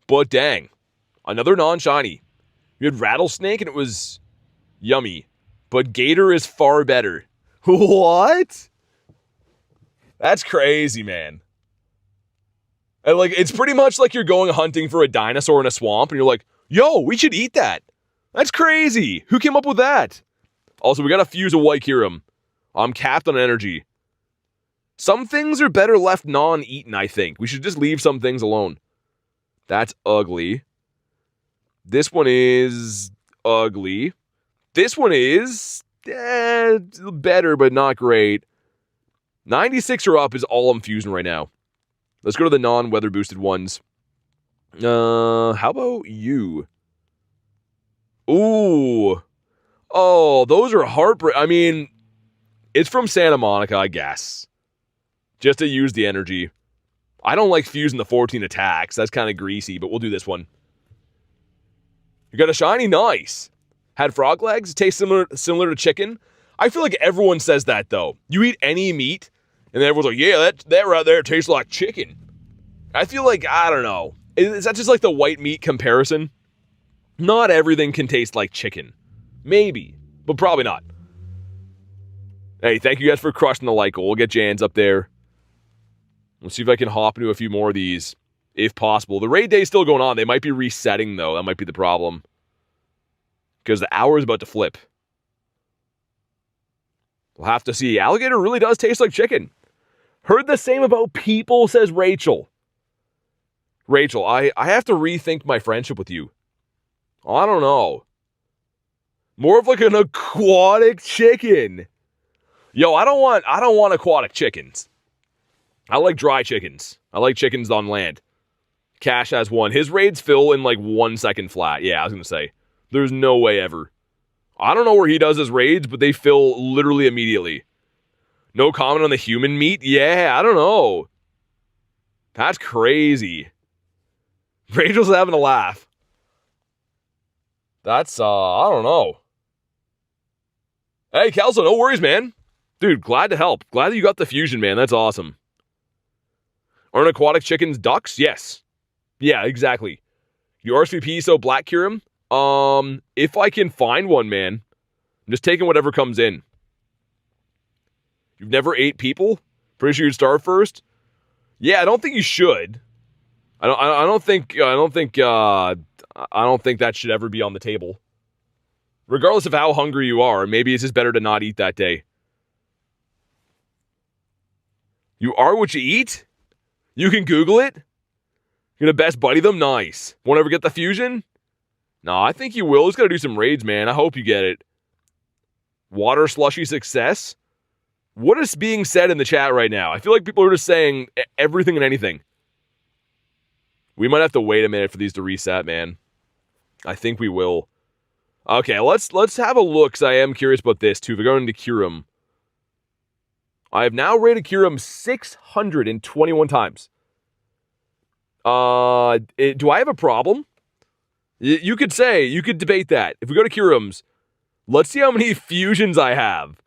[SPEAKER 3] But dang. Another non-shiny. You had rattlesnake and it was yummy. But gator is far better. What? That's crazy, man. And like, it's pretty much like you're going hunting for a dinosaur in a swamp and you're like, yo, we should eat that. That's crazy. Who came up with that? Also, we got to fuse a White Kyurem. I'm capped on energy. Some things are better left non-eaten, I think. We should just leave some things alone. That's ugly. This one is ugly. This one is better, but not great. 96 or up is all I'm fusing right now. Let's go to the non-weather boosted ones. How about you? Ooh. Oh, those are heartbreak. I mean, it's from Santa Monica, I guess. Just to use the energy. I don't like fusing the 14 attacks. That's kind of greasy, but we'll do this one. You got a shiny? Nice. Had frog legs? Tastes similar to chicken? I feel like everyone says that, though. You eat any meat, and then everyone's like, yeah, that right there tastes like chicken. I feel like, I don't know. Is that just like the white meat comparison? Not everything can taste like chicken. Maybe, but probably not. Hey, thank you guys for crushing the like goal. We'll get Jans up there. Let's see if I can hop into a few more of these, if possible. The raid day is still going on. They might be resetting, though. That might be the problem. Because the hour is about to flip. We'll have to see. Alligator really does taste like chicken. Heard the same about people, says Rachel. Rachel, I have to rethink my friendship with you. I don't know. More of like an aquatic chicken. Yo, I don't want aquatic chickens. I like dry chickens. I like chickens on land. Cash has one. His raids fill in like 1 second flat. Yeah, I was going to say. There's no way ever. I don't know where he does his raids, but they fill literally immediately. No comment on the human meat? Yeah, I don't know. That's crazy. Rachel's having a laugh. That's, I don't know. Hey, Kelso, no worries, man. Dude, glad to help. Glad that you got the fusion, man. That's awesome. Aren't aquatic chickens ducks? Yes. Yeah, exactly. You RSVP, so Black Kyurem? If I can find one, man. I'm just taking whatever comes in. You've never ate people? Pretty sure you'd start first? Yeah, I don't think you should. I don't think that should ever be on the table. Regardless of how hungry you are, maybe it's just better to not eat that day. You are what you eat? You can Google it? You're gonna best buddy them? Nice. Won't ever get the fusion? No, I think you will. Just gotta do some raids, man. I hope you get it. Water slushy success? What is being said in the chat right now? I feel like people are just saying everything and anything. We might have to wait a minute for these to reset, man. I think we will. Okay, let's have a look, because I am curious about this, too. If we go into Kyurem. I have now rated Kyurem 621 times. Do I have a problem? You could debate that. If we go to Kyurems, let's see how many fusions I have.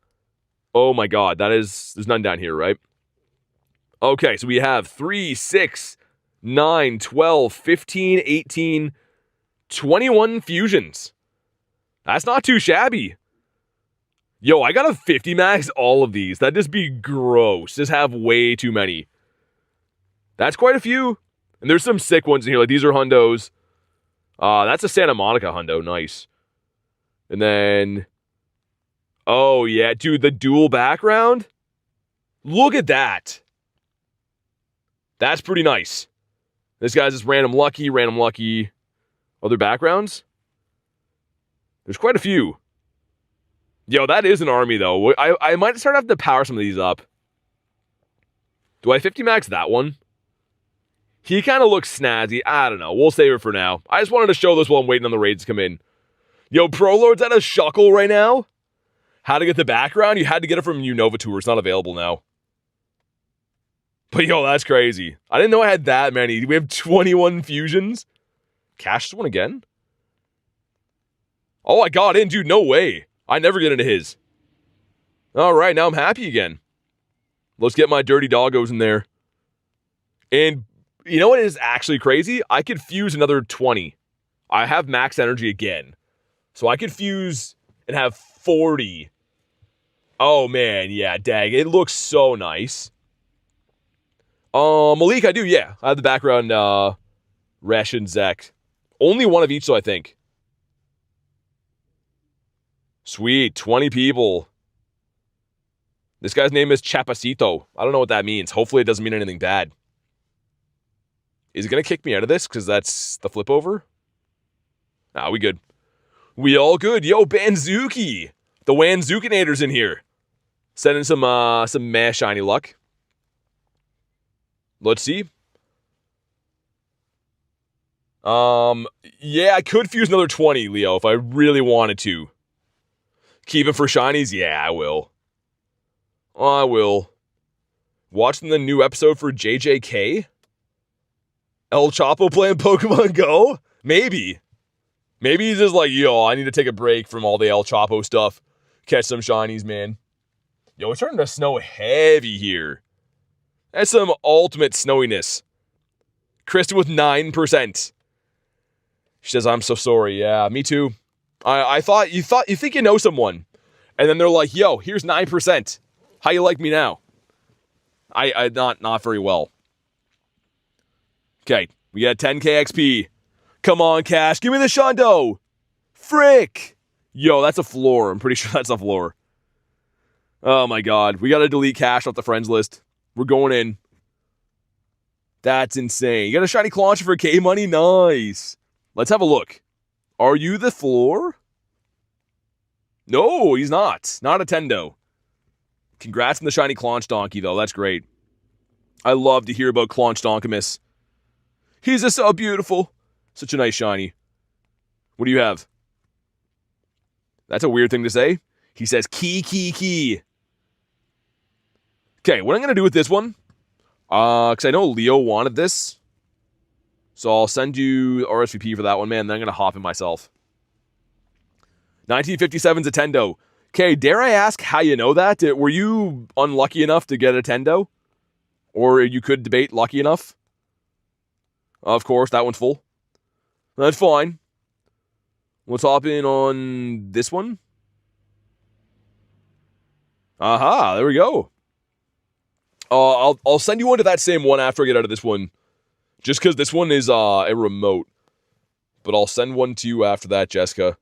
[SPEAKER 3] Oh my god, there's none down here, right? Okay, so we have 3, 6, 9, 12, 15, 18, 21 fusions. That's not too shabby. Yo, I gotta 50 max all of these. That'd just be gross. Just have way too many. That's quite a few. And there's some sick ones in here. Like, these are hundos. That's a Santa Monica hundo. Nice. And then... Oh, yeah. Dude, the dual background? Look at that. That's pretty nice. This guy's just random lucky. Other backgrounds? There's quite a few. Yo, that is an army, though. I might start having to power some of these up. Do I 50 max that one? He kind of looks snazzy. I don't know. We'll save it for now. I just wanted to show this while I'm waiting on the raids to come in. Yo, Prolord's at a shuckle right now. How to get the background? You had to get it from Unova Tour. It's not available now. But yo, that's crazy. I didn't know I had that many. We have 21 fusions. Cash this one again? Oh, I got in, dude. No way. I never get into his. All right, now I'm happy again. Let's get my dirty doggos in there. And you know what is actually crazy? I could fuse another 20. I have max energy again. So I could fuse and have 40. Oh, man. Yeah, dang. It looks so nice. Malik, I do, yeah. I have the background, Resh and Zek. Only one of each, so I think. Sweet, 20 people. This guy's name is Chapacito. I don't know what that means. Hopefully it doesn't mean anything bad. Is it going to kick me out of this because that's the flip over? Nah, we good. We all good. Yo, Banzuki. The Wanzukinator's in here. Sending some meh shiny luck. Let's see. Yeah, I could fuse another 20, Leo, if I really wanted to. Keep it for shinies? Yeah, I will. I will. Watching the new episode for JJK? El Chapo playing Pokemon Go? Maybe. Maybe he's just like, yo, I need to take a break from all the El Chapo stuff. Catch some shinies, man. Yo, it's starting to snow heavy here. That's some ultimate snowiness. Kristen with 9%. She says, I'm so sorry. Yeah, me too. I thought you think you know someone. And then they're like, yo, here's 9%. How you like me now? I not very well. Okay, we got 10k XP. Come on, Cash. Give me the Shondo. Frick. Yo, that's a floor. I'm pretty sure that's a floor. Oh my god. We got to delete Cash off the friends list. We're going in. That's insane. You got a shiny Clauncher for K money? Nice. Let's have a look. Are you the floor? No, he's not. Not a Tendo. Congrats on the shiny Claunch Donkey, though. That's great. I love to hear about Claunch Donkimus. He's just so beautiful. Such a nice shiny. What do you have? That's a weird thing to say. He says, key. Okay, what I'm going to do with this one, because I know Leo wanted this, so I'll send you RSVP for that one, man, and then I'm going to hop in myself. 1957's a Tendo. Okay, dare I ask how you know that? Were you unlucky enough to get a Tendo? Or you could debate lucky enough? Of course, that one's full. That's fine. Let's hop in on this one. Aha, there we go. I'll send you one to that same one after I get out of this one. Just because this one is a remote. But I'll send one to you after that, Jessica.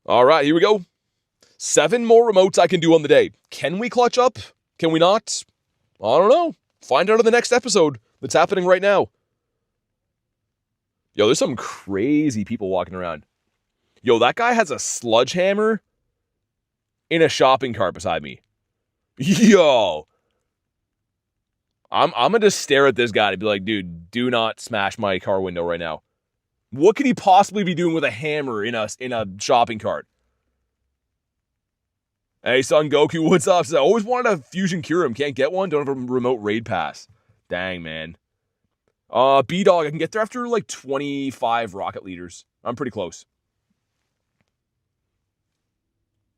[SPEAKER 3] All right, here we go. 7 more remotes I can do on the day. Can we clutch up? Can we not? I don't know. Find out in the next episode that's happening right now. Yo, there's some crazy people walking around. Yo, that guy has a sledgehammer in a shopping cart beside me. Yo. I'm going to just stare at this guy and be like, dude, do not smash my car window right now. What could he possibly be doing with a hammer in a shopping cart? Hey, Son Goku, what's up? I always wanted a Fusion Kyurem. Can't get one. Don't have a remote raid pass. Dang, man. B-Dog, I can get there after like 25 rocket liters. I'm pretty close.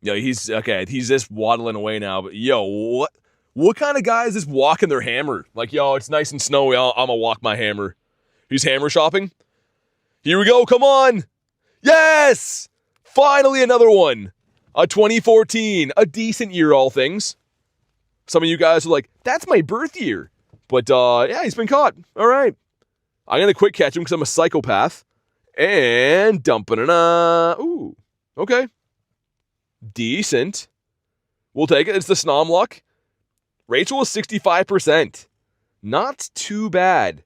[SPEAKER 3] Yo, he's just waddling away now. But yo, what kind of guy is this walking their hammer? Like, yo, it's nice and snowy. I'm gonna walk my hammer. He's hammer shopping. Here we go. Come on. Yes. Finally another one. A 2014. A decent year, all things. Some of you guys are like, that's my birth year. But, yeah, he's been caught. All right.
[SPEAKER 1] I'm going to quick catch him because I'm a psychopath. And dumping it. Ooh. Okay. Decent. We'll take it. It's the Snomluck. Rachel is 65%. Not too bad.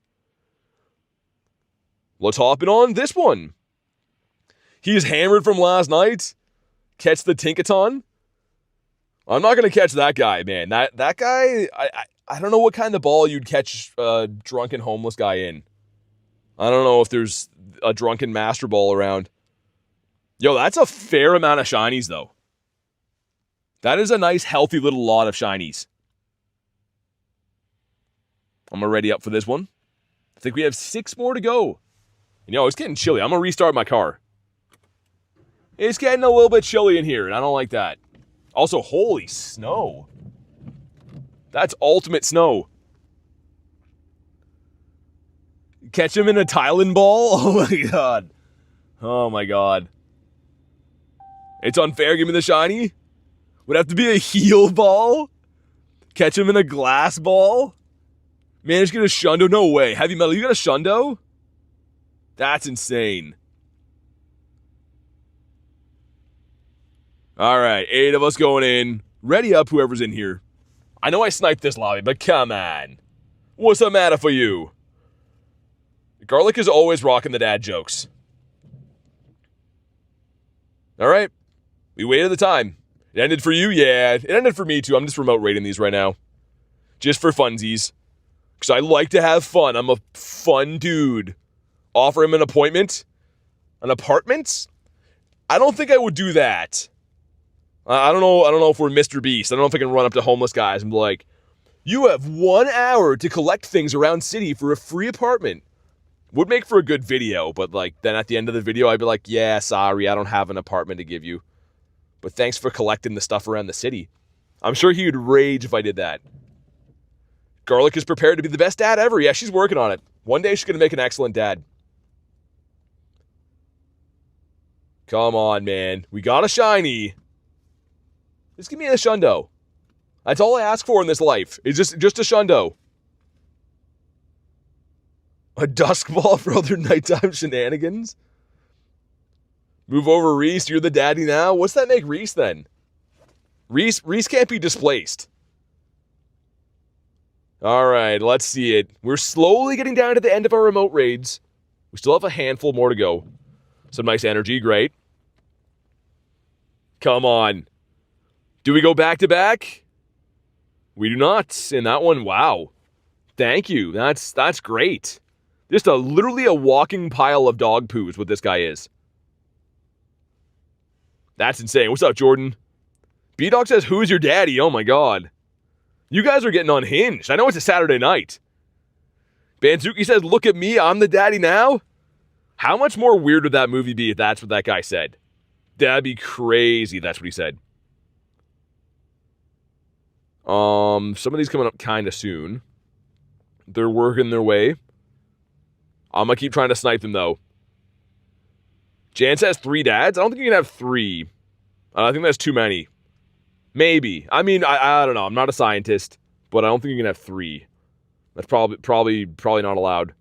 [SPEAKER 1] Let's hop in on this one. He's hammered from last night. Catch the Tinkaton. I'm not going to catch that guy, man. That guy, I don't know what kind of ball you'd catch a drunken homeless guy in. I don't know if there's a drunken master ball around. Yo, that's a fair amount of shinies, though. That is a nice, healthy little lot of shinies. I'm already up for this one. I think we have 6 more to go. You know, it's getting chilly. I'm going to restart my car. It's getting a little bit chilly in here, and I don't like that. Also, holy snow. That's ultimate snow. Catch him in a Thailand ball? Oh my god. Oh my god. It's unfair. Give me the shiny. Would have to be a heal ball? Catch him in a glass ball? Managed to get a Shundo? No way. Heavy Metal, you got a Shundo? That's insane. Alright, 8 of us going in. Ready up, whoever's in here. I know I sniped this lobby, but come on. What's the matter for you? Garlic is always rocking the dad jokes. Alright. We waited the time. It ended for you? Yeah, it ended for me too. I'm just remote rating these right now. Just for funsies. Because I like to have fun. I'm a fun dude. Offer him an appointment? An apartment? I don't think I would do that. I don't know if we're Mr. Beast. I don't know if I can run up to homeless guys and be like, you have 1 hour to collect things around city for a free apartment. Would make for a good video, but like then at the end of the video, I'd be like, yeah, sorry, I don't have an apartment to give you. But thanks for collecting the stuff around the city. I'm sure he would rage if I did that. Garlic is prepared to be the best dad ever. Yeah, she's working on it. One day she's going to make an excellent dad. Come on, man. We got a shiny. Just give me a Shundo. That's all I ask for in this life. Is just a Shundo. A Dusk Ball for other nighttime shenanigans? Move over, Reese. You're the daddy now? What's that make Reese, then? Reese can't be displaced. Alright, let's see it. We're slowly getting down to the end of our remote raids. We still have a handful more to go. Some nice energy, great. Come on. Do we go back to back? We do not. In that one, wow. Thank you. That's great. Just literally a walking pile of dog poo is what this guy is. That's insane. What's up, Jordan? B-Dog says, who's your daddy? Oh my god. You guys are getting unhinged. I know it's a Saturday night. Banzuki says, look at me, I'm the daddy now? How much more weird would that movie be if that's what that guy said? That'd be crazy, that's what he said. Some of these coming up kind of soon. They're working their way. I'm going to keep trying to snipe them, though. Jan says 3 dads? I don't think you can have 3. I think that's too many. Maybe. I mean, I don't know. I'm not a scientist, but I don't think you can have 3. That's probably not allowed.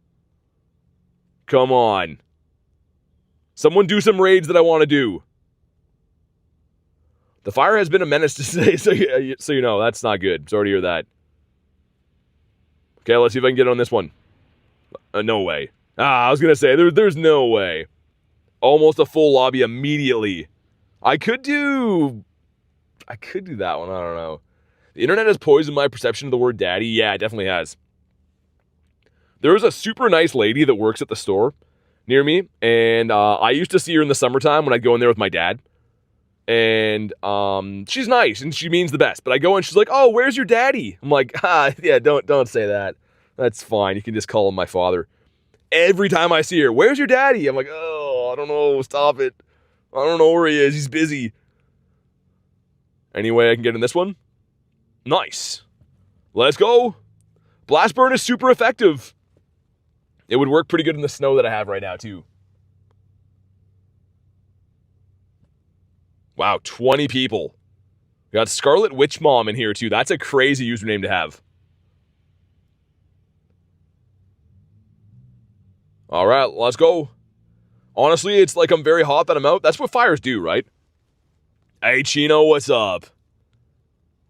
[SPEAKER 1] Come on. Someone do some raids that I want to do. The fire has been a menace today, so you know, that's not good. Sorry to hear that. Okay, let's see if I can get on this one. No way. I was going to say, there's no way. Almost a full lobby immediately. I could do that one. I don't know. The internet has poisoned my perception of the word daddy. Yeah, it definitely has. There is a super nice lady that works at the store near me, and I used to see her in the summertime when I'd go in there with my dad. And she's nice, and she means the best. But I go in, she's like, oh, where's your daddy? I'm like, yeah, don't say that. That's fine. You can just call him my father. Every time I see her, where's your daddy? I'm like, oh, I don't know. Stop it. I don't know where he is. He's busy. Anyway, I can get in this one. Nice. Let's go. Blast Burn is super effective. It would work pretty good in the snow that I have right now, too. Wow, 20 people. We got Scarlet Witch Mom in here, too. That's a crazy username to have. All right, let's go. Honestly, it's like I'm very hot that I'm out. That's what fires do, right? Hey, Chino, what's up?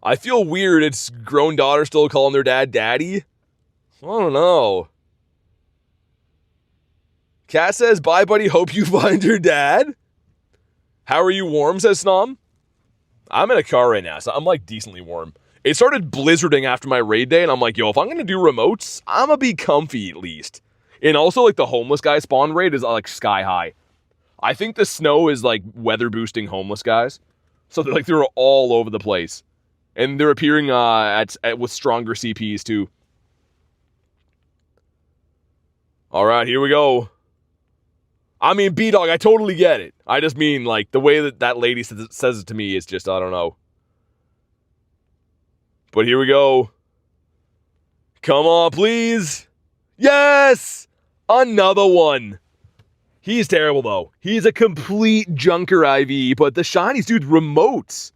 [SPEAKER 1] I feel weird. It's grown daughters still calling their dad daddy. I don't know. Kat says, bye, buddy. Hope you find your dad. How are you warm, says Snom. I'm in a car right now, so I'm like decently warm. It started blizzarding after my raid day, and I'm like, yo, if I'm going to do remotes, I'm going to be comfy at least. And also, like, the homeless guy spawn rate is like sky high. I think the snow is like weather boosting homeless guys. So they're all over the place. And they're appearing with stronger CPs too. All right, here we go. I mean, B-Dog, I totally get it. I just mean, like, the way that lady says it to me is just, I don't know. But here we go. Come on, please. Yes! Another one. He's terrible, though. He's a complete junker IV, but the shinies, dude, remotes.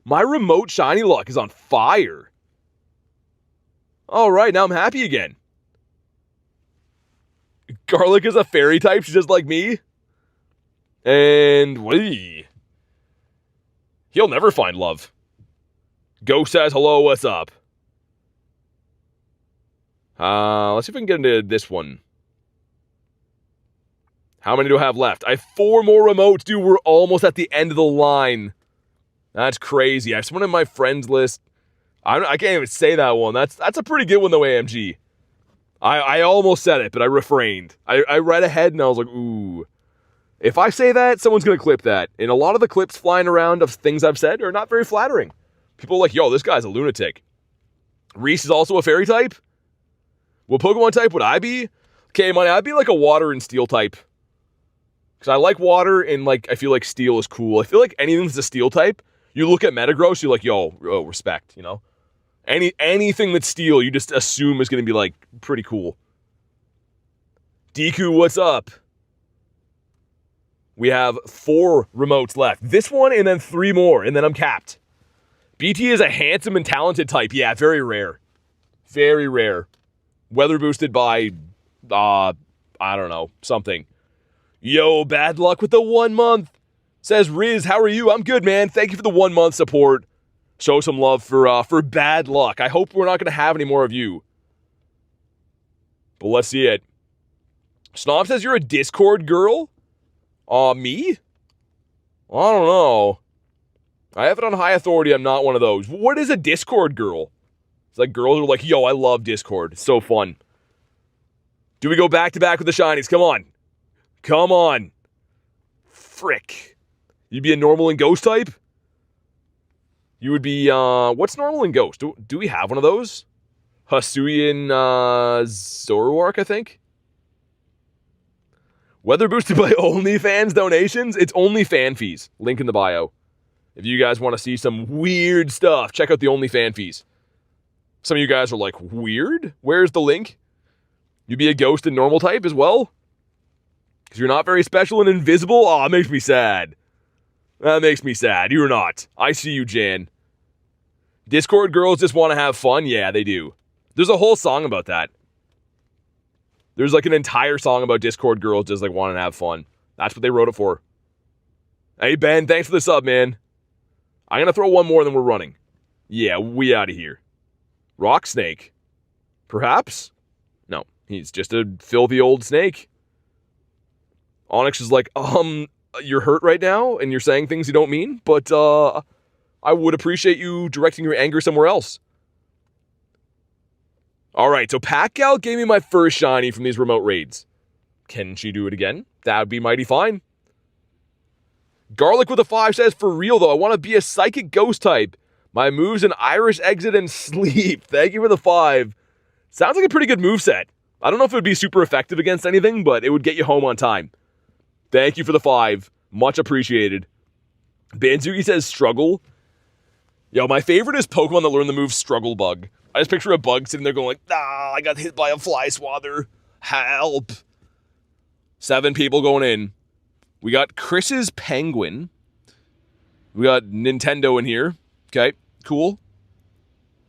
[SPEAKER 1] My remote shiny luck is on fire. All right, now I'm happy again. Garlic is a fairy type. She's just like me. And he'll never find love. Ghost says, hello, what's up? Let's see if we can get into this one. How many do I have left? I have 4 more remotes, dude. We're almost at the end of the line. That's crazy. I have someone in my friends list. I can't even say that one. That's a pretty good one, though, AMG. I almost said it, but I refrained. I read ahead, and I was like, ooh. If I say that, someone's going to clip that. And a lot of the clips flying around of things I've said are not very flattering. People are like, yo, this guy's a lunatic. Reese is also a fairy type? What Pokemon type would I be? Okay, money, I'd be like a water and steel type. Because I like water, and like I feel like steel is cool. I feel like anything that's a steel type, you look at Metagross, you're like, yo, respect, you know? Anything that's steel, you just assume is going to be, like, pretty cool. Deku, what's up? We have 4 remotes left. This one and then 3 more, and then I'm capped. BT is a handsome and talented type. Yeah, very rare. Very rare. Weather boosted by, I don't know, something. Yo, bad luck with the 1 month. Says Riz, how are you? I'm good, man. Thank you for the 1 month support. Show some love for bad luck. I hope we're not going to have any more of you. But let's see it. Snob says you're a Discord girl? Me? I don't know. I have it on high authority. I'm not one of those. What is a Discord girl? It's like girls are like, yo, I love Discord. It's so fun. Do we go back to back with the shinies? Come on. Come on. Frick. You'd be a normal and ghost type? You would be, what's normal and ghost? Do we have one of those? Hisuian, Zoroark, I think? Weather boosted by OnlyFans donations? It's only fan fees. Link in the bio. If you guys want to see some weird stuff, check out the OnlyFan fees. Some of you guys are like, weird? Where's the link? You'd be a ghost and normal type as well? Because you're not very special and invisible? Aw, it makes me sad. That makes me sad. You're not. I see you, Jan. Discord girls just want to have fun? Yeah, they do. There's a whole song about that. There's like an entire song about Discord girls just like wanting to have fun. That's what they wrote it for. Hey, Ben, thanks for the sub, man. I'm going to throw one more and then we're running. Yeah, we out of here. Rock Snake. Perhaps? No, he's just a filthy old snake. Onyx is like, you're hurt right now and you're saying things you don't mean, but I would appreciate you directing your anger somewhere else. All right, so Pat-Gal gave me my first shiny from these remote raids. Can she do it again? That would be mighty fine. Garlic with a 5 says, for real though, I want to be a psychic ghost type. My moves an Irish exit and sleep. Thank you for the 5. Sounds like a pretty good moveset. I don't know if it would be super effective against anything, but it would get you home on time. Thank you for the 5. Much appreciated. Banzuki says struggle. Yo, my favorite is Pokemon that learn the move Struggle Bug. I just picture a bug sitting there going like, I got hit by a fly swather. Help. 7 people going in. We got Chris's Penguin. We got Nintendo in here. Okay, cool.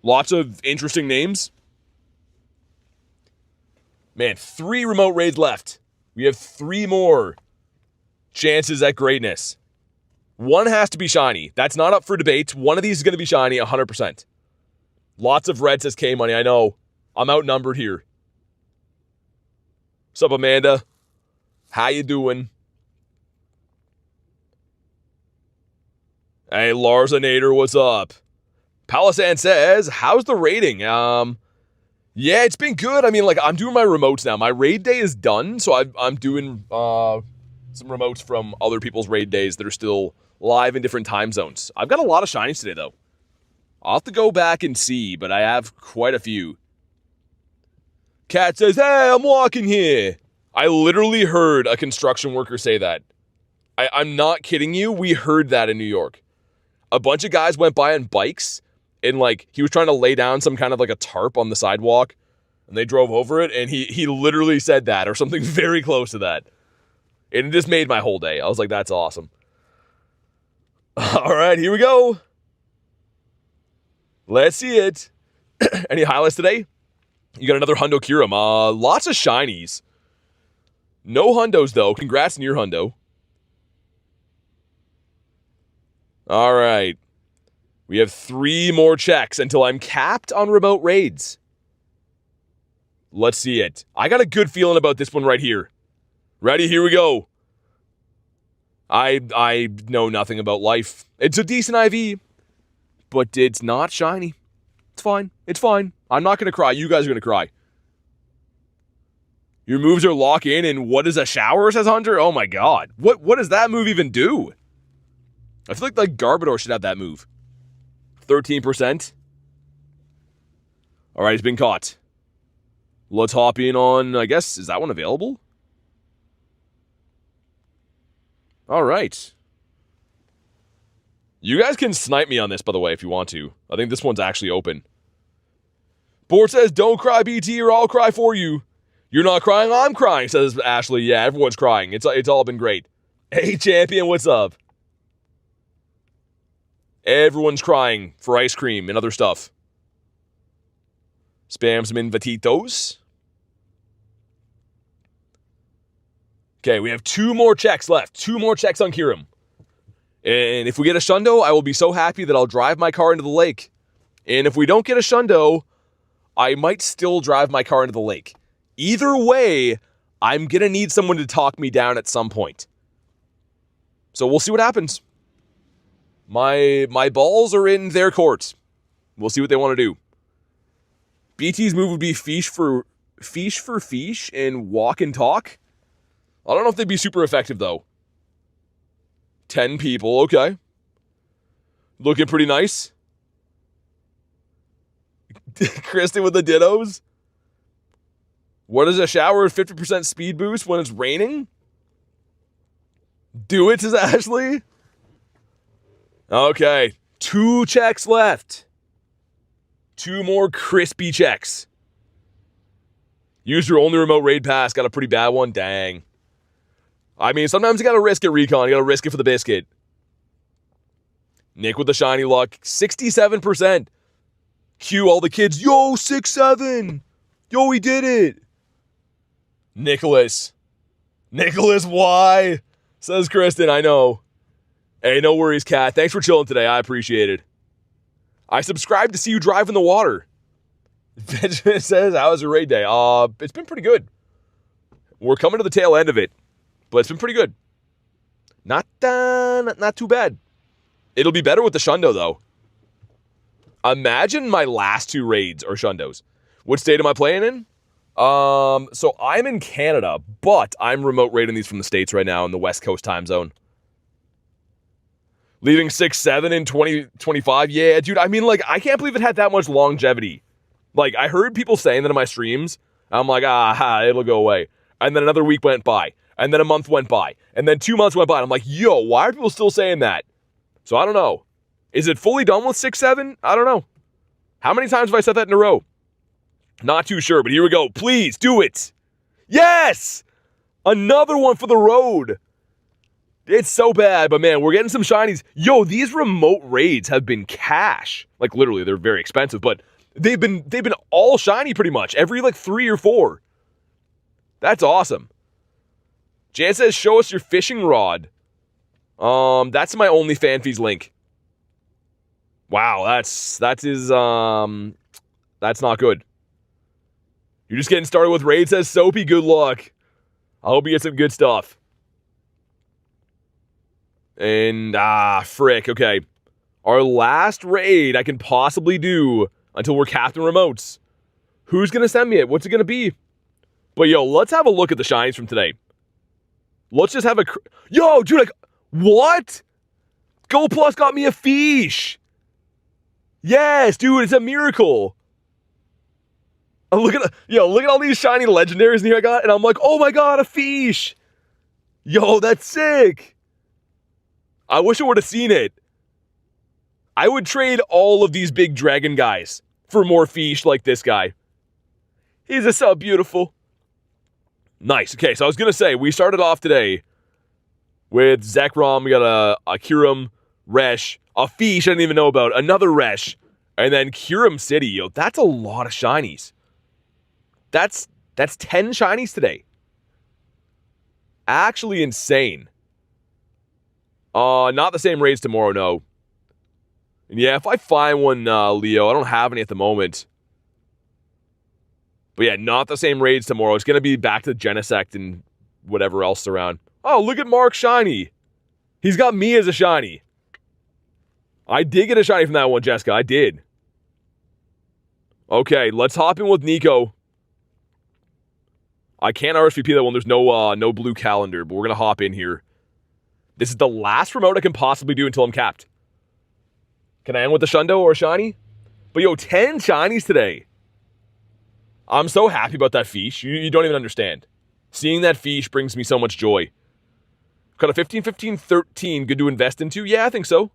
[SPEAKER 1] Lots of interesting names. Man, 3 remote raids left. We have 3 more chances at greatness. One has to be shiny. That's not up for debate. One of these is going to be shiny 100%. Lots of red says K Money. I know. I'm outnumbered here. What's up, Amanda? How you doing? Hey, Larsanator, what's up? Palisan says, how's the raiding? Yeah, it's been good. I mean, like, I'm doing my remotes now. My raid day is done, so I'm doing some remotes from other people's raid days that are still live in different time zones. I've got a lot of shinies today, though. I'll have to go back and see, but I have quite a few. Cat says, hey, I'm walking here. I literally heard a construction worker say that. I'm not kidding you. We heard that in New York. A bunch of guys went by on bikes, and, like, he was trying to lay down some kind of, like, a tarp on the sidewalk, and they drove over it, and he literally said that, or something very close to that. And it just made my whole day. I was like, that's awesome. All right, here we go. Let's see it. Any highlights today? You got another Hundo Kyurem. Lots of shinies. No hundos, though. Congrats on your hundo. All right. We have 3 more checks until I'm capped on remote raids. Let's see it. I got a good feeling about this one right here. Ready? Here we go. I know nothing about life. It's a decent IV, but it's not shiny. It's fine. It's fine. I'm not going to cry. You guys are going to cry. Your moves are lock in, and what is a shower, says Hunter? Oh my god. What does that move even do? I feel like Garbodor should have that move. 13%. All right, he's been caught. Let's hop in on, I guess, is that one available? All right. You guys can snipe me on this, by the way, if you want to. I think this one's actually open. Board says, don't cry, BT, or I'll cry for you. You're not crying, I'm crying, says Ashley. Yeah, everyone's crying. It's all been great. Hey, champion, what's up? Everyone's crying for ice cream and other stuff. Spam some invititos. Okay, we have 2 more checks left. 2 more checks on Kyurem. And if we get a Shundo, I will be so happy that I'll drive my car into the lake. And if we don't get a Shundo, I might still drive my car into the lake. Either way, I'm going to need someone to talk me down at some point. So we'll see what happens. My balls are in their court. We'll see what they want to do. BT's move would be fish for fish and walk and talk. I don't know if they'd be super effective, though. 10 people, okay. Looking pretty nice. Kristen with the dittos. What is a shower? 50% speed boost when it's raining? Do it, says Ashley. Okay. 2 checks left. 2 more crispy checks. Use your only remote raid pass. Got a pretty bad one. Dang. I mean, sometimes you gotta risk it, Recon. You gotta risk it for the biscuit. Nick with the shiny luck. 67%. Cue all the kids. Yo, 6-7. Yo, we did it. Nicholas. Nicholas, why? Says Kristen. I know. Hey, no worries, Kat. Thanks for chilling today. I appreciate it. I subscribed to see you drive in the water. Benjamin says, how was your raid day? It's been pretty good. We're coming to the tail end of it, but it's been pretty good. Not too bad. It'll be better with the Shundo, though. Imagine my last 2 raids are Shundos. What state am I playing in? So I'm in Canada, but I'm remote raiding these from the States right now in the West Coast time zone. Leaving 6-7 in 2025. Yeah, dude, I mean, like, I can't believe it had that much longevity. Like, I heard people saying that in my streams. I'm like, it'll go away. And then another week went by. And then a month went by. And then 2 months went by. And I'm like, yo, why are people still saying that? So I don't know. Is it fully done with 6-7? I don't know. How many times have I said that in a row? Not too sure, but here we go. Please, do it. Yes! Another one for the road. It's so bad, but man, we're getting some shinies. Yo, these remote raids have been cash. Like, literally, they're very expensive, but they've been all shiny pretty much. Every, like, 3 or 4. That's awesome. Jan says, show us your fishing rod. That's my OnlyFans link. Wow, that's not good. You're just getting started with Raid, says Soapy. Good luck. I hope you get some good stuff. And, frick, okay. Our last raid I can possibly do until we're Captain Remotes. Who's going to send me it? What's it going to be? But, yo, let's have a look at the shinies from today. Let's just have a... Yo, dude, like, what? Gold Plus got me a fish. Yes, dude, it's a miracle. Look at all these shiny legendaries in here I got, and I'm like, oh my god, a fish. Yo, that's sick. I wish I would have seen it. I would trade all of these big dragon guys for more fish like this guy. He's just so beautiful. Nice. Okay, so I was going to say, we started off today with Zekrom. We got a Kyurem, Resh, a fish I didn't even know about, another Resh, and then Kyurem City. Yo, that's a lot of shinies. That's 10 shinies today. Actually insane. Not the same raids tomorrow, no. And yeah, if I find one, Leo, I don't have any at the moment. But yeah, not the same raids tomorrow. It's going to be back to Genesect and whatever else around. Oh, look at Mark shiny. He's got me as a shiny. I did get a shiny from that one, Jessica. I did. Okay, let's hop in with Nico. I can't RSVP that one. There's no blue calendar, but we're going to hop in here. This is the last remote I can possibly do until I'm capped. Can I end with a Shundo or a shiny? But yo, 10 shinies today. I'm so happy about that fish. You don't even understand. Seeing that fish brings me so much joy. Got a 15, 15, 13. Good to invest into? Yeah, I think so.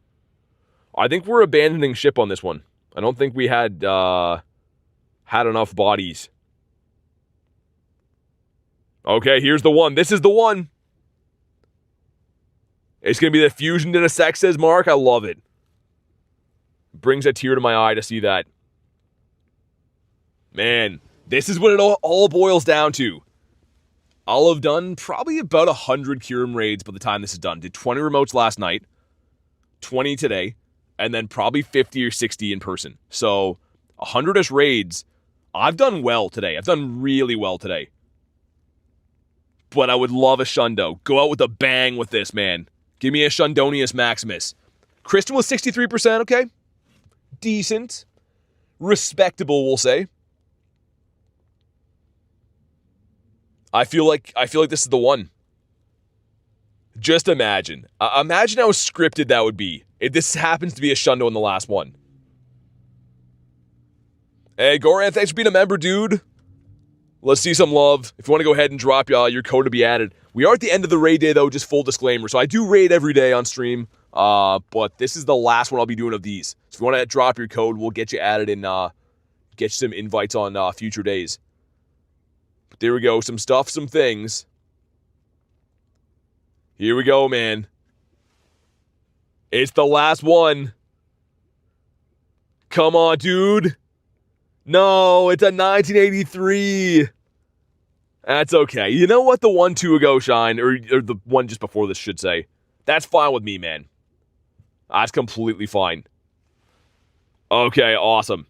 [SPEAKER 1] I think we're abandoning ship on this one. I don't think we had enough bodies. Okay, here's the one. This is the one. It's going to be the fusion to the sex, says Mark. I love it. Brings a tear to my eye to see that. Man, this is what it all boils down to. I'll have done probably about 100 Kyurem raids by the time this is done. Did 20 remotes last night, 20 today, and then probably 50 or 60 in person. So 100-ish raids. I've done well today. I've done really well today. But I would love a Shundo. Go out with a bang with this, man. Give me a Shundonius Maximus. Kristen was 63%, okay. Decent. Respectable, we'll say. I feel like this is the one. Just imagine. Imagine how scripted that would be if this happens to be a Shundo in the last one. Hey, Goran, thanks for being a member, dude. Let's see some love. If you want to go ahead and drop your code to be added. We are at the end of the raid day, though, just full disclaimer. So I do raid every day on stream, but this is the last one I'll be doing of these. So if you want to drop your code, we'll get you added and get you some invites on future days. But there we go. Some stuff, some things. Here we go, man. It's the last one. Come on, dude. No, it's a 1983. That's okay. You know what? The 1-2 ago shine, or the one just before this should say. That's fine with me, man. That's completely fine. Okay, awesome.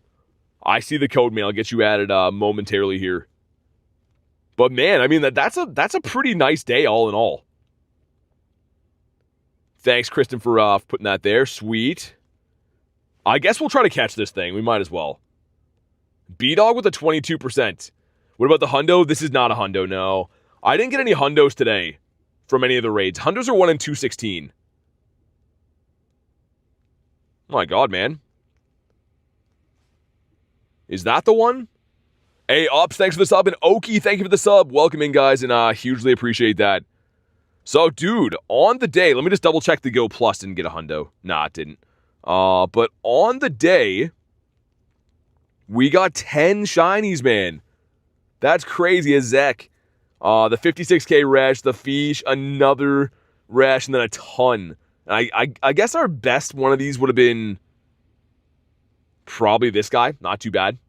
[SPEAKER 1] I see the code, man. I'll get you added momentarily here. But man, I mean that's a pretty nice day all in all. Thanks, Kristen, for putting that there. Sweet. I guess we'll try to catch this thing. We might as well. B-Dog with a 22%. What about the Hundo? This is not a Hundo, no. I didn't get any Hundos today from any of the raids. Hundos are 1 in 216. Oh my god, man. Is that the one? Hey, Ops, thanks for the sub. And Oki, thank you for the sub. Welcome in, guys, and hugely appreciate that. So, dude, on the day, let me just double check the Go Plus didn't get a Hundo. Nah, it didn't. But on the day, we got 10 shinies, man. That's crazy. A Zek. The 56k Resh, the Fish, another Resh, and then a ton. I guess our best one of these would have been probably this guy. Not too bad.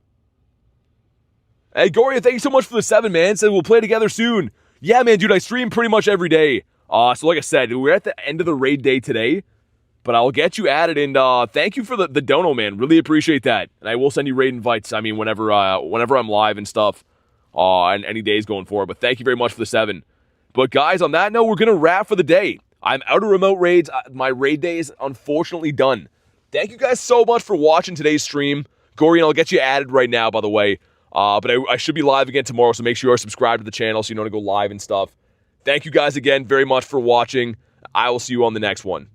[SPEAKER 1] Hey, Goria, thank you so much for the 7, man. Said we'll play together soon. Yeah, man, dude, I stream pretty much every day. So like I said, we're at the end of the raid day today, but I'll get you added, and thank you for the dono, man. Really appreciate that. And I will send you raid invites, I mean, whenever I'm live and stuff, and any days going forward. But thank you very much for the 7. But guys, on that note, we're going to wrap for the day. I'm out of remote raids. My raid day is unfortunately done. Thank you guys so much for watching today's stream. Gorian, I'll get you added right now, by the way. But I should be live again tomorrow, so make sure you are subscribed to the channel so you know to go live and stuff. Thank you guys again very much for watching. I will see you on the next one.